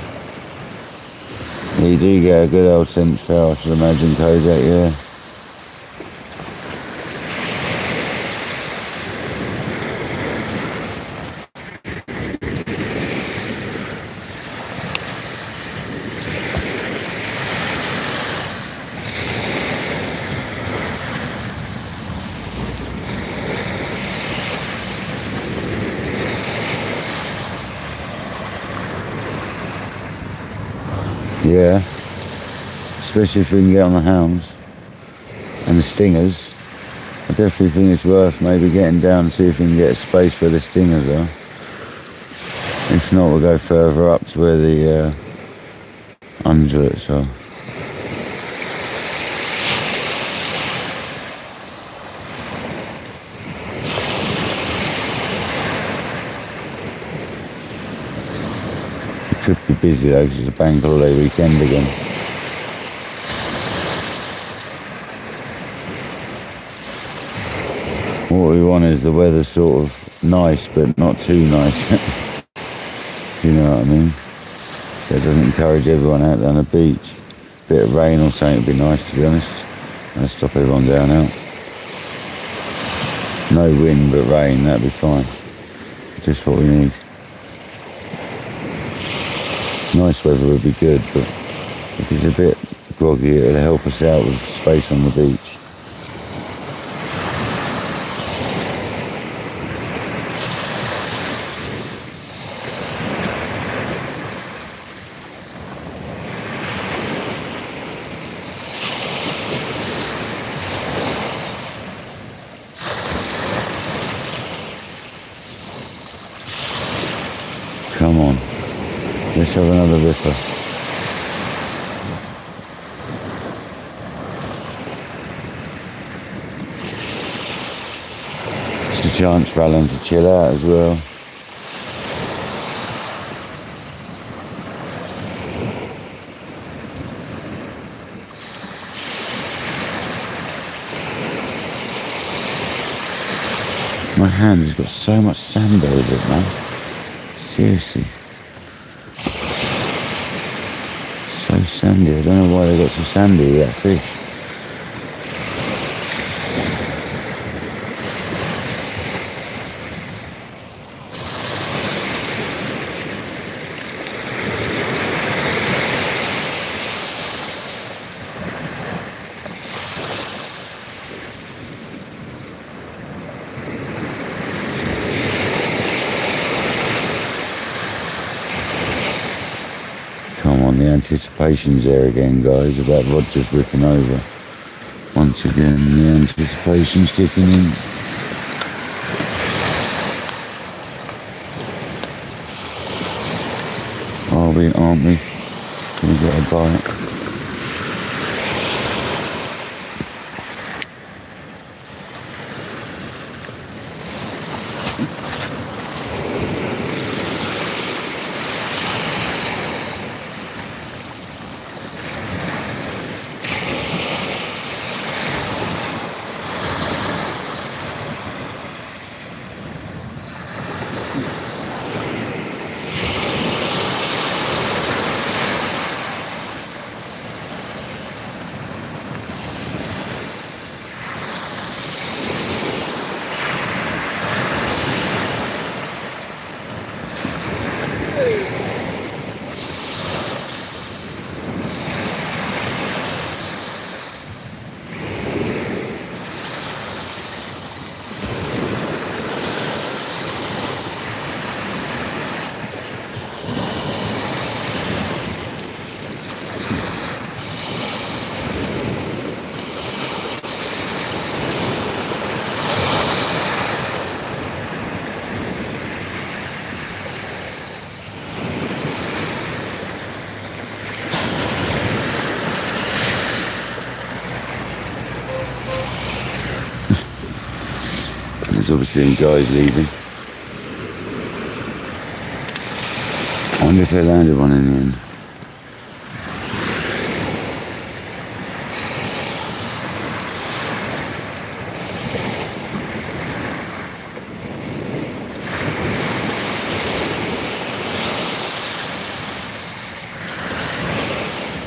Yeah, you do get a good old scent trail, I should imagine, Kodak, yeah. Yeah, especially if we can get on the Hounds and the Stingers. I definitely think it's worth maybe getting down and see if we can get a space where the Stingers are. If not, we'll go further up to where the undulates are. Could be busy though because it's a bank holiday weekend again. What we want is the weather sort of nice but not too nice. You know what I mean? So it doesn't encourage everyone out there on the beach. A bit of rain or something would be nice, to be honest. That'll stop everyone going out. No wind but rain, that'd be fine. Just what we need. Nice weather would be good, but if it's a bit groggy, it'll help us out with space on the beach. Come on. Let's have another ripper. It's a chance for Alan to chill out as well. My hand has got so much sand over it, man. Seriously. So sandy. I don't know why they got so sandy, that fish. on, the anticipation's there again, guys, about Rogers ripping over. Once again, the anticipation's kicking in. Aren't we? Gonna get a bite. There's obviously guys leaving. I wonder if they landed one in the end.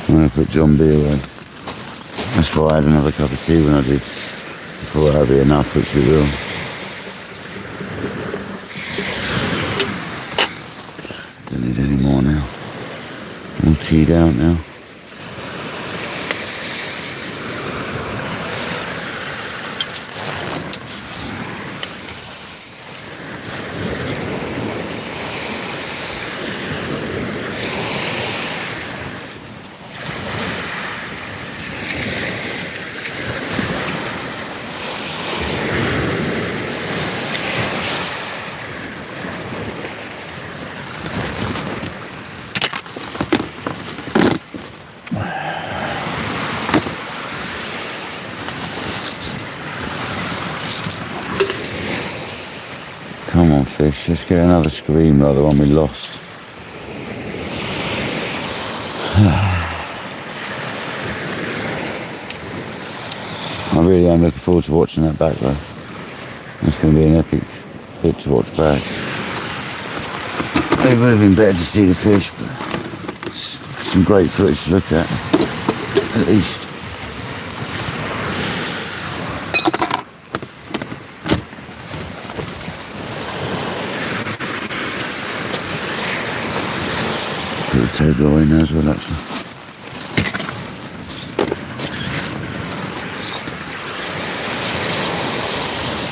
I'm going to put John B away. That's why I had another cup of tea when I did. I thought that'd be enough, which it will. Don't need any more now. All teed out now. Come on, fish, let's get another scream like the one we lost. I really am looking forward to watching that back though. It's going to be an epic bit to watch back. It would have been better to see the fish, but it's some great footage to look at least. Put the table away now as well, actually.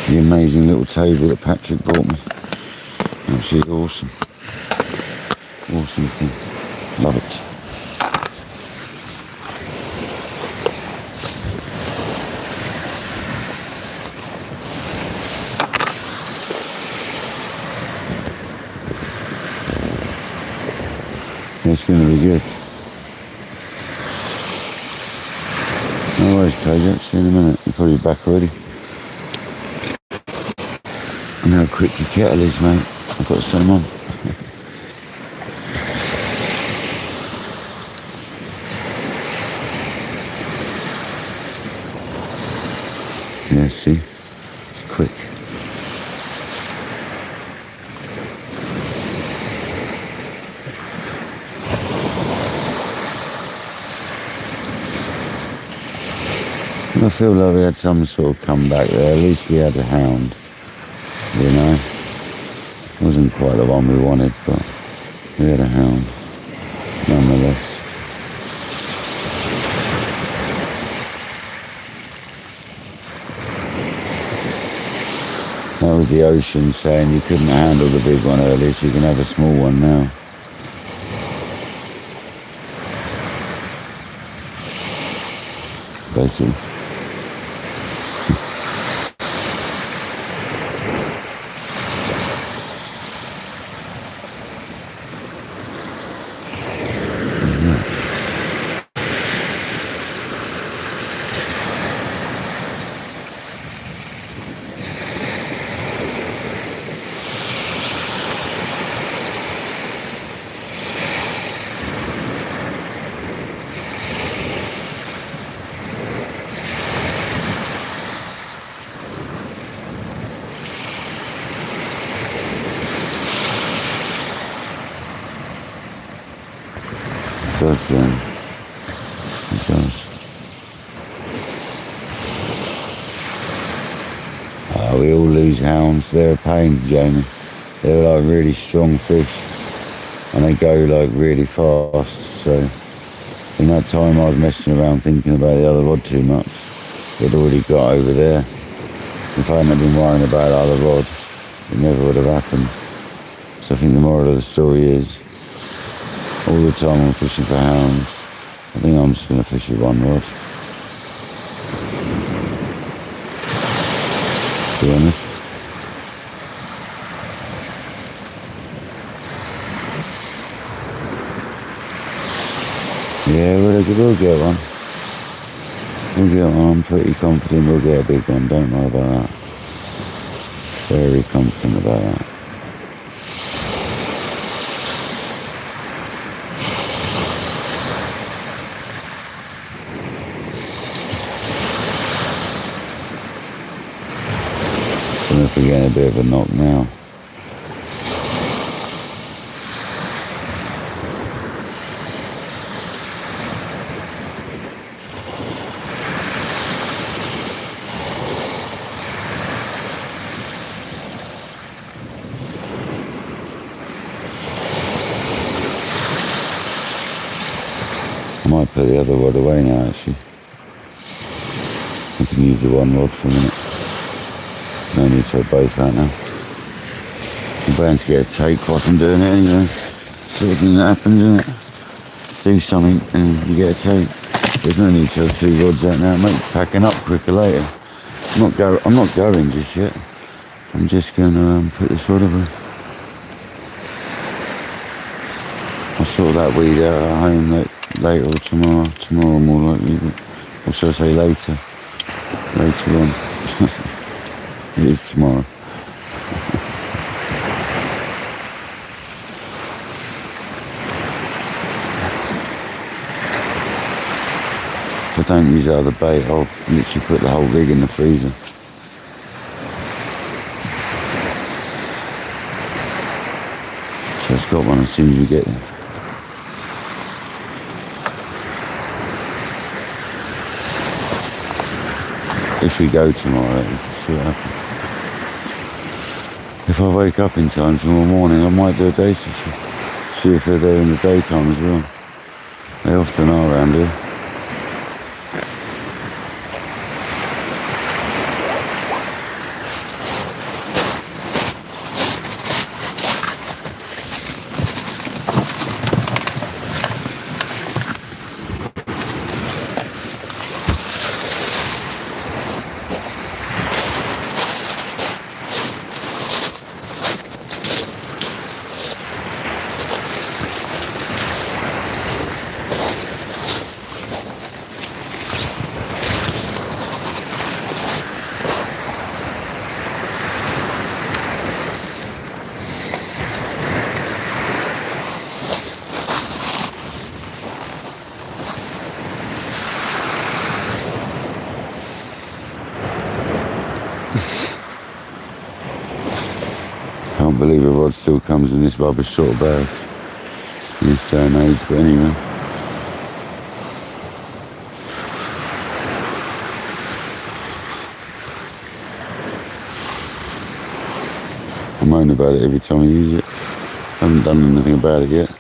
The amazing little table that Patrick bought me. Absolutely awesome. Awesome thing. Love it. It's going to be good. No worries, Kayak. See you in a minute. You're probably back already. I know how quick your kettle is, mate. I've got some on. Yeah, see? It's quick. I feel like we had some sort of comeback there. At least we had a hound, you know. Wasn't quite the one we wanted, but we had a hound, nonetheless. That was the ocean saying you couldn't handle the big one earlier, so you can have a small one now. basically. It does, it does. We all lose hounds. They're a pain, Jamie. They're like really strong fish, and they go like really fast. So in that time I was messing around thinking about the other rod too much. It already got over there. If I hadn't been worrying about the other rod, it never would have happened. So I think the moral of the story is, all the time I'm fishing for hounds, I think I'm just going to fish with one rod. To be honest. Yeah, we'll get one. We'll get one. I'm pretty confident we'll get a big one. Don't worry about that. Very confident about that. I don't know if we're getting a bit of a knock now. I might put the other rod away now, actually. I can use the one rod for a minute. No need to have both out now. I'm bound to get a take whilst I'm doing it anyway. Sort of thing that happens, isn't it? Do something and you get a take. There's no need to have two rods out now. It makes packing up quicker later. I'm not going just yet. I'm just going to put this rod away. I'll sort that weed out at home later or tomorrow. Tomorrow more likely, or should I say later? Later on. It is tomorrow. If I don't use out of the bait, I'll literally put the whole rig in the freezer. So it's got one as soon as we get there. If we go tomorrow, we can see what happens. If I wake up in time tomorrow morning, I might do a day session. See if they're there in the daytime as well. They often are around here. Can't believe a rod still comes in this rubbish sort of bag in this day and age, but anyway. I moan about it every time I use it. I haven't done anything about it yet.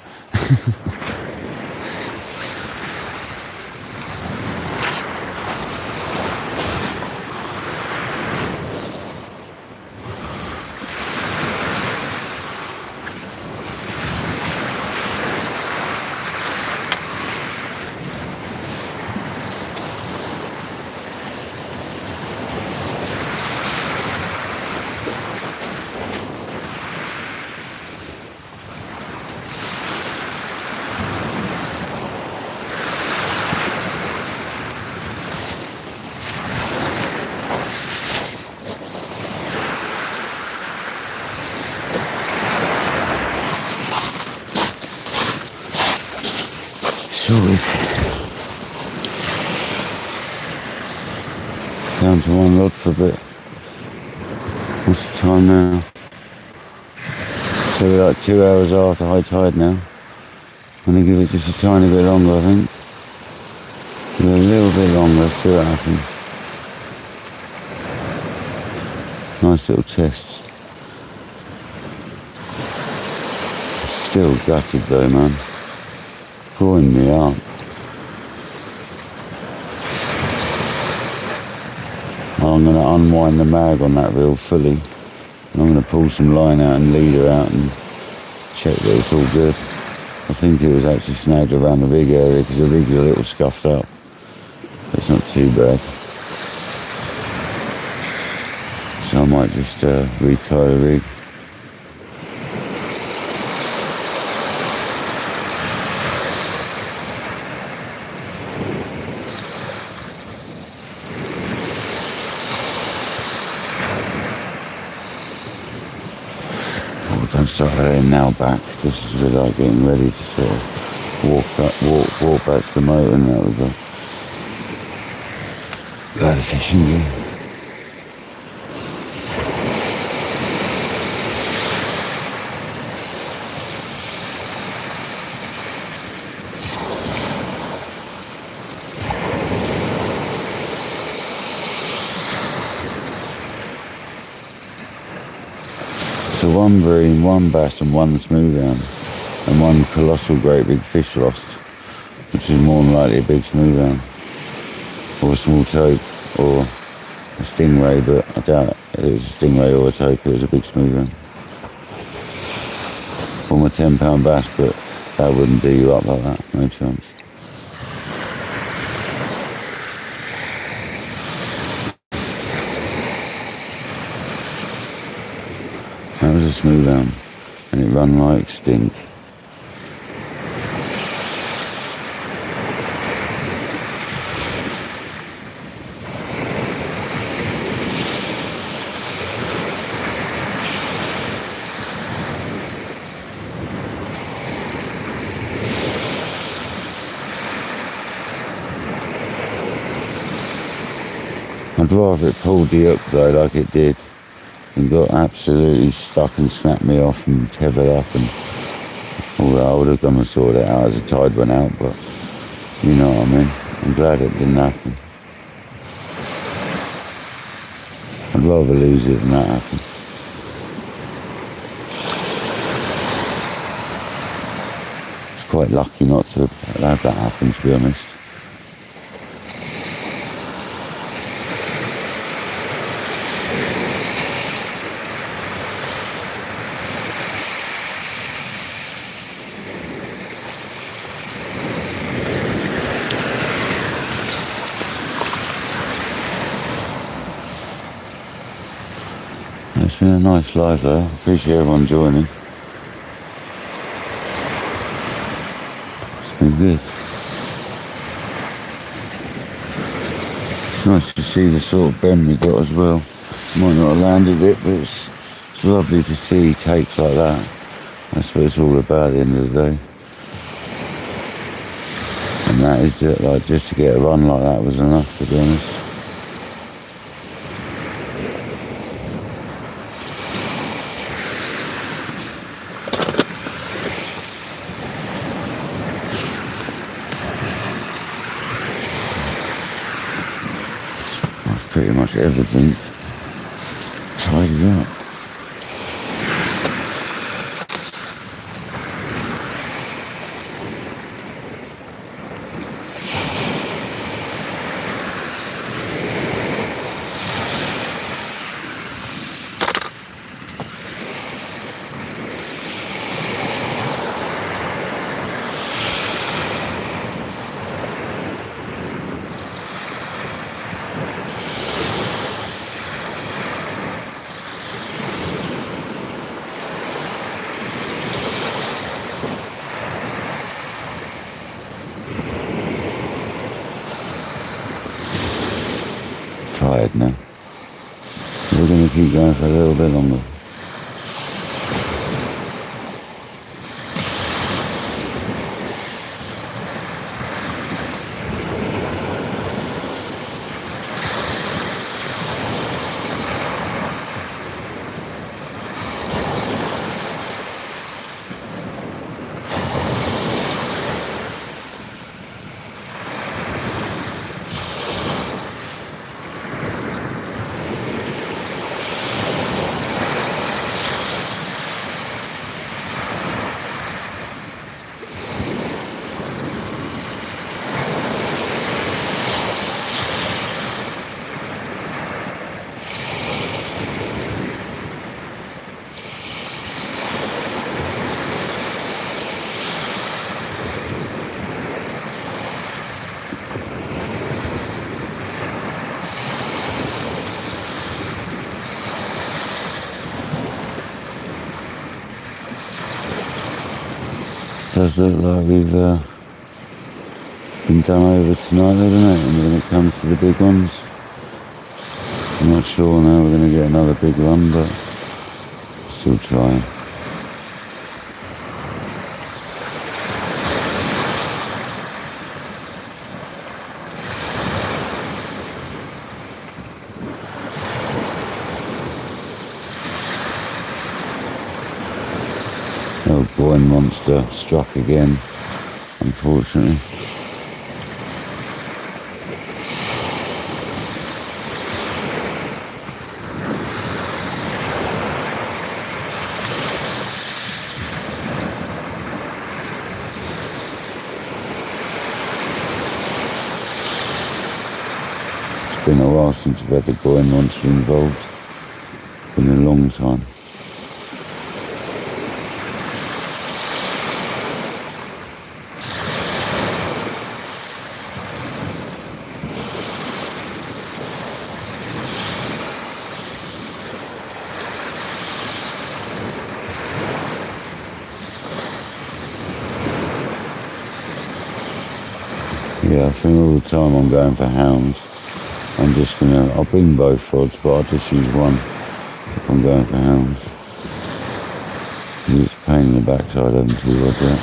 down to one rod for a bit. What's the time now? So we're like 2 hours after high tide now. I'm going to give it just a tiny bit longer, I think. Give it a little bit longer, see what happens. Nice little test. Still gutted though, man. Pulling me up. I'm going to unwind the mag on that reel fully. And I'm going to pull some line out and leader out and check that it's all good. I think it was actually snagged around the rig area because the rig's a little scuffed up. But it's not too bad. So I might just retie the rig. Don't start laying now back. This is really like getting ready to sort of walk back to the motor, and there we go. Glad the fishing gear. So one bream, one bass and one smooth hound, and one colossal great big fish lost, which is more than likely a big smooth hound, or a small tope, or a stingray, but I doubt it was a stingray or a tope, it was a big smooth hound. Or my 10-pound bass, but that wouldn't do you up like that, no chance. That was a smooth hound, and it run like stink. I'd rather it pulled the hook though, like it did, and got absolutely stuck and snapped me off and tethered up, and although I would have gone and sorted it out as the tide went out, but you know what I mean. I'm glad it didn't happen. I'd rather lose it than that happen. It's quite lucky not to have that happen, to be honest. It's been a nice live though. Appreciate everyone joining. It's been good. It's nice to see the sort of bend we got as well. Might not have landed it, but it's lovely to see takes like that. That's what it's all about at the end of the day. And that is like just to get a run like that was enough, to be honest. Pretty much everything tidied up. Tired now. We're going to keep going for a little bit longer. Does look like we've been done over tonight, doesn't it? And when it comes to the big ones, I'm not sure now we're going to get another big one, but still trying. Oh, groin monster struck again, unfortunately. It's been a while since we've had the groin monster involved. Been a long time. Yeah, I think all the time I'm going for hounds. I'll bring both rods, but I'll just use one if I'm going for hounds. It's a pain in the backside having two rods out.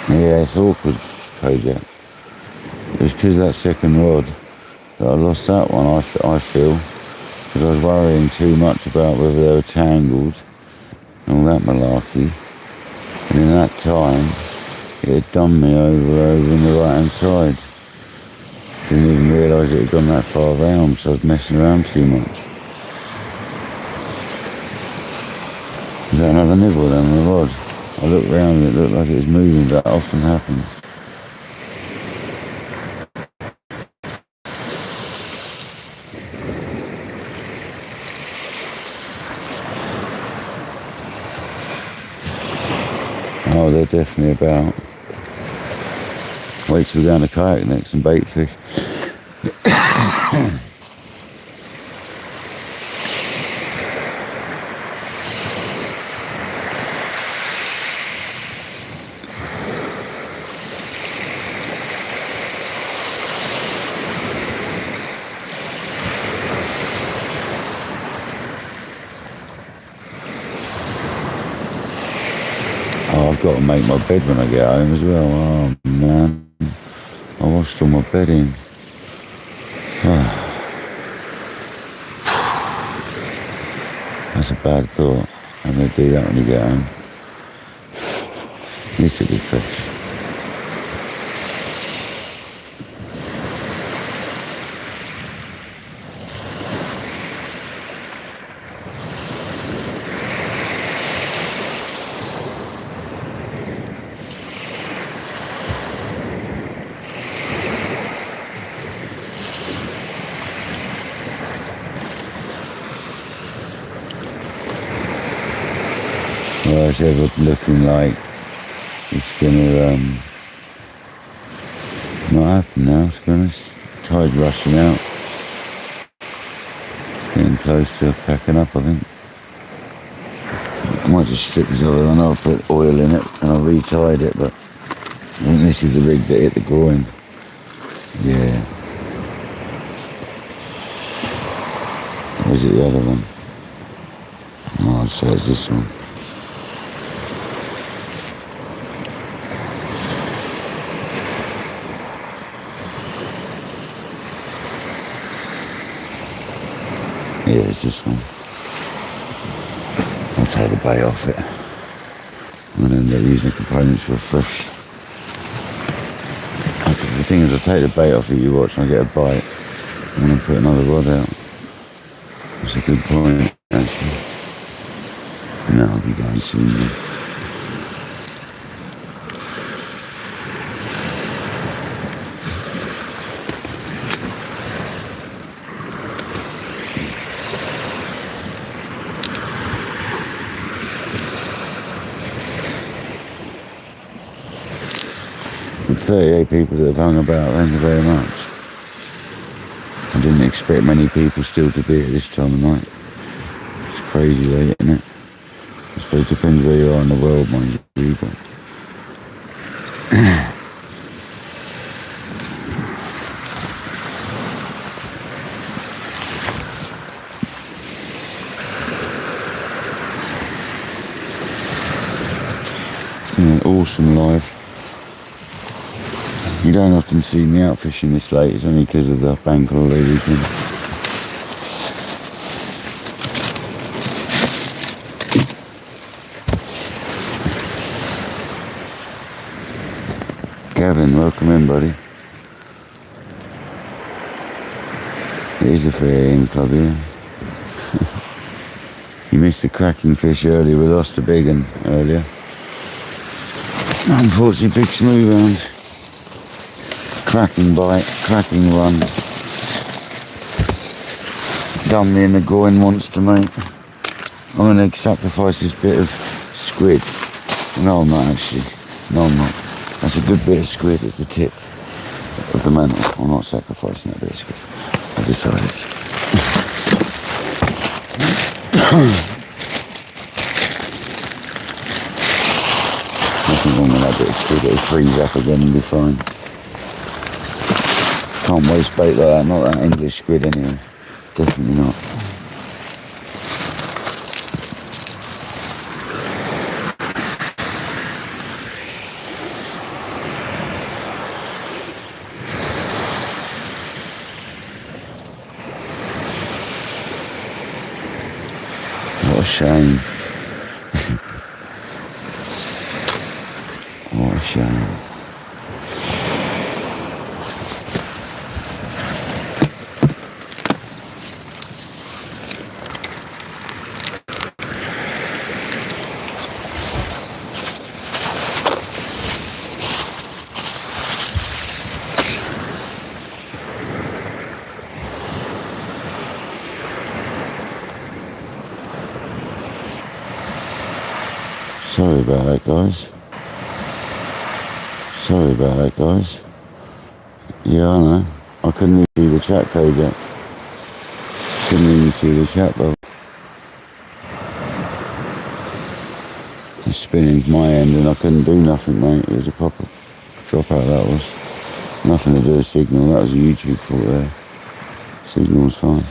Yeah, it's awkward, Kojak. It was because of that second rod that I lost that one, I feel. Because I was worrying too much about whether they were tangled and all that malarkey. And in that time, it had done me over on the right hand side. Didn't even realise it had gone that far round, so I was messing around too much. Is that another nibble then on the rod? I looked round and it looked like it was moving. That often happens. Oh, they're definitely about. Wait till we go on the kayak next and bait fish. Oh, I've got to make my bed when I get home as well. Oh man, I washed all my bedding. Oh. That's a bad thought. I'm going to do that when you get home. At least it'll be fresh. Well, it's ever looking like it's gonna not happen now, to be honest. Tide's rushing out. It's getting close to packing up, I think. I might just strip this other one. I'll put oil in it and I'll re-tide it, but I think this is the rig that hit the groin. Yeah. Or is it the other one? Oh, I'd say it's this one. Yeah, it's this one. I'll take the bait off it. I'm going to end up using the components for a fresh. The thing is, I take the bait off it, you watch, and I get a bite. I'm going to put another rod out. That's a good point, actually. No, I'll be going soon. 38 people that have hung about. Thank you very much. I didn't expect many people still to be at this time of night. It's crazy late, isn't it? I suppose it depends where you are in the world, mind you, but... It's been an awesome live. You don't often see me out fishing this late, it's only because of the bank holiday weekend. Gavin, welcome in, buddy. It is the Fair Club here. You missed a cracking fish earlier, we lost a big one earlier. Unfortunately, big smooth round. Cracking bite, cracking run. Done me in the groin monster, mate. I'm going to sacrifice this bit of squid. No, I'm not actually. No, I'm not. That's a good bit of squid, it's the tip of the mantle. I'm not sacrificing that bit of squid. I decided. Nothing wrong with that bit of squid, it'll freeze up again and be fine. Can't waste bait like that, not that English squid anyway. Definitely not. What a shame. What a shame. Sorry about that, guys. Sorry about that, guys. Yeah, I know. I couldn't even see the chat code yet. Couldn't even see the chat bubble. It's spinning my end and I couldn't do nothing, mate. It was a proper dropout, that was. Nothing to do with signal, that was a YouTube fault there. Signal was fine.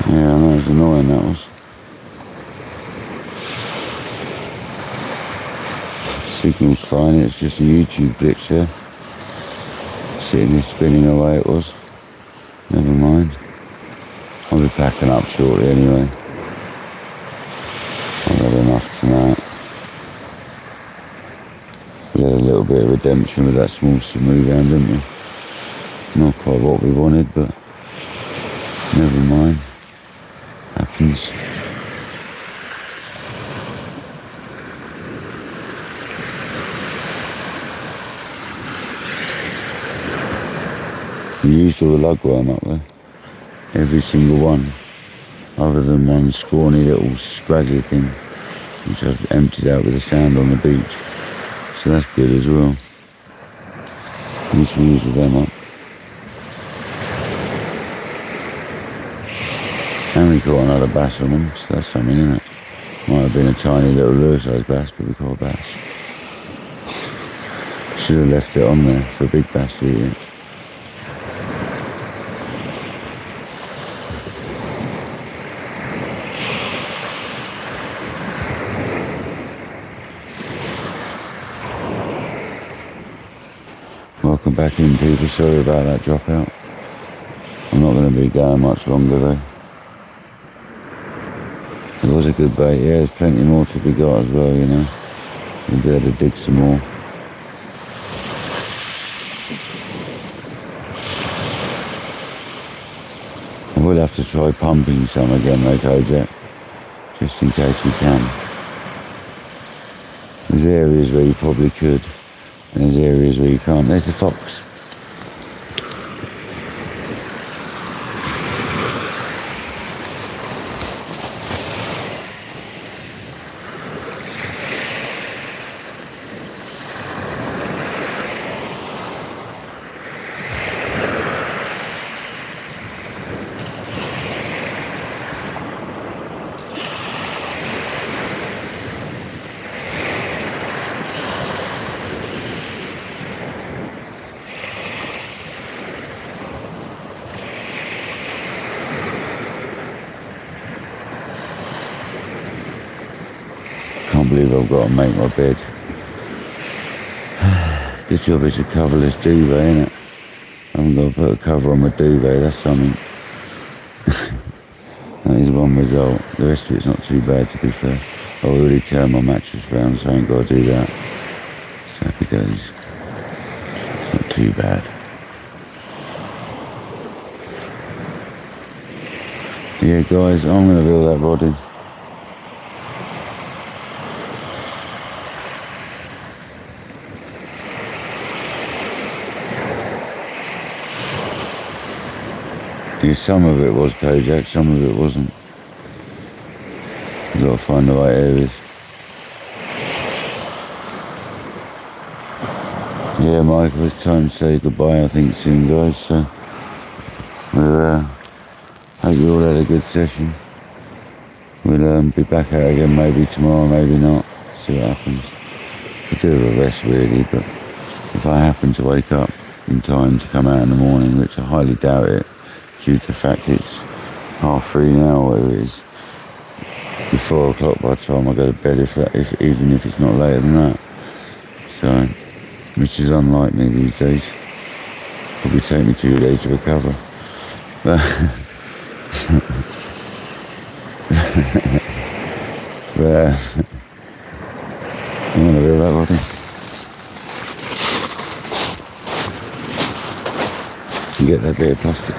Yeah, I know, it's annoying, that was. Signal's fine, it's just a YouTube glitch there. Sitting there spinning away it was. Never mind. I'll be packing up shortly anyway. I've had enough tonight. We had a little bit of redemption with that small smooth round, didn't we? Not quite what we wanted, but never mind. Happens. We used all the lugworm up there. Every single one. Other than one scrawny little scraggly thing, which I've emptied out with the sand on the beach. So that's good as well. At least we use them up. And we caught another bass on them, so that's something, isn't it? Might have been a tiny little lure-sized bass, but we caught a bass. Should have left it on there for a big bass to eat it. Welcome back in, people. Sorry about that dropout. I'm not going to be going much longer though. It was a good bait, yeah, there's plenty more to be got as well, you know. We'll be able to dig some more. I will have to try pumping some again though, Kojak, just in case we can. There's areas where you probably could, and there's areas where you can't. There's the fox. Can't believe I've got to make my bed. Good job it's a coverless duvet, innit? I haven't got to put a cover on my duvet, that's something. That is one result. The rest of it's not too bad, to be fair. I already turned my mattress round, so I ain't got to do that. So happy days. It's not too bad. Yeah, guys, I'm going to build that rod in. Yeah, some of it was Kojak, some of it wasn't. You've got to find the right areas. Yeah, Michael, it's time to say goodbye, I think, soon, guys. So, we'll, hope you all had a good session. We'll be back out again maybe tomorrow, maybe not. See what happens. We'll do a rest, really, but if I happen to wake up in time to come out in the morning, which I highly doubt it, due to the fact it's 3:30 now, whatever it is, be 4 o'clock by the time I go to bed, even if it's not later than that. So, which is unlike me these days. Probably take me 2 days to recover. But, I'm gonna build that body. And get that bit of plastic.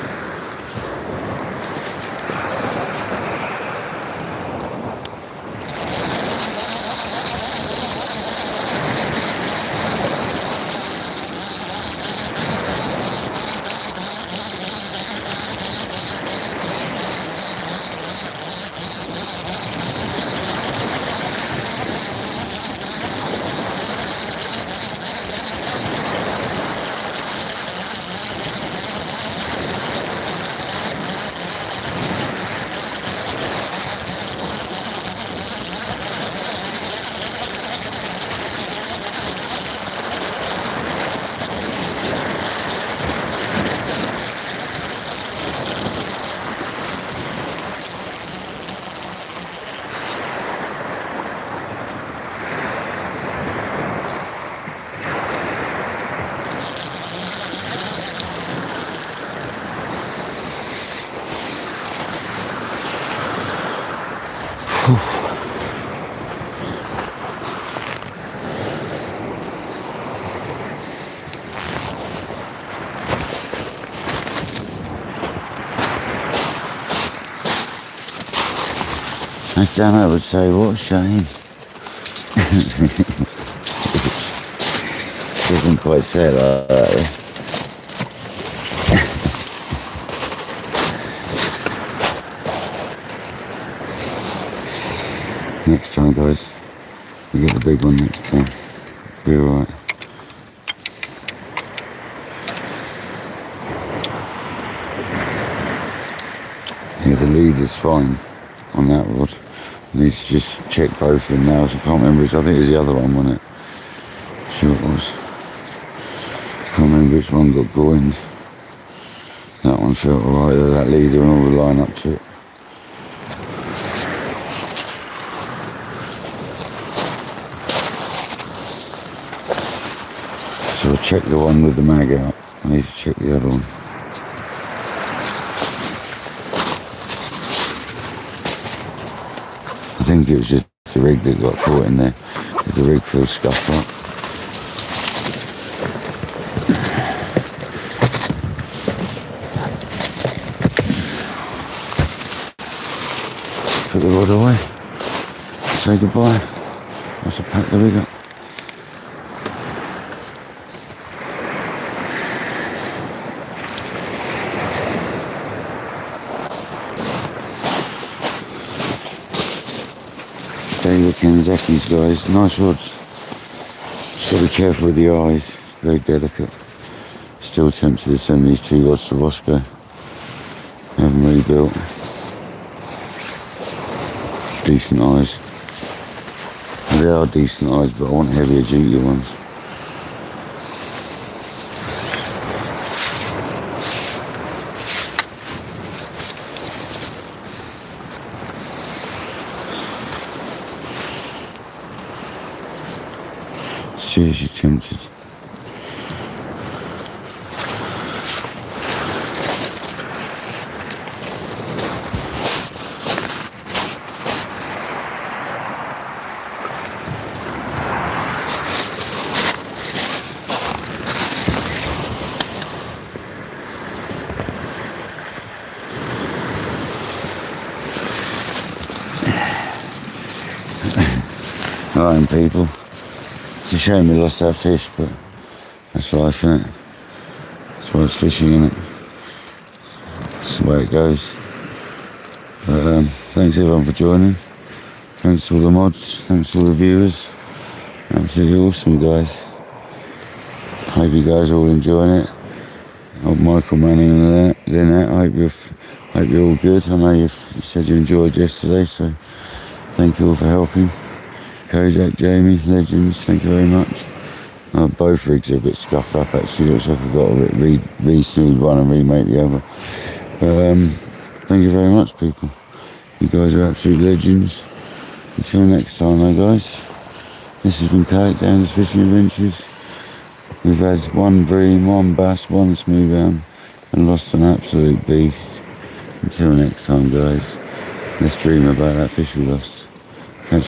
As Dana would say, what a shame. Doesn't quite say it like that. Next time, guys, we get the big one next time. Be alright. Yeah, the lead is fine on that rod. I need to just check both of them now. So I can't remember which. I think it was the other one, wasn't it? Sure it was. Can't remember which one got going. That one felt alright, that leader and all the line up to it. So I'll check the one with the mag out. I need to check the other one. I think it was just the rig that got caught in there. The rig feels scuffed up. Put the rod away. Say goodbye. I should pack the rig up. There you go, Kanzaki's, guys. Nice rods. Just gotta be careful with the eyes. Very delicate. Still tempted to send these 2 rods to Roscoe. Haven't really built. Decent eyes. They are decent eyes, but I want heavier duty ones. seriously tempted. Alright people, it's a shame we lost that fish, but that's life, isn't it? That's why it's fishing, isn't it? That's the way it goes. But thanks everyone for joining. Thanks to all the mods, thanks to all the viewers. Absolutely awesome, guys. Hope you guys are all enjoying it. Old Michael, Manning and Lynette, I hope you're all good. I know you said you enjoyed yesterday, so thank you all for helping. Kojak, Jamie, legends, thank you very much. Both rigs are a bit scuffed up actually, looks like I've got to re-smooth one and remake the other. Thank you very much people. You guys are absolute legends. Until next time though guys, this has been KayakDangler's Fishing Adventures. We've had one bream, one bass, one smooth arm and lost an absolute beast. Until next time guys, let's dream about that fish we lost.